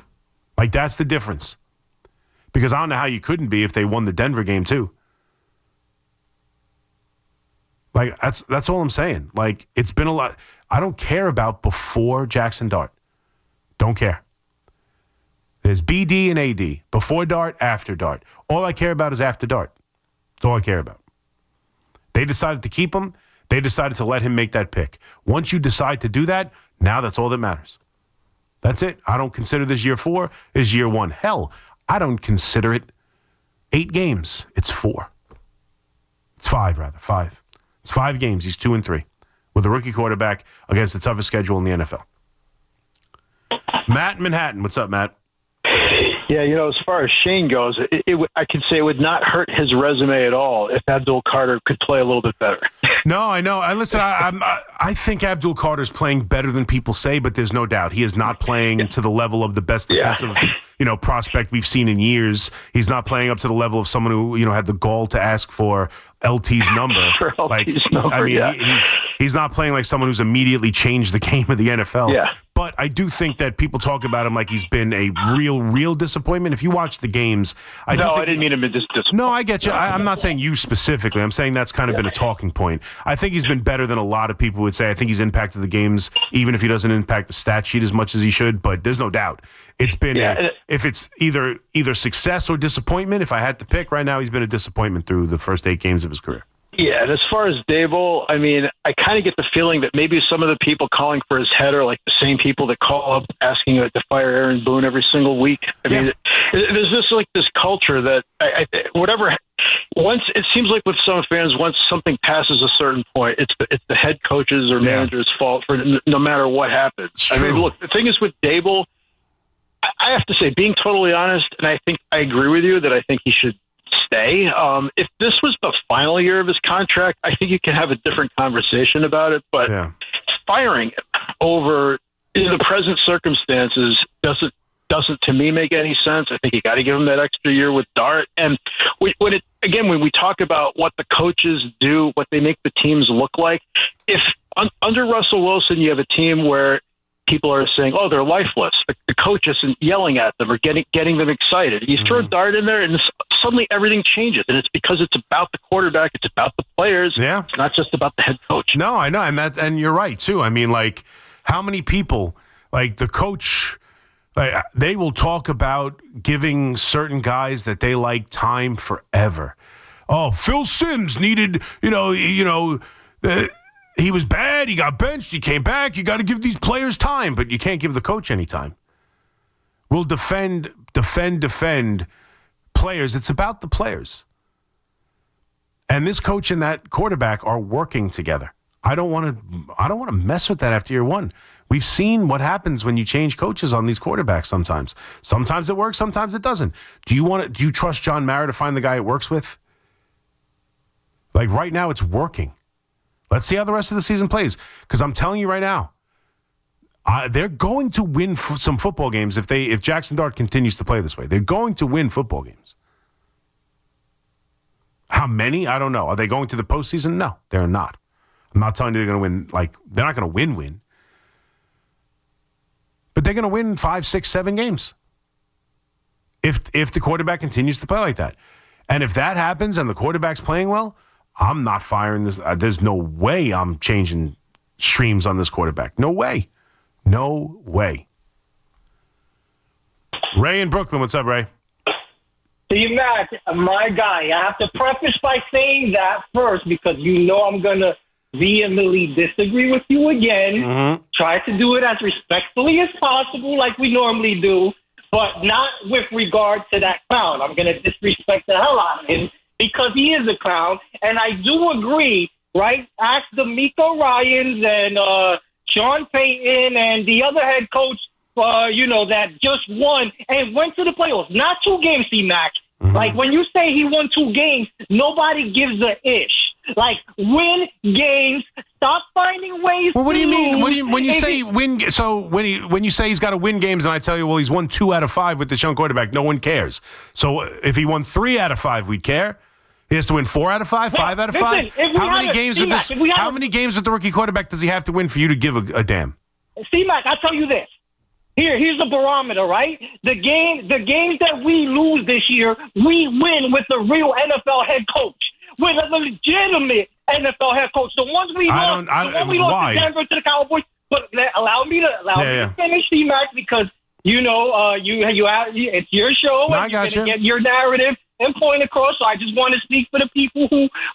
Like, that's the difference. Because I don't know how you couldn't be if they won the Denver game too. Like, that's all I'm saying. Like, it's been a lot. I don't care about before Jackson Dart. Don't care. There's BD and AD. Before Dart, after Dart. All I care about is after Dart. That's all I care about. They decided to keep him. They decided to let him make that pick. Once you decide to do that, now that's all that matters. That's it. I don't consider this year 4 as year 1. Hell, I don't consider it 8 games. It's 4. It's 5, rather. 5. It's 5 games. He's 2-3 with a rookie quarterback against the toughest schedule in the NFL. Matt in Manhattan. What's up, Matt? Yeah, as far as Shane goes, I could say it would not hurt his resume at all if Abdul Carter could play a little bit better. No, I know. Listen, I think Abdul Carter's playing better than people say, but there's no doubt he is not playing to the level of the best defensive, prospect we've seen in years. He's not playing up to the level of someone who, had the gall to ask for LT's number. He's not playing like someone who's immediately changed the game of the NFL. Yeah. But I do think that people talk about him like he's been a real disappointment. If you watch the games, I didn't mean him to disappoint. No, I get you. I'm not saying you specifically. I'm saying that's kind of been a talking point. I think he's been better than a lot of people would say. I think he's impacted the games, even if he doesn't impact the stat sheet as much as he should. But there's no doubt it's been if it's either success or disappointment. If I had to pick right now, he's been a disappointment through the first 8 games of his career. Yeah, and as far as Daboll, I kind of get the feeling that maybe some of the people calling for his head are like the same people that call up asking to fire Aaron Boone every single week. There's just like this culture that once it seems like with some fans, once something passes a certain point, it's the head coach's or manager's fault for no matter what happens. Look, the thing is with Daboll, I have to say, being totally honest, and I think I agree with you that I think he should stay. If this was the final year of his contract, I think you can have a different conversation about it. But firing him over in the present circumstances doesn't to me make any sense. I think you got to give him that extra year with Dart. And when we talk about what the coaches do, what they make the teams look like, if under Russell Wilson you have a team where people are saying, "Oh, they're lifeless," the coach isn't yelling at them or getting them excited. You throw Dart in there, and suddenly everything changes, and it's because it's about the quarterback, it's about the players. Yeah, it's not just about the head coach. No, I know, and you're right too. How many people like the coach? They will talk about giving certain guys that they like time forever. Oh, Phil Simms needed, he was bad. He got benched. He came back. You got to give these players time, but you can't give the coach any time. We'll defend players. It's about the players. And this coach and that quarterback are working together. I don't want to mess with that after year 1. We've seen what happens when you change coaches on these quarterbacks sometimes. Sometimes it works, sometimes it doesn't. Do you trust John Mara to find the guy it works with? Like right now it's working. Let's see how the rest of the season plays. Because I'm telling you right now, they're going to win some football games if Jackson Dart continues to play this way. They're going to win football games. How many? I don't know. Are they going to the postseason? No, they're not. I'm not telling you they're going to win. They're not going to win. But they're going to win 5, 6, 7 games. If the quarterback continues to play like that. And if that happens and the quarterback's playing well, I'm not firing this. There's no way I'm changing streams on this quarterback. No way. No way. Ray in Brooklyn. What's up, Ray? See, Matt, my guy, I have to preface by saying that first because I'm going to vehemently disagree with you again. Mm-hmm. Try to do it as respectfully as possible like we normally do, but not with regard to that clown. I'm going to disrespect the hell out of him because he is a clown, and I do agree, right? Ask the Miko Ryans and Sean Payton and the other head coach, that just won and went to the playoffs. Not 2 games, C-Mac. Like, when you say he won 2 games, nobody gives a ish. Like, win games. Stop finding ways. Well, what do you mean? lose. When you say win? So when you say he's got to win games, and I tell you, well, he's won 2 out of 5 with this young quarterback, no one cares. So if he won 3 out of 5, we'd care. He has to win 4 out of 5, 5 out of 5. How many games with this? How many games with the rookie quarterback does he have to win for you to give a damn? C-Mac, I'll tell you this. Here's the barometer, right? The games that we lose this year, we win with a real NFL head coach, with a legitimate NFL head coach. The ones we lost, why? To Denver, to the Cowboys. But allow me to finish, C-Mac, because you know it's your show. No, and you're gonna get your narrative and point across. So I just want to speak for the people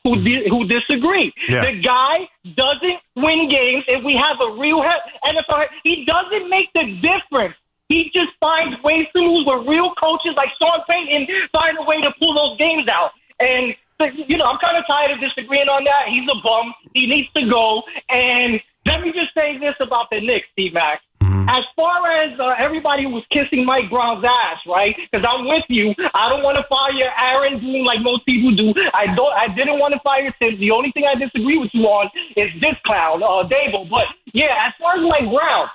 who disagree. Yeah. The guy doesn't win games. If we have a real NFL head, he doesn't make the difference. He just finds ways to lose with real coaches like Sean Payton find a way to pull those games out. And I'm kind of tired of disagreeing on that. He's a bum. He needs to go. And let me just say this about the Knicks, T-Mac. As far as everybody was kissing Mike Brown's ass, right? Because I'm with you. I don't want to fire Aaron Boone like most people do. I didn't want to fire Tibbs. The only thing I disagree with you on is this clown, Daboll. But yeah, as far as Mike Brown,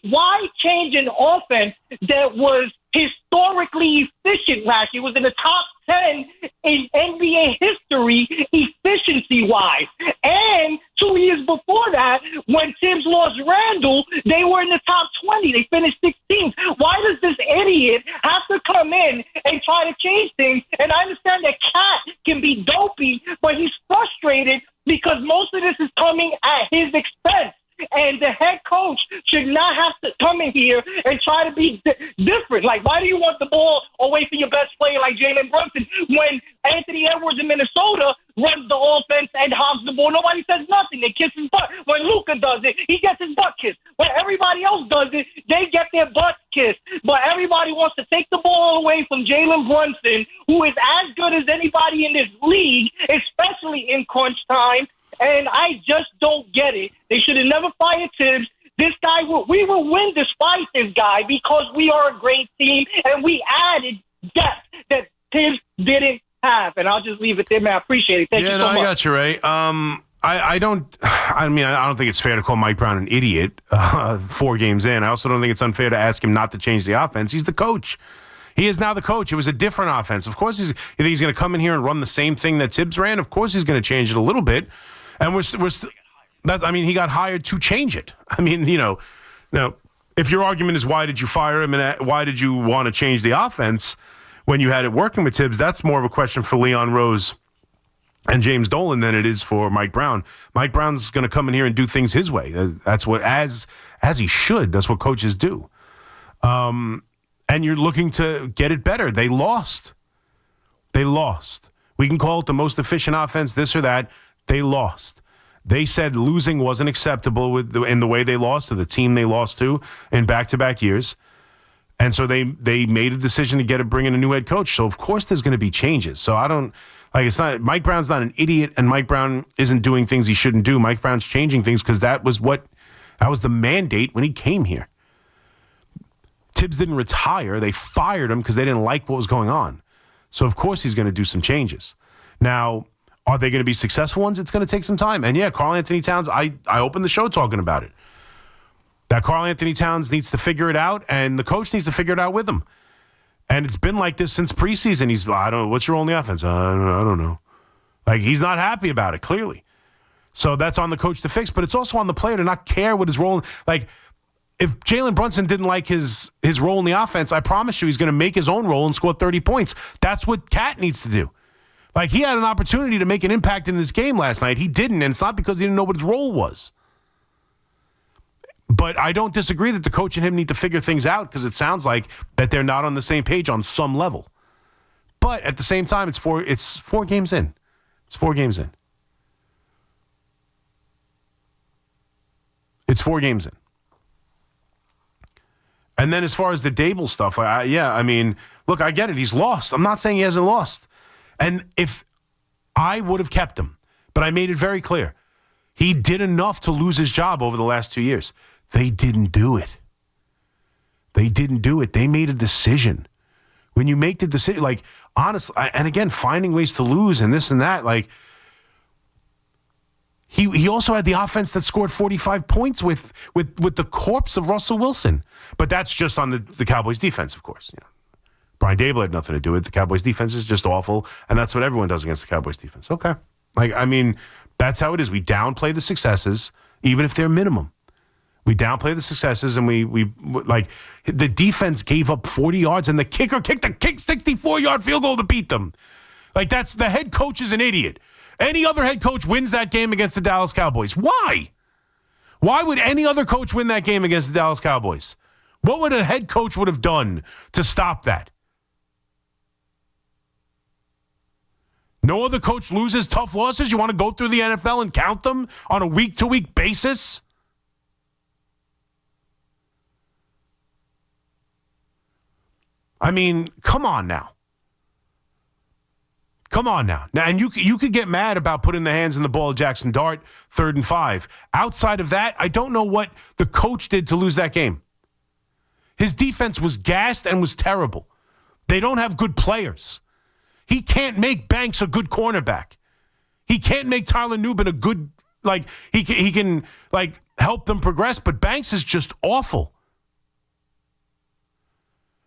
why change an offense that was historically efficient last year? It was in the top 10 in NBA history, efficiency-wise. And 2 years before that, when Tibbs lost Randall, they were in the top 20. They finished 16th. Why does this idiot have to come in and try to change things? And I understand that Cat can be dopey, but he's frustrated because most of this is coming at his expense. And the head coach should not have to come in here and try to be different. Like, why do you want the ball away from your best player like Jalen Brunson when Anthony Edwards in Minnesota runs the offense and hogs the ball? Nobody says nothing. They kiss his butt. When Luka does it, he gets his butt kissed. When everybody else does it, they get their butts kissed. But everybody wants to take the ball away from Jalen Brunson, who is as good as anybody in this league, especially in crunch time. And I just don't get it. They should have never fired Tibbs. This guy, we will win despite this guy because we are a great team and we added depth that Tibbs didn't have. And I'll just leave it there, man. I appreciate it. Thank you so much. I got you, Ray. I don't think it's fair to call Mike Brown an idiot 4 games in. I also don't think it's unfair to ask him not to change the offense. He's the coach. He is now the coach. It was a different offense. Of course, you think he's going to come in here and run the same thing that Tibbs ran? Of course he's going to change it a little bit. And he got hired to change it. I mean, now, if your argument is why did you fire him and why did you want to change the offense when you had it working with Tibbs, that's more of a question for Leon Rose and James Dolan than it is for Mike Brown. Mike Brown's going to come in here and do things his way. That's what, as he should, that's what coaches do. And you're looking to get it better. They lost. We can call it the most efficient offense, this or that. They lost. They said losing wasn't acceptable in the way they lost to the team they lost to in back-to-back years. And so they made a decision to bring in a new head coach. So, of course, there's going to be changes. So, Mike Brown's not an idiot, and Mike Brown isn't doing things he shouldn't do. Mike Brown's changing things because that was the mandate when he came here. Tibbs didn't retire. They fired him because they didn't like what was going on. So, of course, he's going to do some changes. Now, are they going to be successful ones? It's going to take some time. And yeah, Karl Anthony Towns, I opened the show talking about it. That Karl Anthony Towns needs to figure it out, and the coach needs to figure it out with him. And it's been like this since preseason. I don't know, what's your role in the offense? I don't know. Like, he's not happy about it, clearly. So that's on the coach to fix, but it's also on the player to not care what his role. Like, if Jalen Brunson didn't like his role in the offense, I promise you he's going to make his own role and score 30 points. That's what Cat needs to do. Like, he had an opportunity to make an impact in this game last night. He didn't, and it's not because he didn't know what his role was. But I don't disagree that the coach and him need to figure things out because it sounds like that they're not on the same page on some level. But at the same time, it's 4 games in. It's 4 games in. It's 4 games in. And then as far as the Daboll stuff, look, I get it. He's lost. I'm not saying he hasn't lost. And if I would have kept him, but I made it very clear, he did enough to lose his job over the last 2 years. They didn't do it. They made a decision When you make the decision, like, honestly, and again, finding ways to lose and this and that, like, he also had the offense that scored 45 points with the corpse of Russell Wilson. But that's just on the Cowboys defense, of course. You know, Brian Daboll had nothing to do with it. The Cowboys defense is just awful, and that's what everyone does against the Cowboys defense. Okay. Like, I mean, that's how it is. We downplay the successes, even if they're minimum. We downplay the successes, and we like, the defense gave up 40 yards, and the kicker kicked a 64-yard field goal to beat them. Like, that's, the head coach is an idiot. Any other head coach wins that game against the Dallas Cowboys. Why? Why would any other coach win that game against the Dallas Cowboys? What would a head coach would have done to stop that? No other coach loses tough losses? You want to go through the NFL and count them on a week-to-week basis? I mean, come on now. Come on now. Now, and you could get mad about putting the hands in the ball of Jackson Dart, 3rd and 5. Outside of that, I don't know what the coach did to lose that game. His defense was gassed and was terrible. They don't have good players. He can't make Banks a good cornerback. He can't make Tyler Nubin a good, like, he can like, help them progress, but Banks is just awful.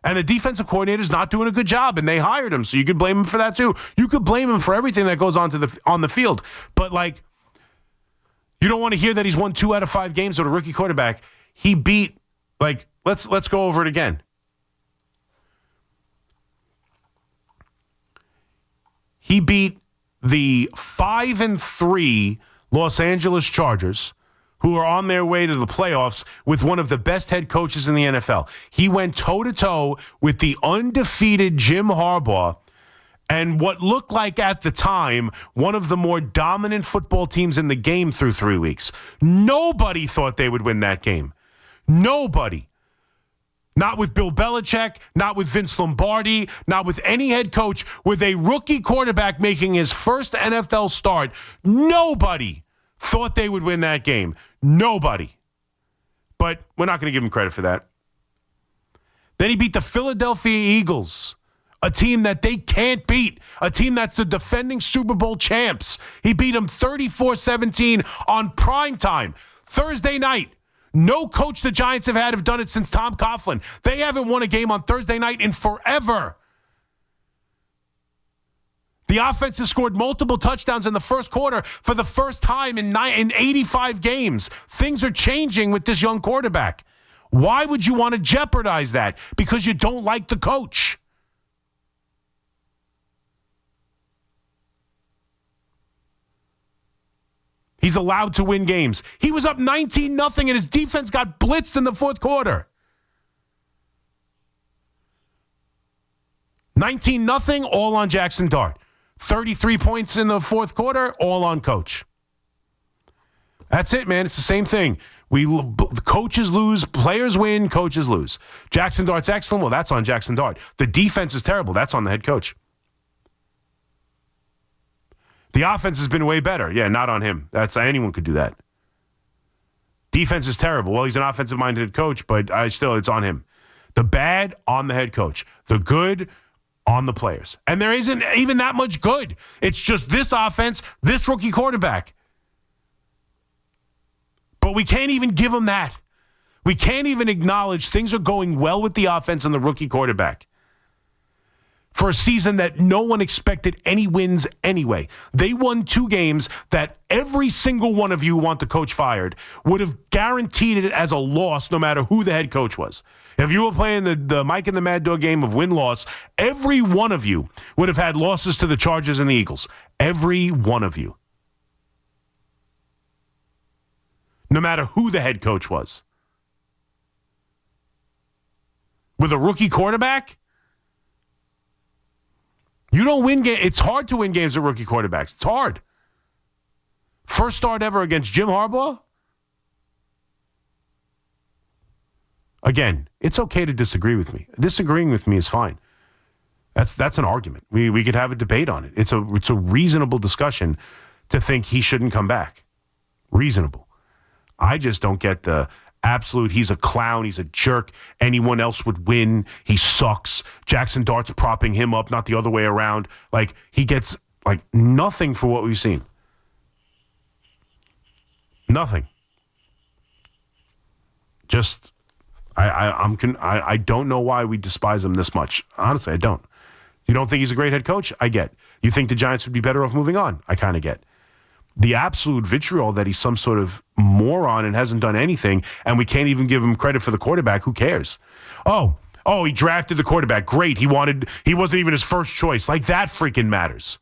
And the defensive coordinator is not doing a good job, and they hired him, so you could blame him for that too. You could blame him for everything that goes on the field. But, like, you don't want to hear that he's won 2 out of 5 games with a rookie quarterback. He beat, like, let's go over it again. He beat the 5-3 Los Angeles Chargers, who are on their way to the playoffs with one of the best head coaches in the NFL. He went toe-to-toe with the undefeated Jim Harbaugh and what looked like at the time one of the more dominant football teams in the game through 3 weeks. Nobody thought they would win that game. Nobody. Not with Bill Belichick, not with Vince Lombardi, not with any head coach, with a rookie quarterback making his first NFL start. Nobody thought they would win that game. Nobody. But we're not going to give him credit for that. Then he beat the Philadelphia Eagles, a team that they can't beat, a team that's the defending Super Bowl champs. He beat them 34-17 on primetime, Thursday night. No coach the Giants have done it since Tom Coughlin. They haven't won a game on Thursday night in forever. The offense has scored multiple touchdowns in the first quarter for the first time in 85 games. Things are changing with this young quarterback. Why would you want to jeopardize that? Because you don't like the coach. He's allowed to win games. He was up 19-0 and his defense got blitzed in the fourth quarter. 19-0, all on Jackson Dart. 33 points in the fourth quarter, all on coach. That's it, man. It's the same thing. Coaches lose, players win, coaches lose. Jackson Dart's excellent. Well, that's on Jackson Dart. The defense is terrible. That's on the head coach. The offense has been way better. Yeah, not on him. Anyone could do that. Defense is terrible. Well, he's an offensive-minded coach, but it's on him. The bad, on the head coach. The good, on the players. And there isn't even that much good. It's just this offense, this rookie quarterback. But we can't even give him that. We can't even acknowledge things are going well with the offense and the rookie quarterback. For a season that no one expected any wins anyway. They won 2 games that every single one of you who want the coach fired would have guaranteed it as a loss no matter who the head coach was. If you were playing the Mike and the Mad Dog game of win-loss, every one of you would have had losses to the Chargers and the Eagles. Every one of you. No matter who the head coach was. With a rookie quarterback, you don't win games. It's hard to win games with rookie quarterbacks. It's hard. First start ever against Jim Harbaugh. Again, it's okay to disagree with me. Disagreeing with me is fine. That's an argument. We could have a debate on it. It's a reasonable discussion to think he shouldn't come back. Reasonable. I just don't get the He's a clown. He's a jerk. Anyone else would win. He sucks. Jackson Dart's propping him up, not the other way around. Like, he gets, like, nothing for what we've seen. Nothing. Just, I don't know why we despise him this much. Honestly, I don't. You don't think he's a great head coach? I get. You think the Giants would be better off moving on? I kind of get. The absolute vitriol that he's some sort of moron and hasn't done anything, and we can't even give him credit for the quarterback. Who cares? Oh, he drafted the quarterback. Great. He wasn't even his first choice. Like, that freaking matters.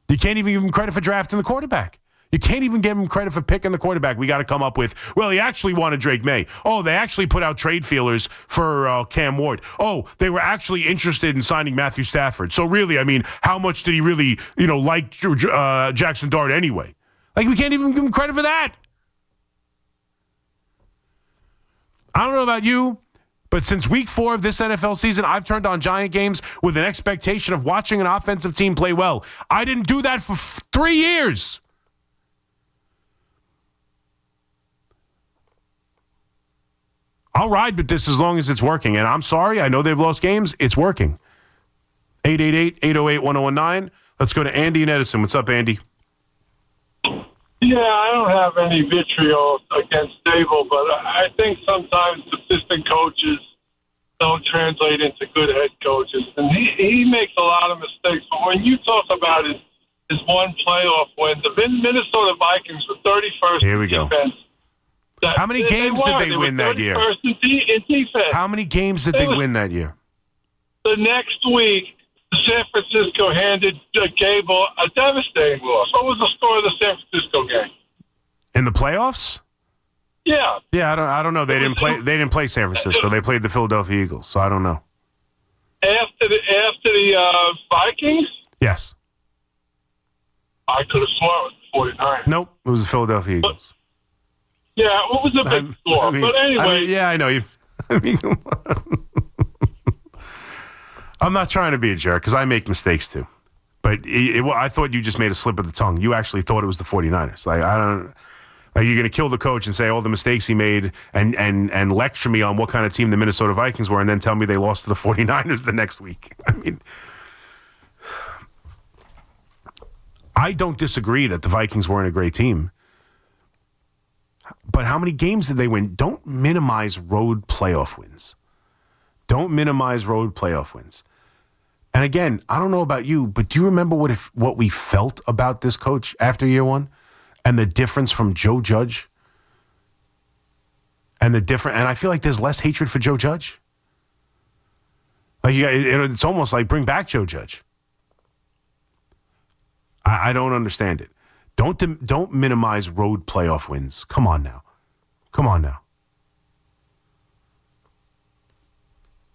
You can't even give him credit for drafting the quarterback. You can't even give him credit for picking the quarterback. We got to come up with, well, he actually wanted Drake May. Oh, they actually put out trade feelers for Cam Ward. Oh, they were actually interested in signing Matthew Stafford. So really, I mean, how much did he really, like Jackson Dart anyway? Like, we can't even give him credit for that. I don't know about you, but since week 4 of this NFL season, I've turned on Giant games with an expectation of watching an offensive team play well. I didn't do that for 3 years. I'll ride with this as long as it's working. And I'm sorry, I know they've lost games. It's working. 888-808-1019. Let's go to Andy in Edison. What's up, Andy? Yeah, I don't have any vitriol against Daboll, but I think sometimes assistant coaches don't translate into good head coaches. And he makes a lot of mistakes. But when you talk about his one playoff win, the Minnesota Vikings were 31st Here we go. defense. How many games did they win that year? In defense. How many games did they win that year? The next week, San Francisco handed Gable a devastating loss. What was the score of the San Francisco game? In the playoffs? Yeah. Yeah, I don't know. They didn't play San Francisco. They played the Philadelphia Eagles, so I don't know. After the Vikings? Yes. I could have sworn it was the 49ers. Nope, it was the Philadelphia Eagles. Yeah, it was a big score. But anyway. Yeah, I know. I'm not trying to be a jerk because I make mistakes too. But I thought you just made a slip of the tongue. You actually thought it was the 49ers. Like, I don't. Like, you're going to kill the coach and say all the mistakes he made and lecture me on what kind of team the Minnesota Vikings were and then tell me they lost to the 49ers the next week. I mean, I don't disagree that the Vikings weren't a great team. But how many games did they win? Don't minimize road playoff wins. Don't minimize road playoff wins. And again, I don't know about you, but do you remember what we felt about this coach after year 1? And the difference from Joe Judge? And I feel like there's less hatred for Joe Judge. Like, it's almost like bring back Joe Judge. I don't understand it. Don't minimize road playoff wins. Come on now.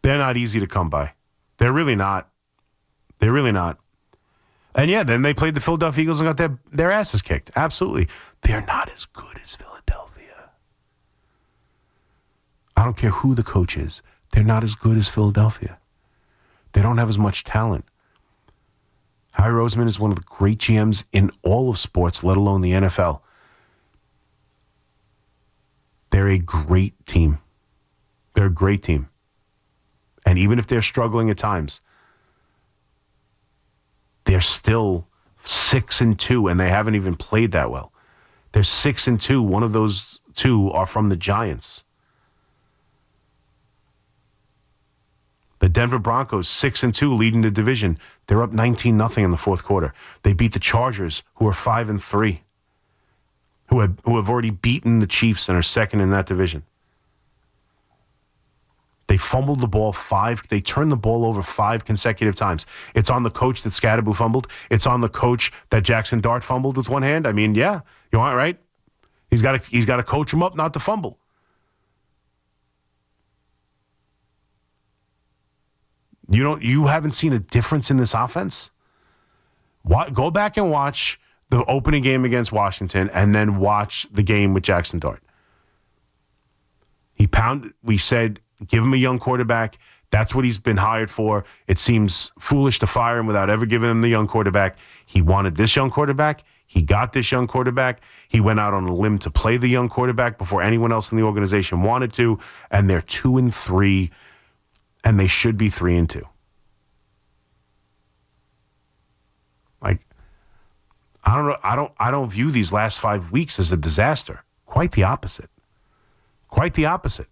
They're not easy to come by. They're really not. And yeah, then they played the Philadelphia Eagles and got their asses kicked. Absolutely. They're not as good as Philadelphia. I don't care who the coach is. They're not as good as Philadelphia. They don't have as much talent. Howie Roseman is one of the great GMs in all of sports, let alone the NFL. They're a great team. And even if they're struggling at times, they're still 6-2, and they haven't even played that well. They're 6-2. One of those 2 are from the Giants. The Denver Broncos, 6-2, leading the division. They're up 19-0 in the fourth quarter. They beat the Chargers, who are 5-3, who have already beaten the Chiefs and are second in that division. They fumbled the ball 5. They turned the ball over 5 consecutive times. It's on the coach that Scadaboo fumbled. It's on the coach that Jackson Dart fumbled with one hand. I mean, yeah, you want it, right? He's got to coach him up not to fumble. You haven't seen a difference in this offense? Go back and watch the opening game against Washington and then watch the game with Jackson Dart. We said, give him a young quarterback. That's what he's been hired for. It seems foolish to fire him without ever giving him the young quarterback. He wanted this young quarterback. He got this young quarterback. He went out on a limb to play the young quarterback before anyone else in the organization wanted to, and they're 2-3, and they should be 3-2. Like, I don't know. I don't view these last 5 weeks as a disaster. Quite the opposite. Quite the opposite.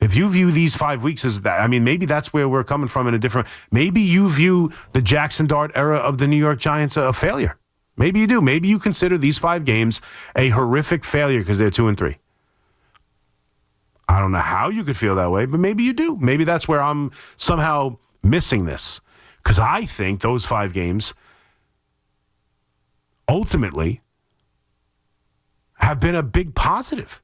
If you view these 5 weeks as that, I mean, maybe that's where we're coming from in a different. Maybe you view the Jackson Dart era of the New York Giants a failure. Maybe you do. Maybe you consider these 5 games a horrific failure because they're 2-3. I don't know how you could feel that way, but maybe you do. Maybe that's where I'm somehow missing this, because I think those 5 games ultimately have been a big positive.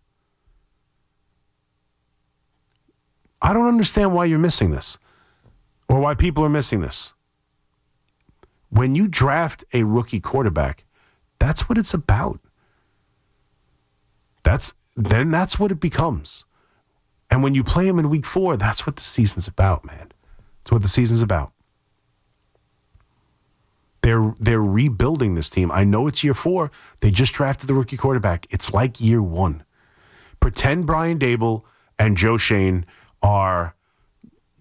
I don't understand why you're missing this or why people are missing this. When you draft a rookie quarterback, that's what it's about. That's what it becomes. And when you play him in week 4, that's what the season's about, man. That's what the season's about. They're rebuilding this team. I know it's year 4. They just drafted the rookie quarterback. It's like year 1. Pretend Brian Daboll and Joe Shane are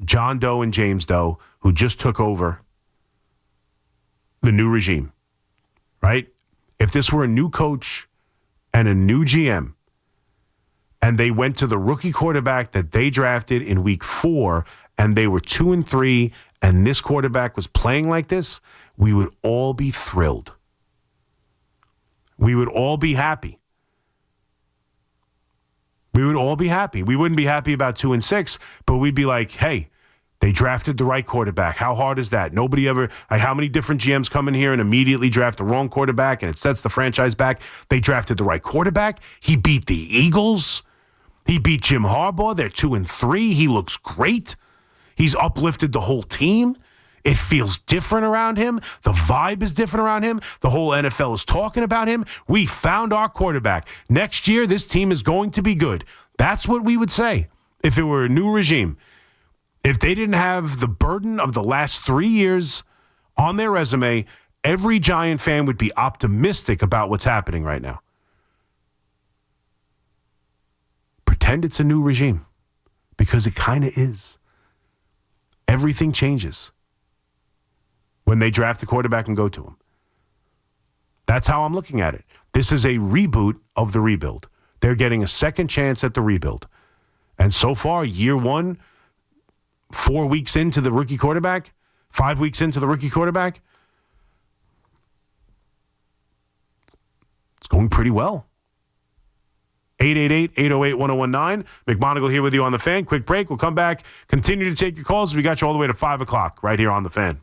John Doe and James Doe, who just took over the new regime, right? If this were a new coach and a new GM, and they went to the rookie quarterback that they drafted in week 4, and they were 2-3, and this quarterback was playing like this, we would all be thrilled. We would all be happy. We would all be happy. We wouldn't be happy about 2-6, but we'd be like, hey, they drafted the right quarterback. How hard is that? Nobody ever, how many different GMs come in here and immediately draft the wrong quarterback and it sets the franchise back? They drafted the right quarterback. He beat the Eagles. He beat Jim Harbaugh. They're 2-3. He looks great. He's uplifted the whole team. It feels different around him. The vibe is different around him. The whole NFL is talking about him. We found our quarterback. Next year, this team is going to be good. That's what we would say if it were a new regime. If they didn't have the burden of the last 3 years on their resume, every Giant fan would be optimistic about what's happening right now. Pretend it's a new regime, because it kind of is. Everything changes when they draft a quarterback and go to him. That's how I'm looking at it. This is a reboot of the rebuild. They're getting a second chance at the rebuild. And so far, year 1, 4 weeks into the rookie quarterback, 5 weeks into the rookie quarterback, it's going pretty well. 888-808-1019. McMonigle here with you on The Fan. Quick break. We'll come back. Continue to take your calls. We got you all the way to 5 o'clock right here on The Fan.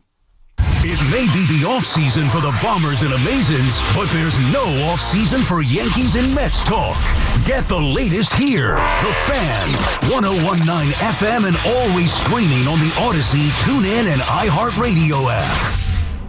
It may be the offseason for the Bombers and Amazons, but there's no offseason for Yankees and Mets talk. Get the latest here. The Fan, 101.9 FM, and always streaming on the Odyssey, TuneIn, and iHeartRadio app.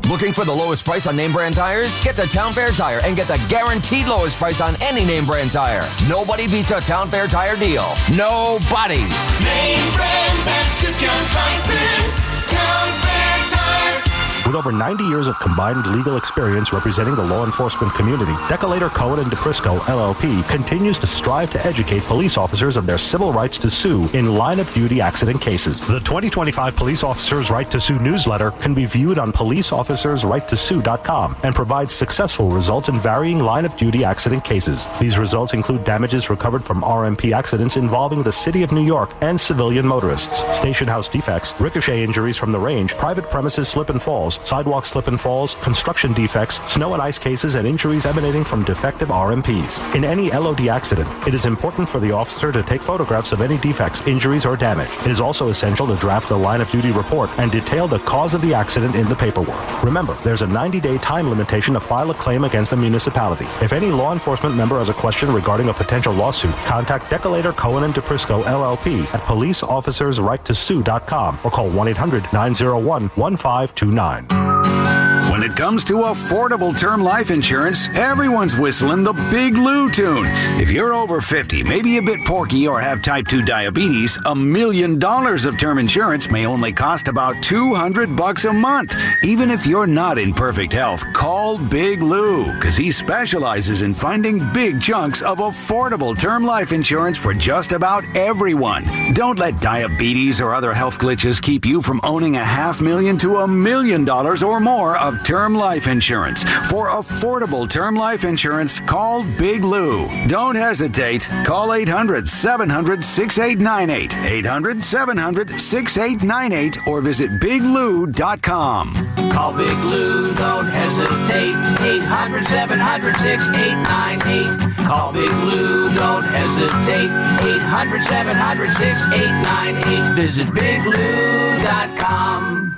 Looking for the lowest price on name brand tires? Get to Town Fair Tire and get the guaranteed lowest price on any name brand tire. Nobody beats a Town Fair Tire deal. Nobody. Name brands at discount prices. Town Fair Tire. With over 90 years of combined legal experience representing the law enforcement community, Decolator Cohen & DePrisco, LLP, continues to strive to educate police officers of their civil rights to sue in line-of-duty accident cases. The 2025 Police Officers' Right to Sue newsletter can be viewed on policeofficersrighttosue.com and provides successful results in varying line-of-duty accident cases. These results include damages recovered from RMP accidents involving the City of New York and civilian motorists, station house defects, ricochet injuries from the range, private premises slip and falls, sidewalk slip and falls, construction defects, snow and ice cases, and injuries emanating from defective RMPs. In any LOD accident, it is important for the officer to take photographs of any defects, injuries, or damage. It is also essential to draft the line-of-duty report and detail the cause of the accident in the paperwork. Remember, there's a 90-day time limitation to file a claim against a municipality. If any law enforcement member has a question regarding a potential lawsuit, contact Decolator Cohen & DePrisco, LLP at policeofficersrighttosue.com or call 1-800-901-1529. When it comes to affordable term life insurance, everyone's whistling the Big Lou tune. If you're over 50, maybe a bit porky, or have type 2 diabetes, $1 million of term insurance may only cost about $200 a month. Even if you're not in perfect health, call Big Lou, because he specializes in finding big chunks of affordable term life insurance for just about everyone. Don't let diabetes or other health glitches keep you from owning $500,000 to $1 million or more of term life insurance. For affordable term life insurance, call Big Lou. Don't hesitate. Call 800-700-6898, 800-700-6898, or visit biglou.com. Call Big Lou, don't hesitate. 800-700-6898. Call Big Lou, don't hesitate. 800-700-6898. Visit biglou.com.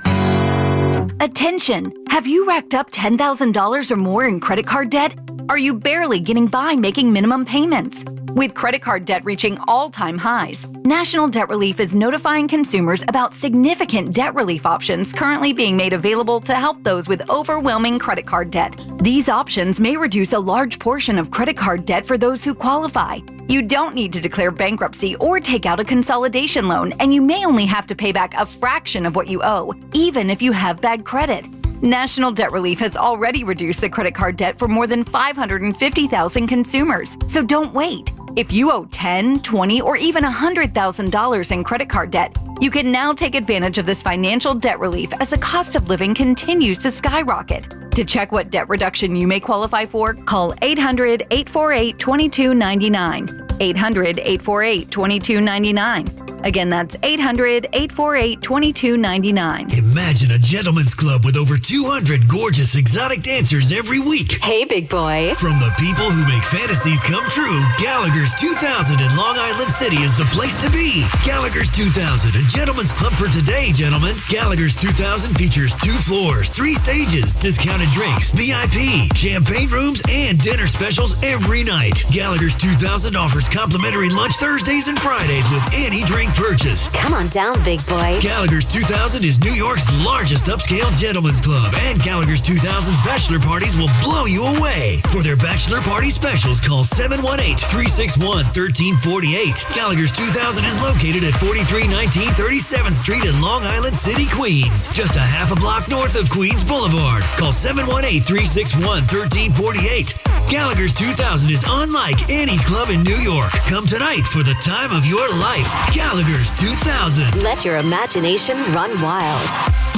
Attention! Have you racked up $10,000 or more in credit card debt? Are you barely getting by making minimum payments? With credit card debt reaching all-time highs, National Debt Relief is notifying consumers about significant debt relief options currently being made available to help those with overwhelming credit card debt. These options may reduce a large portion of credit card debt for those who qualify. You don't need to declare bankruptcy or take out a consolidation loan, and you may only have to pay back a fraction of what you owe, even if you have bad credit. National Debt Relief has already reduced the credit card debt for more than 550,000 consumers, so don't wait. If you owe $10,000, $20,000, or even $100,000 in credit card debt, you can now take advantage of this financial debt relief as the cost of living continues to skyrocket. To check what debt reduction you may qualify for, call 800-848-2299. 800-848-2299. Again, that's 800-848-2299. Imagine a gentleman's club with over 200 gorgeous exotic dancers every week. Hey, big boy. From the people who make fantasies come true, Gallagher's 2000 in Long Island City is the place to be. Gallagher's 2000, a gentleman's club for today, gentlemen. Gallagher's 2000 features 2 floors, 3 stages, discounted drinks, VIP, champagne rooms, and dinner specials every night. Gallagher's 2000 offers complimentary lunch Thursdays and Fridays with any drink purchase. Come on down, big boy. Gallagher's 2000 is New York's largest upscale gentleman's club, and Gallagher's 2000's bachelor parties will blow you away. For their bachelor party specials, call 718-361-1348. Gallagher's 2000 is located at 4319 37th Street in Long Island City, Queens, just a half a block north of Queens Boulevard. Call 718-361-1348. Gallagher's 2000 is unlike any club in New York. Come tonight for the time of your life. Gallagher's 2000. Let your imagination run wild.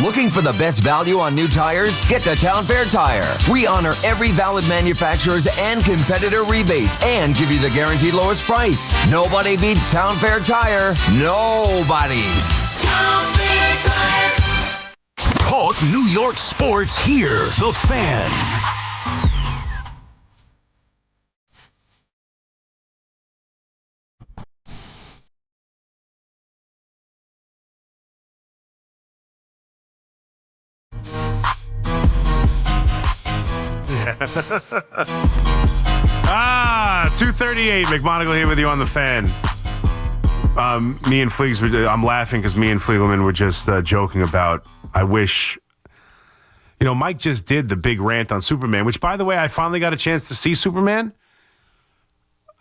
Looking for the best value on new tires? Get to Town Fair Tire. We honor every valid manufacturer's and competitor rebates and give you the guaranteed lowest price. Nobody beats Town Fair Tire. Nobody. Town Fair Tire. Talk New York sports here. The Fan. Ah, 2:38. McMonigle here with you on the Fan. Me and Fleegs, I'm laughing because me and Fliegelman were just joking about, I wish, Mike just did the big rant on Superman, which, by the way, I finally got a chance to see Superman.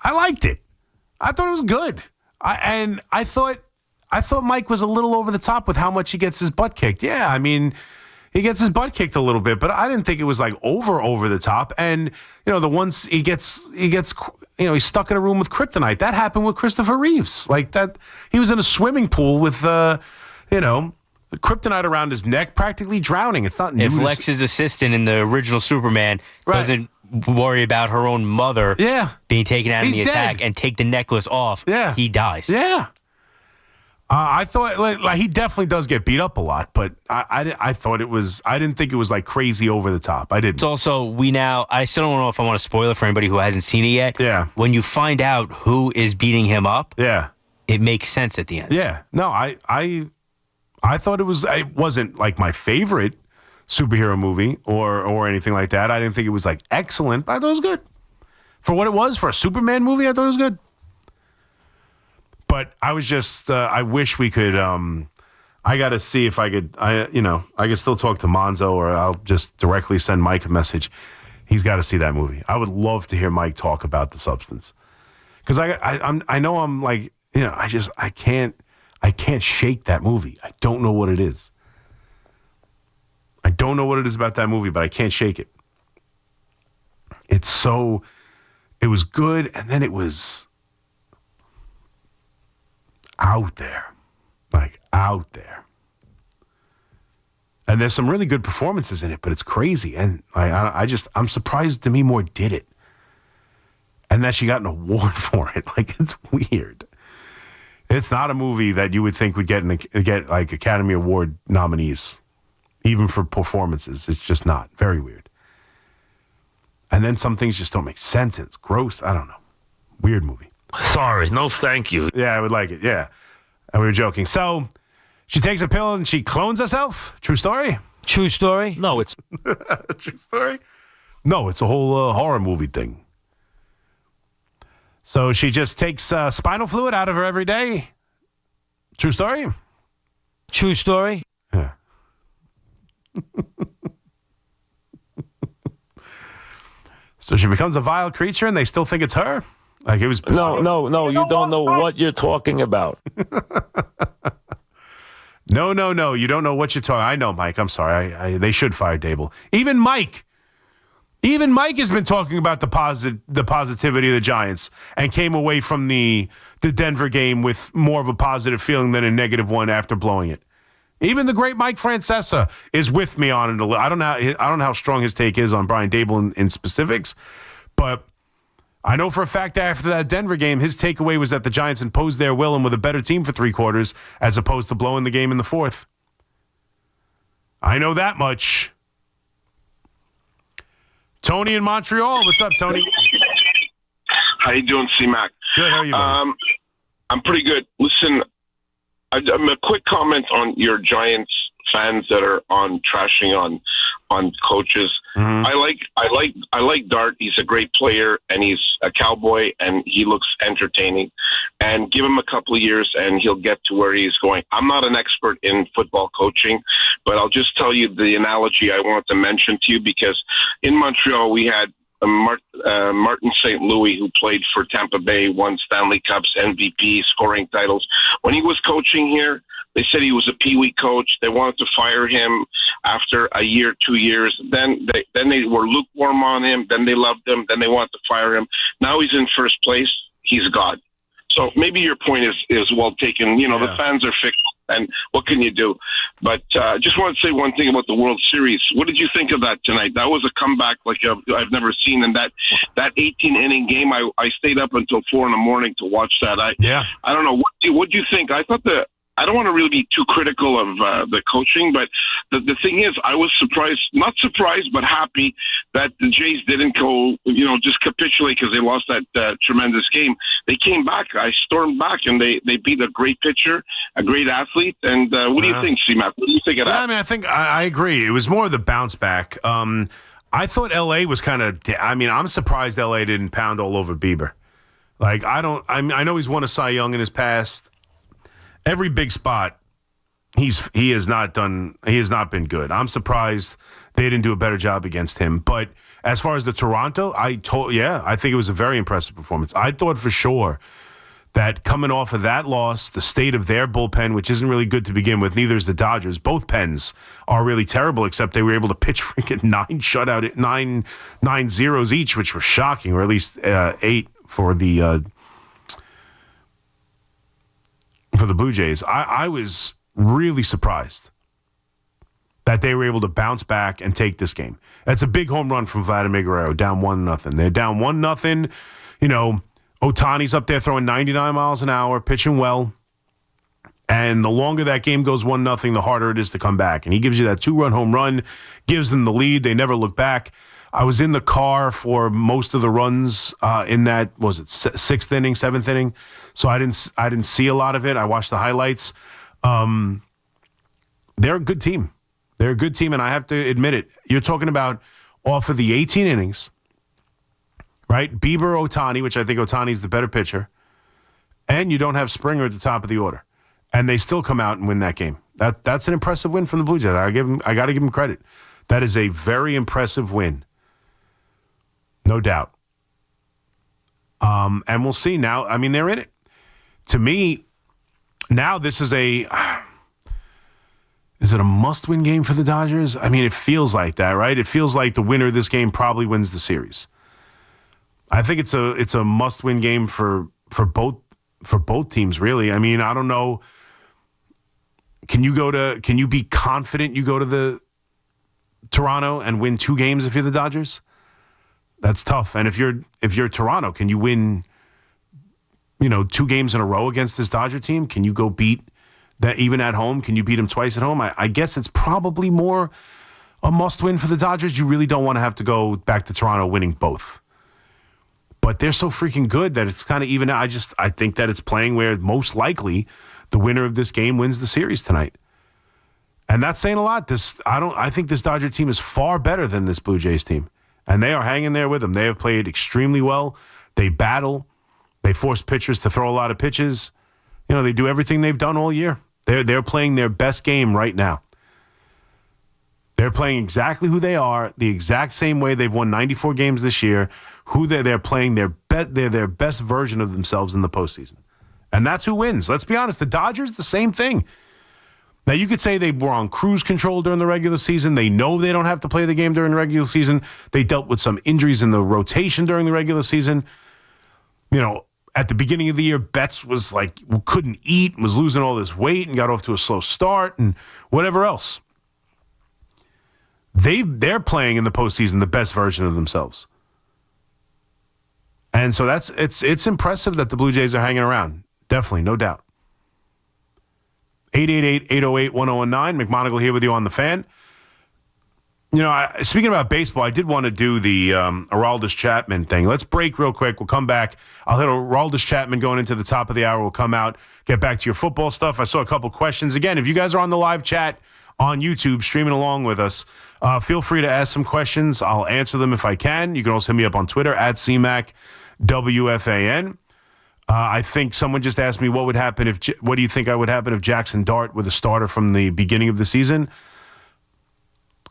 I liked it. I thought it was good. I thought Mike was a little over the top with how much he gets his butt kicked. Yeah, I mean, he gets his butt kicked a little bit, but I didn't think it was like over the top. And, the ones he gets, he's stuck in a room with kryptonite. That happened with Christopher Reeves. Like that, he was in a swimming pool with, kryptonite around his neck, practically drowning. It's not news. If Lex's assistant in the original Superman doesn't worry about her own mother being taken out in the attack and take the necklace off, he dies. Yeah. I thought like he definitely does get beat up a lot, but I thought it was, I didn't think it was like crazy over the top. I didn't. It's also, I still don't know if I want to spoil it for anybody who hasn't seen it yet. Yeah. When you find out who is beating him up, it makes sense at the end. Yeah. No, I thought it wasn't like my favorite superhero movie or anything like that. I didn't think it was like excellent, but I thought it was good. For what it was, for a Superman movie, I thought it was good. But I was just, I wish we could I got to see if I could, I can still talk to Monzo, or I'll just directly send Mike a message. He's got to see that movie. I would love to hear Mike talk about The Substance. Because I know I'm like, I can't shake that movie. I don't know what it is. I don't know what it is about that movie, but I can't shake it. It was good, and then it was out there. Like, out there. And there's some really good performances in it, but it's crazy. And I'm surprised Demi Moore did it. And that she got an award for it. Like, it's weird. It's not a movie that you would think would get like Academy Award nominees, even for performances. It's just not. Very weird. And then some things just don't make sense. And it's gross. I don't know. Weird movie. Sorry, no thank you. Yeah, I would like it. Yeah. And we were joking. So she takes a pill and she clones herself. True story? True story? No, it's... True story? No, it's a whole horror movie thing. So she just takes spinal fluid out of her every day. True story? True story? Yeah. So she becomes a vile creature and they still think it's her? Like it was... No, you don't know what you're talking about. No, you don't know what you're talking... I know, Mike, I'm sorry. They should fire Daboll. Even Mike has been talking about the positivity of the Giants and came away from the Denver game with more of a positive feeling than a negative one after blowing it. Even the great Mike Francesa is with me on it. I don't know how strong his take is on Brian Daboll in specifics, but I know for a fact that after that Denver game, his takeaway was that the Giants imposed their will and were the better team for 3 quarters as opposed to blowing the game in the 4th. I know that much. Tony in Montreal. What's up, Tony? How you doing, C-Mac? Good. How are you, buddy? I'm pretty good. Listen, I'm a quick comment on your Giants fans that are on trashing on coaches. Mm-hmm. I like Dart. He's a great player, and he's a Cowboy, and he looks entertaining. And give him a couple of years, and he'll get to where he's going. I'm not an expert in football coaching, but I'll just tell you the analogy I wanted to mention to you, because in Montreal we had Martin St. Louis, who played for Tampa Bay, won Stanley Cups, MVP, scoring titles. When he was coaching here, they said he was a peewee coach. They wanted to fire him after a year, 2 years. Then they were lukewarm on him. Then they loved him. Then they wanted to fire him. Now he's in first place. He's God. So maybe your point is well taken. The fans are fickle, and what can you do? But just want to say one thing about the World Series. What did you think of that tonight? That was a comeback like I've never seen. And that 18-inning game, I stayed up until 4 a.m. to watch that. I don't know. What do you think? I thought I don't want to really be too critical of the coaching, but the thing is, I was not surprised, but happy that the Jays didn't go, just capitulate because they lost that tremendous game. They came back. I stormed back, and they beat a great pitcher, a great athlete. And what do you think, C-Mac? What do you think of that? I mean, I agree. It was more of the bounce back. I thought L.A. was kind of. I'm surprised L.A. didn't pound all over Bieber. Like I know he's won a Cy Young in his past. Every big spot, he has not been good. I'm surprised they didn't do a better job against him. But as far as the Toronto, I think it was a very impressive performance. I thought for sure that coming off of that loss, the state of their bullpen, which isn't really good to begin with, neither is the Dodgers. Both pens are really terrible, except they were able to pitch freaking 9 zeros each, which were shocking, or at least 8 for the Blue Jays. I was really surprised that they were able to bounce back and take this game. That's a big home run from Vladimir Guerrero, down 1-0. They're down 1-0. Ohtani's up there throwing 99 miles an hour, pitching well. And the longer that game goes 1-0, the harder it is to come back. And he gives you that 2-run home run, gives them the lead. They never look back. I was in the car for most of the runs in that, was it 6th inning, 7th inning? So I didn't see a lot of it. I watched the highlights. They're a good team. They're a good team, and I have to admit it. You're talking about off of the 18 innings, right? Bieber, Ohtani, which I think Ohtani's the better pitcher, and you don't have Springer at the top of the order. And they still come out and win that game. That's an impressive win from the Blue Jays. I got to give him credit. That is a very impressive win. No doubt. And we'll see now. I mean, they're in it. To me, now this is is it a must-win game for the Dodgers? I mean, it feels like that, right? It feels like the winner of this game probably wins the series. I think it's a must-win game for both teams, really. I mean, I don't know. Can you be confident you go to the Toronto and win 2 games if you're the Dodgers? That's tough. And if you're Toronto, can you win 2 games in a row against this Dodger team? Can you go beat that even at home? Can you beat them twice at home? I guess it's probably more a must-win for the Dodgers. You really don't want to have to go back to Toronto winning both. But they're so freaking good that it's kind of even. I think that it's playing where most likely the winner of this game wins the series tonight. And that's saying a lot. I think this Dodger team is far better than this Blue Jays team. And they are hanging there with them. They have played extremely well. They battle. They force pitchers to throw a lot of pitches. They do everything they've done all year. They're playing their best game right now. They're playing exactly who they are, the exact same way they've won 94 games this year. They're playing their best version of themselves in the postseason. And that's who wins. Let's be honest. The Dodgers, the same thing. Now, you could say they were on cruise control during the regular season. They know they don't have to play the game during the regular season. They dealt with some injuries in the rotation during the regular season. At the beginning of the year, Betts was couldn't eat, was losing all this weight and got off to a slow start and whatever else. They're playing in the postseason the best version of themselves. And so it's impressive that the Blue Jays are hanging around. Definitely, no doubt. 888-808-1019. McMonigle here with you on the Fan. Speaking about baseball, I did want to do the Aroldis Chapman thing. Let's break real quick. We'll come back. I'll hit Aroldis Chapman going into the top of the hour. We'll come out, get back to your football stuff. I saw a couple questions. Again, if you guys are on the live chat on YouTube, streaming along with us, feel free to ask some questions. I'll answer them if I can. You can also hit me up on Twitter, @CMAC_WFAN. I think someone just asked me what would do you think would happen if Jackson Dart were the starter from the beginning of the season?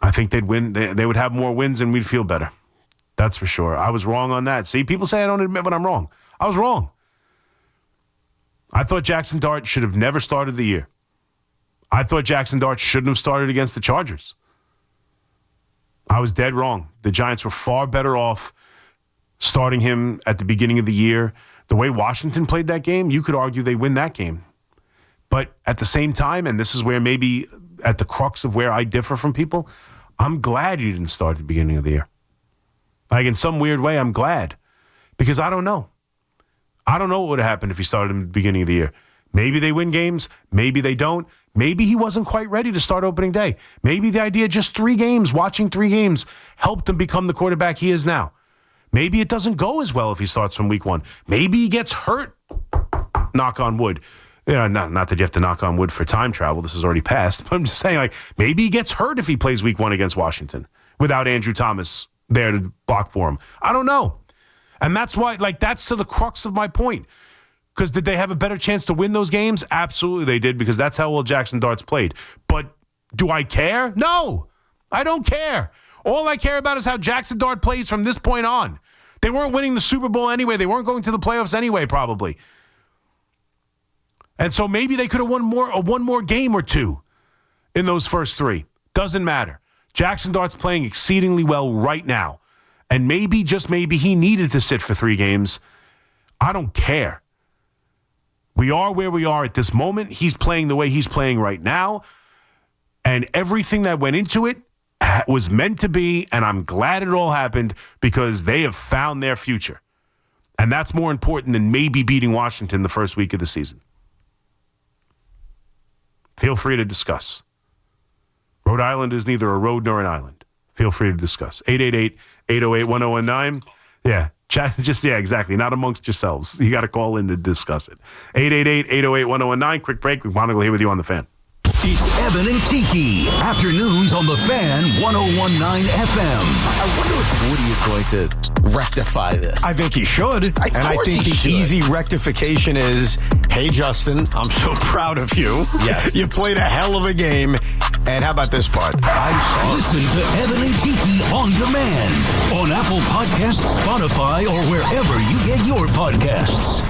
I think they'd win. They would have more wins and we'd feel better. That's for sure. I was wrong on that. See, people say I don't admit when I'm wrong. I was wrong. I thought Jackson Dart should have never started the year. I thought Jackson Dart shouldn't have started against the Chargers. I was dead wrong. The Giants were far better off starting him at the beginning of the year. The way Washington played that game, you could argue they win that game. But at the same time, and this is where maybe at the crux of where I differ from people, I'm glad you didn't start at the beginning of the year. In some weird way, I'm glad. Because I don't know. I don't know what would have happened if he started in the beginning of the year. Maybe they win games. Maybe they don't. Maybe he wasn't quite ready to start opening day. Maybe the idea of just 3 games, watching 3 games, helped him become the quarterback he is now. Maybe it doesn't go as well if he starts from week 1. Maybe he gets hurt. Knock on wood. Not that you have to knock on wood for time travel. This is already passed. But I'm just saying, maybe he gets hurt if he plays week 1 against Washington without Andrew Thomas there to block for him. I don't know. And that's why, that's to the crux of my point. Because did they have a better chance to win those games? Absolutely they did, because that's how well Jackson Dart's played. But do I care? No, I don't care. All I care about is how Jackson Dart plays from this point on. They weren't winning the Super Bowl anyway. They weren't going to the playoffs anyway, probably. And so maybe they could have won more game or 2 in those first 3. Doesn't matter. Jackson Dart's playing exceedingly well right now. And maybe, just maybe, he needed to sit for 3 games. I don't care. We are where we are at this moment. He's playing the way he's playing right now. And everything that went into it was meant to be, and I'm glad it all happened because they have found their future. And that's more important than maybe beating Washington the first week of the season. Feel free to discuss. Rhode Island is neither a road nor an island. Feel free to discuss. 888-808-1019. Yeah, chat. Exactly. Not amongst yourselves. You got to call in to discuss it. 888-808-1019. Quick break. McMonigle here with you on the Fan. It's Evan and Kiki. Afternoons on the Fan 101.9 FM. I wonder if Woody is going to rectify this. I think he should. I think the easy rectification is, Hey, Justin, I'm so proud of you. Yes. You played a hell of a game. And how about this part? I'm sorry. Listen to Evan and Kiki on demand on Apple Podcasts, Spotify, or wherever you get your podcasts.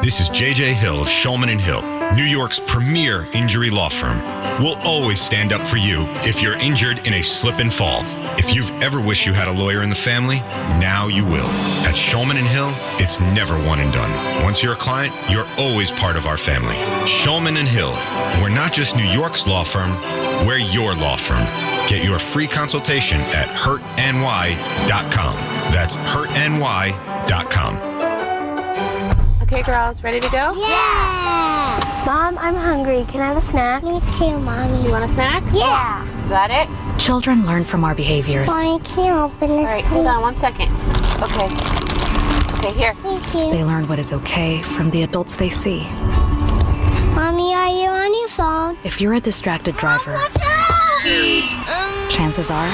This is J.J. Hill of Shulman & Hill, New York's premier injury law firm. We'll always stand up for you if you're injured in a slip and fall. If you've ever wished you had a lawyer in the family, now you will. At Shulman & Hill, it's never one and done. Once you're a client, you're always part of our family. Shulman & Hill, we're not just New York's law firm, we're your law firm. Get your free consultation at hurtny.com. That's hurtny.com. Okay, girls, ready to go? Yeah! Mom, I'm hungry. Can I have a snack? Me too, Mommy. You want a snack? Yeah. Got it? Children learn from our behaviors. Mommy, can you open this, All right, hold on 1 second. Okay. Okay, here. Thank you. They learn what is okay from the adults they see. Mommy, are you on your phone? If you're a distracted driver, chances are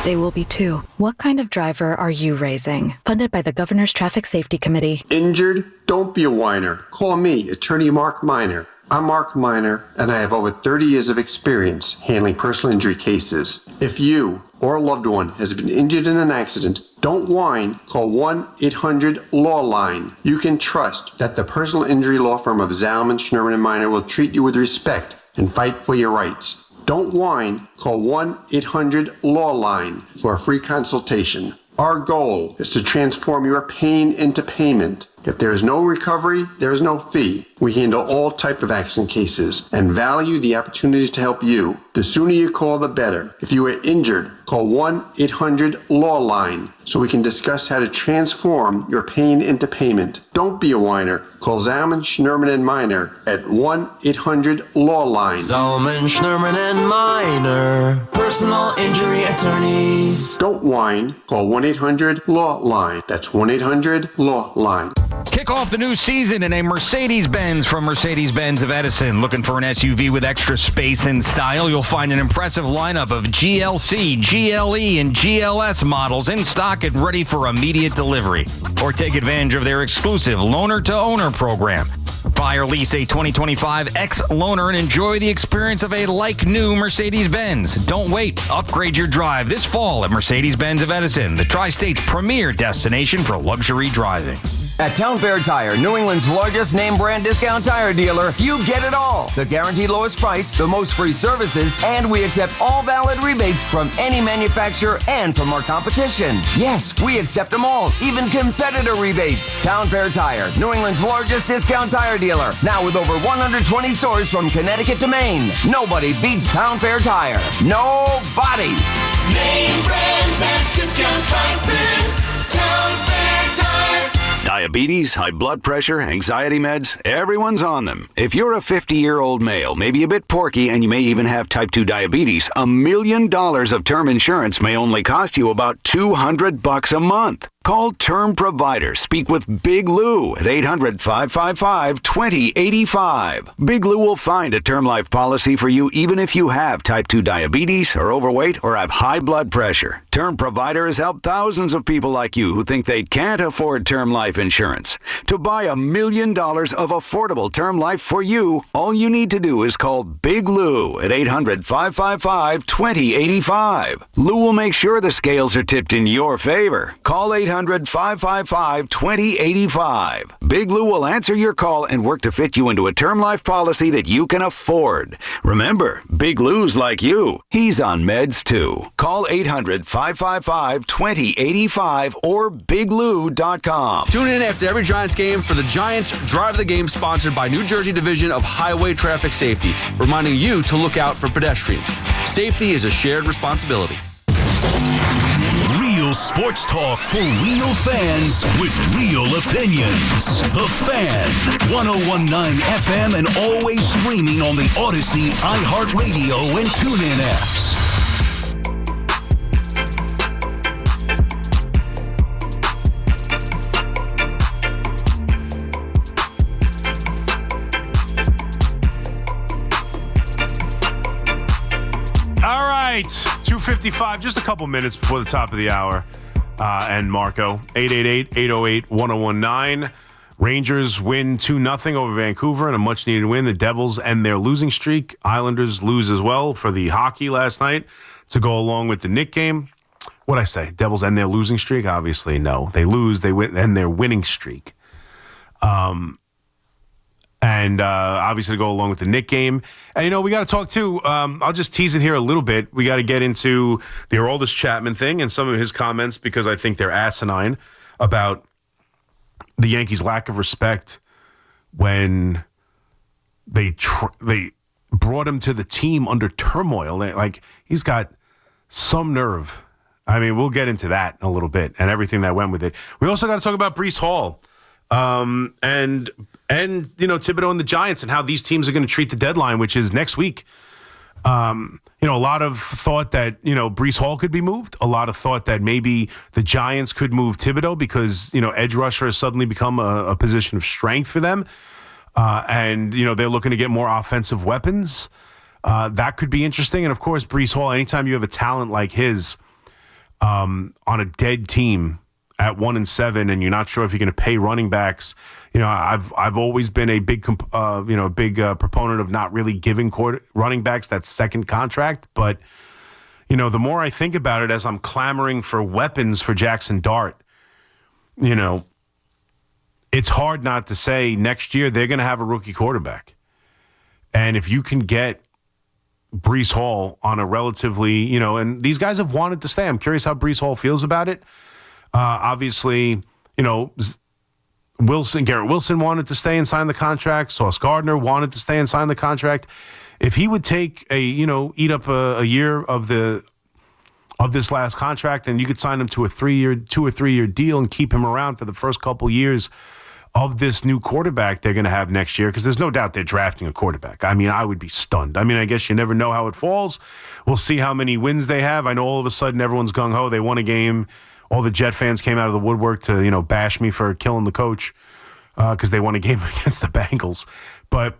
they will be too. What kind of driver are you raising? Funded by the Governor's Traffic Safety Committee. Injured? Don't be a whiner. Call me, Attorney Mark Miner. I'm Mark Miner, and I have over 30 years of experience handling personal injury cases. If you or a loved one has been injured in an accident, don't whine. Call 1-800-LAW-LINE. You can trust that the personal injury law firm of Zalman, Schnurman, and Miner will treat you with respect and fight for your rights. Don't whine. Call 1-800-LAW-LINE for a free consultation. Our goal is to transform your pain into payment. If there is no recovery, there is no fee. We handle all types of accident cases and value the opportunity to help you. The sooner you call, the better. If you are injured, call 1-800-LAW-LINE so we can discuss how to transform your pain into payment. Don't be a whiner. Call Zalman, Schnurman, and Miner at 1-800-LAW-LINE. Zalman, Schnurman, and Miner, personal injury attorneys. Don't whine. Call 1-800-LAW-LINE. That's 1-800-LAW-LINE. Kick off the new season in a Mercedes-Benz from Mercedes-Benz of Edison. Looking for an SUV with extra space and style? You'll find an impressive lineup of GLC, GLE, and GLS models in stock and ready for immediate delivery. Or take advantage of their exclusive loaner-to-owner program. Buy or lease a 2025 X-Loaner and enjoy the experience of a like-new Mercedes-Benz. Don't wait. Upgrade your drive this fall at Mercedes-Benz of Edison, the Tri-State's premier destination for luxury driving. At Town Fair Tire, New England's largest name brand discount tire dealer, you get it all. The guaranteed lowest price, the most free services, and we accept all valid rebates from any manufacturer and from our competition. Yes, we accept them all, even competitor rebates. Town Fair Tire, New England's largest discount tire dealer, now with over 120 stores from Connecticut to Maine. Nobody beats Town Fair Tire. Nobody. Name brands at discount prices. Town Fair Tire. Diabetes, high blood pressure, anxiety meds, everyone's on them. If you're a 50-year-old male, maybe a bit porky, and you may even have type 2 diabetes, $1 million of term insurance may only cost you about $200 a month. Call Term Provider. Speak with Big Lou at 800-555-2085. Big Lou will find a term life policy for you even if you have type 2 diabetes, are overweight, or have high blood pressure. Term Provider has helped thousands of people like you who think they can't afford term life insurance. To buy $1 million of affordable term life for you, all you need to do is call Big Lou at 800-555-2085. Lou will make sure the scales are tipped in your favor. Call 800-555-2085. Big Lou will answer your call and work to fit you into a term life policy that you can afford. Remember, Big Lou's like you. He's on meds too. Call 800-555-2085 or biglou.com. Tune in after every Giants game for the Giants Drive the Game, sponsored by New Jersey Division of Highway Traffic Safety, reminding you to look out for pedestrians. Safety is a shared responsibility. Real sports talk for real fans with real opinions. The Fan, 101.9 FM, and always streaming on the Odyssey, iHeartRadio, and TuneIn apps. All right, 2:55, just a couple minutes before the top of the hour. And Marco, 888-808-1019. Rangers win 2-0 over Vancouver in a much-needed win. The Devils end their losing streak. Islanders lose as well for the hockey last night to go along with the Knicks game. What'd I say? Devils end their losing streak? Obviously, no. They lose. They end their winning streak. And obviously to go along with the Knicks game. And, we got to talk, too. I'll just tease it here a little bit. We got to get into the Aroldis Chapman thing and some of his comments because I think they're asinine about the Yankees' lack of respect when they brought him to the team under turmoil. He's got some nerve. I mean, we'll get into that in a little bit and everything that went with it. We also got to talk about Breece Hall and Thibodeau and the Giants and how these teams are going to treat the deadline, which is next week. A lot of thought that, Breece Hall could be moved. A lot of thought that maybe the Giants could move Thibodeau because, edge rusher has suddenly become a position of strength for them. And they're looking to get more offensive weapons. That could be interesting. And, of course, Breece Hall, anytime you have a talent like his on a dead team at 1-7 and you're not sure if you're going to pay running backs, I've always been a big proponent of not really giving running backs that second contract. But, the more I think about it as I'm clamoring for weapons for Jackson Dart, it's hard not to say next year they're going to have a rookie quarterback. And if you can get Breece Hall on a relatively, and these guys have wanted to stay. I'm curious how Breece Hall feels about it. Obviously, Garrett Wilson wanted to stay and sign the contract. Sauce Gardner wanted to stay and sign the contract. If he would take eat up a year of this last contract, and you could sign him to a 2 or 3 year deal and keep him around for the first couple years of this new quarterback they're going to have next year, because there's no doubt they're drafting a quarterback. I mean, I would be stunned. I mean, I guess you never know how it falls. We'll see how many wins they have. I know all of a sudden everyone's gung-ho. They won a game. All the Jet fans came out of the woodwork to, bash me for killing the coach because they won a game against the Bengals. But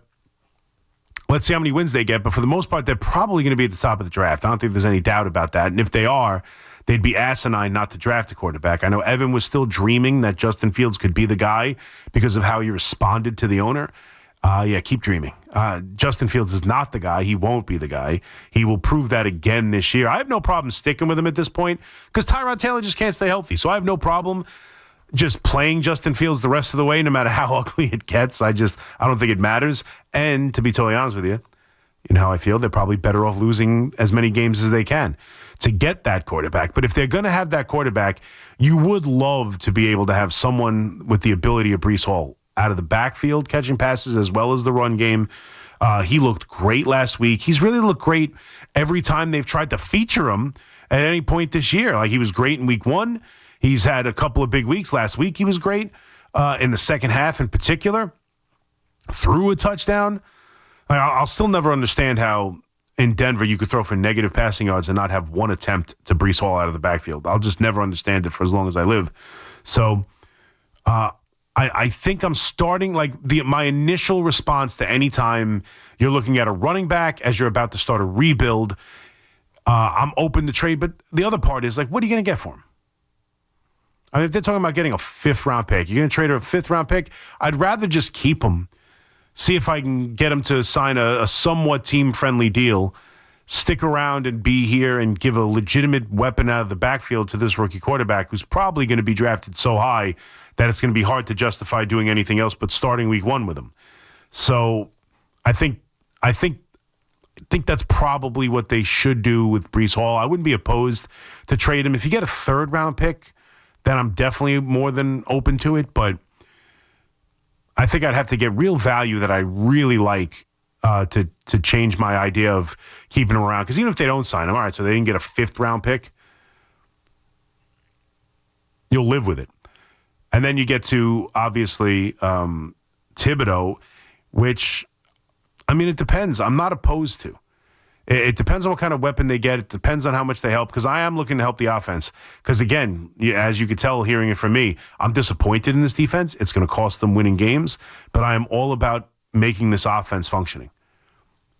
let's see how many wins they get. But for the most part, they're probably going to be at the top of the draft. I don't think there's any doubt about that. And if they are, they'd be asinine not to draft a quarterback. I know Evan was still dreaming that Justin Fields could be the guy because of how he responded to the owner. Keep dreaming. Justin Fields is not the guy. He won't be the guy. He will prove that again this year. I have no problem sticking with him at this point because Tyrod Taylor just can't stay healthy. So I have no problem just playing Justin Fields the rest of the way, no matter how ugly it gets. I don't think it matters. And to be totally honest with you, you know how I feel? They're probably better off losing as many games as they can to get that quarterback. But if they're going to have that quarterback, you would love to be able to have someone with the ability of Breece Hall out of the backfield, catching passes as well as the run game. He looked great last week. He's really looked great every time they've tried to feature him at any point this year. Like, he was great in week 1. He's had a couple of big weeks. Last week he was great in the second half in particular. Threw a touchdown. I'll still never understand how in Denver you could throw for negative passing yards and not have one attempt to Breece Hall out of the backfield. I'll just never understand it for as long as I live. So I think I'm starting, my initial response to any time you're looking at a running back as you're about to start a rebuild, I'm open to trade. But the other part is, what are you going to get for him? I mean, if they're talking about getting a 5th-round pick, you're going to trade a 5th-round pick? I'd rather just keep him, see if I can get him to sign a somewhat team-friendly deal, stick around and be here and give a legitimate weapon out of the backfield to this rookie quarterback who's probably going to be drafted so high that it's going to be hard to justify doing anything else but starting week 1 with him. So I think that's probably what they should do with Breece Hall. I wouldn't be opposed to trade him. If you get a 3rd-round pick, then I'm definitely more than open to it. But I think I'd have to get real value that I really like to change my idea of keeping him around. Because even if they don't sign him, all right, so they didn't get a 5th-round pick, you'll live with it. And then you get to, obviously, Thibodeau, which, I mean, it depends. I'm not opposed to. It depends on what kind of weapon they get. It depends on how much they help, because I am looking to help the offense. Because, again, as you could tell hearing it from me, I'm disappointed in this defense. It's going to cost them winning games, but I am all about making this offense functioning.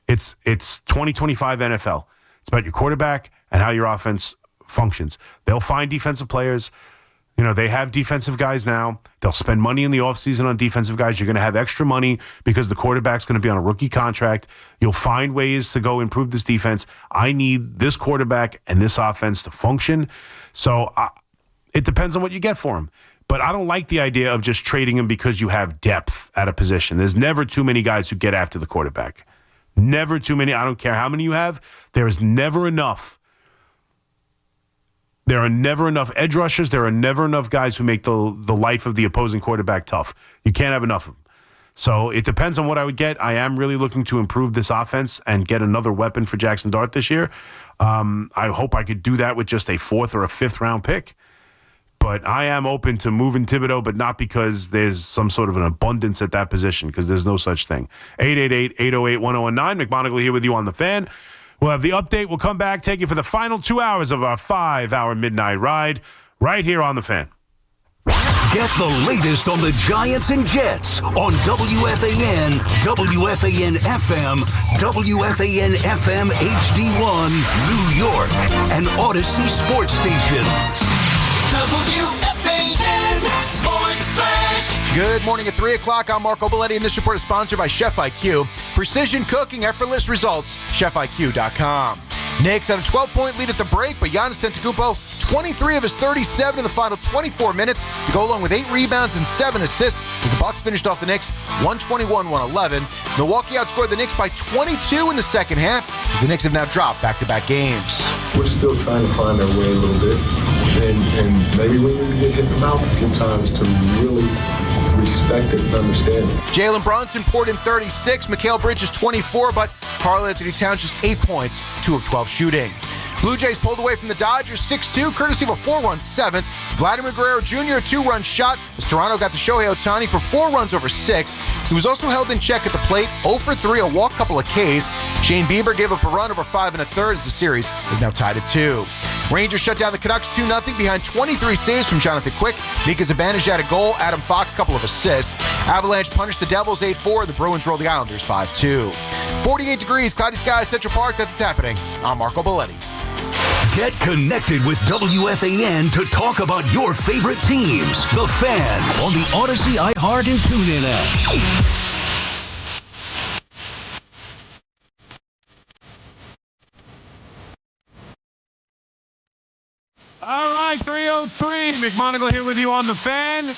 It's 2025 NFL. It's about your quarterback and how your offense functions. They'll find defensive players. They have defensive guys now. They'll spend money in the offseason on defensive guys. You're going to have extra money because the quarterback's going to be on a rookie contract. You'll find ways to go improve this defense. I need this quarterback and this offense to function. So it depends on what you get for him. But I don't like the idea of just trading him because you have depth at a position. There's never too many guys who get after the quarterback. Never too many. I don't care how many you have. There is never enough. There are never enough edge rushers. There are never enough guys who make the life of the opposing quarterback tough. You can't have enough of them. So it depends on what I would get. I am really looking to improve this offense and get another weapon for Jackson Dart this year. I hope I could do that with just a 4th or a 5th round pick. But I am open to moving Thibodeau, but not because there's some sort of an abundance at that position, because there's no such thing. 888-808-1019. McMonigle here with you on the Fan. We'll have the update. We'll come back, take you for the final 2 hours of our 5-hour midnight ride right here on the Fan. Get the latest on the Giants and Jets on WFAN, WFAN FM, WFAN FM HD1, New York, and Odyssey Sports Station. WFAN Sports Flash. Good morning at 3 o'clock. I'm Marco Belletti, and this report is sponsored by Chef IQ. Precision cooking, effortless results. ChefIQ.com. Knicks had a 12-point lead at the break, but Giannis Antetokounmpo, 23 of his 37 in the final 24 minutes to go along with 8 rebounds and 7 assists as the Bucks finished off the Knicks 121-111. Milwaukee outscored the Knicks by 22 in the second half as the Knicks have now dropped back-to-back games. We're still trying to find our way a little bit, and maybe we need to get hit in the mouth a few times to really respect it and understand it. Jalen Brunson poured in 36, Mikal Bridges 24, but Karl Anthony Towns just 8 points, 2 of 12 shooting. Blue Jays pulled away from the Dodgers 6-2, courtesy of a 4-run 7th. Vladimir Guerrero Jr. a 2-run shot as Toronto got to Shohei Ohtani for 4 runs over 6. He was also held in check at the plate, 0 for 3, a walk, couple of Ks. Shane Bieber gave up a run over 5 1/3 as the series is now tied at 2. Rangers shut down the Canucks 2-0 behind 23 saves from Jonathan Quick. Mika Zibanejad had a goal. Adam Fox, a couple of assists. Avalanche punished the Devils 8-4. The Bruins rolled the Islanders 5-2. 48 degrees, cloudy skies, Central Park. That's what's happening. I'm Marco Belletti. Get connected with WFAN to talk about your favorite teams. The Fan on the Odyssey, iHeart, and TuneIn apps. All right, 3:03. McMonigle here with you on the Fan.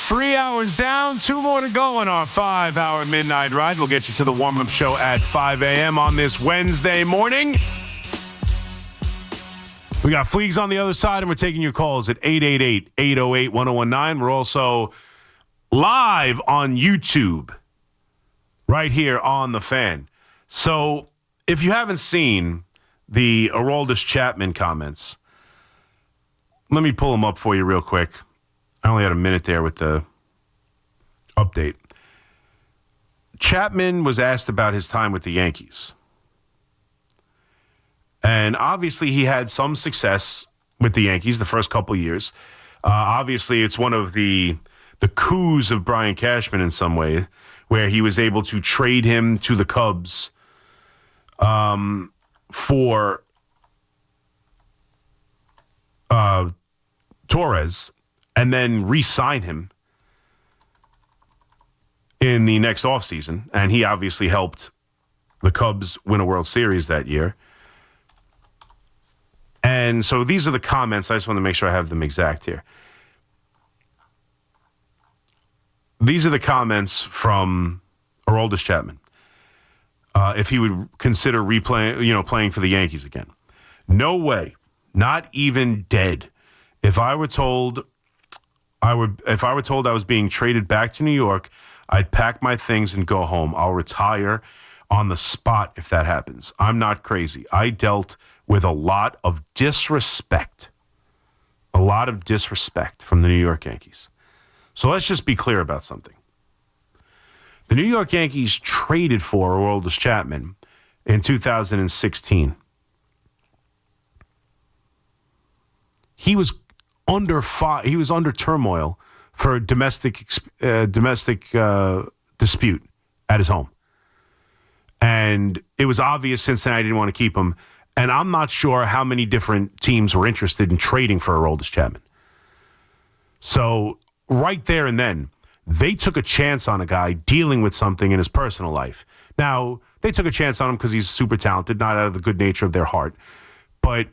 3 hours down, 2 more to go on our 5-hour midnight ride. We'll get you to the warm-up show at 5 a.m. on this Wednesday morning. We got Fleegs on the other side, and we're taking your calls at 888-808-1019. We're also live on YouTube right here on the Fan. So if you haven't seen the Aroldis Chapman comments, let me pull them up for you real quick. I only had a minute there with the update. Chapman was asked about his time with the Yankees. And obviously he had some success with the Yankees the first couple years. Obviously it's one of the coups of Brian Cashman in some way, where he was able to trade him to the Cubs for Torres and then re-sign him in the next offseason. And he obviously helped the Cubs win a World Series that year. And so these are the comments. I just want to make sure I have them exact here. These are the comments from Aroldis Chapman. If he would consider playing for the Yankees again. No way. Not even dead. If I were told I was being traded back to New York, I'd pack my things and go home. I'll retire on the spot if that happens. I'm not crazy. I dealt with a lot of disrespect. A lot of disrespect from the New York Yankees. So let's just be clear about something. The New York Yankees traded for Aroldis Chapman in 2016. He was under turmoil for a domestic dispute at his home. And it was obvious Cincinnati didn't want to keep him. And I'm not sure how many different teams were interested in trading for Aroldis Chapman. So right there and then, they took a chance on a guy dealing with something in his personal life. Now, they took a chance on him because he's super talented, not out of the good nature of their heart. But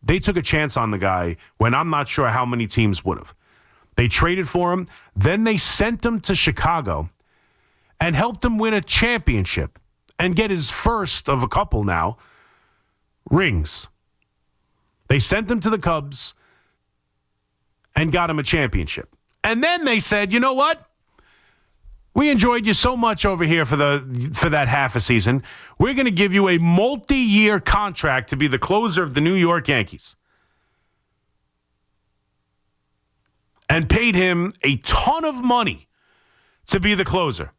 they took a chance on the guy when I'm not sure how many teams would have. They traded for him. Then they sent him to Chicago and helped him win a championship and get his first of a couple now rings. They sent him to the Cubs and got him a championship. And then they said, you know what? We enjoyed you so much over here for that half a season. We're going to give you a multi-year contract to be the closer of the New York Yankees. And paid him a ton of money to be the closer,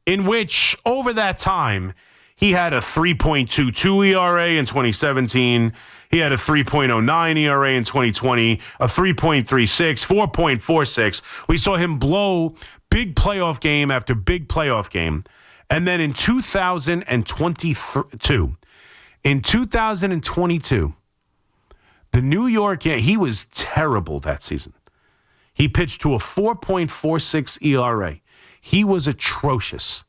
in which over that time, he had a 3.22 ERA in 2017. He had a 3.09 ERA in 2020, a 3.36, 4.46. We saw him blow big playoff game after big playoff game. And then in 2022, the New York Yankees, he was terrible that season. He pitched to a 4.46 ERA. He was atrocious.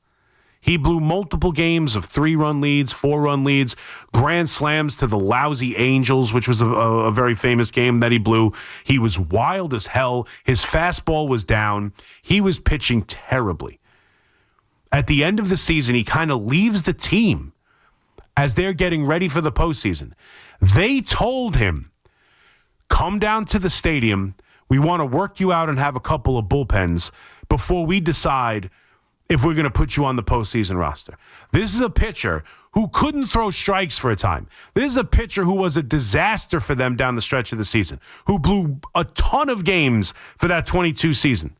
He blew multiple games of 3-run leads, 4-run leads, grand slams to the lousy Angels, which was a very famous game that he blew. He was wild as hell. His fastball was down. He was pitching terribly. At the end of the season, he kind of leaves the team as they're getting ready for the postseason. They told him, come down to the stadium. We want to work you out and have a couple of bullpens before we decide if we're going to put you on the postseason roster. This is a pitcher who couldn't throw strikes for a time. This is a pitcher who was a disaster for them down the stretch of the season, who blew a ton of games for that 22 season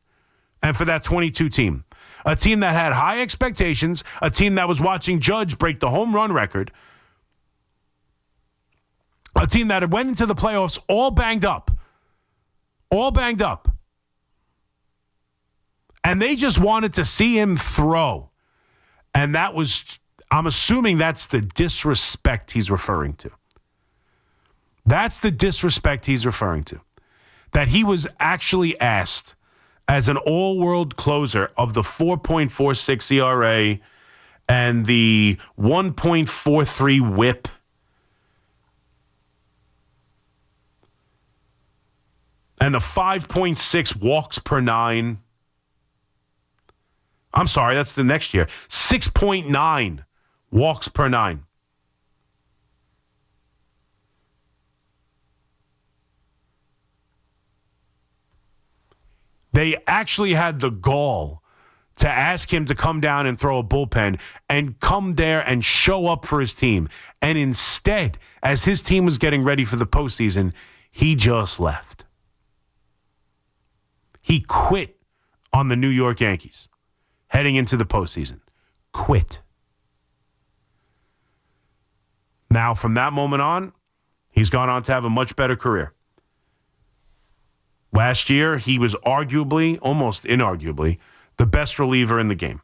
and for that 22 team. A team that had high expectations, a team that was watching Judge break the home run record, a team that went into the playoffs all banged up. And they just wanted to see him throw. And that was, I'm assuming that's the disrespect he's referring to. That's the disrespect he's referring to. That he was actually asked as an all-world closer of the 4.46 ERA and the 1.43 whip. And the 5.6 walks per nine. I'm sorry, that's the next year. 6.9 walks per nine. They actually had the gall to ask him to come down and throw a bullpen and come there and show up for his team. And instead, as his team was getting ready for the postseason, he just left. He quit on the New York Yankees. Heading into the postseason. Quit. Now, from that moment on, he's gone on to have a much better career. Last year, he was arguably, almost inarguably, the best reliever in the game.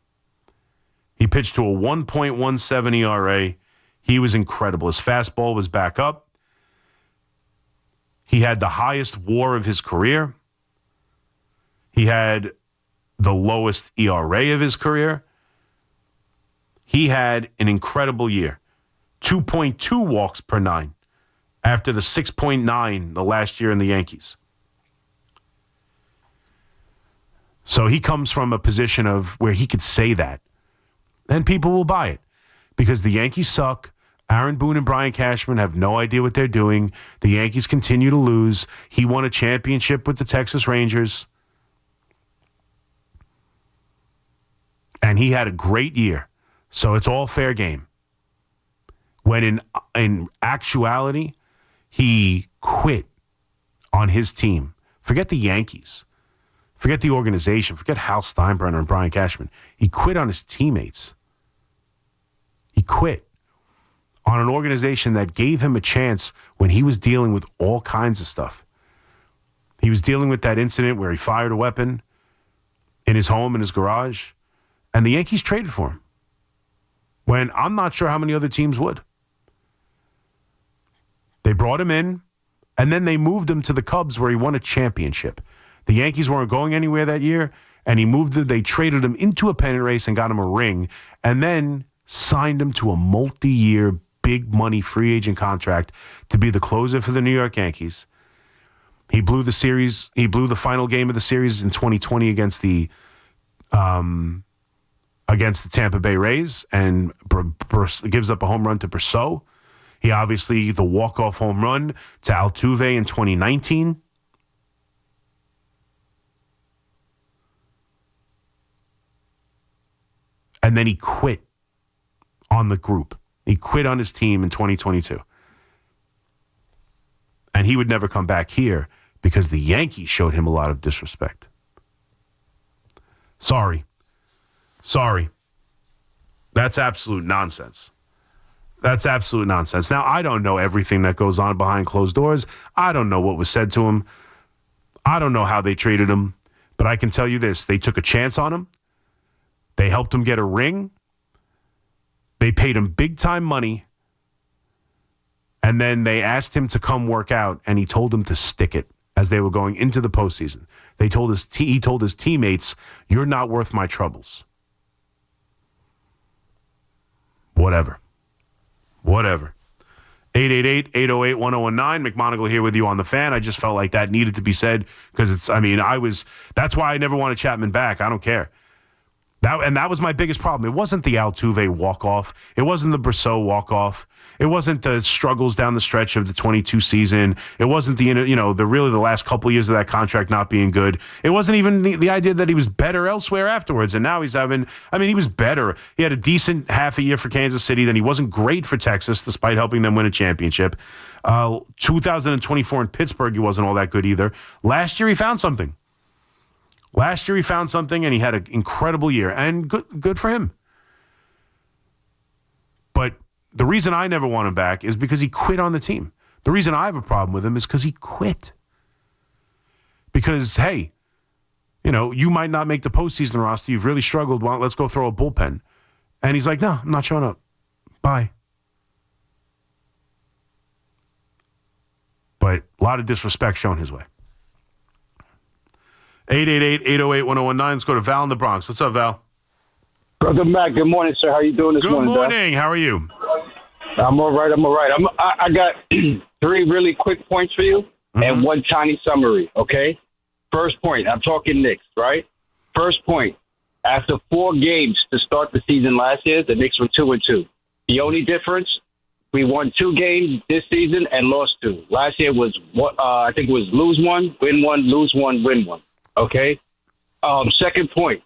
He pitched to a 1.17 ERA. He was incredible. His fastball was back up. He had the highest WAR of his career. He had the lowest ERA of his career. He had an incredible year. 2.2 walks per nine after the 6.9 the last year in the Yankees. So he comes from a position of where he could say that, and people will buy it because the Yankees suck. Aaron Boone and Brian Cashman have no idea what they're doing. The Yankees continue to lose. He won a championship with the Texas Rangers. And he had a great year. So it's all fair game. When in actuality, he quit on his team. Forget the Yankees. Forget the organization. Forget Hal Steinbrenner and Brian Cashman. He quit on his teammates. He quit on an organization that gave him a chance when he was dealing with all kinds of stuff. He was dealing with that incident where he fired a weapon in his home, in his garage. And the Yankees traded for him when I'm not sure how many other teams would. They brought him in, and then they moved him to the Cubs where he won a championship. The Yankees weren't going anywhere that year, and they traded him into a pennant race and got him a ring, and then signed him to a multi-year, big money free agent contract to be the closer for the New York Yankees. He blew the series. He blew the final game of the series in 2020 against the Tampa Bay Rays, and gives up a home run to Brosseau. He obviously the walk-off home run to Altuve in 2019. And then he quit on the group. He quit on his team in 2022. And he would never come back here because the Yankees showed him a lot of disrespect. Sorry. That's absolute nonsense. Now, I don't know everything that goes on behind closed doors. I don't know what was said to him. I don't know how they treated him. But I can tell you this. They took a chance on him. They helped him get a ring. They paid him big-time money. And then they asked him to come work out, and he told them to stick it as they were going into the postseason. He told his teammates, "You're not worth my troubles." Whatever. 888-808-1019. McMonigle here with you on the Fan. I just felt like that needed to be said because that's why I never wanted Chapman back. I don't care. That was my biggest problem. It wasn't the Altuve walk-off. It wasn't the Brosseau walk-off. It wasn't the struggles down the stretch of the 22 season. It wasn't the last couple of years of that contract not being good. It wasn't even the idea that he was better elsewhere afterwards. And now he was better. He had a decent half a year for Kansas City. Then he wasn't great for Texas, despite helping them win a championship. 2024 in Pittsburgh, he wasn't all that good either. Last year, he found something. And he had an incredible year. And good for him. But the reason I never want him back is because he quit on the team. The reason I have a problem with him is because he quit. Because, hey, you might not make the postseason roster. You've really struggled. Well, let's go throw a bullpen. And he's like, no, I'm not showing up. Bye. But a lot of disrespect shown his way. 888-808-1019. Let's go to Val in the Bronx. What's up, Val? Brother Mac, good morning, sir. How you doing this morning? Good morning. How are you? I'm all right. I got 3 really quick points for you and one tiny summary, okay? First point, I'm talking Knicks, right? First point, after 4 games to start the season last year, the Knicks were 2-2. The only difference, we won 2 games this season and lost 2. Last year was, I think it was lose 1, win 1, lose 1, win 1. Okay. Second point.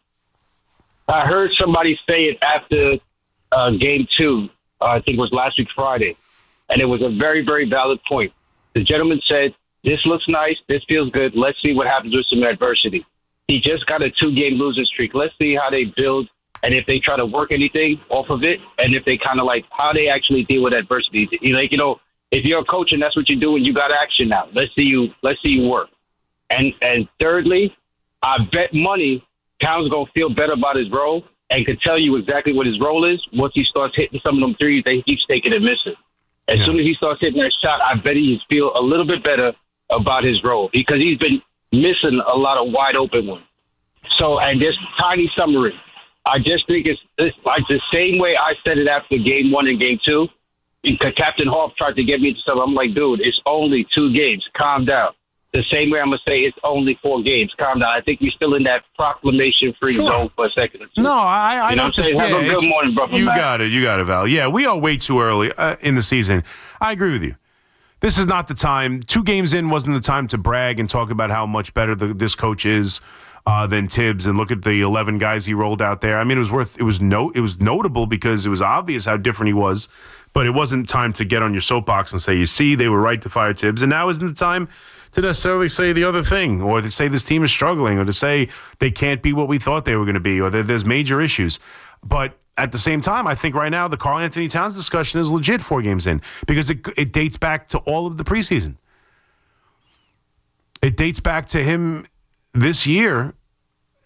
I heard somebody say it after game 2. I think it was last week Friday, and it was a very, very valid point. The gentleman said, "This looks nice. This feels good. Let's see what happens with some adversity." He just got a 2-game losing streak. Let's see how they build and if they try to work anything off of it, and if they kind of how they actually deal with adversity. If you're a coach and that's what you're doing, you got action now. Let's see you work. And thirdly, I bet money Towns going to feel better about his role and could tell you exactly what his role is once he starts hitting some of them threes that he keeps taking and missing. As soon as he starts hitting that shot, I bet he feel a little bit better about his role because he's been missing a lot of wide open ones. So, and this tiny summary, I just think it's like the same way I said it after game 1 and game 2. Because Captain Hoff tried to get me into something. I'm like, dude, it's only 2 games. Calm down. The same way I'm going to say it's only 4 games. Calm down. I think we're still in that proclamation-free zone for a second or two. No, I don't say have a good morning, brother. You got it, Val. Yeah, we are way too early in the season. I agree with you. This is not the time. 2 games in wasn't the time to brag and talk about how much better this coach is than Tibbs, and look at the 11 guys he rolled out there. I mean, it was notable because it was obvious how different he was, but it wasn't time to get on your soapbox and say, you see, they were right to fire Tibbs, and now isn't the time to necessarily say the other thing, or to say this team is struggling, or to say they can't be what we thought they were going to be, or that there's major issues. But at the same time, I think right now the Karl Anthony Towns discussion is legit 4 games in because it dates back to all of the preseason. It dates back to him this year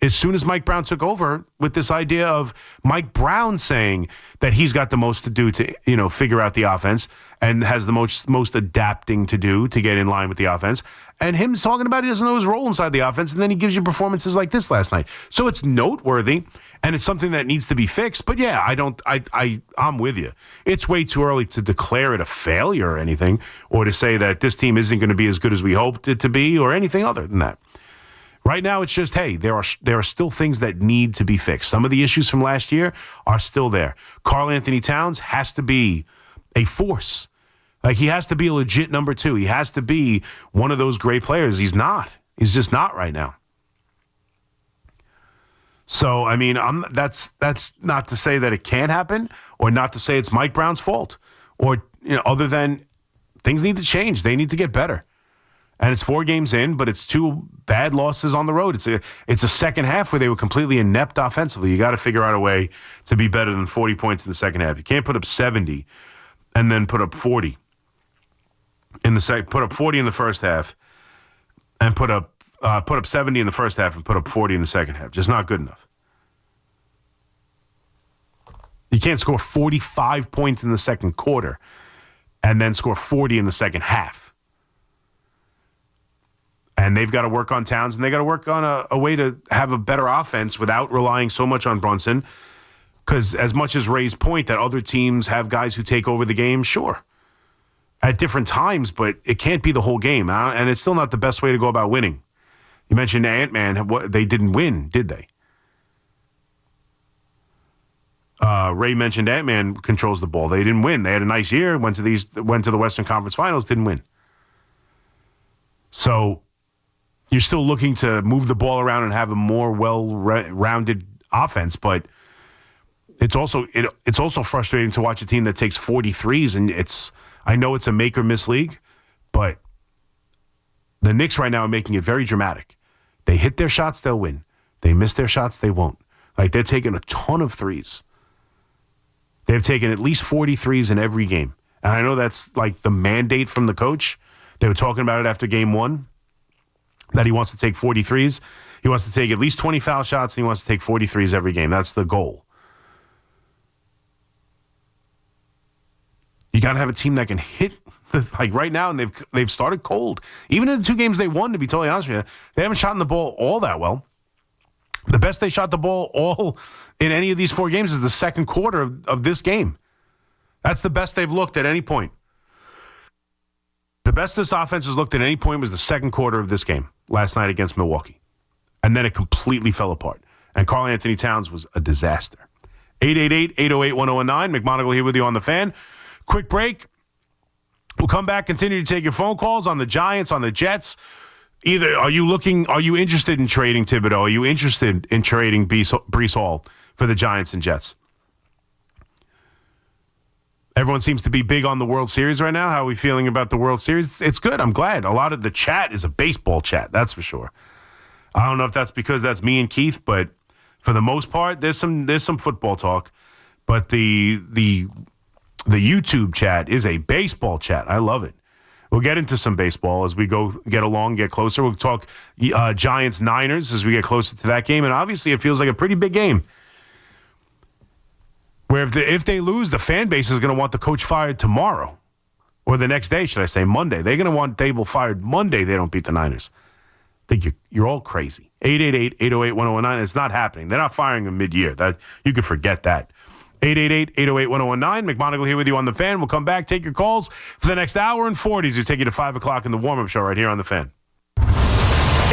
as soon as Mike Brown took over with this idea of Mike Brown saying that he's got the most to do to, figure out the offense and has the most adapting to do to get in line with the offense. And him talking about he doesn't know his role inside the offense, and then he gives you performances like this last night. So it's noteworthy, and it's something that needs to be fixed. But yeah, I'm with you. It's way too early to declare it a failure or anything, or to say that this team isn't going to be as good as we hoped it to be, or anything other than that. Right now, it's just, hey, there are still things that need to be fixed. Some of the issues from last year are still there. Karl Anthony Towns has to be a force. Like, he has to be a legit number 2. He has to be one of those great players. He's not. He's just not right now. So, I mean, that's not to say that it can't happen, or not to say it's Mike Brown's fault, or other than things need to change. They need to get better. And it's 4 games in, but it's 2 bad losses on the road. It's a second half where they were completely inept offensively. You got to figure out a way to be better than 40 points in the second half. You can't put up 70 and then put up 40 put up 40 in the first half and put up 70 in the first half and put up 40 in the second half. Just not good enough. You can't score 45 points in the second quarter and then score 40 in the second half. And they've got to work on Towns, and they got to work on a way to have a better offense without relying so much on Brunson. Because as much as Ray's point that other teams have guys who take over the game, sure, at different times, but it can't be the whole game. And it's still not the best way to go about winning. You mentioned Ant-Man. They didn't win, did they? Ray mentioned Ant-Man controls the ball. They didn't win. They had a nice year, went to the Western Conference Finals, didn't win. So you're still looking to move the ball around and have a more well-rounded offense, but it's also frustrating to watch a team that takes 43s, and I know it's a make or miss league, but the Knicks right now are making it very dramatic. They hit their shots, they'll win. They miss their shots, they won't. Like, they're taking a ton of threes. They've taken at least 43s in every game, and I know that's like the mandate from the coach. They were talking about it after game 1. That he wants to take 43s. He wants to take at least 20 foul shots, and he wants to take 43s every game. That's the goal. You got to have a team that can hit, like right now, and they've started cold. Even in the 2 games they won, to be totally honest with you, they haven't shot the ball all that well. The best they shot the ball all in any of these 4 games is the second quarter of this game. That's the best they've looked at any point. The best this offense has looked at any point was the second quarter of this game last night against Milwaukee. And then it completely fell apart. And Karl Anthony Towns was a disaster. 888-808-1019. McMonigle here with you on the Fan. Quick break. We'll come back, continue to take your phone calls on the Giants, on the Jets. Either are you interested in trading Thibodeau? Are you interested in trading Breece Hall for the Giants and Jets? Everyone seems to be big on the World Series right now. How are we feeling about the World Series? It's good. I'm glad. A lot of the chat is a baseball chat, that's for sure. I don't know if that's because that's me and Keith, but for the most part, there's some football talk. But the YouTube chat is a baseball chat. I love it. We'll get into some baseball as we get closer. We'll talk Giants-Niners as we get closer to that game. And obviously, it feels like a pretty big game. Where if they lose, the fan base is going to want the coach fired tomorrow. Or the next day, should I say, Monday. They're going to want Daboll fired Monday. They don't beat the Niners. I think you're all crazy. 888-808-1019. It's not happening. They're not firing him mid-year. You can forget that. 888-808-1019. McMonigle here with you on the Fan. We'll come back, take your calls for the next hour and 40s. We'll take you to 5 o'clock in the warm-up show right here on the Fan.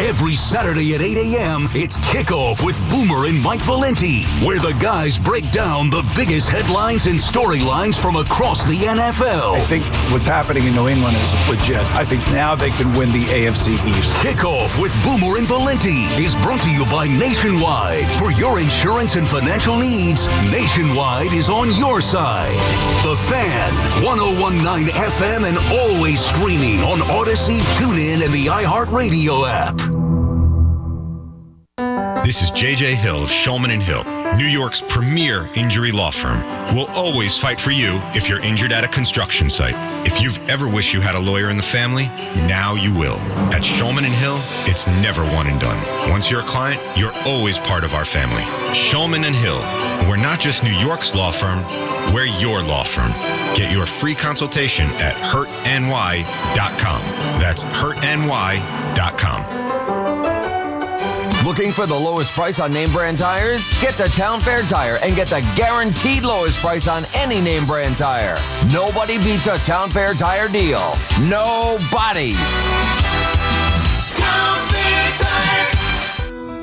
Every Saturday at 8 a.m., it's Kickoff with Boomer and Mike Valenti, where the guys break down the biggest headlines and storylines from across the NFL. I think what's happening in New England is legit. I think now they can win the AFC East. Kickoff with Boomer and Valenti is brought to you by Nationwide. For your insurance and financial needs, Nationwide is on your side. The Fan, 101.9 FM, and always streaming on Odyssey, TuneIn, and the iHeartRadio app. This is J.J. Hill of Shulman & Hill. New York's premier injury law firm. We'll always fight for you if you're injured at a construction site. If you've ever wished you had a lawyer in the family, now you will. At Shulman & Hill, it's never one and done. Once you're a client, you're always part of our family. Shulman & Hill. We're not just New York's law firm, we're your law firm. Get your free consultation at hurtny.com. That's hurtny.com. Looking for the lowest price on name brand tires? Get to Town Fair Tire and get the guaranteed lowest price on any name brand tire. Nobody beats a Town Fair Tire deal. Nobody. Town Fair Tire.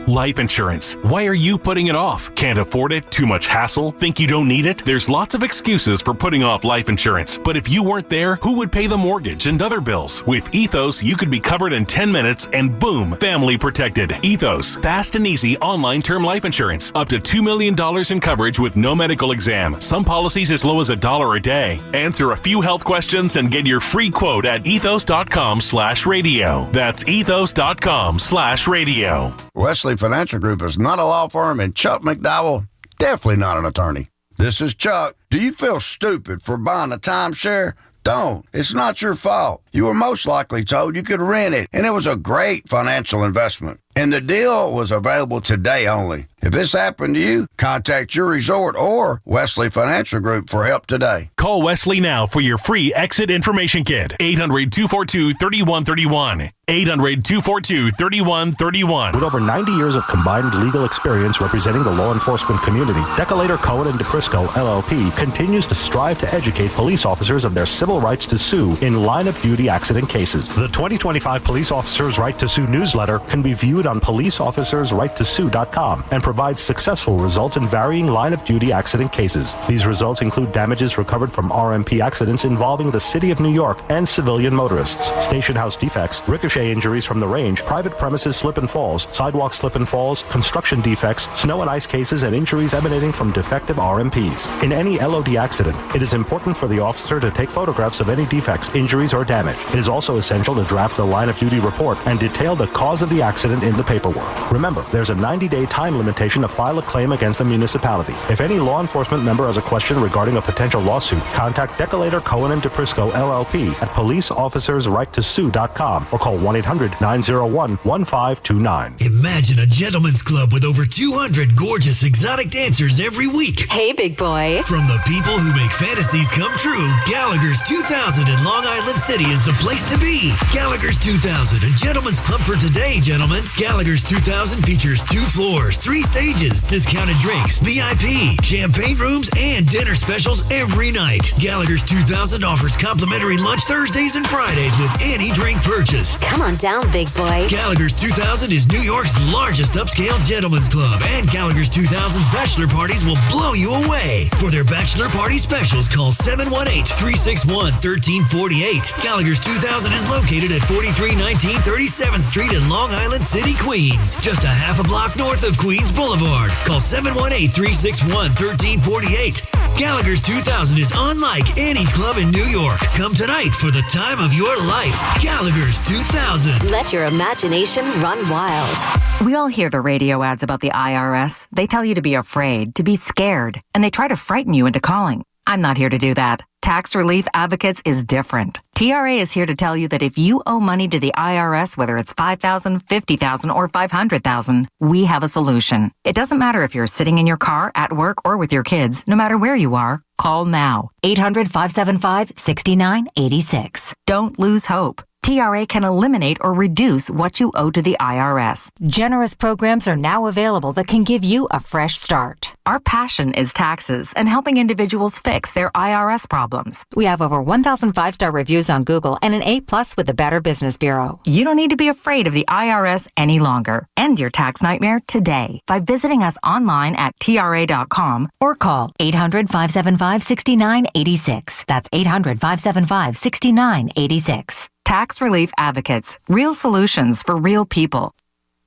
Life insurance. Why are you putting it off? Can't afford it? Too much hassle? Think you don't need it? There's lots of excuses for putting off life insurance. But if you weren't there, who would pay the mortgage and other bills? With Ethos, you could be covered in 10 minutes and boom, family protected. Ethos, fast and easy online term life insurance. Up to $2 million in coverage with no medical exam. Some policies as low as $1 a day. Answer a few health questions and get your free quote at ethos.com/radio. That's ethos.com/radio. Wesley Financial Group is not a law firm, and Chuck McDowell, definitely not an attorney. This is Chuck. Do you feel stupid for buying a timeshare? Don't. It's not your fault. You were most likely told you could rent it, and it was a great financial investment. And the deal was available today only. If this happened to you, contact your resort or Wesley Financial Group for help today. Call Wesley now for your free exit information kit. 800-242-3131. 800-242-3131. With over 90 years of combined legal experience representing the law enforcement community, Decolator Cohen and DePrisco, LLP, continues to strive to educate police officers of their civil rights to sue in line-of-duty accident cases. The 2025 Police Officers' Right to Sue newsletter can be viewed on policeofficersrighttosue.com and provides successful results in varying line-of-duty accident cases. These results include damages recovered from RMP accidents involving the City of New York and civilian motorists, station house defects, ricochet injuries from the range, private premises slip and falls, sidewalk slip and falls, construction defects, snow and ice cases, and injuries emanating from defective RMPs. In any LOD accident, it is important for the officer to take photographs of any defects, injuries, or damage. It is also essential to draft the line-of-duty report and detail the cause of the accident in the paperwork. Remember, there's a 90-day time limitation to file a claim against a municipality. If any law enforcement member has a question regarding a potential lawsuit, contact Decolator Cohen and DePrisco, LLP at policeofficersrighttosue.com or call 1-800-901-1529. Imagine a gentleman's club with over 200 gorgeous exotic dancers every week. Hey, big boy. From the people who make fantasies come true, Gallagher's 2000 in Long Island City is the place to be. Gallagher's 2000, a gentleman's club for today, gentlemen. Gallagher's 2000 features 2 floors, 3 stages, discounted drinks, VIP, champagne rooms, and dinner specials every night. Gallagher's 2000 offers complimentary lunch Thursdays and Fridays with any drink purchase. Come on down, big boy. Gallagher's 2000 is New York's largest upscale gentleman's club, and Gallagher's 2000's bachelor parties will blow you away. For their bachelor party specials, call 718-361-1348. Gallagher's 2000 is located at 4319 37th Street in Long Island City, Queens, just a half a block north of Queens Boulevard. Call 718-361-1348. Gallagher's 2000 is unlike any club in New York. Come tonight for the time of your life. Gallagher's 2000. Let your imagination run wild. We all hear the radio ads about the IRS. They tell you to be afraid, to be scared, and they try to frighten you into calling. I'm not here to do that. Tax Relief Advocates is different. TRA is here to tell you that if you owe money to the IRS, whether it's $5,000, $50,000, or $500,000, we have a solution. It doesn't matter if you're sitting in your car, at work, or with your kids. No matter where you are, call now. 800-575-6986. Don't lose hope. TRA can eliminate or reduce what you owe to the IRS. Generous programs are now available that can give you a fresh start. Our passion is taxes and helping individuals fix their IRS problems. We have over 1,000 5-star reviews on Google and an A+ with the Better Business Bureau. You don't need to be afraid of the IRS any longer. End your tax nightmare today by visiting us online at TRA.com or call 800-575-6986. That's 800-575-6986. Tax Relief Advocates. Real solutions for real people.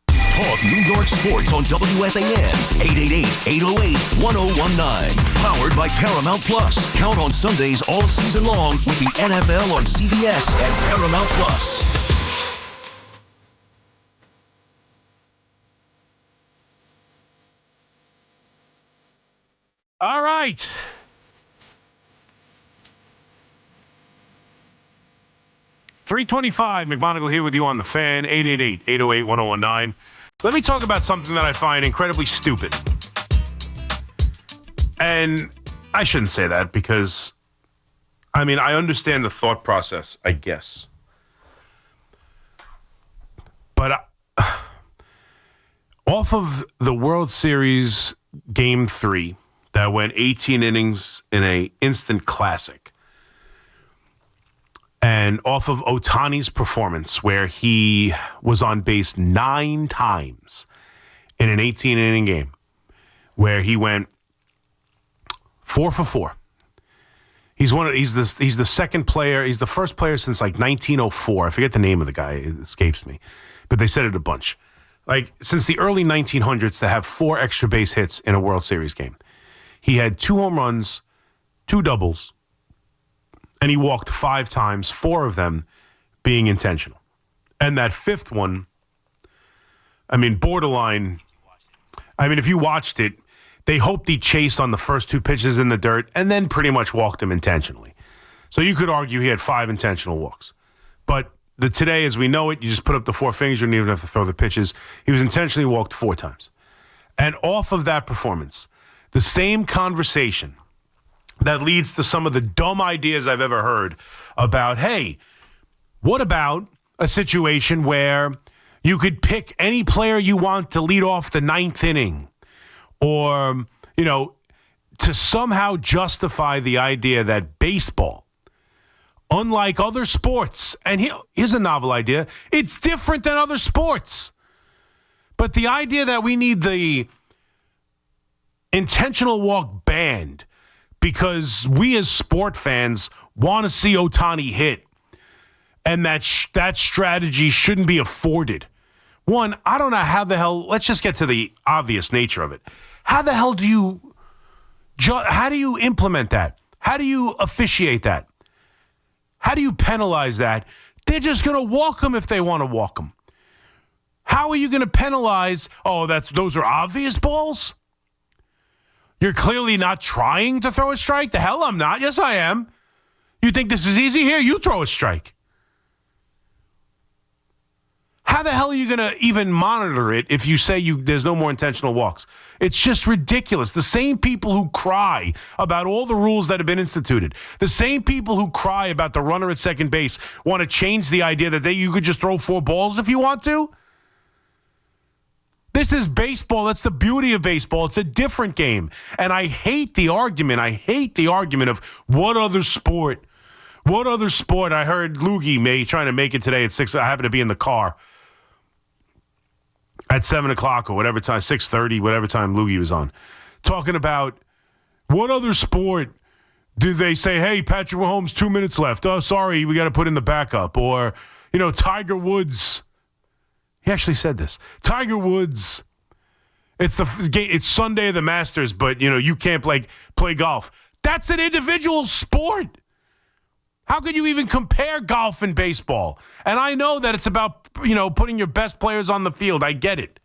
Talk New York sports on WFAN. 888-808-1019. Powered by Paramount Plus. Count on Sundays all season long with the NFL on CBS and Paramount Plus. All right. $325, McMonigle here with you on the Fan, 888-808-1019. Let me talk about something that I find incredibly stupid. And I shouldn't say that because, I mean, I understand the thought process, I guess. But off of the World Series Game 3 that went 18 innings in a instant classic, and off of Ohtani's performance where he was on base 9 times in an 18-inning game, where he went 4 for 4. He's the second player. He's the first player since like 1904. I forget the name of the guy. It escapes me. But they said it a bunch. Like since the early 1900s to have 4 extra base hits in a World Series game. He had 2 home runs, 2 doubles, and he walked 5 times, 4 of them being intentional. And that 5th one, I mean, borderline. I mean, if you watched it, they hoped he chased on the first 2 pitches in the dirt and then pretty much walked him intentionally. So you could argue he had 5 intentional walks. But today, as we know it, you just put up the 4 fingers, you don't even have to throw the pitches. He was intentionally walked 4 times. And off of that performance, the same conversation that leads to some of the dumb ideas I've ever heard about, hey, what about a situation where you could pick any player you want to lead off the 9th inning? Or, you know, to somehow justify the idea that baseball, unlike other sports, and here's a novel idea, it's different than other sports. But the idea that we need the intentional walk banned because we as sport fans want to see Ohtani hit, and that strategy shouldn't be afforded. One, I don't know how the hell, let's just get to the obvious nature of it. How the hell do you implement that? How do you officiate that? How do you penalize that? They're just going to walk them if they want to walk them. How are you going to penalize, those are obvious balls? You're clearly not trying to throw a strike? The hell I'm not. Yes, I am. You think this is easy? Here, you throw a strike. How the hell are you going to even monitor it if you say there's no more intentional walks? It's just ridiculous. The same people who cry about all the rules that have been instituted, the same people who cry about the runner at second base want to change the idea that you could just throw 4 balls if you want to? This is baseball. That's the beauty of baseball. It's a different game. And I hate the argument. Of what other sport? What other sport? I heard Loogie trying to make it today at 6. I happened to be in the car at 7 o'clock or whatever time, 6:30, whatever time Loogie was on, talking about what other sport do they say, hey, Patrick Mahomes, 2 minutes left. Oh, sorry, we got to put in the backup. Or, Tiger Woods. He actually said this. Tiger Woods, it's Sunday of the Masters, but, you can't play golf. That's an individual sport. How could you even compare golf and baseball? And I know that it's about, putting your best players on the field. I get it.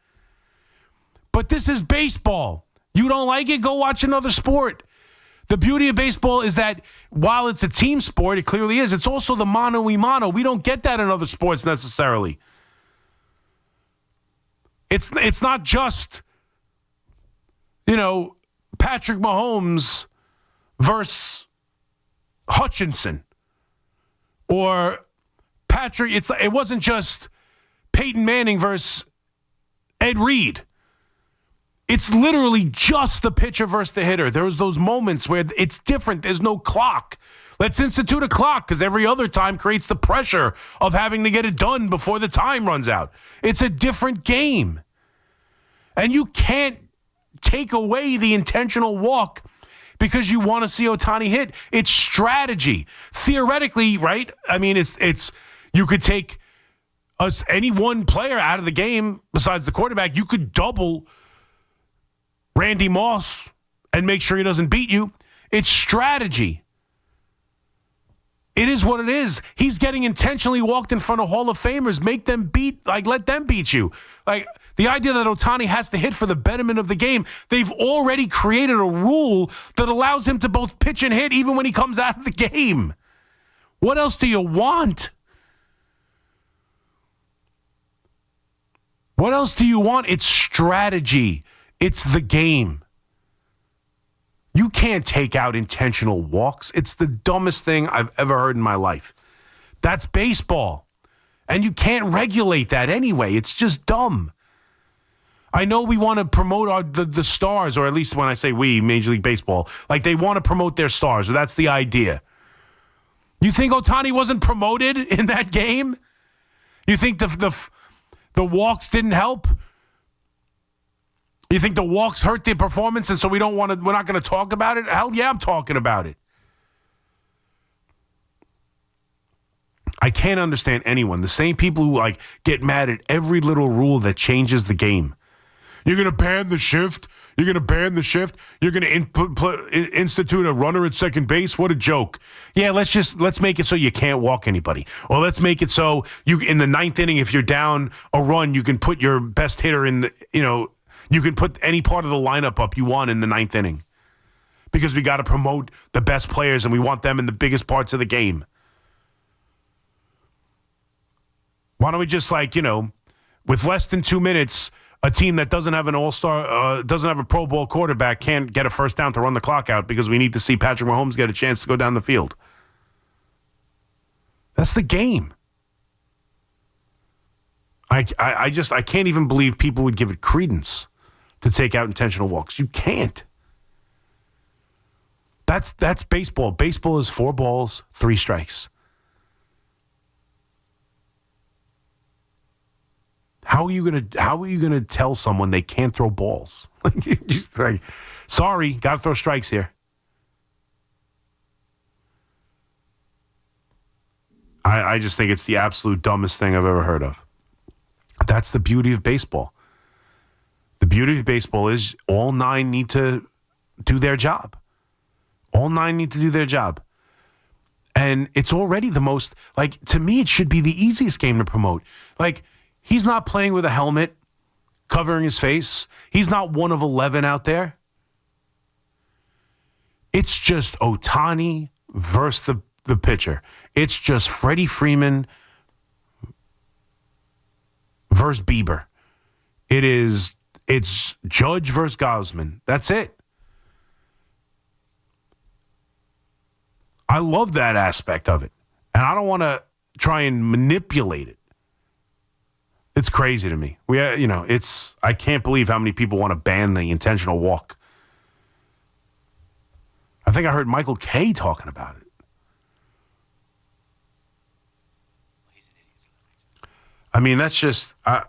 But this is baseball. You don't like it? Go watch another sport. The beauty of baseball is that while it's a team sport, it clearly is, it's also the mano-a-mano. We don't get that in other sports necessarily. It's not just, Patrick Mahomes versus Hutchinson. Or Patrick, it wasn't just Peyton Manning versus Ed Reed. It's literally just the pitcher versus the hitter. There's those moments where it's different. There's no clock. Let's institute a clock because every other time creates the pressure of having to get it done before the time runs out. It's a different game. And you can't take away the intentional walk because you want to see Ohtani hit. It's strategy. Theoretically, right? I mean, it's you could take any one player out of the game besides the quarterback. You could double Randy Moss and make sure he doesn't beat you. It's strategy. It is what it is. He's getting intentionally walked in front of Hall of Famers. Make them let them beat you. The idea that Ohtani has to hit for the betterment of the game, they've already created a rule that allows him to both pitch and hit even when he comes out of the game. What else do you want? What else do you want? It's strategy. It's the game. You can't take out intentional walks. It's the dumbest thing I've ever heard in my life. That's baseball. And you can't regulate that anyway. It's just dumb. I know we want to promote the stars, or at least when I say we, Major League Baseball, like they want to promote their stars, or that's the idea. You think Ohtani wasn't promoted in that game? You think the walks didn't help? You think the walks hurt the performance, and so we're not going to talk about it? Hell yeah, I'm talking about it. I can't understand anyone. The same people who get mad at every little rule that changes the game. You're going to ban the shift? You're going to ban the shift? You're going to institute a runner at second base? What a joke. Yeah, let's make it so you can't walk anybody. Or let's make it so you in the ninth inning, if you're down a run, you can put your best hitter in you can put any part of the lineup up you want in the ninth inning. Because we got to promote the best players and we want them in the biggest parts of the game. Why don't we just with less than 2 minutes, a team that doesn't have an all-star, doesn't have a Pro Bowl quarterback can't get a first down to run the clock out because we need to see Patrick Mahomes get a chance to go down the field. That's the game. I can't even believe people would give it credence to take out intentional walks. You can't. That's baseball. Baseball is 4 balls, 3 strikes. How are you gonna tell someone they can't throw balls? Sorry, got to throw strikes here. I just think it's the absolute dumbest thing I've ever heard of. That's the beauty of baseball. The beauty of baseball is all 9 need to do their job. All 9 need to do their job. And it's already the most, to me, it should be the easiest game to promote. He's not playing with a helmet covering his face. He's not 1 of 11 out there. It's just Ohtani versus the pitcher. It's just Freddie Freeman versus Bieber. It's Judge versus Gausman. That's it. I love that aspect of it. And I don't want to try and manipulate it. It's crazy to me. I can't believe how many people want to ban the intentional walk. I think I heard Michael Kay talking about it. I mean, that's just... I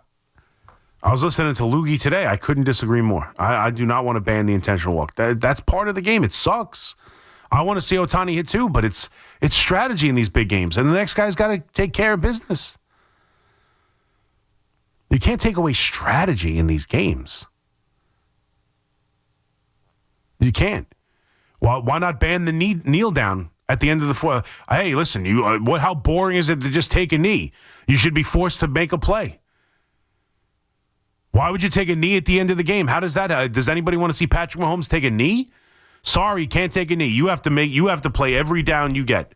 was listening to Loogie today. I couldn't disagree more. I do not want to ban the intentional walk. That's part of the game. It sucks. I want to see Ohtani hit too, but it's strategy in these big games. And the next guy's got to take care of business. You can't take away strategy in these games. You can't. Why not ban the kneel down at the end of the fourth? Hey, listen, how boring is it to just take a knee? You should be forced to make a play. Why would you take a knee at the end of the game? How does that? Does anybody want to see Patrick Mahomes take a knee? Sorry, can't take a knee. You have to play every down you get.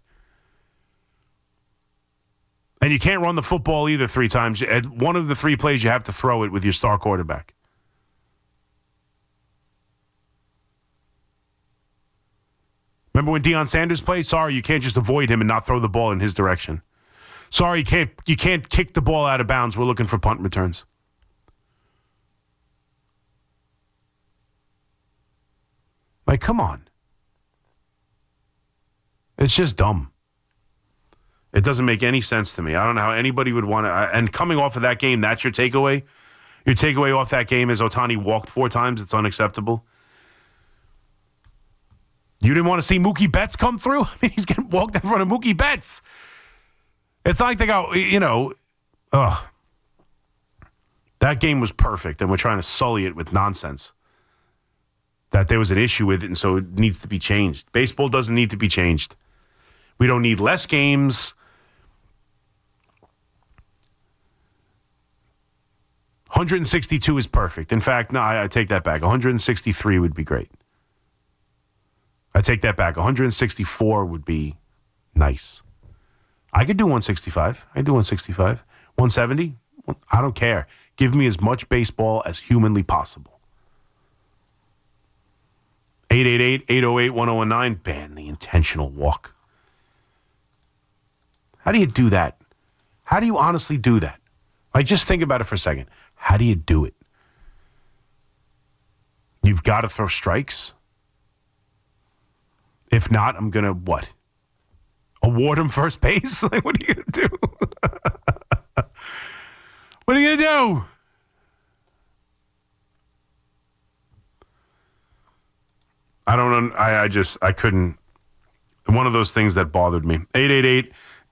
And you can't run the football either 3 times. At one of the 3 plays, you have to throw it with your star quarterback. Remember when Deion Sanders played? Sorry, you can't just avoid him and not throw the ball in his direction. Sorry, you can't kick the ball out of bounds. We're looking for punt returns. Come on. It's just dumb. It doesn't make any sense to me. I don't know how anybody would want to. And coming off of that game, that's your takeaway? Your takeaway off that game is Ohtani walked 4 times. It's unacceptable. You didn't want to see Mookie Betts come through? I mean, he's getting walked in front of Mookie Betts. It's not like they go, that game was perfect, and we're trying to sully it with nonsense. That there was an issue with it, and so it needs to be changed. Baseball doesn't need to be changed. We don't need less games. 162 is perfect. In fact, no, I take that back. 163 would be great. I take that back. 164 would be nice. I could do 165. I do 165. 170? I don't care. Give me as much baseball as humanly possible. 888-808-1019. Ban the intentional walk. How do you do that? How do you honestly do that? Like, just think about it for a second. How do you do it? You've got to throw strikes. If not, I'm going to, what? Award him first base? Like, what are you going to do? What are you going to do? I don't know. I couldn't. One of those things that bothered me.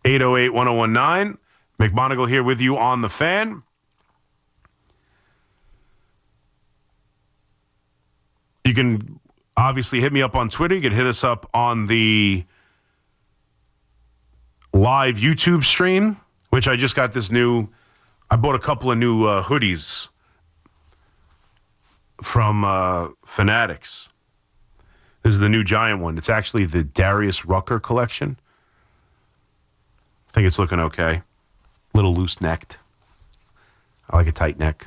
888-808-1019. McMonigle here with you on the Fan. You can obviously hit me up on Twitter. You can hit us up on the live YouTube stream, which I just got this new. I bought a couple of new hoodies from Fanatics. This is the new giant one. It's actually the Darius Rucker collection. I think it's looking okay. Little loose-necked. I like a tight neck.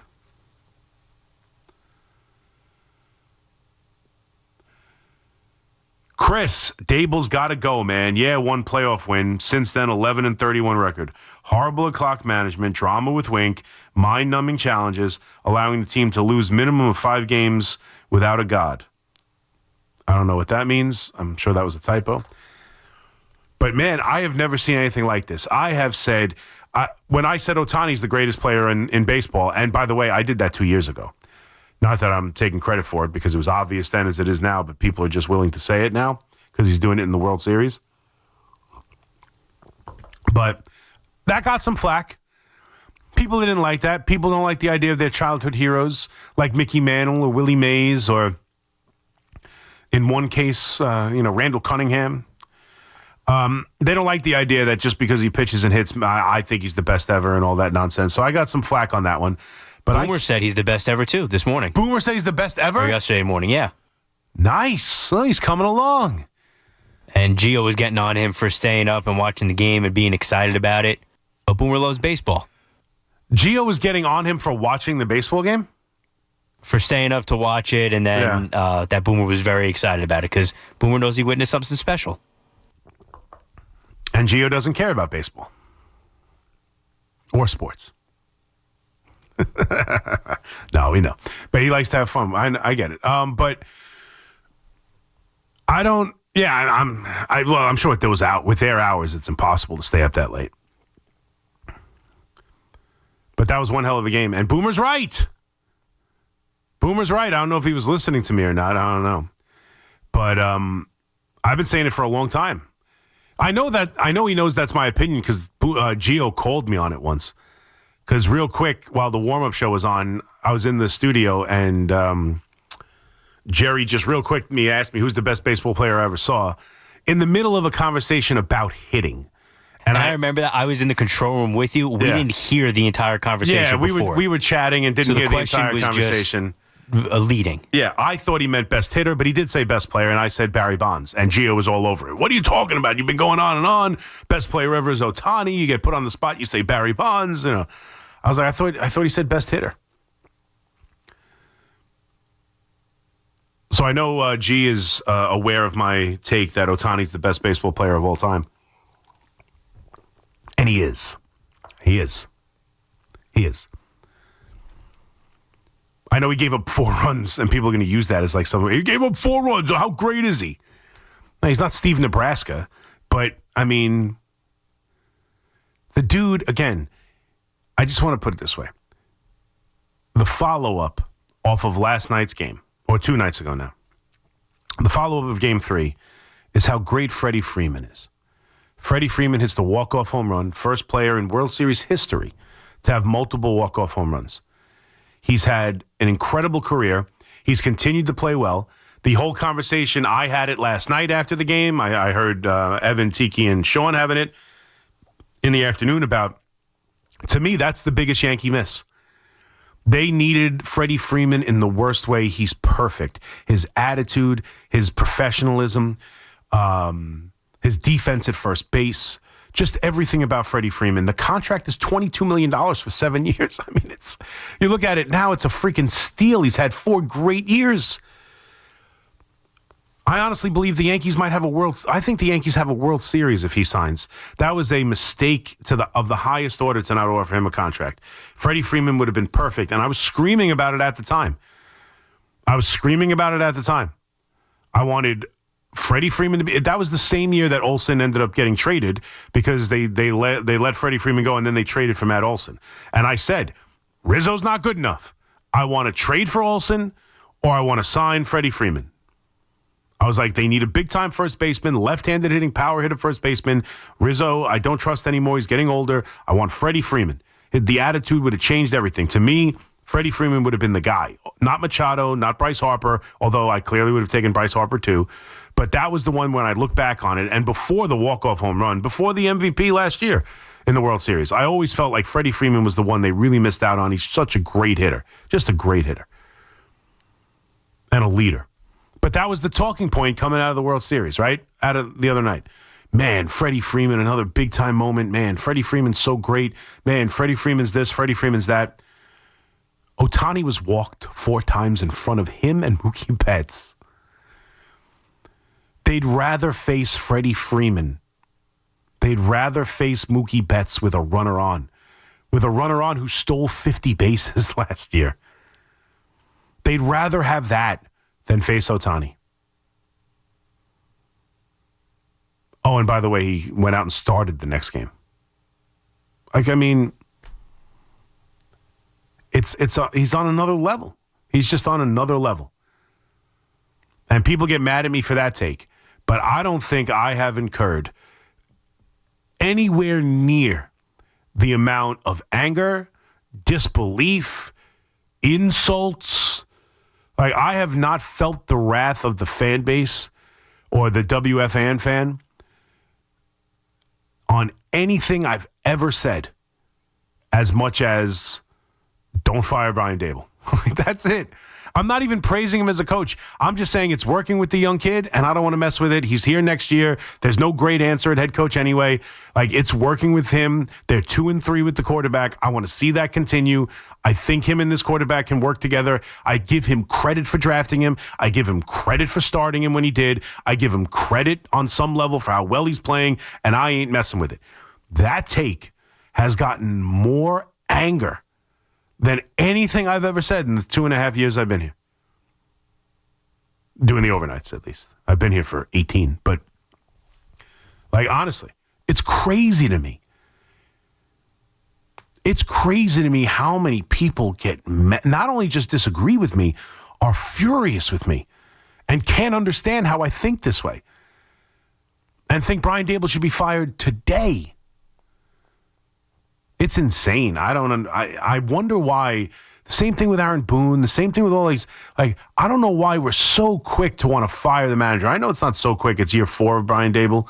Chris, Daboll's got to go, man. Yeah, one playoff win. Since then, 11-31 record. Horrible at clock management, drama with Wink, mind-numbing challenges, allowing the team to lose minimum of 5 games without a god. I don't know what that means. I'm sure that was a typo. But, man, I have never seen anything like this. I have said, when I said Ohtani's the greatest player in baseball, and by the way, I did that 2 years ago. Not that I'm taking credit for it because it was obvious then as it is now, but people are just willing to say it now because he's doing it in the World Series. But that got some flack. People didn't like that. People don't like the idea of their childhood heroes like Mickey Mantle or Willie Mays or, in one case, Randall Cunningham. They don't like the idea that just because he pitches and hits, I think he's the best ever and all that nonsense. So I got some flack on that one. But Boomer said he's the best ever, too, this morning. Boomer said he's the best ever? Or yesterday morning, yeah. Nice. Well, he's coming along. And Gio was getting on him for staying up and watching the game and being excited about it. But Boomer loves baseball. Gio was getting on him for watching the baseball game? For staying up to watch it, and then that Boomer was very excited about it because Boomer knows he witnessed something special. And Gio doesn't care about baseball. Or sports. No, we know. But he likes to have fun. I get it. But I don't. Yeah, I'm sure with their hours, it's impossible to stay up that late. But that was one hell of a game. And Boomer's right. Boomer's right. I don't know if he was listening to me or not. I don't know. But I've been saying it for a long time. I know he knows that's my opinion because Gio called me on it once. Because real quick, while the warm-up show was on, I was in the studio, and Jerry just real quick asked me who's the best baseball player I ever saw in the middle of a conversation about hitting. And I remember that I was in the control room with you. We didn't hear the entire conversation before. we were chatting and didn't hear the entire conversation. Just leading. Yeah, I thought he meant best hitter, but he did say best player, and I said Barry Bonds. And Gio was all over it. What are you talking about? You've been going on and on. Best player ever is Ohtani. You get put on the spot, you say Barry Bonds. I was like, I thought he said best hitter. So I know G is aware of my take that Ohtani's the best baseball player of all time. And he is. He is. He is. I know he gave up 4 runs, and people are going to use that as like something. He gave up 4 runs. How great is he? No, he's not Steve Nebraska. But, I mean, the dude, again, I just want to put it this way. The follow-up off of last night's game, or 2 nights ago now, the follow-up of Game 3 is how great Freddie Freeman is. Freddie Freeman hits the walk-off home run, first player in World Series history to have multiple walk-off home runs. He's had an incredible career. He's continued to play well. The whole conversation, I had it last night after the game. I heard Evan, Tiki, and Sean having it in the afternoon about, to me, that's the biggest Yankee miss. They needed Freddie Freeman in the worst way. He's perfect. His attitude, his professionalism, his defense at first base, just everything about Freddie Freeman. The contract is $22 million for 7 years. I mean, you look at it now, it's a freaking steal. He's had 4 great years. I honestly believe the Yankees might have I think the Yankees have a World Series if he signs. That was a mistake of the highest order to not offer him a contract. Freddie Freeman would have been perfect, and I was screaming about it at the time. I wanted Freddie Freeman to be. That was the same year that Olsen ended up getting traded because they let Freddie Freeman go, and then they traded for Matt Olson. And I said, Rizzo's not good enough. I want to trade for Olsen, or I want to sign Freddie Freeman. I was like, they need a big-time first baseman, left-handed hitting power hitter first baseman. Rizzo, I don't trust anymore. He's getting older. I want Freddie Freeman. The attitude would have changed everything. To me, Freddie Freeman would have been the guy. Not Machado, not Bryce Harper, although I clearly would have taken Bryce Harper too. But that was the one when I look back on it. And before the walk-off home run, before the MVP last year in the World Series, I always felt like Freddie Freeman was the one they really missed out on. He's such a great hitter. Just a great hitter. And a leader. But that was the talking point coming out of the World Series, right? Out of the other night. Man, Freddie Freeman, another big-time moment. Man, Freddie Freeman's so great. Man, Freddie Freeman's this, Freddie Freeman's that. Ohtani was walked 4 times in front of him and Mookie Betts. They'd rather face Freddie Freeman. They'd rather face Mookie Betts with a runner on. With a runner on who stole 50 bases last year. They'd rather have that than face Ohtani. Oh, and by the way, he went out and started the next game. He's on another level. He's just on another level. And people get mad at me for that take. But I don't think I have incurred anywhere near the amount of anger, disbelief, insults. Like, I have not felt the wrath of the fan base or the WFAN fan on anything I've ever said as much as don't fire Brian Daboll. That's it. I'm not even praising him as a coach. I'm just saying it's working with the young kid, and I don't want to mess with it. He's here next year. There's no great answer at head coach anyway. Like, it's working with him. They're 2-3 with the quarterback. I want to see that continue. I think him and this quarterback can work together. I give him credit for drafting him. I give him credit for starting him when he did. I give him credit on some level for how well he's playing, and I ain't messing with it. That take has gotten more anger than anything I've ever said in the 2.5 years I've been here. Doing the overnights, at least. I've been here for 18. But, like, honestly, it's crazy to me. It's crazy to me how many people not only just disagree with me, are furious with me and can't understand how I think this way and think Brian Daboll should be fired today. It's insane. I wonder why. The same thing with Aaron Boone. The same thing with all these. Like, I don't know why we're so quick to want to fire the manager. I know it's not so quick. It's year 4 of Brian Daboll.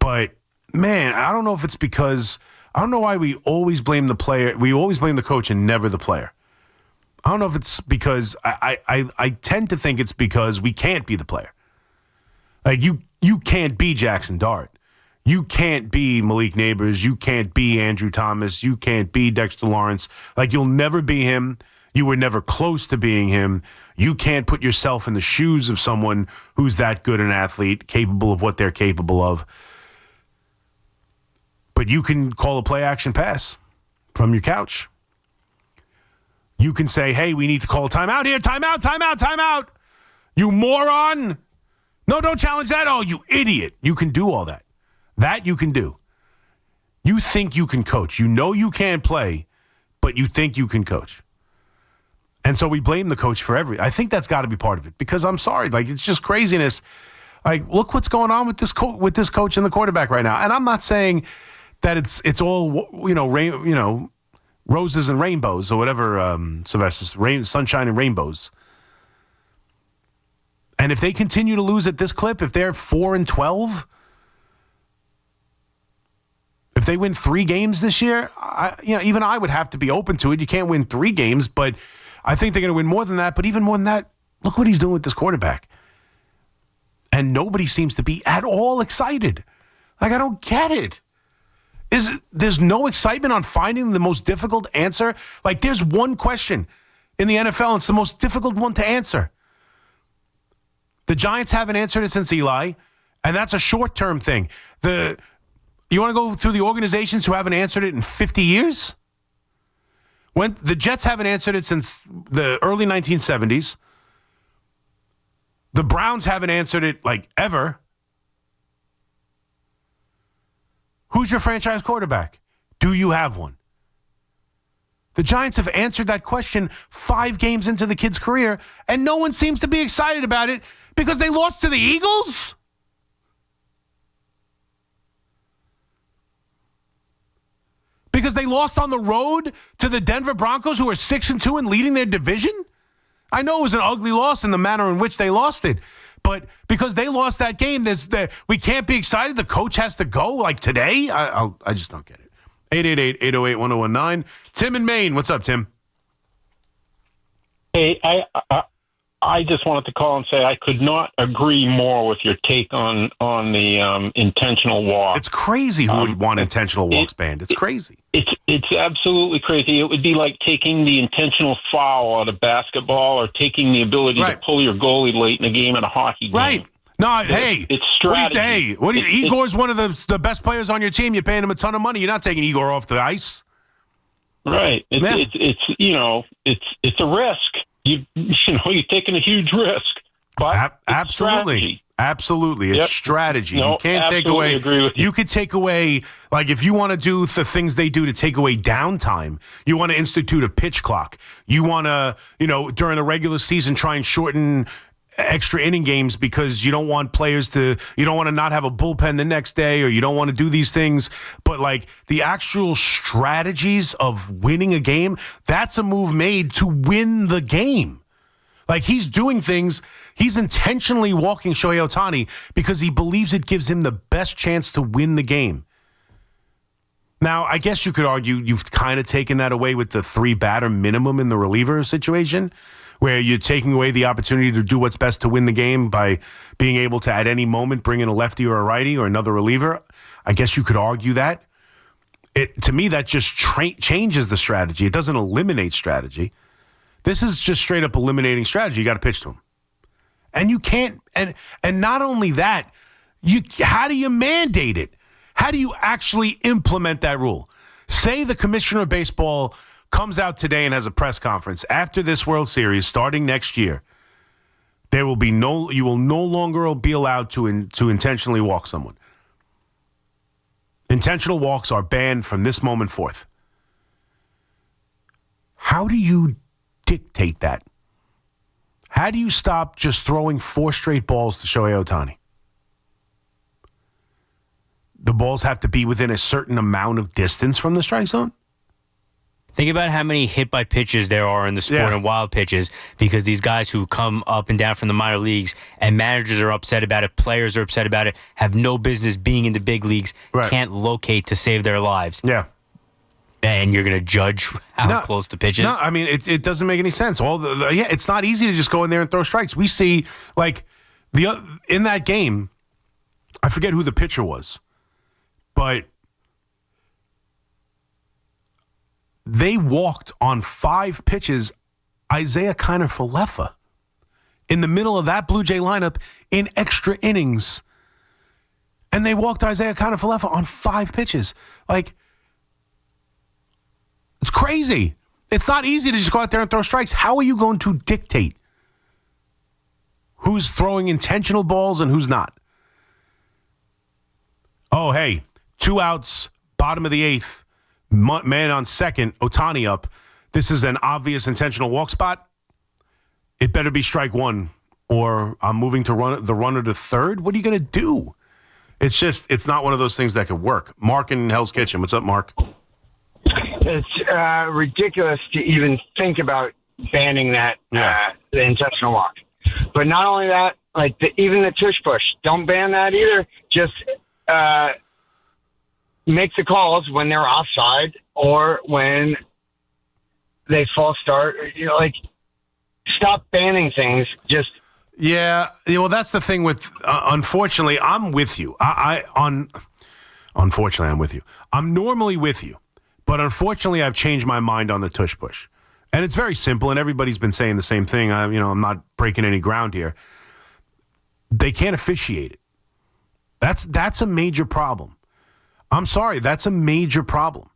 But, man, I don't know if it's because. I don't know why we always blame the player. We always blame the coach and never the player. I don't know if it's because. I tend to think it's because we can't be the player. Like, you can't be Jackson Dart. You can't be Malik Neighbors. You can't be Andrew Thomas. You can't be Dexter Lawrence. Like, you'll never be him. You were never close to being him. You can't put yourself in the shoes of someone who's that good an athlete, capable of what they're capable of. But you can call a play-action pass from your couch. You can say, hey, we need to call a timeout here. Timeout, timeout, timeout. You moron. No, don't challenge that. Oh, you idiot. You can do all that. That you can do. You think you can coach. You know you can't play, but you think you can coach. And so we blame the coach for everything. I think that's got to be part of it because I'm sorry. Like, it's just craziness. Like, look what's going on with this coach and the quarterback right now. And I'm not saying that it's all, roses and rainbows or whatever, Sylvester, sunshine and rainbows. And if they continue to lose at this clip, if they're 4-12, if they win 3 games this year, even I would have to be open to it. You can't win 3 games, but I think they're going to win more than that. But even more than that, look what he's doing with this quarterback. And nobody seems to be at all excited. Like, I don't get it. There's no excitement on finding the most difficult answer? Like, there's one question in the NFL, and it's the most difficult one to answer. The Giants haven't answered it since Eli, and that's a short-term thing. You want to go through the organizations who haven't answered it in 50 years? When the Jets haven't answered it since the early 1970s. The Browns haven't answered it, like, ever. Who's your franchise quarterback? Do you have one? The Giants have answered that question 5 games into the kid's career, and no one seems to be excited about it because they lost to the Eagles? Because they lost on the road to the Denver Broncos, who are 6-2 and leading their division? I know it was an ugly loss in the manner in which they lost it, but because they lost that game, we can't be excited. The coach has to go, like, today? I just don't get it. 888-808-1019. Tim in Maine. What's up, Tim? Hey, I just wanted to call and say I could not agree more with your take on the intentional walk. It's crazy who would want intentional walks banned. It's crazy. It's absolutely crazy. It would be like taking the intentional foul out of basketball or taking the ability to pull your goalie late in a game in a hockey game. Right. No, hey. It's strategy. Igor's one of the best players on your team. You're paying him a ton of money. You're not taking Igor off the ice. Right. It's a risk. You're taking a huge risk. But absolutely. Absolutely. It's strategy. No, you can't take away. Agree with you. You could take away, like, if you want to do the things they do to take away downtime, you want to institute a pitch clock. You want to, during the regular season, try and shorten extra inning games because you don't want players you don't want to not have a bullpen the next day, or you don't want to do these things. But, like, the actual strategies of winning a game, that's a move made to win the game. Like, he's doing things, he's intentionally walking Shohei Ohtani because he believes it gives him the best chance to win the game. Now, I guess you could argue you've kind of taken that away with the 3-batter minimum in the reliever situation, where you're taking away the opportunity to do what's best to win the game by being able to, at any moment, bring in a lefty or a righty or another reliever. I guess you could argue that. To me, that just changes the strategy. It doesn't eliminate strategy. This is just straight up eliminating strategy. You got to pitch to him. And you can't, and not only that, how do you mandate it? How do you actually implement that rule? Say the commissioner of baseball comes out today and has a press conference. After this World Series, starting next year, you will no longer be allowed to intentionally walk someone. Intentional walks are banned from this moment forth. How do you dictate that? How do you stop just throwing 4 straight balls to Shohei Ohtani? The balls have to be within a certain amount of distance from the strike zone? Think about how many hit-by pitches there are in the sport and wild pitches, because these guys who come up and down from the minor leagues and managers are upset about it, players are upset about it, have no business being in the big leagues, can't locate to save their lives. Yeah. And you're going to judge how close the pitch is? No, I mean, it doesn't make any sense. It's not easy to just go in there and throw strikes. We see, like, in that game, I forget who the pitcher was, but they walked on 5 pitches Isaiah Kiner-Falefa in the middle of that Blue Jay lineup in extra innings. And they walked Isaiah Kiner-Falefa on 5 pitches. Like, it's crazy. It's not easy to just go out there and throw strikes. How are you going to dictate who's throwing intentional balls and who's not? Oh, hey, 2 outs, bottom of the 8th. Man on second, Ohtani up. This is an obvious intentional walk spot. It better be strike 1, or I'm moving to the runner to third. What are you going to do? It's not one of those things that could work. Mark in Hell's Kitchen. What's up, Mark? It's ridiculous to even think about banning that, the intentional walk. But not only that, like even the tush push, don't ban that either. Just make the calls when they're offside or when they false start. Like, stop banning things. Just yeah. Well, that's the thing with. Unfortunately, I'm with you. Unfortunately, I'm with you. I'm normally with you, but unfortunately, I've changed my mind on the tush push, and it's very simple. And everybody's been saying the same thing. I'm not breaking any ground here. They can't officiate it. That's a major problem. I'm sorry, that's a major problem.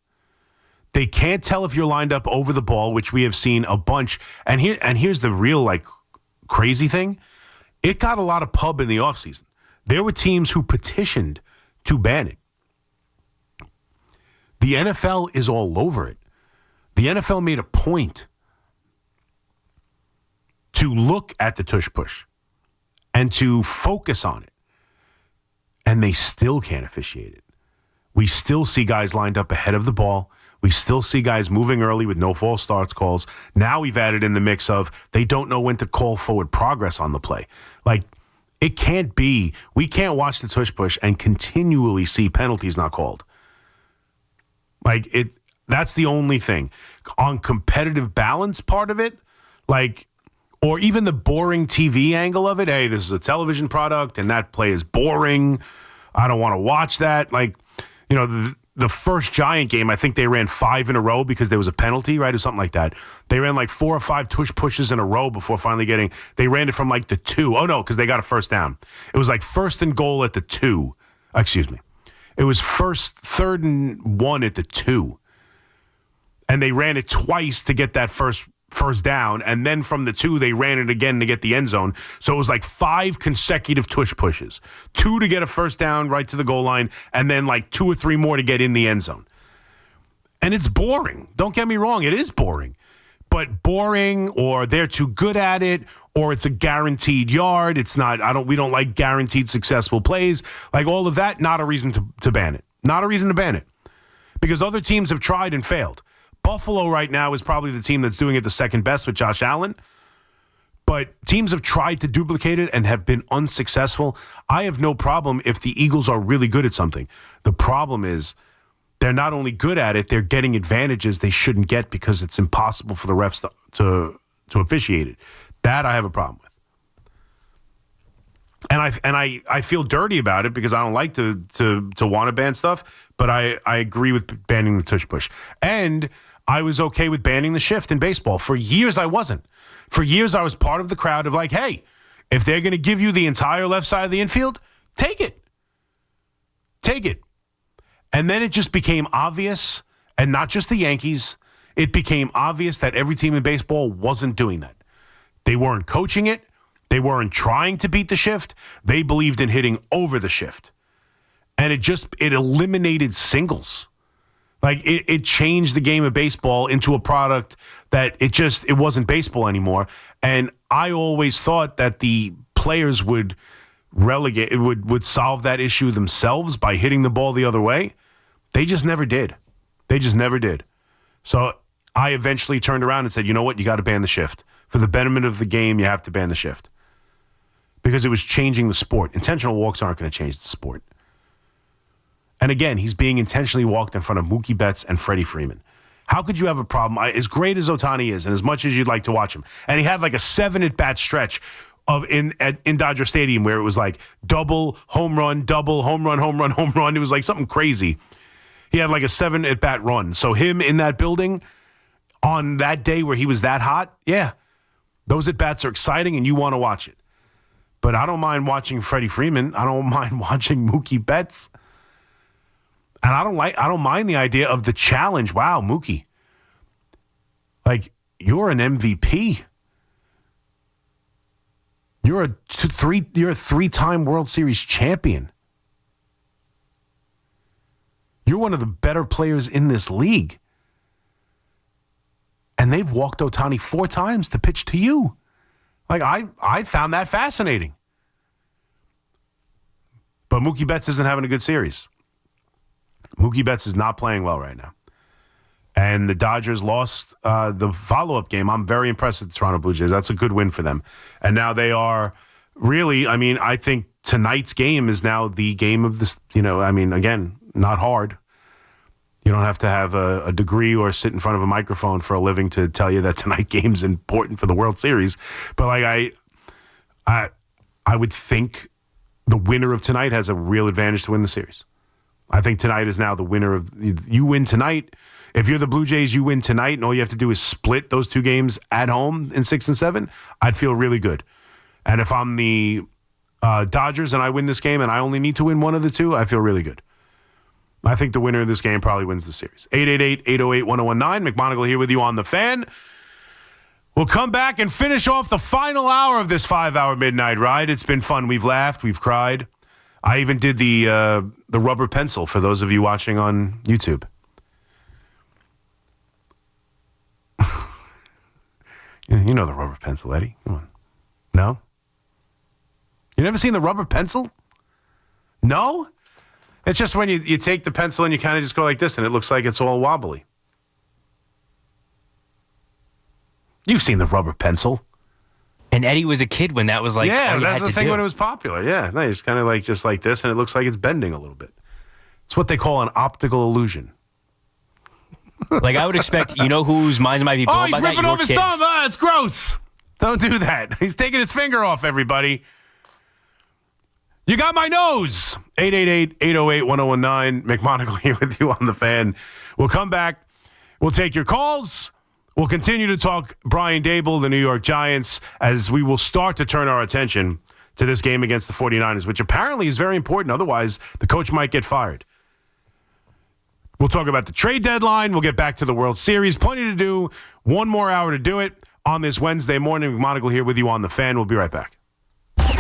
They can't tell if you're lined up over the ball, which we have seen a bunch. And here's the real crazy thing. It got a lot of pub in the offseason. There were teams who petitioned to ban it. The NFL is all over it. The NFL made a point to look at the tush push and to focus on it. And they still can't officiate it. We still see guys lined up ahead of the ball. We still see guys moving early with no false starts calls. Now we've added in the mix of they don't know when to call forward progress on the play. It can't be. We can't watch the tush push and continually see penalties not called. That's the only thing. On competitive balance part of it, or even the boring TV angle of it, hey, this is a television product and that play is boring. I don't want to watch that. The first Giant game, I think they ran 5 in a row because there was a penalty, right, or something like that. They ran 4 or 5 tush pushes in a row before finally they ran it from the 2. Oh, no, because they got a first down. It was first and goal at the 2. Excuse me. It was third and 1 at the 2. And they ran it twice to get that first down, and then from the 2, they ran it again to get the end zone. So it was 5 consecutive tush pushes. 2 to get a first down right to the goal line, and then 2 or 3 more to get in the end zone. And it's boring. Don't get me wrong, it is boring. But boring, or they're too good at it, or it's a guaranteed yard. It's not, we don't like guaranteed successful plays. All of that, not a reason to ban it. Not a reason to ban it. Because other teams have tried and failed. Buffalo right now is probably the team that's doing it the second best with Josh Allen. But teams have tried to duplicate it and have been unsuccessful. I have no problem if the Eagles are really good at something. The problem is they're not only good at it, they're getting advantages they shouldn't get because it's impossible for the refs to officiate it. That I have a problem with. And I feel dirty about it because I don't like to want to ban stuff, but I agree with banning the tush push. And I was okay with banning the shift in baseball. For years, I wasn't. For years, I was part of the crowd of hey, if they're going to give you the entire left side of the infield, take it. Take it. And then it just became obvious, and not just the Yankees, it became obvious that every team in baseball wasn't doing that. They weren't coaching it. They weren't trying to beat the shift. They believed in hitting over the shift. And it eliminated singles. It changed the game of baseball into a product that it wasn't baseball anymore. And I always thought that the players would solve that issue themselves by hitting the ball the other way. They just never did. So I eventually turned around and said, you know what? You got to ban the shift. For the betterment of the game, you have to ban the shift. Because it was changing the sport. Intentional walks aren't going to change the sport. And again, he's being intentionally walked in front of Mookie Betts and Freddie Freeman. How could you have a problem? As great as Ohtani is, and as much as you'd like to watch him, and he had a 7 at-bat stretch in Dodger Stadium where it was double, home run, home run, home run, home run. It was something crazy. He had a 7 at-bat run. So him in that building on that day where he was that hot, yeah, those at-bats are exciting and you want to watch it. But I don't mind watching Freddie Freeman. I don't mind watching Mookie Betts. And I don't mind the idea of the challenge. Wow, Mookie. You're an MVP. You're a 3-time World Series champion. You're one of the better players in this league. And they've walked Ohtani 4 times to pitch to you. I found that fascinating. But Mookie Betts isn't having a good series. Mookie Betts is not playing well right now. And the Dodgers lost the follow-up game. I'm very impressed with the Toronto Blue Jays. That's a good win for them. And now they are really, I think tonight's game is now the game of this, again, not hard. You don't have to have a degree or sit in front of a microphone for a living to tell you that tonight game's important for the World Series. But like I would think the winner of tonight has a real advantage to win the series. I think tonight is now the winner of. You win tonight. If you're the Blue Jays, you win tonight, and all you have to do is split those two games at home in 6 and 7. I'd feel really good. And if I'm the Dodgers and I win this game and I only need to win one of the two, I feel really good. I think the winner of this game probably wins the series. 888-808-1019. McMonigle here with you on The Fan. We'll come back and finish off the final hour of this 5-hour midnight ride. It's been fun. We've laughed. We've cried. I even did the rubber pencil for those of you watching on YouTube. You know the rubber pencil, Eddie. Come on. No? You never seen the rubber pencil? No? It's just when you take the pencil and you kind of just go like this and it looks like it's all wobbly. You've seen the rubber pencil. And Eddie was a kid when that was like, yeah, that's the thing when it was popular. Yeah, no, it's kind of like just like this and it looks like it's bending a little bit. It's what they call an optical illusion. Like I would expect, you know whose minds might be blown by that? Oh, he's ripping off his thumb. Ah, it's gross. Don't do that. He's taking his finger off, everybody. You got my nose. 888-808-1019. McMonigle here with you on The Fan. We'll come back. We'll take your calls. We'll continue to talk Brian Daboll, the New York Giants, as we will start to turn our attention to this game against the 49ers, which apparently is very important. Otherwise, the coach might get fired. We'll talk about the trade deadline. We'll get back to the World Series. Plenty to do. One more hour to do it on this Wednesday morning. McMonigle here with you on The Fan. We'll be right back.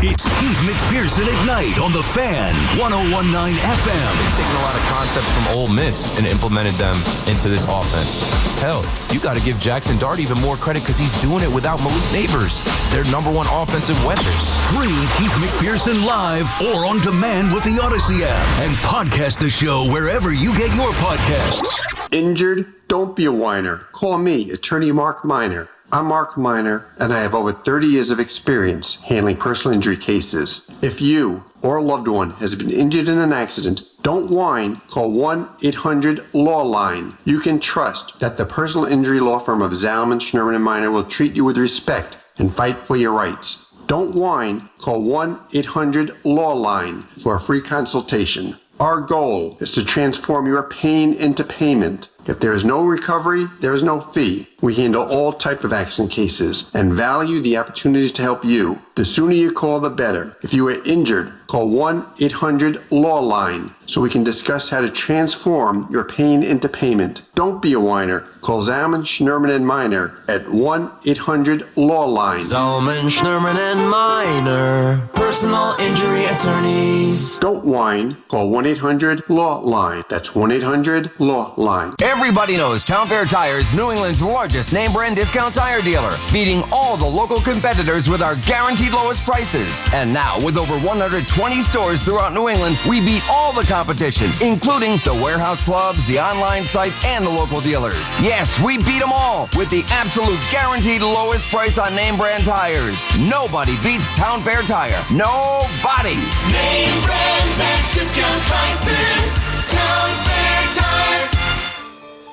It's Keith McPherson at night on The Fan, 101.9 FM. They've taken a lot of concepts from Ole Miss and implemented them into this offense. Hell, you got to give Jackson Dart even more credit because he's doing it without Malik Neighbors, their number one offensive weapon. Stream Keith McPherson live or on demand with the Odyssey app and podcast the show wherever you get your podcasts. Injured? Don't be a whiner. Call me, Attorney Mark Miner. I'm Mark Miner, and I have over 30 years of experience handling personal injury cases. If you or a loved one has been injured in an accident, don't whine. Call 1-800-LAW-LINE. You can trust that the personal injury law firm of Zalman, Schnurman, & Miner will treat you with respect and fight for your rights. Don't whine. Call 1-800-LAW-LINE for a free consultation. Our goal is to transform your pain into payment. If there is no recovery, there is no fee. We handle all type of accident cases and value the opportunity to help you. The sooner you call, the better. If you are injured, call 1-800-LAW-LINE so we can discuss how to transform your pain into payment. Don't be a whiner. Call Zalman, Schnurman, & Miner at 1-800-LAW-LINE. Zalman, Schnurman, & Miner, personal injury attorneys. Don't whine. Call 1-800-LAW-LINE. That's 1-800-LAW-LINE. Everybody knows Town Fair Tire is New England's largest name brand discount tire dealer, beating all the local competitors with our guaranteed lowest prices. And now, with over 120 stores throughout New England, we beat all the competition, including the warehouse clubs, the online sites, and the local dealers. Yes, we beat them all with the absolute guaranteed lowest price on name brand tires. Nobody beats Town Fair Tire. Nobody. Name brands at discount prices. Town Fair Tire.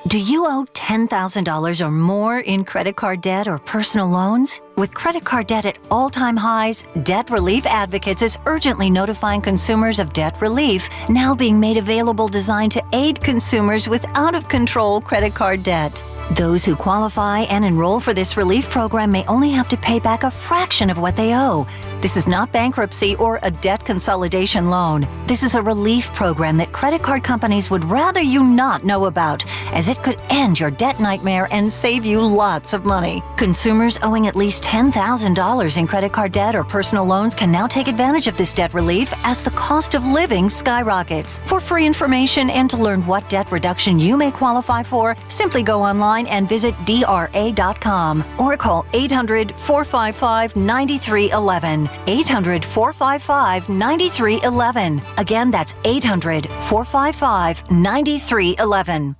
Do you owe $10,000 or more in credit card debt or personal loans? With credit card debt at all-time highs, Debt Relief Advocates is urgently notifying consumers of debt relief now being made available designed to aid consumers with out-of-control credit card debt. Those who qualify and enroll for this relief program may only have to pay back a fraction of what they owe. This is not bankruptcy or a debt consolidation loan. This is a relief program that credit card companies would rather you not know about, as it could end your debt nightmare and save you lots of money. Consumers owing at least $10,000 in credit card debt or personal loans can now take advantage of this debt relief as the cost of living skyrockets. For free information and to learn what debt reduction you may qualify for, simply go online and visit DRA.com or call 800-455-9311. 800-455-9311. Again, that's 800-455-9311.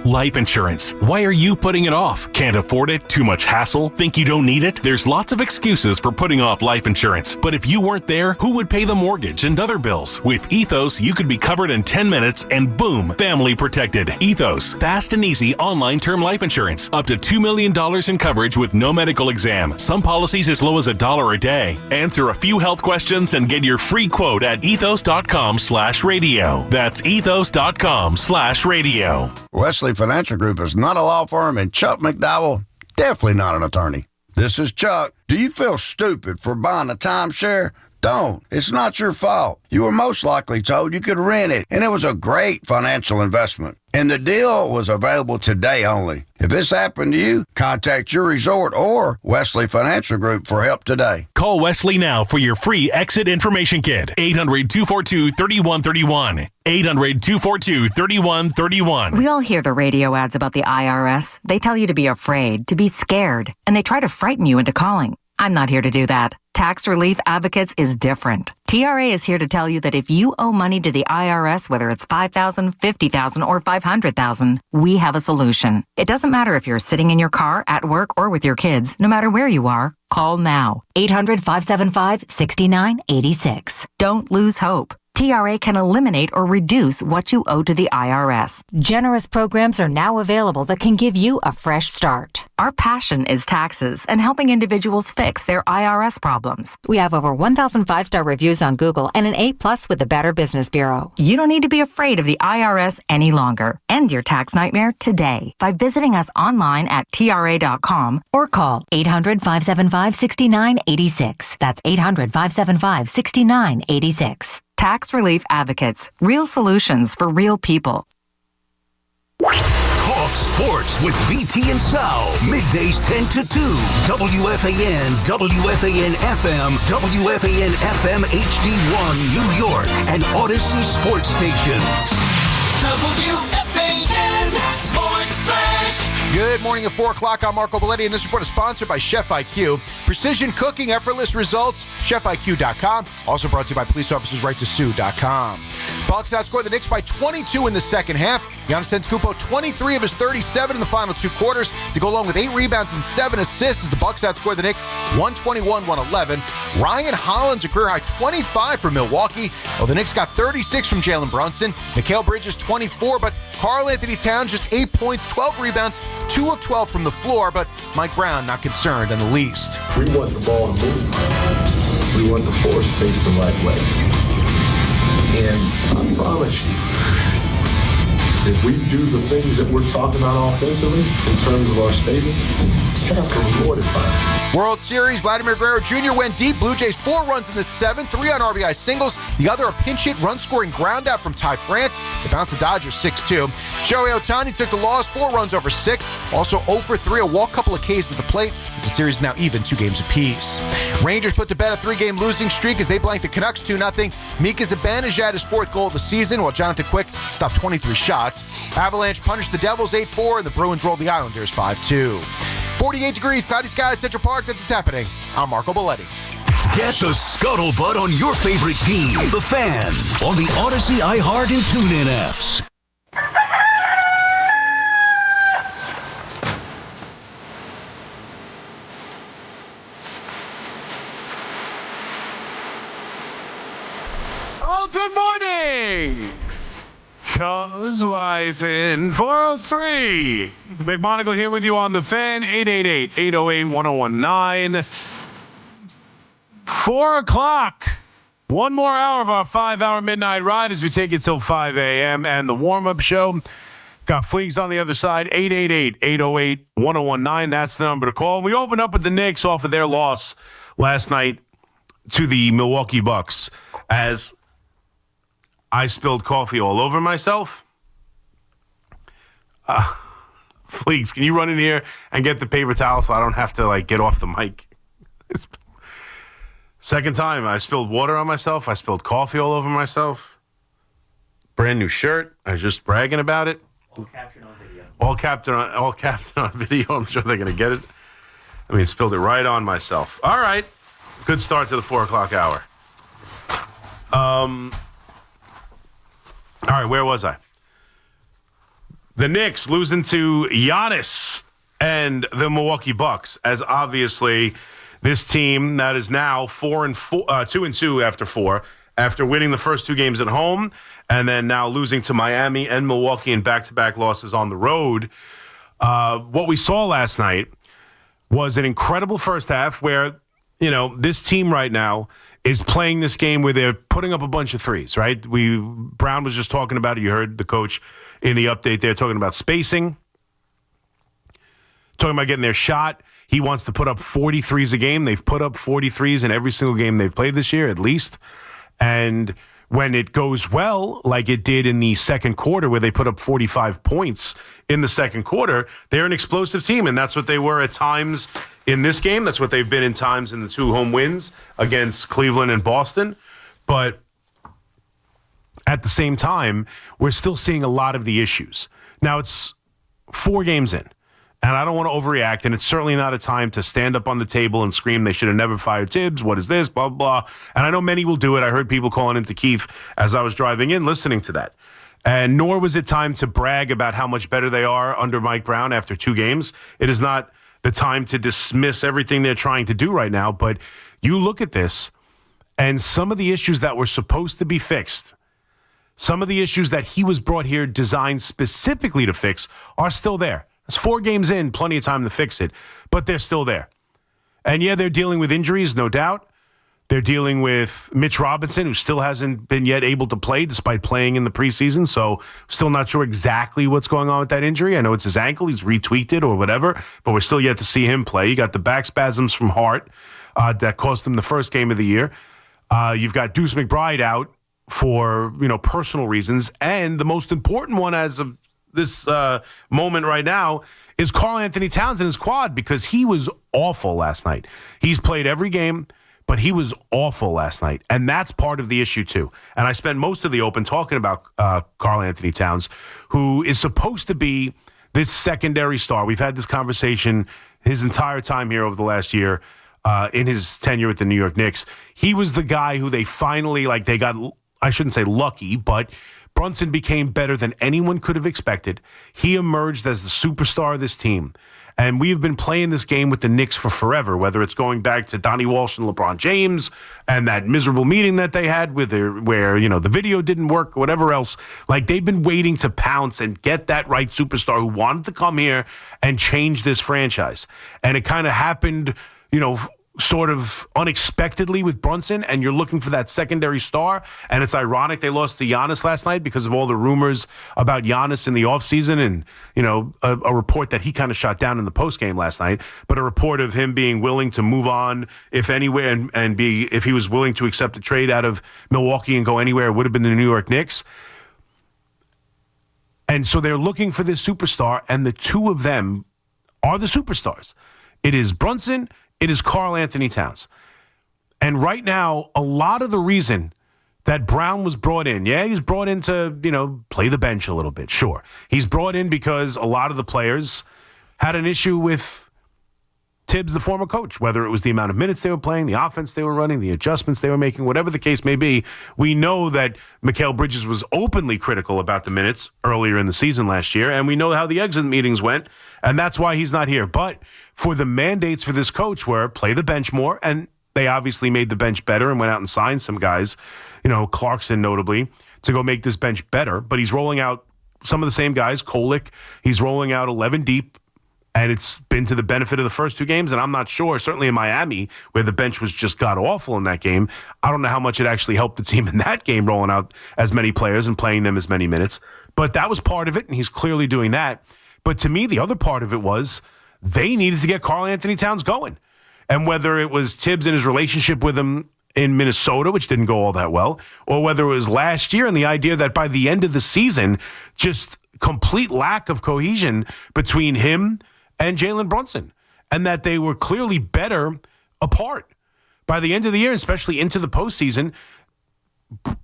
Life insurance. Why are you putting it off? Can't afford it? Too much hassle? Think you don't need it? There's lots of excuses for putting off life insurance. But if you weren't there, who would pay the mortgage and other bills? With Ethos, you could be covered in 10 minutes and boom, family protected. Ethos, fast and easy online term life insurance. Up to $2 million in coverage with no medical exam. Some policies as low as $1 a day. Answer a few health questions and get your free quote at ethos.com/radio. That's ethos.com/radio. Wesley Financial Group is not a law firm, and Chuck McDowell, definitely not an attorney. This is Chuck. Do you feel stupid for buying a timeshare? Don't. It's not your fault. You were most likely told you could rent it, and it was a great financial investment. And the deal was available today only. If this happened to you, contact your resort or Wesley Financial Group for help today. Call Wesley now for your free exit information kit. 800-242-3131. 800-242-3131. We all hear the radio ads about the IRS. They tell you to be afraid, to be scared, and they try to frighten you into calling. I'm not here to do that. Tax Relief Advocates is different. TRA is here to tell you that if you owe money to the IRS, whether it's $5,000, $50,000, or $500,000, we have a solution. It doesn't matter if you're sitting in your car, at work, or with your kids. No matter where you are, call now. 800-575-6986. Don't lose hope. TRA can eliminate or reduce what you owe to the IRS. Generous programs are now available that can give you a fresh start. Our passion is taxes and helping individuals fix their IRS problems. We have over 1,000 5-star reviews on Google and an A+ with the Better Business Bureau. You don't need to be afraid of the IRS any longer. End your tax nightmare today by visiting us online at TRA.com or call 800-575-6986. That's 800-575-6986. Tax Relief Advocates. Real solutions for real people. Talk sports with BT and Sal. Middays 10 to 2. WFAN, WFAN FM, WFAN FM HD1 New York, and Odyssey Sports Station. WFAN Sports Flash. Good morning at 4 o'clock. I'm Marco Belletti, and this report is sponsored by Chef IQ. Precision cooking, effortless results. ChefIQ.com. Also brought to you by PoliceOfficersRightToSue.com. Bucks outscored the Knicks by 22 in the second half. Giannis Antetokounmpo 23 of his 37 in the final two quarters to go along with 8 rebounds and 7 assists as the Bucks outscored the Knicks 121-111. Ryan Hollins a career high 25 for Milwaukee. Well, the Knicks got 36 from Jalen Brunson. Mikal Bridges 24, but Karl Anthony Towns just 8 points, 12 rebounds, 2 of 12 from the floor, but Mike Brown not concerned in the least. We want the ball to move. We want the floor spaced the right way. And I promise you, if we do the things that we're talking about offensively in terms of our statements, Cavs can reward it fine. World Series, Vladimir Guerrero Jr. went deep. Blue Jays 4 runs in the 7th, 3 on RBI singles. The other a pinch hit, run-scoring ground out from Ty France. They bounced the Dodgers 6-2. Shohei Ohtani took the loss, 4 runs over 6. Also 0 for 3, a walk, couple of Ks at the plate as the series is now even 2 games apiece. Rangers put to bed a 3-game losing streak as they blanked the Canucks 2-0. Mika Zibanejad his 4th goal of the season, while Jonathan Quick stopped 23 shots. Avalanche punished the Devils 8-4, and the Bruins rolled the Islanders 5-2. 48 degrees, cloudy skies, Central Park. That's happening. I'm Marco Belletti. Get the scuttlebutt on your favorite team, the Fan, on the Odyssey, iHeart, and TuneIn apps. Oh, good morning! 'Cause life in 403. McMonigle here with you on the Fan, 888-808-1019. 4 o'clock. One more hour of our 5-hour midnight ride as we take it till 5 a.m. and the warm-up show. Got Fleeks on the other side, 888-808-1019. That's the number to call. We opened up with the Knicks off of their loss last night to the Milwaukee Bucks as I spilled coffee all over myself. Fleeks, can you run in here and get the paper towel so I don't have to, get off the mic? Second time, I spilled water on myself. I spilled coffee all over myself. Brand new shirt. I was just bragging about it. All captured on video. All captured on video. I'm sure they're going to get it. I mean, spilled it right on myself. All right. Good start to the 4 o'clock hour. All right, where was I? The Knicks losing to Giannis and the Milwaukee Bucks, as obviously this team that is now 2-2 after 4, after winning the first 2 games at home and then now losing to Miami and Milwaukee in back-to-back losses on the road. What we saw last night was an incredible first half where, this team right now is playing this game where they're putting up a bunch of threes, right? Brown was just talking about it. You heard the coach in the update there talking about spacing, talking about getting their shot. He wants to put up 40 threes a game. They've put up 40 threes in every single game they've played this year, at least. And when it goes well, like it did in the second quarter where they put up 45 points in the second quarter, they're an explosive team, and that's what they were at times in this game. That's what they've been in times in the 2 home wins against Cleveland and Boston. But at the same time, we're still seeing a lot of the issues. Now, it's 4 games in, and I don't want to overreact, and it's certainly not a time to stand up on the table and scream they should have never fired Tibbs. What is this? Blah, blah, blah. And I know many will do it. I heard people calling into Keith as I was driving in listening to that. And nor was it time to brag about how much better they are under Mike Brown after 2 games. It is not the time to dismiss everything they're trying to do right now. But you look at this, and some of the issues that were supposed to be fixed, some of the issues that he was brought here designed specifically to fix are still there. It's 4 games in, plenty of time to fix it, but they're still there. And yeah, they're dealing with injuries, no doubt. They're dealing with Mitch Robinson, who still hasn't been yet able to play despite playing in the preseason. So still not sure exactly what's going on with that injury. I know it's his ankle. He's retweaked it or whatever, but we're still yet to see him play. You got the back spasms from Hart that cost him the first game of the year. You've got Deuce McBride out for, personal reasons. And the most important one as of this moment right now is Karl Anthony Towns in his quad, because he was awful last night. He's played every game, but he was awful last night. And that's part of the issue too. And I spent most of the open talking about Karl Anthony Towns, who is supposed to be this secondary star. We've had this conversation his entire time here over the last year in his tenure with the New York Knicks. He was the guy who they finally, they got, I shouldn't say lucky, but Brunson became better than anyone could have expected. He emerged as the superstar of this team. And we've been playing this game with the Knicks for forever, whether it's going back to Donnie Walsh and LeBron James and that miserable meeting that they had where the video didn't work, or whatever else. They've been waiting to pounce and get that right superstar who wanted to come here and change this franchise. And it kind of happened, sort of unexpectedly with Brunson, and you're looking for that secondary star. And it's ironic they lost to Giannis last night because of all the rumors about Giannis in the offseason and, a report that he kind of shot down in the postgame last night, but a report of him being willing to move on, if anywhere, and if he was willing to accept a trade out of Milwaukee and go anywhere, it would have been the New York Knicks. And so they're looking for this superstar, and the 2 of them are the superstars. It is Brunson, it is Karl Anthony Towns. And right now, a lot of the reason that Brown was brought in, he's brought in to, play the bench a little bit, sure. He's brought in because a lot of the players had an issue with Tibbs, the former coach, whether it was the amount of minutes they were playing, the offense they were running, the adjustments they were making, whatever the case may be. We know that Mikal Bridges was openly critical about the minutes earlier in the season last year, and we know how the exit meetings went, and that's why he's not here. But for the mandates for this coach were play the bench more, and they obviously made the bench better and went out and signed some guys, Clarkson notably, to go make this bench better. But he's rolling out some of the same guys, Kolick. He's rolling out 11 deep, and it's been to the benefit of the first 2 games. And I'm not sure, certainly in Miami, where the bench was just god-awful in that game, I don't know how much it actually helped the team in that game, rolling out as many players and playing them as many minutes. But that was part of it, and he's clearly doing that. But to me, the other part of it was they needed to get Karl Anthony Towns going. And whether it was Tibbs and his relationship with him in Minnesota, which didn't go all that well, or whether it was last year and the idea that by the end of the season, just complete lack of cohesion between him and Jalen Brunson, and that they were clearly better apart. By the end of the year, especially into the postseason,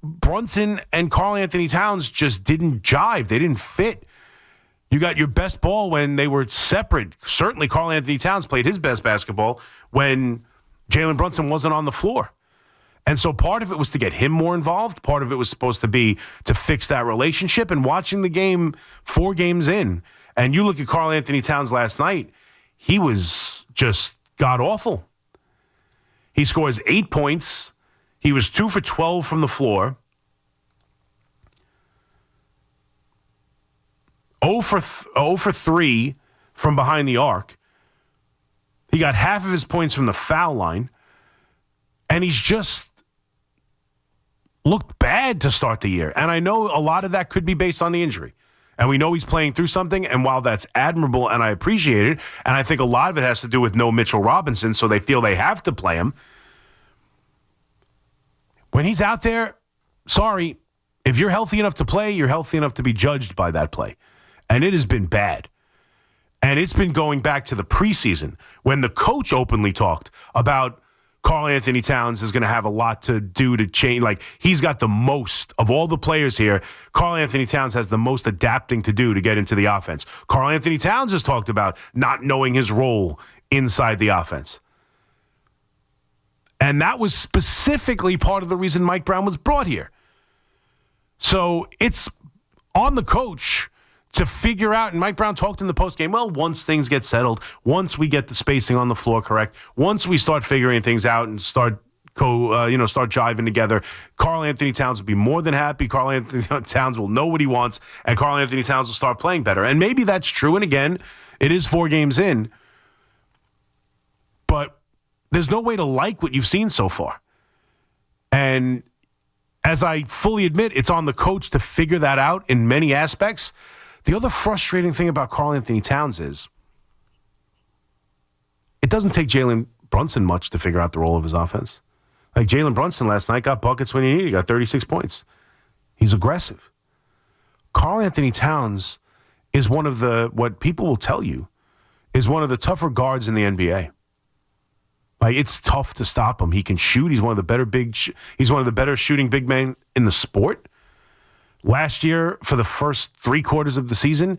Brunson and Karl Anthony Towns just didn't jive. They didn't fit. You got your best ball when they were separate. Certainly Karl Anthony Towns played his best basketball when Jalen Brunson wasn't on the floor. And so part of it was to get him more involved. Part of it was supposed to be to fix that relationship. And watching the game 4 games in, and you look at Karl Anthony Towns last night, he was just god-awful. He scores 8 points. He was 2 for 12 from the floor. 0 for 3 from behind the arc. He got half of his points from the foul line. And he's just looked bad to start the year. And I know a lot of that could be based on the injury. And we know he's playing through something. And while that's admirable and I appreciate it, and I think a lot of it has to do with no Mitchell Robinson, so they feel they have to play him. When he's out there, sorry, if you're healthy enough to play, you're healthy enough to be judged by that play. And it has been bad. And it's been going back to the preseason when the coach openly talked about Karl Anthony Towns is going to have a lot to do to change. Like, he's got the most of all the players here. Karl Anthony Towns has the most adapting to do to get into the offense. Karl Anthony Towns has talked about not knowing his role inside the offense. And that was specifically part of the reason Mike Brown was brought here. So it's on the coach to figure out, and Mike Brown talked in the postgame, well, once things get settled, once we get the spacing on the floor correct, once we start figuring things out and start jiving together, Karl Anthony Towns will be more than happy. Karl Anthony Towns will know what he wants, and Karl Anthony Towns will start playing better. And maybe that's true. And again, it is 4 games in, but there's no way to like what you've seen so far. And as I fully admit, it's on the coach to figure that out in many aspects. The other frustrating thing about Karl Anthony Towns is it doesn't take Jalen Brunson much to figure out the role of his offense. Like, Jalen Brunson last night got buckets when he needed. He got 36 points. He's aggressive. Karl Anthony Towns is one of the, what people will tell you, is one of the tougher guards in the NBA. Like, it's tough to stop him. He can shoot. He's one of the better shooting big men in the sport. Last year, for the first 3 quarters of the season,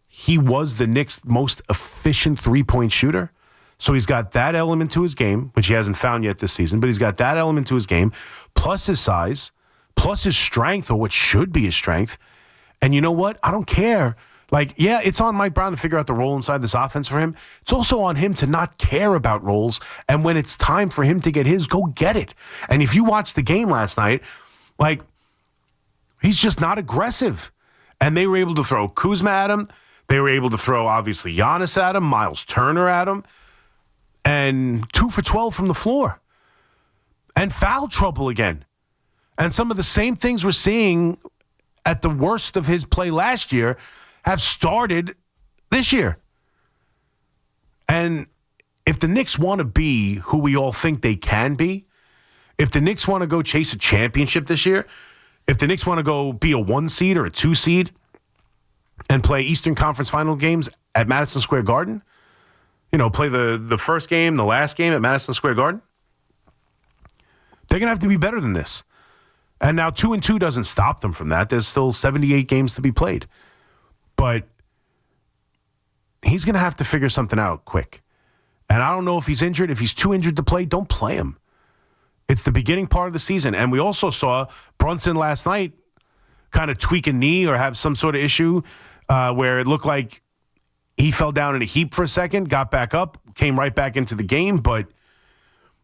he was the Knicks' most efficient three-point shooter. So he's got that element to his game, which he hasn't found yet this season, but he's got that element to his game, plus his size, plus his strength, or what should be his strength. And you know what? I don't care. Like, yeah, it's on Mike Brown to figure out the role inside this offense for him. It's also on him to not care about roles. And when it's time for him to get his, go get it. And if you watched the game last night, like, he's just not aggressive. And they were able to throw Kuzma at him. They were able to throw, obviously, Giannis at him, Miles Turner at him. And 2 for 12 from the floor. And foul trouble again. And some of the same things we're seeing at the worst of his play last year have started this year. And if the Knicks want to be who we all think they can be, if the Knicks want to go chase a championship this year, if the Knicks want to go be a 1 seed or a 2 seed and play Eastern Conference final games at Madison Square Garden, play the first game, the last game at Madison Square Garden, they're going to have to be better than this. And now 2-2 doesn't stop them from that. There's still 78 games to be played. But he's going to have to figure something out quick. And I don't know if he's injured. If he's too injured to play, don't play him. It's the beginning part of the season. And we also saw Brunson last night kind of tweak a knee or have some sort of issue where it looked like he fell down in a heap for a second, got back up, came right back into the game. But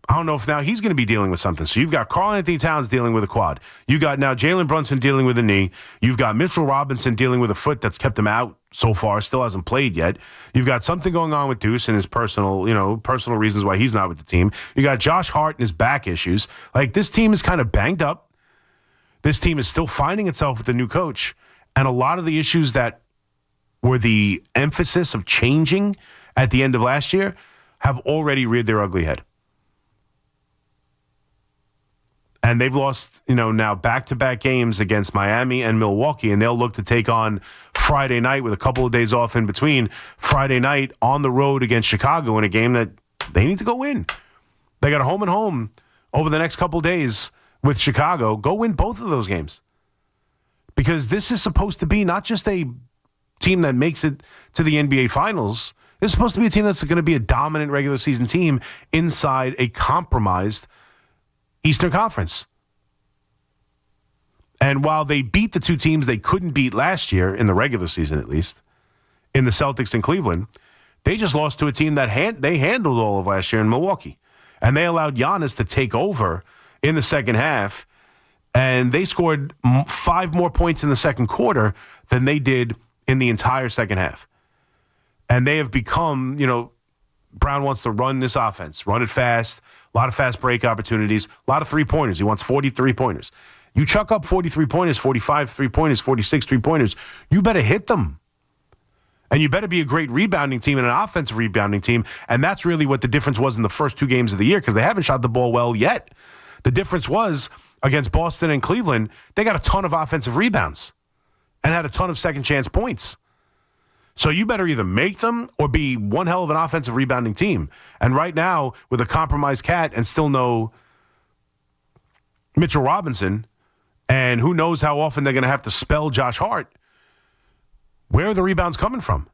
I don't know if now he's going to be dealing with something. So you've got Karl Anthony Towns dealing with a quad. You got now Jalen Brunson dealing with a knee. You've got Mitchell Robinson dealing with a foot that's kept him out so far, still hasn't played yet. You've got something going on with Deuce and his personal reasons why he's not with the team. You got Josh Hart and his back issues. Like, this team is kind of banged up. This team is still finding itself with the new coach. And a lot of the issues that were the emphasis of changing at the end of last year have already reared their ugly head. And they've lost, now back-to-back games against Miami and Milwaukee, and they'll look to take on Friday night with a couple of days off in between. Friday night on the road against Chicago in a game that they need to go win. They got a home and home over the next couple of days with Chicago. Go win both of those games. Because this is supposed to be not just a team that makes it to the NBA Finals. It's supposed to be a team that's going to be a dominant regular season team inside a compromised Eastern Conference. And while they beat the two teams they couldn't beat last year, in the regular season at least, in the Celtics and Cleveland, they just lost to a team that they handled all of last year in Milwaukee. And they allowed Giannis to take over in the second half, and they scored 5 more points in the second quarter than they did in the entire second half. And they have become, Brown wants to run this offense, run it fast, a lot of fast break opportunities, a lot of three-pointers. He wants 40 three-pointers. You chuck up 40 three-pointers, 45 three-pointers, 46 three-pointers, you better hit them. And you better be a great rebounding team and an offensive rebounding team. And that's really what the difference was in the first 2 games of the year, because they haven't shot the ball well yet. The difference was against Boston and Cleveland, they got a ton of offensive rebounds and had a ton of second-chance points. So you better either make them or be one hell of an offensive rebounding team. And right now, with a compromised Cat and still no Mitchell Robinson, and who knows how often they're going to have to spell Josh Hart, where are the rebounds coming from?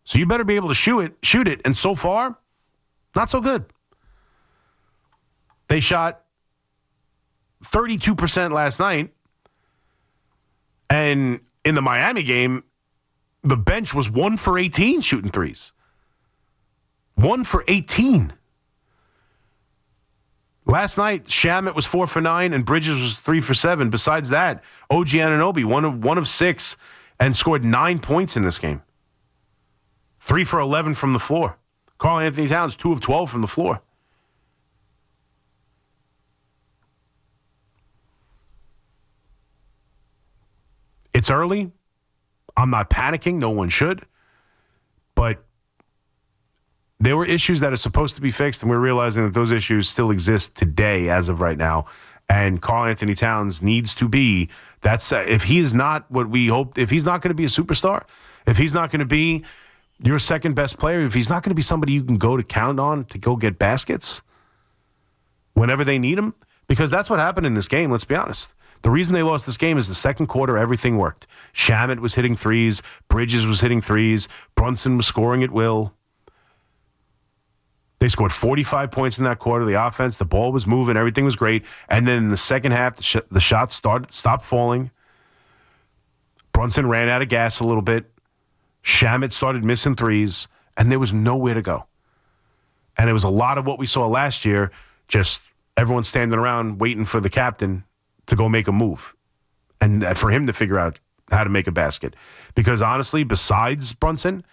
So you better be able to shoot it. And so far, not so good. They shot 32% last night. And in the Miami game, the bench was 1 for 18 shooting threes. 1 for 18. Last night, Shamet was 4 for 9 and Bridges was 3 for 7. Besides that, OG Anunoby, one of 6, and scored 9 points in this game. 3 for 11 from the floor. Karl Anthony Towns, 2 of 12 from the floor. It's early. I'm not panicking. No one should. But there were issues that are supposed to be fixed, and we're realizing that those issues still exist today as of right now. And Karl Anthony Towns needs to be, if he is not what we hoped, if he's not going to be a superstar, if he's not going to be your second best player, if he's not going to be somebody you can go to count on to go get baskets whenever they need him, because that's what happened in this game, let's be honest. The reason they lost this game is the second quarter, everything worked. Shamet was hitting threes. Bridges was hitting threes. Brunson was scoring at will. They scored 45 points in that quarter. The offense, the ball was moving. Everything was great. And then in the second half, the shots stopped falling. Brunson ran out of gas a little bit. Shamet started missing threes. And there was nowhere to go. And it was a lot of what we saw last year, just everyone standing around waiting for the captain to go make a move and for him to figure out how to make a basket. Because honestly, besides Brunson,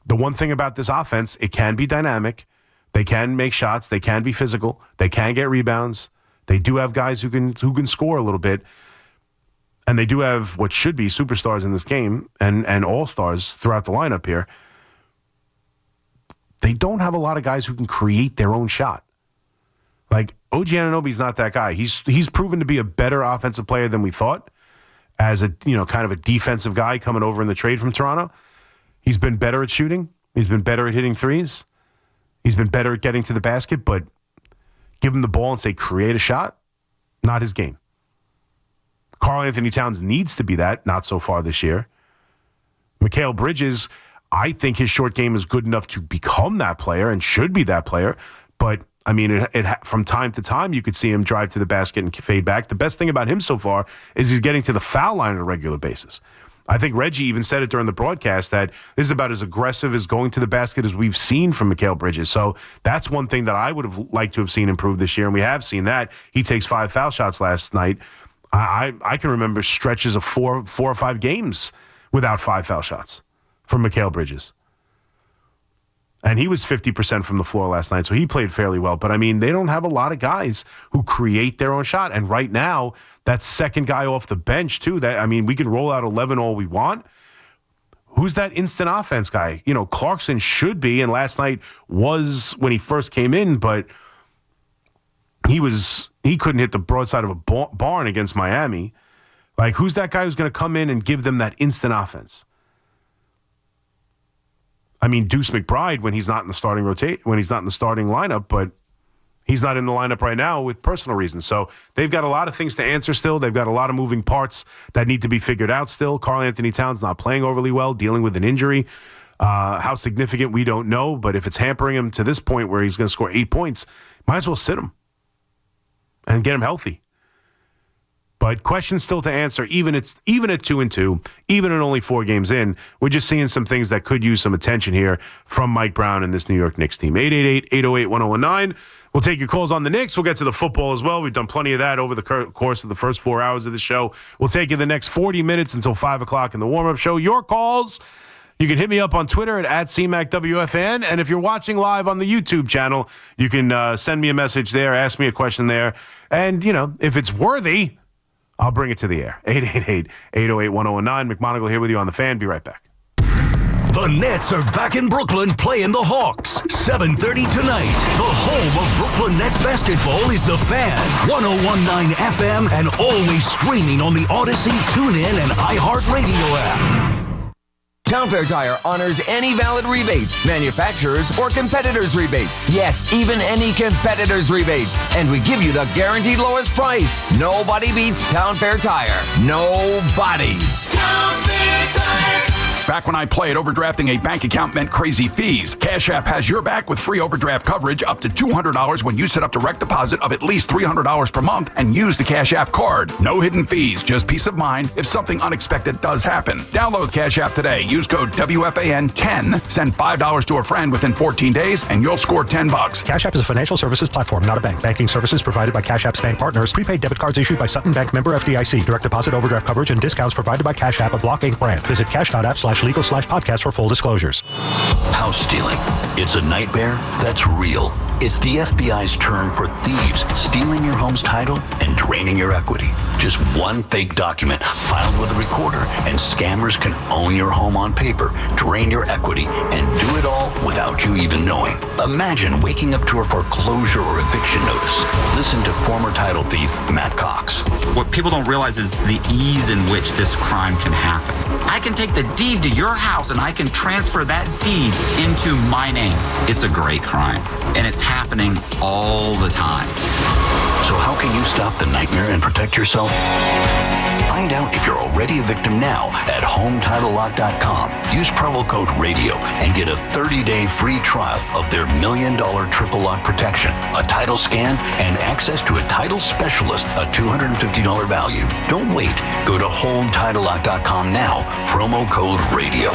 the one thing about this offense, it can be dynamic. They can make shots. They can be physical. They can get rebounds. They do have guys who can score a little bit. And they do have what should be superstars in this game and all-stars throughout the lineup here. They don't have a lot of guys who can create their own shot. Like, OG Anunoby's not that guy. He's proven to be a better offensive player than we thought as a, kind of a defensive guy coming over in the trade from Toronto. He's been better at shooting. He's been better at hitting threes. He's been better at getting to the basket, but give him the ball and say, create a shot, not his game. Karl Anthony Towns needs to be that, not so far this year. Mikal Bridges, I think his short game is good enough to become that player and should be that player, but I mean, from time to time, you could see him drive to the basket and fade back. The best thing about him so far is he's getting to the foul line on a regular basis. I think Reggie even said it during the broadcast that this is about as aggressive as going to the basket as we've seen from Mikal Bridges. So that's one thing that I would have liked to have seen improve this year, and we have seen that. He takes 5 foul shots last night. I can remember stretches of 4 or 5 games without 5 foul shots from Mikal Bridges. And he was 50% from the floor last night, so he played fairly well. But, I mean, they don't have a lot of guys who create their own shot. And right now, that second guy off the bench, too, we can roll out 11 all we want. Who's that instant offense guy? Clarkson should be, and last night was when he first came in, but he couldn't hit the broadside of a barn against Miami. Like, who's that guy who's going to come in and give them that instant offense? I mean, Deuce McBride when he's not in the starting lineup, but he's not in the lineup right now with personal reasons. So they've got a lot of things to answer still. They've got a lot of moving parts that need to be figured out still. Karl Anthony Towns not playing overly well, dealing with an injury. How significant, we don't know. But if it's hampering him to this point where he's going to score 8 points, might as well sit him. and get him healthy. But questions still to answer, even at 2-2, even at only 4 games in. We're just seeing some things that could use some attention here from Mike Brown and this New York Knicks team. 888-808-1019. We'll take your calls on the Knicks. We'll get to the football as well. We've done plenty of that over the course of the first 4 hours of the show. We'll take you the next 40 minutes until 5 o'clock in the warm-up show. Your calls, you can hit me up on Twitter at CMACWFN. And if you're watching live on the YouTube channel, you can send me a message there, ask me a question there. And, if it's worthy, I'll bring it to the air. 888-808-1019. McMonigle here with you on the Fan. Be right back. The Nets are back in Brooklyn playing the Hawks. 7:30 tonight. The home of Brooklyn Nets basketball is the Fan. 101.9 FM and always streaming on the Odyssey, TuneIn, and iHeartRadio app. Town Fair Tire honors any valid rebates, manufacturers or competitors' rebates. Yes, even any competitors' rebates. And we give you the guaranteed lowest price. Nobody beats Town Fair Tire. Nobody. Town Fair Tire. Back when I played, overdrafting a bank account meant crazy fees. Cash App has your back with free overdraft coverage up to $200 when you set up direct deposit of at least $300 per month and use the Cash App card. No hidden fees, just peace of mind if something unexpected does happen. Download Cash App today. Use code WFAN10. Send $5 to a friend within 14 days and you'll score $10. Cash App is a financial services platform, not a bank. Banking services provided by Cash App's bank partners. Prepaid debit cards issued by Sutton Bank, member FDIC. Direct deposit, overdraft coverage, and discounts provided by Cash App, a Block Inc. brand. Visit cash.app/legal/podcast for full disclosures. House stealing. It's a nightmare that's real. It's the FBI's term for thieves stealing your home's title and draining your equity. Just one fake document filed with a recorder, and scammers can own your home on paper, drain your equity, and do it all without you even knowing. Imagine waking up to a foreclosure or eviction notice. Listen to former title thief Matt Cox. What people don't realize is the ease in which this crime can happen. I can take the deed to your house and I can transfer that deed into my name. It's a great crime, and it's happening all the time. So how can you stop the nightmare and protect yourself? Find out if you're already a victim now at HomeTitleLock.com. Use promo code RADIO and get a 30-day free trial of their $1 million triple lock protection, a title scan, and access to a title specialist, a $250 value. Don't wait. Go to HomeTitleLock.com now. Promo code RADIO.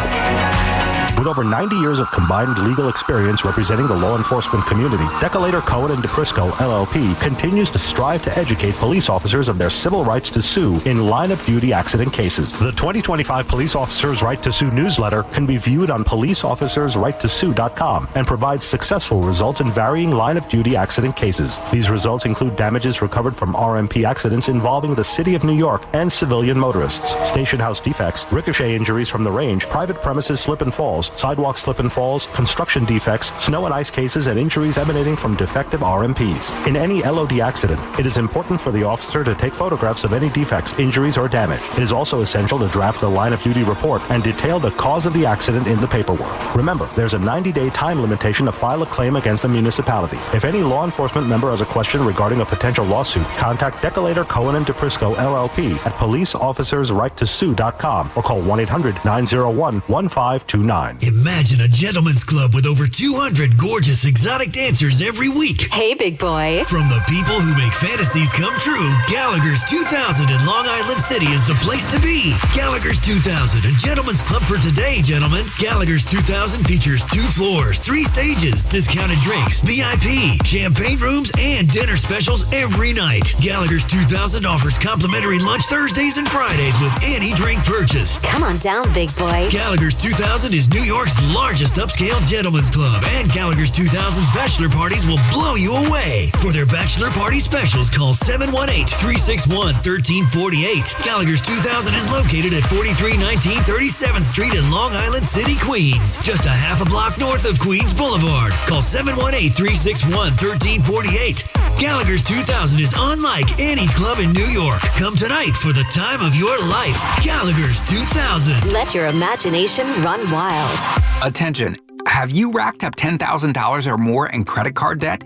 With over 90 years of combined legal experience representing the law enforcement community, Decolator Cohen & DePrisco, LLP, continues to strive to educate police officers of their civil rights to sue in line-of-duty accident cases. The 2025 Police Officers' Right to Sue newsletter can be viewed on policeofficersrighttosue.com and provides successful results in varying line-of-duty accident cases. These results include damages recovered from RMP accidents involving the City of New York and civilian motorists, station house defects, ricochet injuries from the range, private premises slip and falls, sidewalk slip and falls, construction defects, snow and ice cases, and injuries emanating from defective RMPs. In any LOD accident, it is important for the officer to take photographs of any defects, injuries, or damage. It is also essential to draft the line-of-duty report and detail the cause of the accident in the paperwork. Remember, there's a 90-day time limitation to file a claim against a municipality. If any law enforcement member has a question regarding a potential lawsuit, contact Decolator Cohen & DePrisco, LLP at policeofficersrighttosue.com or call 1-800-901-1529. Imagine a gentleman's club with over 200 gorgeous exotic dancers every week. Hey, big boy. From the people who make fantasies come true, Gallagher's 2000 in Long Island City is the place to be. Gallagher's 2000, a gentleman's club for today, gentlemen. Gallagher's 2000 features 2 floors, 3 stages, discounted drinks, VIP, champagne rooms, and dinner specials every night. Gallagher's 2000 offers complimentary lunch Thursdays and Fridays with any drink purchase. Come on down, big boy. Gallagher's 2000 is New York's largest upscale gentleman's club, and Gallagher's 2000's bachelor parties will blow you away. For their bachelor party specials, call 718-361-1348. Gallagher's 2000 is located at 4319 37th Street in Long Island City, Queens, just a half a block north of Queens Boulevard. Call 718-361-1348. Gallagher's 2000 is unlike any club in New York. Come tonight for the time of your life. Gallagher's 2000. Let your imagination run wild. Attention. Have you racked up $10,000 or more in credit card debt?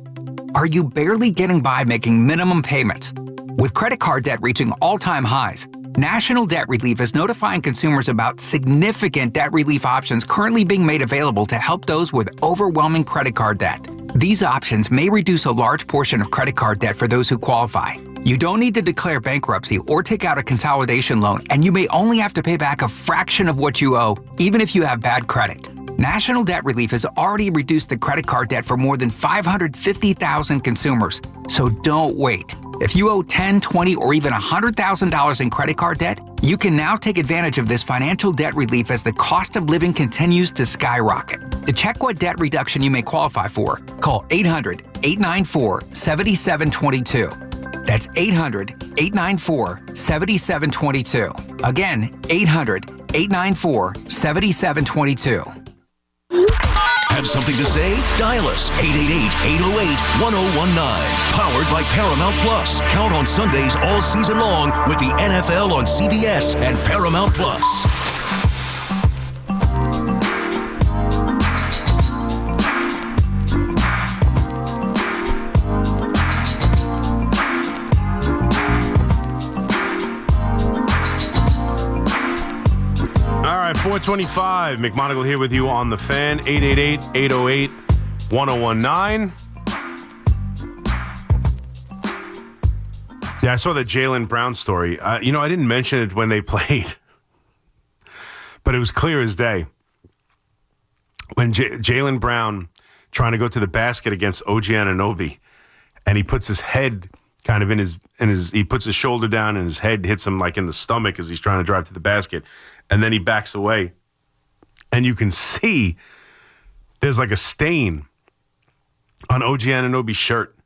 Are you barely getting by making minimum payments? With credit card debt reaching all-time highs, National Debt Relief is notifying consumers about significant debt relief options currently being made available to help those with overwhelming credit card debt. These options may reduce a large portion of credit card debt for those who qualify. You don't need to declare bankruptcy or take out a consolidation loan, and you may only have to pay back a fraction of what you owe, even if you have bad credit. National Debt Relief has already reduced the credit card debt for more than 550,000 consumers. So don't wait. If you owe $10,000, $20,000, or even $100,000 in credit card debt, you can now take advantage of this financial debt relief as the cost of living continues to skyrocket. To check what debt reduction you may qualify for, call 800-894-7722. That's 800-894-7722. Again, 800-894-7722. Have something to say? Dial us 888-808-1019. Powered by Paramount Plus. Count on Sundays all season long with the NFL on CBS and Paramount Plus. All right, 425. McMonigle here with you on the Fan. 888-808-1019. Yeah, I saw the Jaylen Brown story. I didn't mention it when they played, but it was clear as day. When Jaylen Brown trying to go to the basket against OG Anunoby, and he puts his head kind of in his he puts his shoulder down and his head hits him like in the stomach as he's trying to drive to the basket. And then he backs away. And you can see there's like a stain on OG Anunoby's shirt.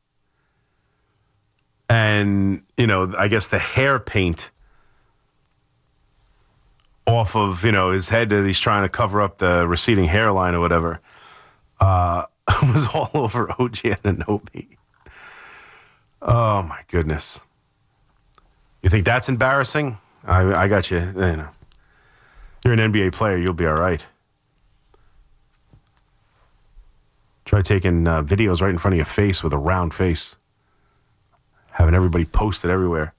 And, I guess the hair paint off of, his head that he's trying to cover up the receding hairline or whatever was all over OG Anunoby. Oh, my goodness. You think that's embarrassing? I got you. You're an NBA player. You'll be all right. Try taking videos right in front of your face with a round face. Having everybody post it everywhere.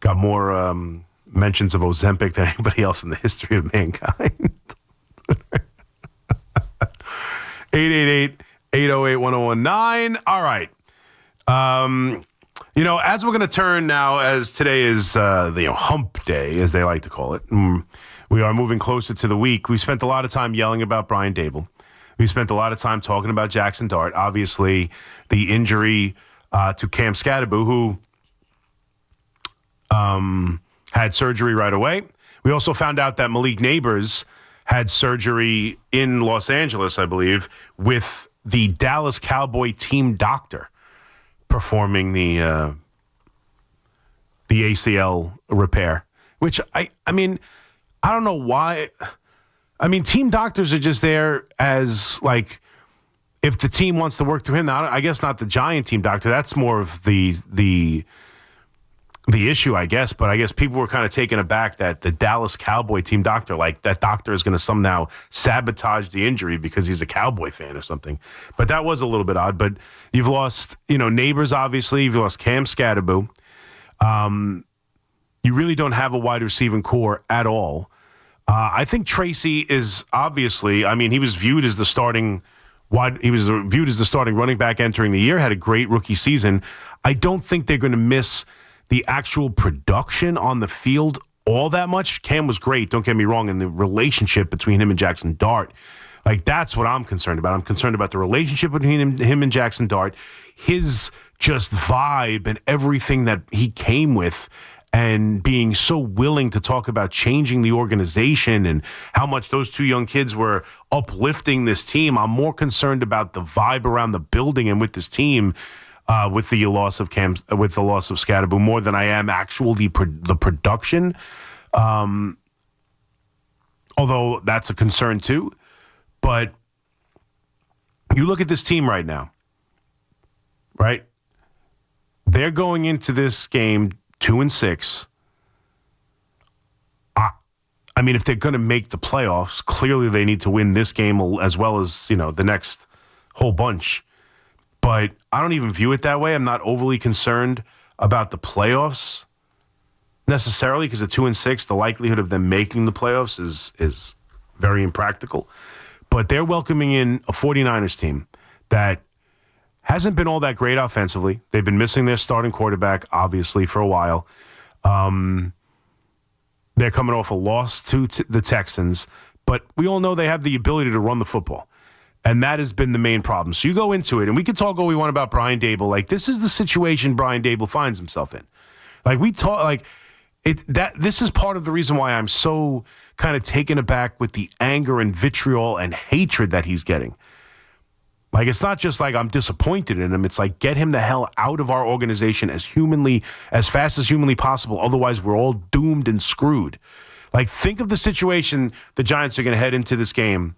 Got more mentions of Ozempic than anybody else in the history of mankind. 888-808-1019. All right. As we're going to turn now, as today is the hump day, as they like to call it, we are moving closer to the week. We spent a lot of time yelling about Brian Daboll. We spent a lot of time talking about Jackson Dart. Obviously, the injury to Cam Scadaboo, who had surgery right away. We also found out that Malik Neighbors had surgery in Los Angeles, I believe, with the Dallas Cowboy team doctor performing the ACL repair, which I mean, I don't know why. I mean, team doctors are just there as like, if the team wants to work through him. Now, I guess not the Giant team doctor. That's more of the issue, I guess. But I guess people were kind of taken aback that the Dallas Cowboy team doctor, like that doctor is going to somehow sabotage the injury because he's a Cowboy fan or something. But that was a little bit odd. But you've lost, Neighbors, obviously. You've lost Cam Scadaboo. You really don't have a wide receiving core at all. I think Tracy is obviously, he was viewed as the starting running back entering the year, had a great rookie season. I don't think they're going to miss the actual production on the field all that much. Cam was great, don't get me wrong, and the relationship between him and Jackson Dart. Like, that's what I'm concerned about. I'm concerned about the relationship between him and Jackson Dart, his just vibe and everything that he came with, and being so willing to talk about changing the organization and how much those two young kids were uplifting this team. I'm more concerned about the vibe around the building and with this team, with the loss of Scadaboo, more than I am actually the production. Although that's a concern too. But you look at this team right now, right? They're going into this game 2-6. I mean, if they're going to make the playoffs, clearly they need to win this game as well as, the next whole bunch. But I don't even view it that way. I'm not overly concerned about the playoffs necessarily, because at 2-6, the likelihood of them making the playoffs is very impractical. But they're welcoming in a 49ers team that hasn't been all that great offensively. They've been missing their starting quarterback, obviously, for a while. They're coming off a loss to the Texans, but we all know they have the ability to run the football. And that has been the main problem. So you go into it, and we can talk all we want about Brian Daboll. Like, this is the situation Brian Daboll finds himself in. Like, we talk, like, this is part of the reason why I'm so kind of taken aback with the anger and vitriol and hatred that he's getting. Like, it's not just like I'm disappointed in him. It's like, get him the hell out of our organization as fast as humanly possible. Otherwise, we're all doomed and screwed. Like, think of the situation the Giants are going to head into this game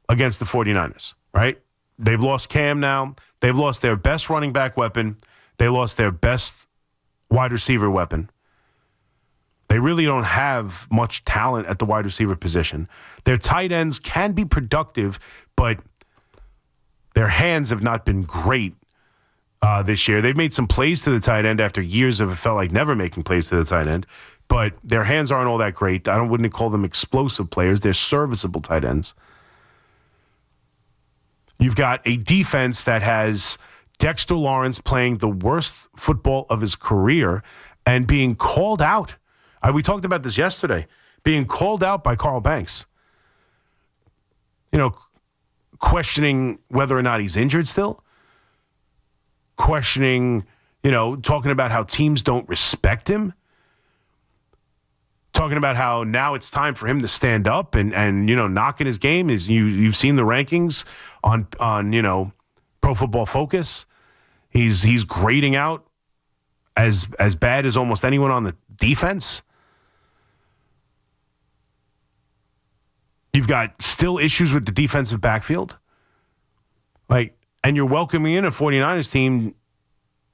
against the 49ers, right? They've lost Cam now. They've lost their best running back weapon. They lost their best wide receiver weapon. They really don't have much talent at the wide receiver position. Their tight ends can be productive, but their hands have not been great this year. They've made some plays to the tight end after years of it felt like never making plays to the tight end, but their hands aren't all that great. I wouldn't call them explosive players. They're serviceable tight ends. You've got a defense that has Dexter Lawrence playing the worst football of his career and being called out. We talked about this yesterday, being called out by Carl Banks. You know, questioning whether or not he's injured still. Questioning, talking about how teams don't respect him. Talking about how now it's time for him to stand up and knocking his game. You've seen the rankings on Pro Football Focus. He's grading out as bad as almost anyone on the defense. You've got still issues with the defensive backfield. And you're welcoming in a 49ers team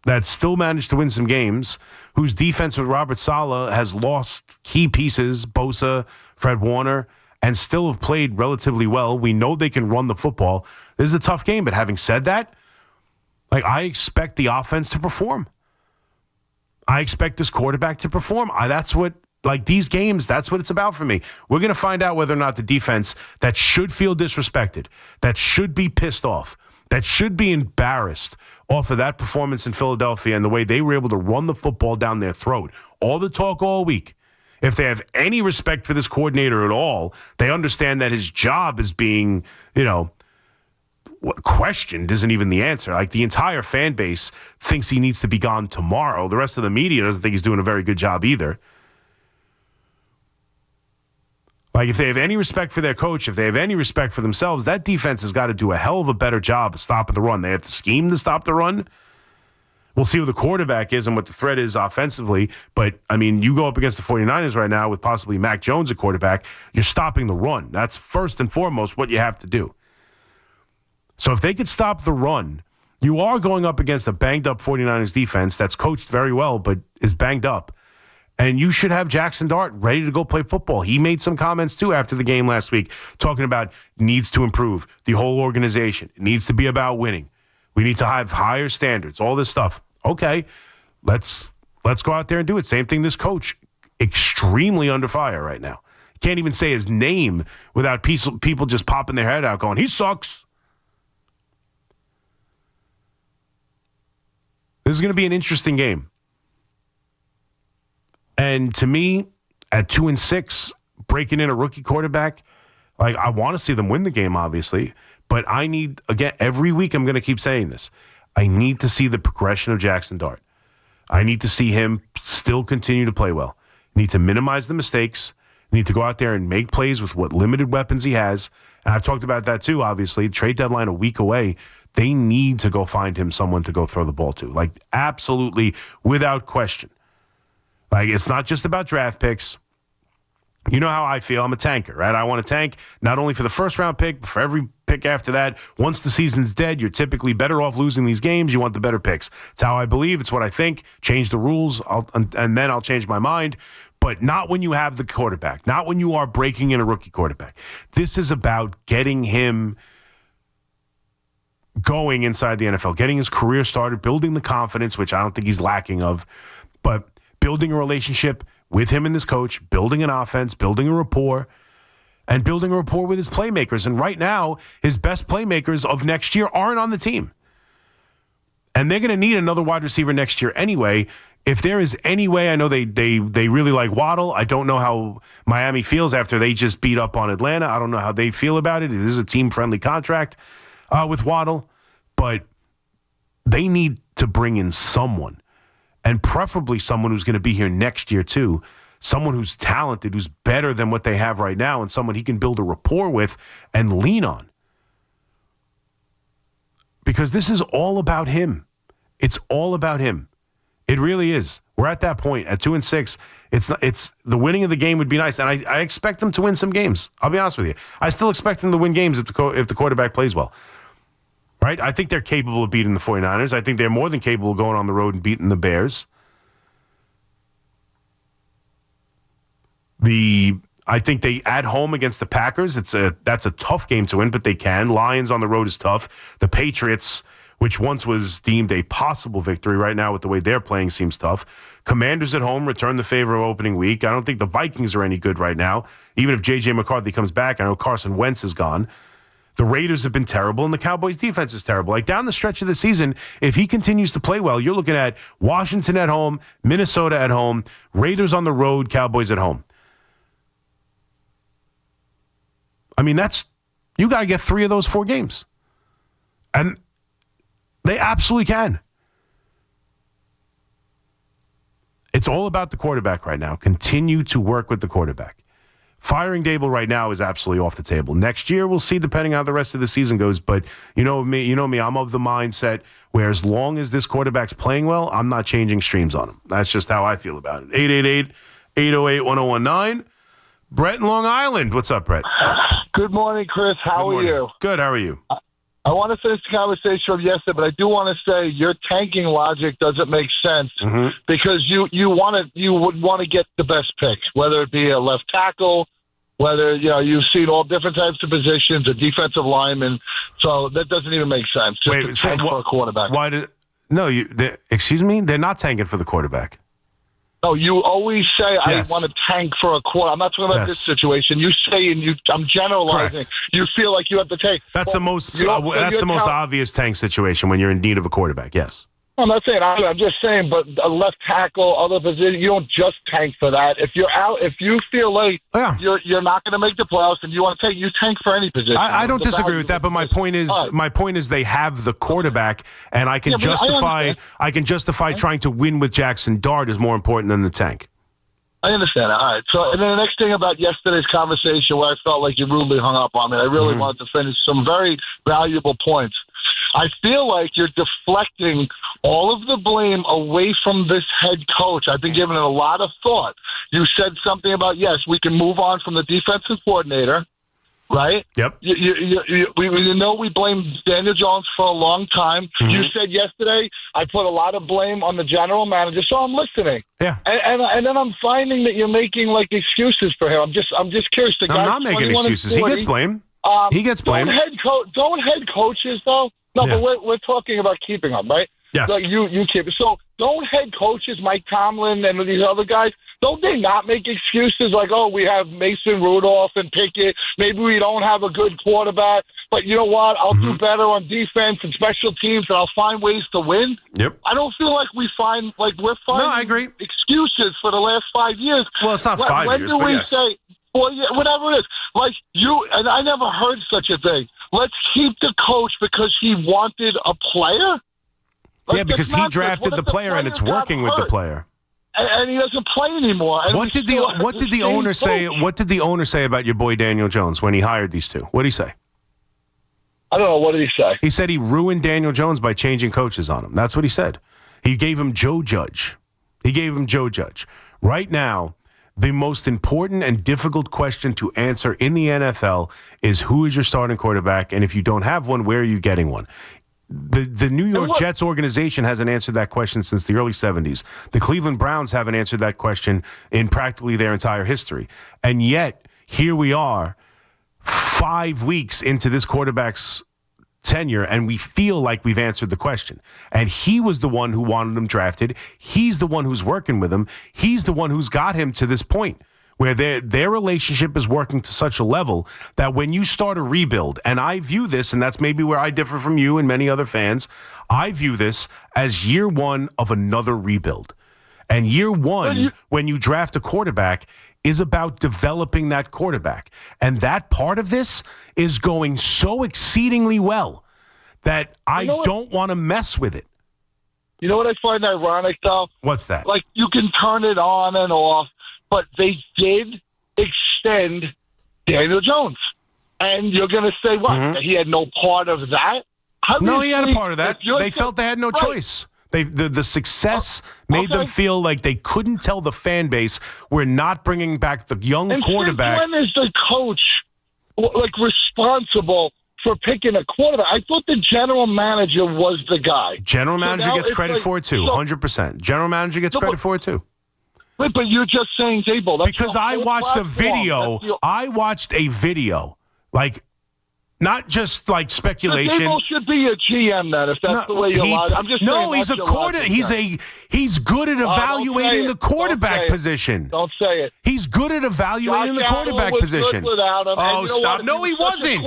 that still managed to win some games, whose defense with Robert Saleh has lost key pieces, Bosa, Fred Warner, and still have played relatively well. We know they can run the football. This is a tough game, but having said that, I expect the offense to perform. I expect this quarterback to perform. These games, that's what it's about for me. We're going to find out whether or not the defense that should feel disrespected, that should be pissed off, that should be embarrassed off of that performance in Philadelphia and the way they were able to run the football down their throat. All the talk all week. If they have any respect for this coordinator at all, they understand that his job is being, questioned isn't even the answer. Like, the entire fan base thinks he needs to be gone tomorrow. The rest of the media doesn't think he's doing a very good job either. If they have any respect for their coach, if they have any respect for themselves, that defense has got to do a hell of a better job of stopping the run. They have to scheme to stop the run. We'll see who the quarterback is and what the threat is offensively. But, you go up against the 49ers right now with possibly Mac Jones at quarterback, you're stopping the run. That's first and foremost what you have to do. So if they could stop the run, you are going up against a banged-up 49ers defense that's coached very well but is banged up. And you should have Jackson Dart ready to go play football. He made some comments, too, after the game last week, talking about needs to improve. The whole organization. It needs to be about winning. We need to have higher standards, all this stuff. Okay, let's go out there and do it. Same thing, this coach, extremely under fire right now. Can't even say his name without people just popping their head out going, he sucks. This is going to be an interesting game. And to me, at 2-6, breaking in a rookie quarterback, I want to see them win the game, obviously. But I need, again, every week I'm going to keep saying this. I need to see the progression of Jackson Dart. I need to see him still continue to play well. I need to minimize the mistakes. I need to go out there and make plays with what limited weapons he has. And I've talked about that too, obviously. Trade deadline a week away. They need to go find him someone to go throw the ball to. Absolutely, without question. It's not just about draft picks. You know how I feel. I'm a tanker, right? I want to tank not only for the first-round pick, but for every pick after that. Once the season's dead, you're typically better off losing these games. You want the better picks. It's how I believe. It's what I think. Change the rules, and then I'll change my mind. But not when you have the quarterback. Not when you are breaking in a rookie quarterback. This is about getting him going inside the NFL, getting his career started, building the confidence, which I don't think he's lacking of, but building a relationship with him and his coach, building an offense, building a rapport, and building a rapport with his playmakers. And right now, his best playmakers of next year aren't on the team. And they're going to need another wide receiver next year anyway. If there is any way, I know they really like Waddle. I don't know how Miami feels after they just beat up on Atlanta. I don't know how they feel about it. This is a team-friendly contract with Waddle. But they need to bring in someone, and preferably someone who's going to be here next year too, someone who's talented, who's better than what they have right now, and someone he can build a rapport with and lean on. Because this is all about him. It's all about him. It really is. We're at that point at 2-6. It's the winning of the game would be nice, and I expect them to win some games. I'll be honest with you. I still expect them to win games if the quarterback plays well. Right? I think they're capable of beating the 49ers. I think they're more than capable of going on the road and beating the Bears. I think they at home against the Packers. That's a tough game to win, but they can. Lions on the road is tough. The Patriots, which once was deemed a possible victory, right now with the way they're playing seems tough. Commanders at home return the favor of opening week. I don't think the Vikings are any good right now. Even if J.J. McCarthy comes back, I know Carson Wentz is gone. The Raiders have been terrible, and the Cowboys' defense is terrible. Like down the stretch of the season, if he continues to play well, you're looking at Washington at home, Minnesota at home, Raiders on the road, Cowboys at home. I mean, you got to get 3 of those 4 games. And they absolutely can. It's all about the quarterback right now. Continue to work with the quarterback. Firing Daboll right now is absolutely off the table. Next year, we'll see, depending on how the rest of the season goes. But you know me, I'm of the mindset where as long as this quarterback's playing well, I'm not changing streams on him. That's just how I feel about it. 888-808-1019. Brett in Long Island. What's up, Brett? Good morning, Chris. How are you? Good. How are you? I want to finish the conversation from yesterday, but I do want to say your tanking logic doesn't make sense because you would want to get the best pick, whether it be a left tackle, whether you've seen all different types of positions, a defensive lineman. So that doesn't even make sense. Just to tank for a quarterback. Excuse me? They're not tanking for the quarterback. No, you always say, I want to tank for a quarter. I'm not talking about this situation. You say, I'm generalizing. Correct. You feel like you have to take. That's the most obvious tank situation when you're in need of a quarterback, yes. I'm not saying, I'm just saying, but a left tackle, other position, you don't just tank for that. If you're out, if you feel like you're not going to make the playoffs and you want to you tank for any position. I don't disagree with that, but my point is they have the quarterback, and I can justify trying to win with Jackson Dart is more important than the tank. I understand that. All right. So, and then the next thing about yesterday's conversation where I felt like you rudely hung up on me, I really wanted to finish some very valuable points. I feel like you're deflecting all of the blame away from this head coach. I've been giving it a lot of thought. You said something about, yes, we can move on from the defensive coordinator, right? Yep. We know we blamed Daniel Jones for a long time. You said yesterday I put a lot of blame on the general manager, so I'm listening. Yeah. And then I'm finding that you're making like excuses for him. I'm just curious. The I'm not making excuses. 40, he gets blame. He gets blame. Don't head coaches though. No, but we're talking about keeping them, right? Yes. Like you keep it. So don't head coaches, Mike Tomlin and these other guys, don't they not make excuses like, oh, we have Mason Rudolph and Pickett. Maybe we don't have a good quarterback. But you know what? I'll do better on defense and special teams, and I'll find ways to win. Yep. I don't feel like we're finding excuses for the last 5 years. Well, it's not 5 years, but yes. Say, well, yeah, whatever it is. Like and I never heard such a thing. Let's keep the coach because he wanted a player? Like, because he drafted the player and it's working with the player. And he doesn't play anymore. And what did the owner say? What did the owner say about your boy Daniel Jones when he hired these two? What did he say? I don't know. What did he say? He said he ruined Daniel Jones by changing coaches on him. That's what he said. He gave him Joe Judge. Right now, the most important and difficult question to answer in the NFL is who is your starting quarterback, and if you don't have one, where are you getting one? The New York Jets organization hasn't answered that question since the early 70s. The Cleveland Browns haven't answered that question in practically their entire history. And yet, here we are 5 weeks into this quarterback's tenure, and we feel like we've answered the question. And he was the one who wanted him drafted. He's the one who's working with him. He's the one who's got him to this point where their relationship is working to such a level that when you start a rebuild, and I view this, and that's maybe where I differ from you and many other fans, I view this as year one of another rebuild. And year one, when you draft a quarterback, is about developing that quarterback. And that part of this is going so exceedingly well that I don't want to mess with it. You know what I find ironic, though? What's that? Like, you can turn it on and off, but they did extend Daniel Jones. And you're going to say, what? He had no part of that? No, he had a part of that. They felt they had no choice. The success made them feel like they couldn't tell the fan base, we're not bringing back the young quarterback. When is the coach responsible for picking a quarterback? I thought the general manager was the guy. General manager gets credit for it too, 100%. General manager gets credit for it too. Wait, but you're just saying Daboll. Because I watched a video. I watched a video, like. Not just like speculation. Daboll should be a GM then, if that's the way you're allowed. I'm just saying. He's a quarterback. He's good at evaluating the quarterback position. Don't say it. He's good at evaluating the quarterback position. Oh, stop! No, he wasn't.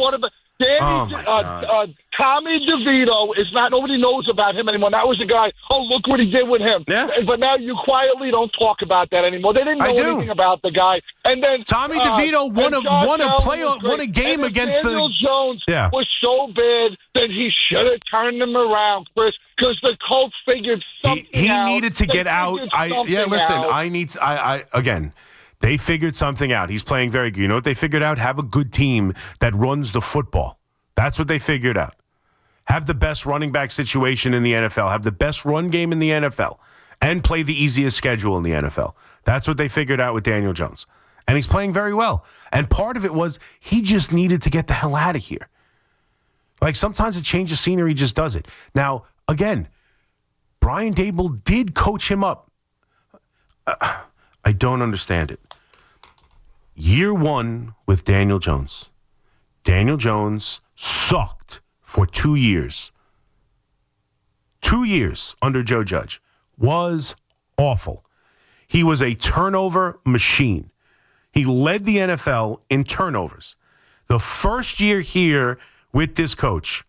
Tommy DeVito is not. Nobody knows about him anymore. That was the guy. Oh, look what he did with him. Yeah. But now you quietly don't talk about that anymore. They didn't know anything about the guy. And then Tommy DeVito won a game against Daniel Jones was so bad that he should have turned him around, Chris, because the Colts figured something out. He needed to get out. Again. They figured something out. He's playing very good. You know what they figured out? Have a good team that runs the football. That's what they figured out. Have the best running back situation in the NFL. Have the best run game in the NFL. And play the easiest schedule in the NFL. That's what they figured out with Daniel Jones. And he's playing very well. And part of it was he just needed to get the hell out of here. Like sometimes a change of scenery just does it. Now, again, Brian Daboll did coach him up. I don't understand it. Year one with Daniel Jones. Daniel Jones sucked for 2 years. 2 years under Joe Judge was awful. He was a turnover machine. He led the NFL in turnovers. The first year here with this coach,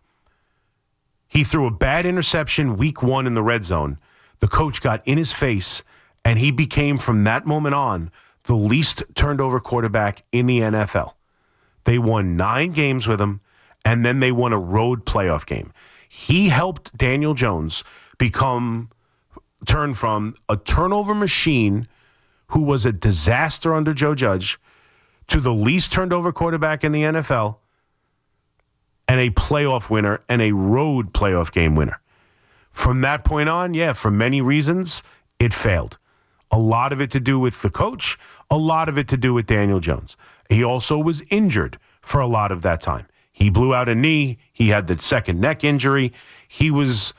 he threw a bad interception week one in the red zone. The coach got in his face, and he became, from that moment on, the least turned over quarterback in the NFL. They won 9 games with him, and then they won a road playoff game. He helped Daniel Jones turn from a turnover machine who was a disaster under Joe Judge to the least turned over quarterback in the NFL and a playoff winner and a road playoff game winner. From that point on, for many reasons, it failed. A lot of it to do with the coach, a lot of it to do with Daniel Jones. He also was injured for a lot of that time. He blew out a knee. He had the second neck injury. He wasn't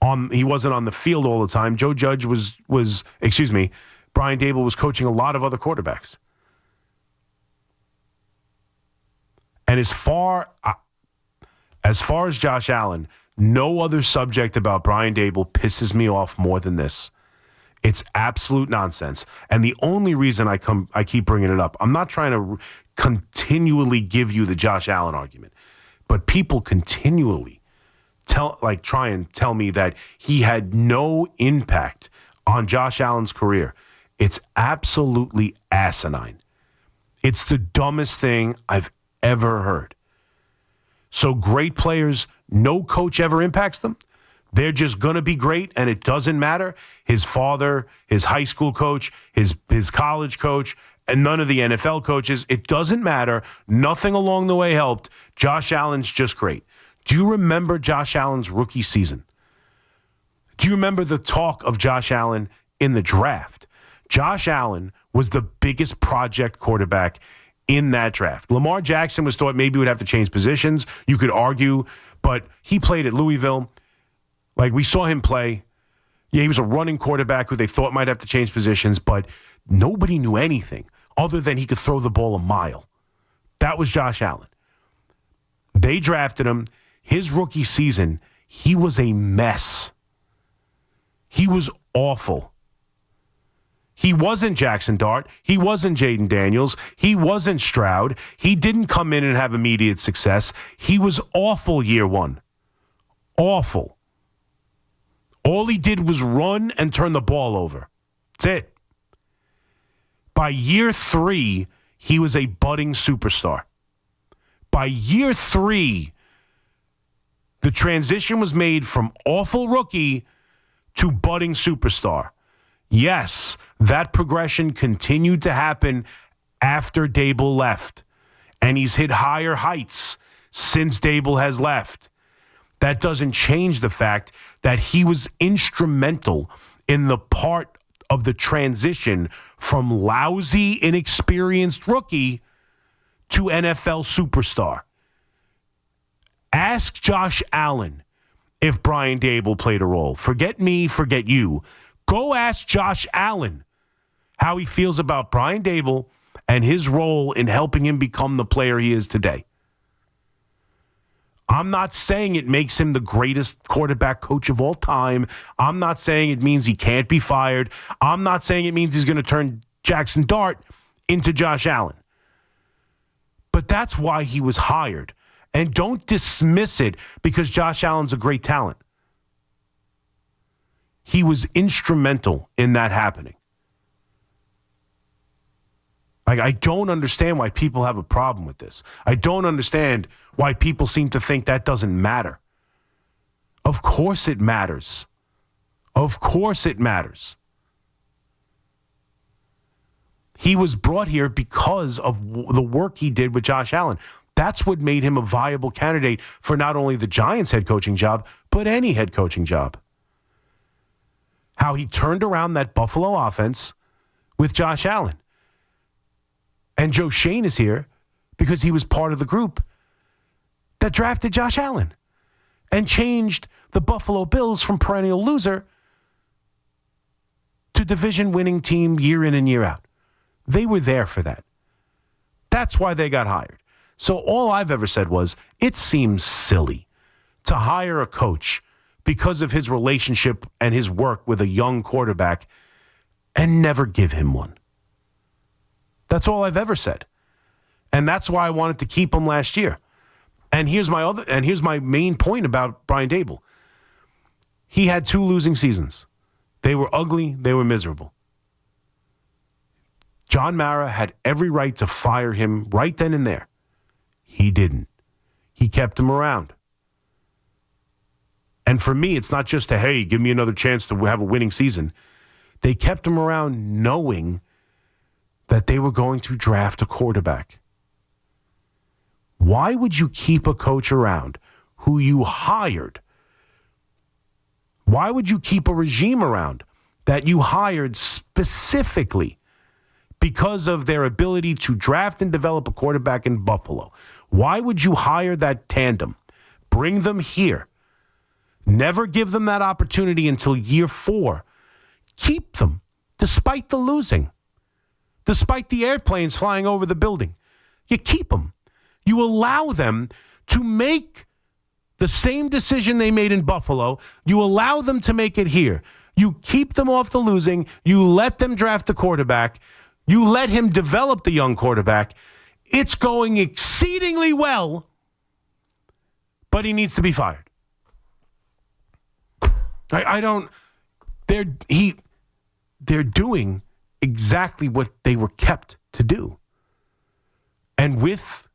on the field all the time. Joe Judge Brian Daboll was coaching a lot of other quarterbacks. And as far as Josh Allen, no other subject about Brian Daboll pisses me off more than this. It's absolute nonsense. And the only reason I keep bringing it up, I'm not trying to continually give you the Josh Allen argument, but people continually try and tell me that he had no impact on Josh Allen's career. It's absolutely asinine. It's the dumbest thing I've ever heard. So great players, no coach ever impacts them. They're just going to be great, and it doesn't matter. His father, his high school coach, his college coach, and none of the NFL coaches. It doesn't matter. Nothing along the way helped. Josh Allen's just great. Do you remember Josh Allen's rookie season? Do you remember the talk of Josh Allen in the draft? Josh Allen was the biggest project quarterback in that draft. Lamar Jackson was thought maybe would have to change positions. You could argue, but he played at Louisville. Like, we saw him play. Yeah, he was a running quarterback who they thought might have to change positions, but nobody knew anything other than he could throw the ball a mile. That was Josh Allen. They drafted him. His rookie season, he was a mess. He was awful. He wasn't Jackson Dart. He wasn't Jaden Daniels. He wasn't Stroud. He didn't come in and have immediate success. He was awful year one. Awful. All he did was run and turn the ball over. That's it. By year 3, he was a budding superstar. By year 3, the transition was made from awful rookie to budding superstar. Yes, that progression continued to happen after Daboll left, and he's hit higher heights since Daboll has left. That doesn't change the fact that he was instrumental in the part of the transition from lousy, inexperienced rookie to NFL superstar. Ask Josh Allen if Brian Daboll played a role. Forget me, forget you. Go ask Josh Allen how he feels about Brian Daboll and his role in helping him become the player he is today. I'm not saying it makes him the greatest quarterback coach of all time. I'm not saying it means he can't be fired. I'm not saying it means he's going to turn Jackson Dart into Josh Allen. But that's why he was hired. And don't dismiss it because Josh Allen's a great talent. He was instrumental in that happening. Like, I don't understand why people have a problem with this. I don't understand why people seem to think that doesn't matter. Of course it matters. Of course it matters. He was brought here because of the work he did with Josh Allen. That's what made him a viable candidate for not only the Giants head coaching job, but any head coaching job. How he turned around that Buffalo offense with Josh Allen. And Joe Shane is here because he was part of the group that drafted Josh Allen and changed the Buffalo Bills from perennial loser to division-winning team year in and year out. They were there for that. That's why they got hired. So all I've ever said was, it seems silly to hire a coach because of his relationship and his work with a young quarterback and never give him one. That's all I've ever said. And that's why I wanted to keep him last year. And here's my main point about Brian Daboll. He had 2 losing seasons. They were ugly, they were miserable. John Mara had every right to fire him right then and there. He didn't. He kept him around. And for me, it's not just hey, give me another chance to have a winning season. They kept him around knowing that they were going to draft a quarterback. Why would you keep a coach around who you hired? Why would you keep a regime around that you hired specifically because of their ability to draft and develop a quarterback in Buffalo? Why would you hire that tandem? Bring them here. Never give them that opportunity until year 4. Keep them, despite the losing. Despite the airplanes flying over the building. You keep them. You allow them to make the same decision they made in Buffalo. You allow them to make it here. You keep them off the losing. You let them draft the quarterback. You let him develop the young quarterback. It's going exceedingly well, but he needs to be fired. They're doing exactly what they were kept to do. And with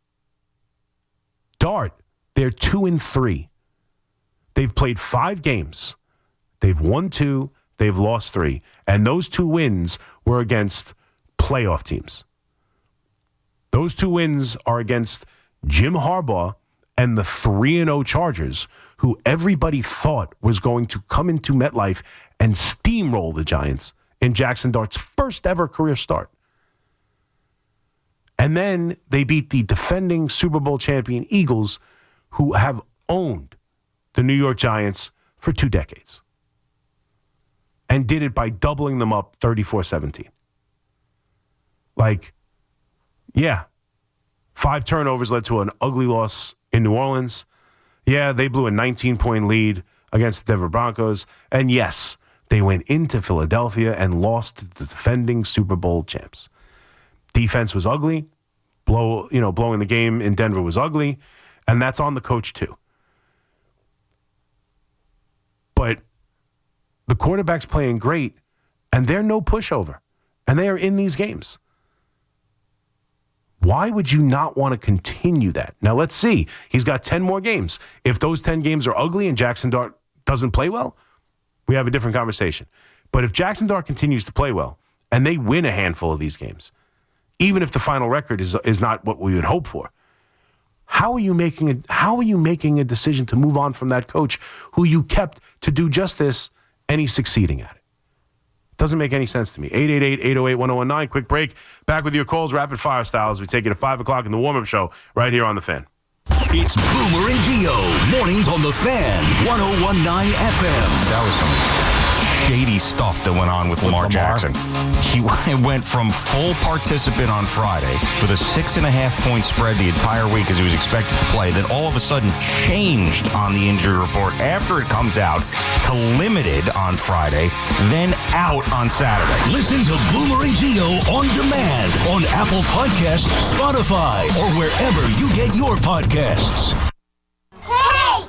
Dart, they're 2-3. They've played 5 games. They've won 2, they've lost 3. And those 2 wins were against playoff teams. Those 2 wins are against Jim Harbaugh and the 3-0 Chargers, who everybody thought was going to come into MetLife and steamroll the Giants in Jackson Dart's first ever career start. And then they beat the defending Super Bowl champion Eagles, who have owned the New York Giants for 2 decades. And did it by doubling them up 34-17. Like, yeah, 5 turnovers led to an ugly loss in New Orleans. Yeah, they blew a 19-point lead against the Denver Broncos. And yes, They went into Philadelphia and lost to the defending Super Bowl champs. Defense was ugly. Blowing the game in Denver was ugly, and that's on the coach too. But the quarterback's playing great, and they're no pushover, and they are in these games. Why would you not want to continue that? Now, let's see. He's got 10 more games. If those 10 games are ugly and Jackson Dart doesn't play well, we have a different conversation. But if Jackson Dart continues to play well, and they win a handful of these games, even if the final record is not what we would hope for, how are you making a decision to move on from that coach who you kept to do just this, and he's succeeding at it? Doesn't make any sense to me. 888-808-1019. Quick break. Back with your calls, rapid fire style, as we take it at 5 o'clock in the warm-up show right here on The Fan. It's Boomer and Gio. Mornings on The Fan. 101.9 FM. That was some shady stuff that went on with Lamar Jackson. He went from full participant on Friday with a 6.5-point spread the entire week as he was expected to play. Then all of a sudden changed on the injury report after it comes out to limited on Friday, then out on Saturday. Listen to Boomer and Gio on demand on Apple Podcasts, Spotify, or wherever you get your podcasts. Hey!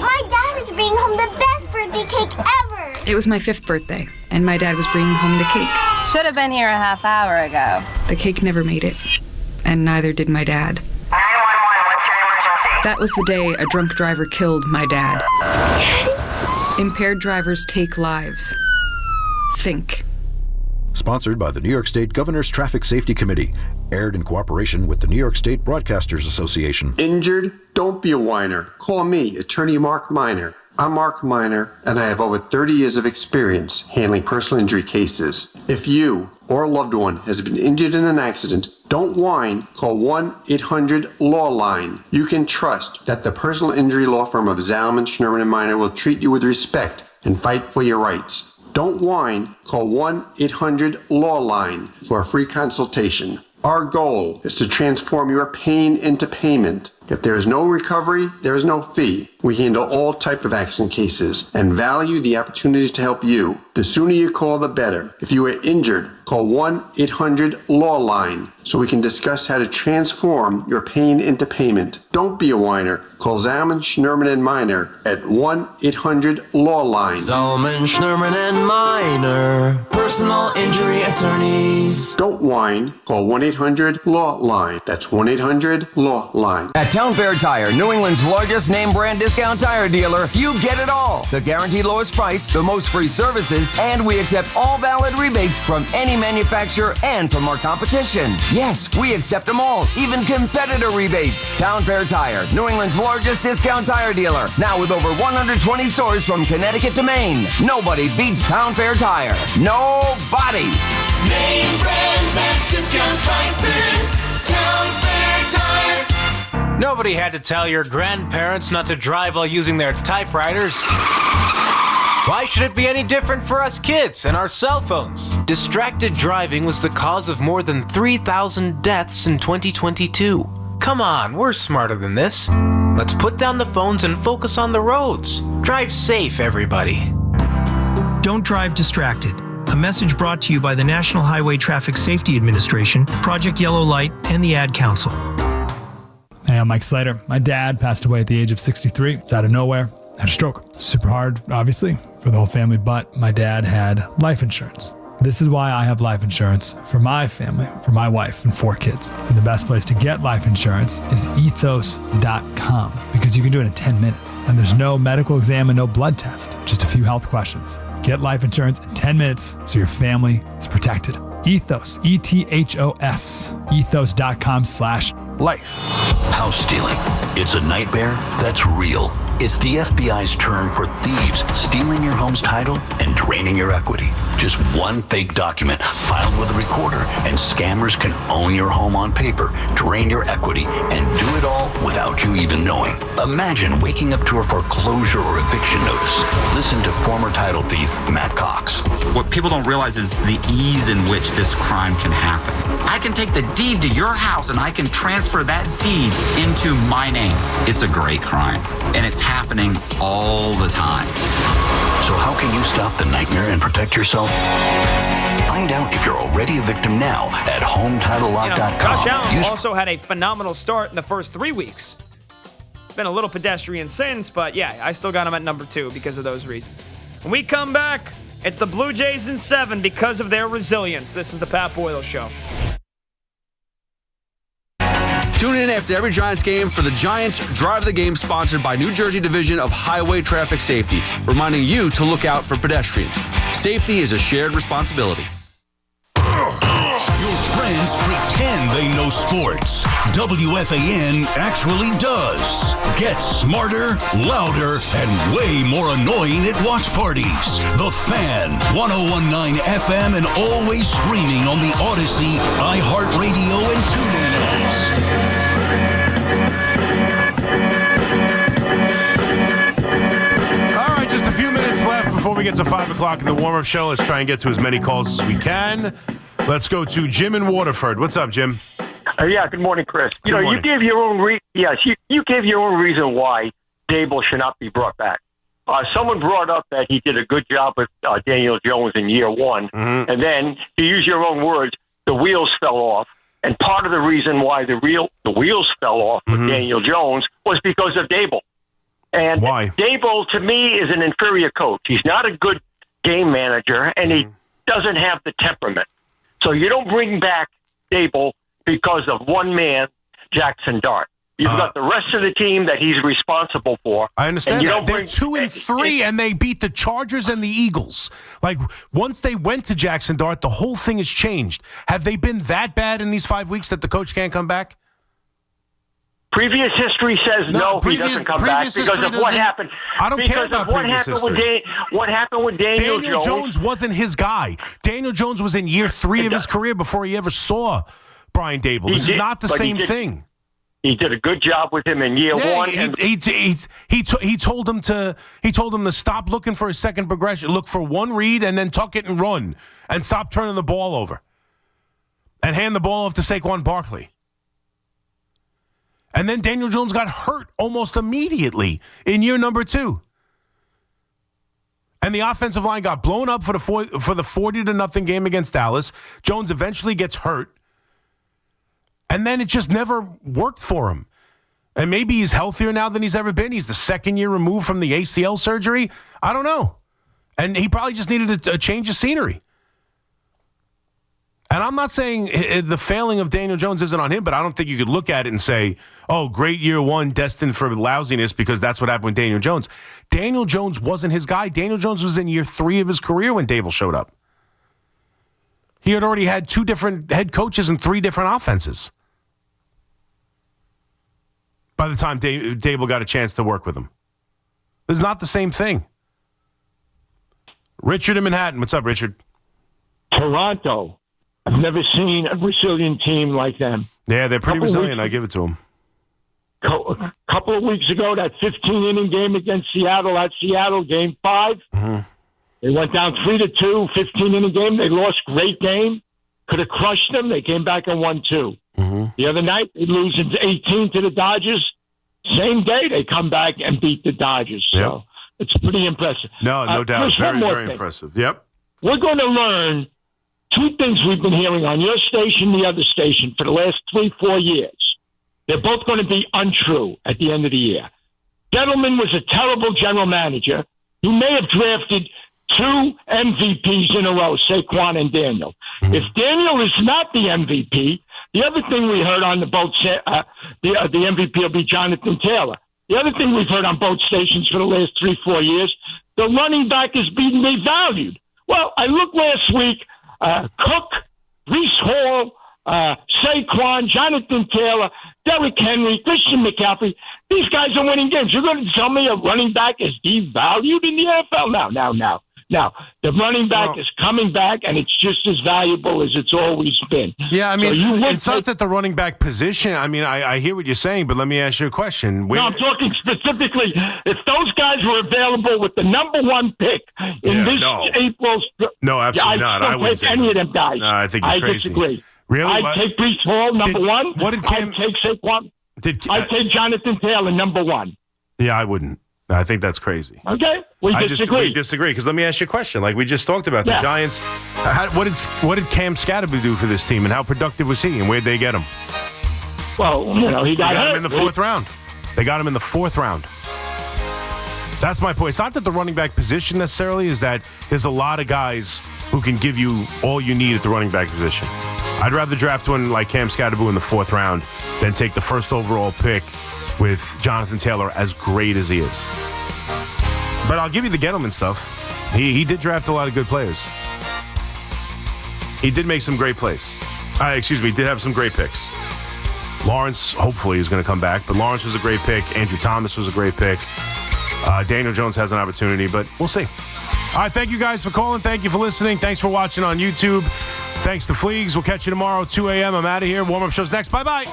My dad is bringing home the best birthday cake ever! It was my 5th birthday, and my dad was bringing home the cake. Should have been here a half hour ago. The cake never made it, and neither did my dad. 911, what's your emergency? That was the day a drunk driver killed my dad. Impaired drivers take lives. Think. Sponsored by the New York State Governor's Traffic Safety Committee. Aired in cooperation with the New York State Broadcasters Association. Injured? Don't be a whiner. Call me, attorney Mark Miner. I'm Mark Miner, and I have over 30 years of experience handling personal injury cases. If you or a loved one has been injured in an accident, don't whine. Call 1-800-LAW-LINE. You can trust that the personal injury law firm of Zalman, Schnurman, and Miner will treat you with respect and fight for your rights. Don't whine. Call 1-800-LAW-LINE for a free consultation. Our goal is to transform your pain into payment. If there is no recovery, there is no fee. We handle all type of accident cases and value the opportunity to help you. The sooner you call, the better. If you are injured, call 1-800-LAW-LINE so we can discuss how to transform your pain into payment. Don't be a whiner. Call Zalman, Schnurman, and Miner at 1-800-LAW-LINE. Zalman, Schnurman, and Miner, personal injury attorneys. Don't whine. Call 1-800-LAW-LINE. That's 1-800-LAW-LINE. At Town Fair Tire, New England's largest name brand discount tire dealer, you get it all. The guaranteed lowest price, the most free services, and we accept all valid rebates from any manufacturer and from our competition. Yes, we accept them all, even competitor rebates. Town Fair Tire, New England's largest discount tire dealer, now with over 120 stores from Connecticut to Maine. Nobody beats Town Fair Tire. Nobody. Name brands at discount prices. Town Fair Tire. Nobody had to tell your grandparents not to drive while using their typewriters. Why should it be any different for us kids and our cell phones? Distracted driving was the cause of more than 3,000 deaths in 2022. Come on, we're smarter than this. Let's put down the phones and focus on the roads. Drive safe, everybody. Don't drive distracted. A message brought to you by the National Highway Traffic Safety Administration, Project Yellow Light, and the Ad Council. Hey, I'm Mike Slater. My dad passed away at the age of 63. It's out of nowhere. Had a stroke. Super hard, obviously, for the whole family, but my dad had life insurance. This is why I have life insurance for my family, for my wife and 4 kids. And the best place to get life insurance is ethos.com because you can do it in 10 minutes. And there's no medical exam and no blood test, just a few health questions. Get life insurance in 10 minutes so your family is protected. Ethos, E-T-H-O-S, ethos.com/life. House stealing. It's a nightmare that's real. It's the FBI's term for thieves stealing your home's title and draining your equity. Just one fake document filed with a recorder, and scammers can own your home on paper, drain your equity, and do it all without you even knowing. Imagine waking up to a foreclosure or eviction notice. Listen to former title thief Matt Cox. What people don't realize is the ease in which this crime can happen. I can take the deed to your house and I can transfer that deed into my name. It's a great crime, and it's happening all the time. So how How can you stop the nightmare and protect yourself? Find out if you're already a victim now at HomeTitleLock.com. Josh Allen also had a phenomenal start in the first 3 weeks. Been a little pedestrian since, but yeah, I still got him at number 2 because of those reasons. When we come back, it's the Blue Jays in 7 because of their resilience. This is the Pat Boyle Show. Tune in after every Giants game for the Giants Drive the Game, sponsored by New Jersey Division of Highway Traffic Safety, reminding you to look out for pedestrians. Safety is a shared responsibility. Your friends pretend they know sports. WFAN actually does. Get smarter, louder, and way more annoying at watch parties. The Fan, 101.9 FM, and always streaming on the Odyssey, iHeartRadio, and TuneIn apps. All right, just a few minutes left before we get to 5 o'clock in the warm-up show. Let's try and get to as many calls as we can. Let's go to Jim in Waterford. What's up, Jim? Yeah, good morning, Chris. Good morning. You gave your own you gave your own reason why Daboll should not be brought back. Someone brought up that he did a good job with Daniel Jones in year one, and then, to use your own words, the wheels fell off. And part of the reason why the wheels fell off with Daniel Jones was because of Daboll. And why? Daboll, to me, is an inferior coach. He's not a good game manager, and he doesn't have the temperament. So you don't bring back Daboll because of one man, Jackson Dart. You've got the rest of the team that he's responsible for. I understand that. They're 2-3, and they beat the Chargers and the Eagles. Like, once they went to Jackson Dart, the whole thing has changed. Have they been that bad in these 5 weeks that the coach can't come back? Previous history says no, he doesn't come back because of what happened. I don't care about previous history. What happened with Daniel Jones wasn't his guy. Daniel Jones was in year 3 of his career before he ever saw Brian Daboll. This is not the same thing. He did a good job with him in year one. He told him to stop looking for a second progression, look for one read, and then tuck it and run, and stop turning the ball over, and hand the ball off to Saquon Barkley. And then Daniel Jones got hurt almost immediately in year number 2. And the offensive line got blown up for the 40-0 game against Dallas. Jones eventually gets hurt. And then it just never worked for him. And maybe he's healthier now than he's ever been. He's the second year removed from the ACL surgery. I don't know. And he probably just needed a change of scenery. And I'm not saying the failing of Daniel Jones isn't on him, but I don't think you could look at it and say, oh, great year one, destined for lousiness, because that's what happened with Daniel Jones. Daniel Jones wasn't his guy. Daniel Jones was in year 3 of his career when Daboll showed up. He had already had 2 different head coaches and 3 different offenses by the time Daboll got a chance to work with him. It's not the same thing. Richard in Manhattan. What's up, Richard? Toronto. I've never seen a resilient team like them. Yeah, they're pretty resilient. I give it to them. A couple of weeks ago, that 15-inning game against Seattle, that Seattle game 5, they went down 3-2, 15-inning game. They lost. Great game. Could have crushed them. They came back and won 2. The other night, they lose 18 to the Dodgers. Same day, they come back and beat the Dodgers. So it's pretty impressive. No doubt. Very, very impressive. Yep. We're going to learn 2 things we've been hearing on your station, the other station, for the last 3-4 years. They're both going to be untrue at the end of the year. Gettleman was a terrible general manager. He may have drafted 2 MVPs in a row, Saquon and Daniel. If Daniel is not the MVP, the other thing we heard on the MVP will be Jonathan Taylor. The other thing we've heard on both stations for the last 3-4 years, the running back is being devalued. Well, I looked last week, Cook, Breece Hall, Saquon, Jonathan Taylor, Derrick Henry, Christian McCaffrey. These guys are winning games. You're going to tell me a running back is devalued in the NFL? Now, the running back is coming back, and it's just as valuable as it's always been. Yeah, I mean, it's not that the running back position. I mean, I hear what you're saying, but let me ask you a question. No, I'm talking specifically, if those guys were available with the number 1 pick in April's... No, absolutely not. I wouldn't take any of them guys. No, I think you're crazy. I disagree. Really? I'd take Breece Hall, number 1. I'd take Saquon. I'd take Jonathan Taylor, number 1. Yeah, I wouldn't. I think that's crazy. Okay, we disagree. We disagree because let me ask you a question. Like we just talked about, the Giants. What did Cam Scatterby do for this team, and how productive was he, and where'd they get him? Well, he got him in the fourth round. They got him in the fourth round. That's my point. It's not that the running back position necessarily is that there's a lot of guys who can give you all you need at the running back position. I'd rather draft one like Cam Scatterby in the fourth round than take the first overall pick with Jonathan Taylor, as great as he is. But I'll give you the Gettleman stuff. He did draft a lot of good players. He did make some great plays. He did have some great picks. Lawrence, hopefully, is going to come back. But Lawrence was a great pick. Andrew Thomas was a great pick. Daniel Jones has an opportunity, but we'll see. All right, thank you guys for calling. Thank you for listening. Thanks for watching on YouTube. Thanks to Fleegs. We'll catch you tomorrow, 2 a.m. I'm out of here. Warm-up show's next. Bye-bye.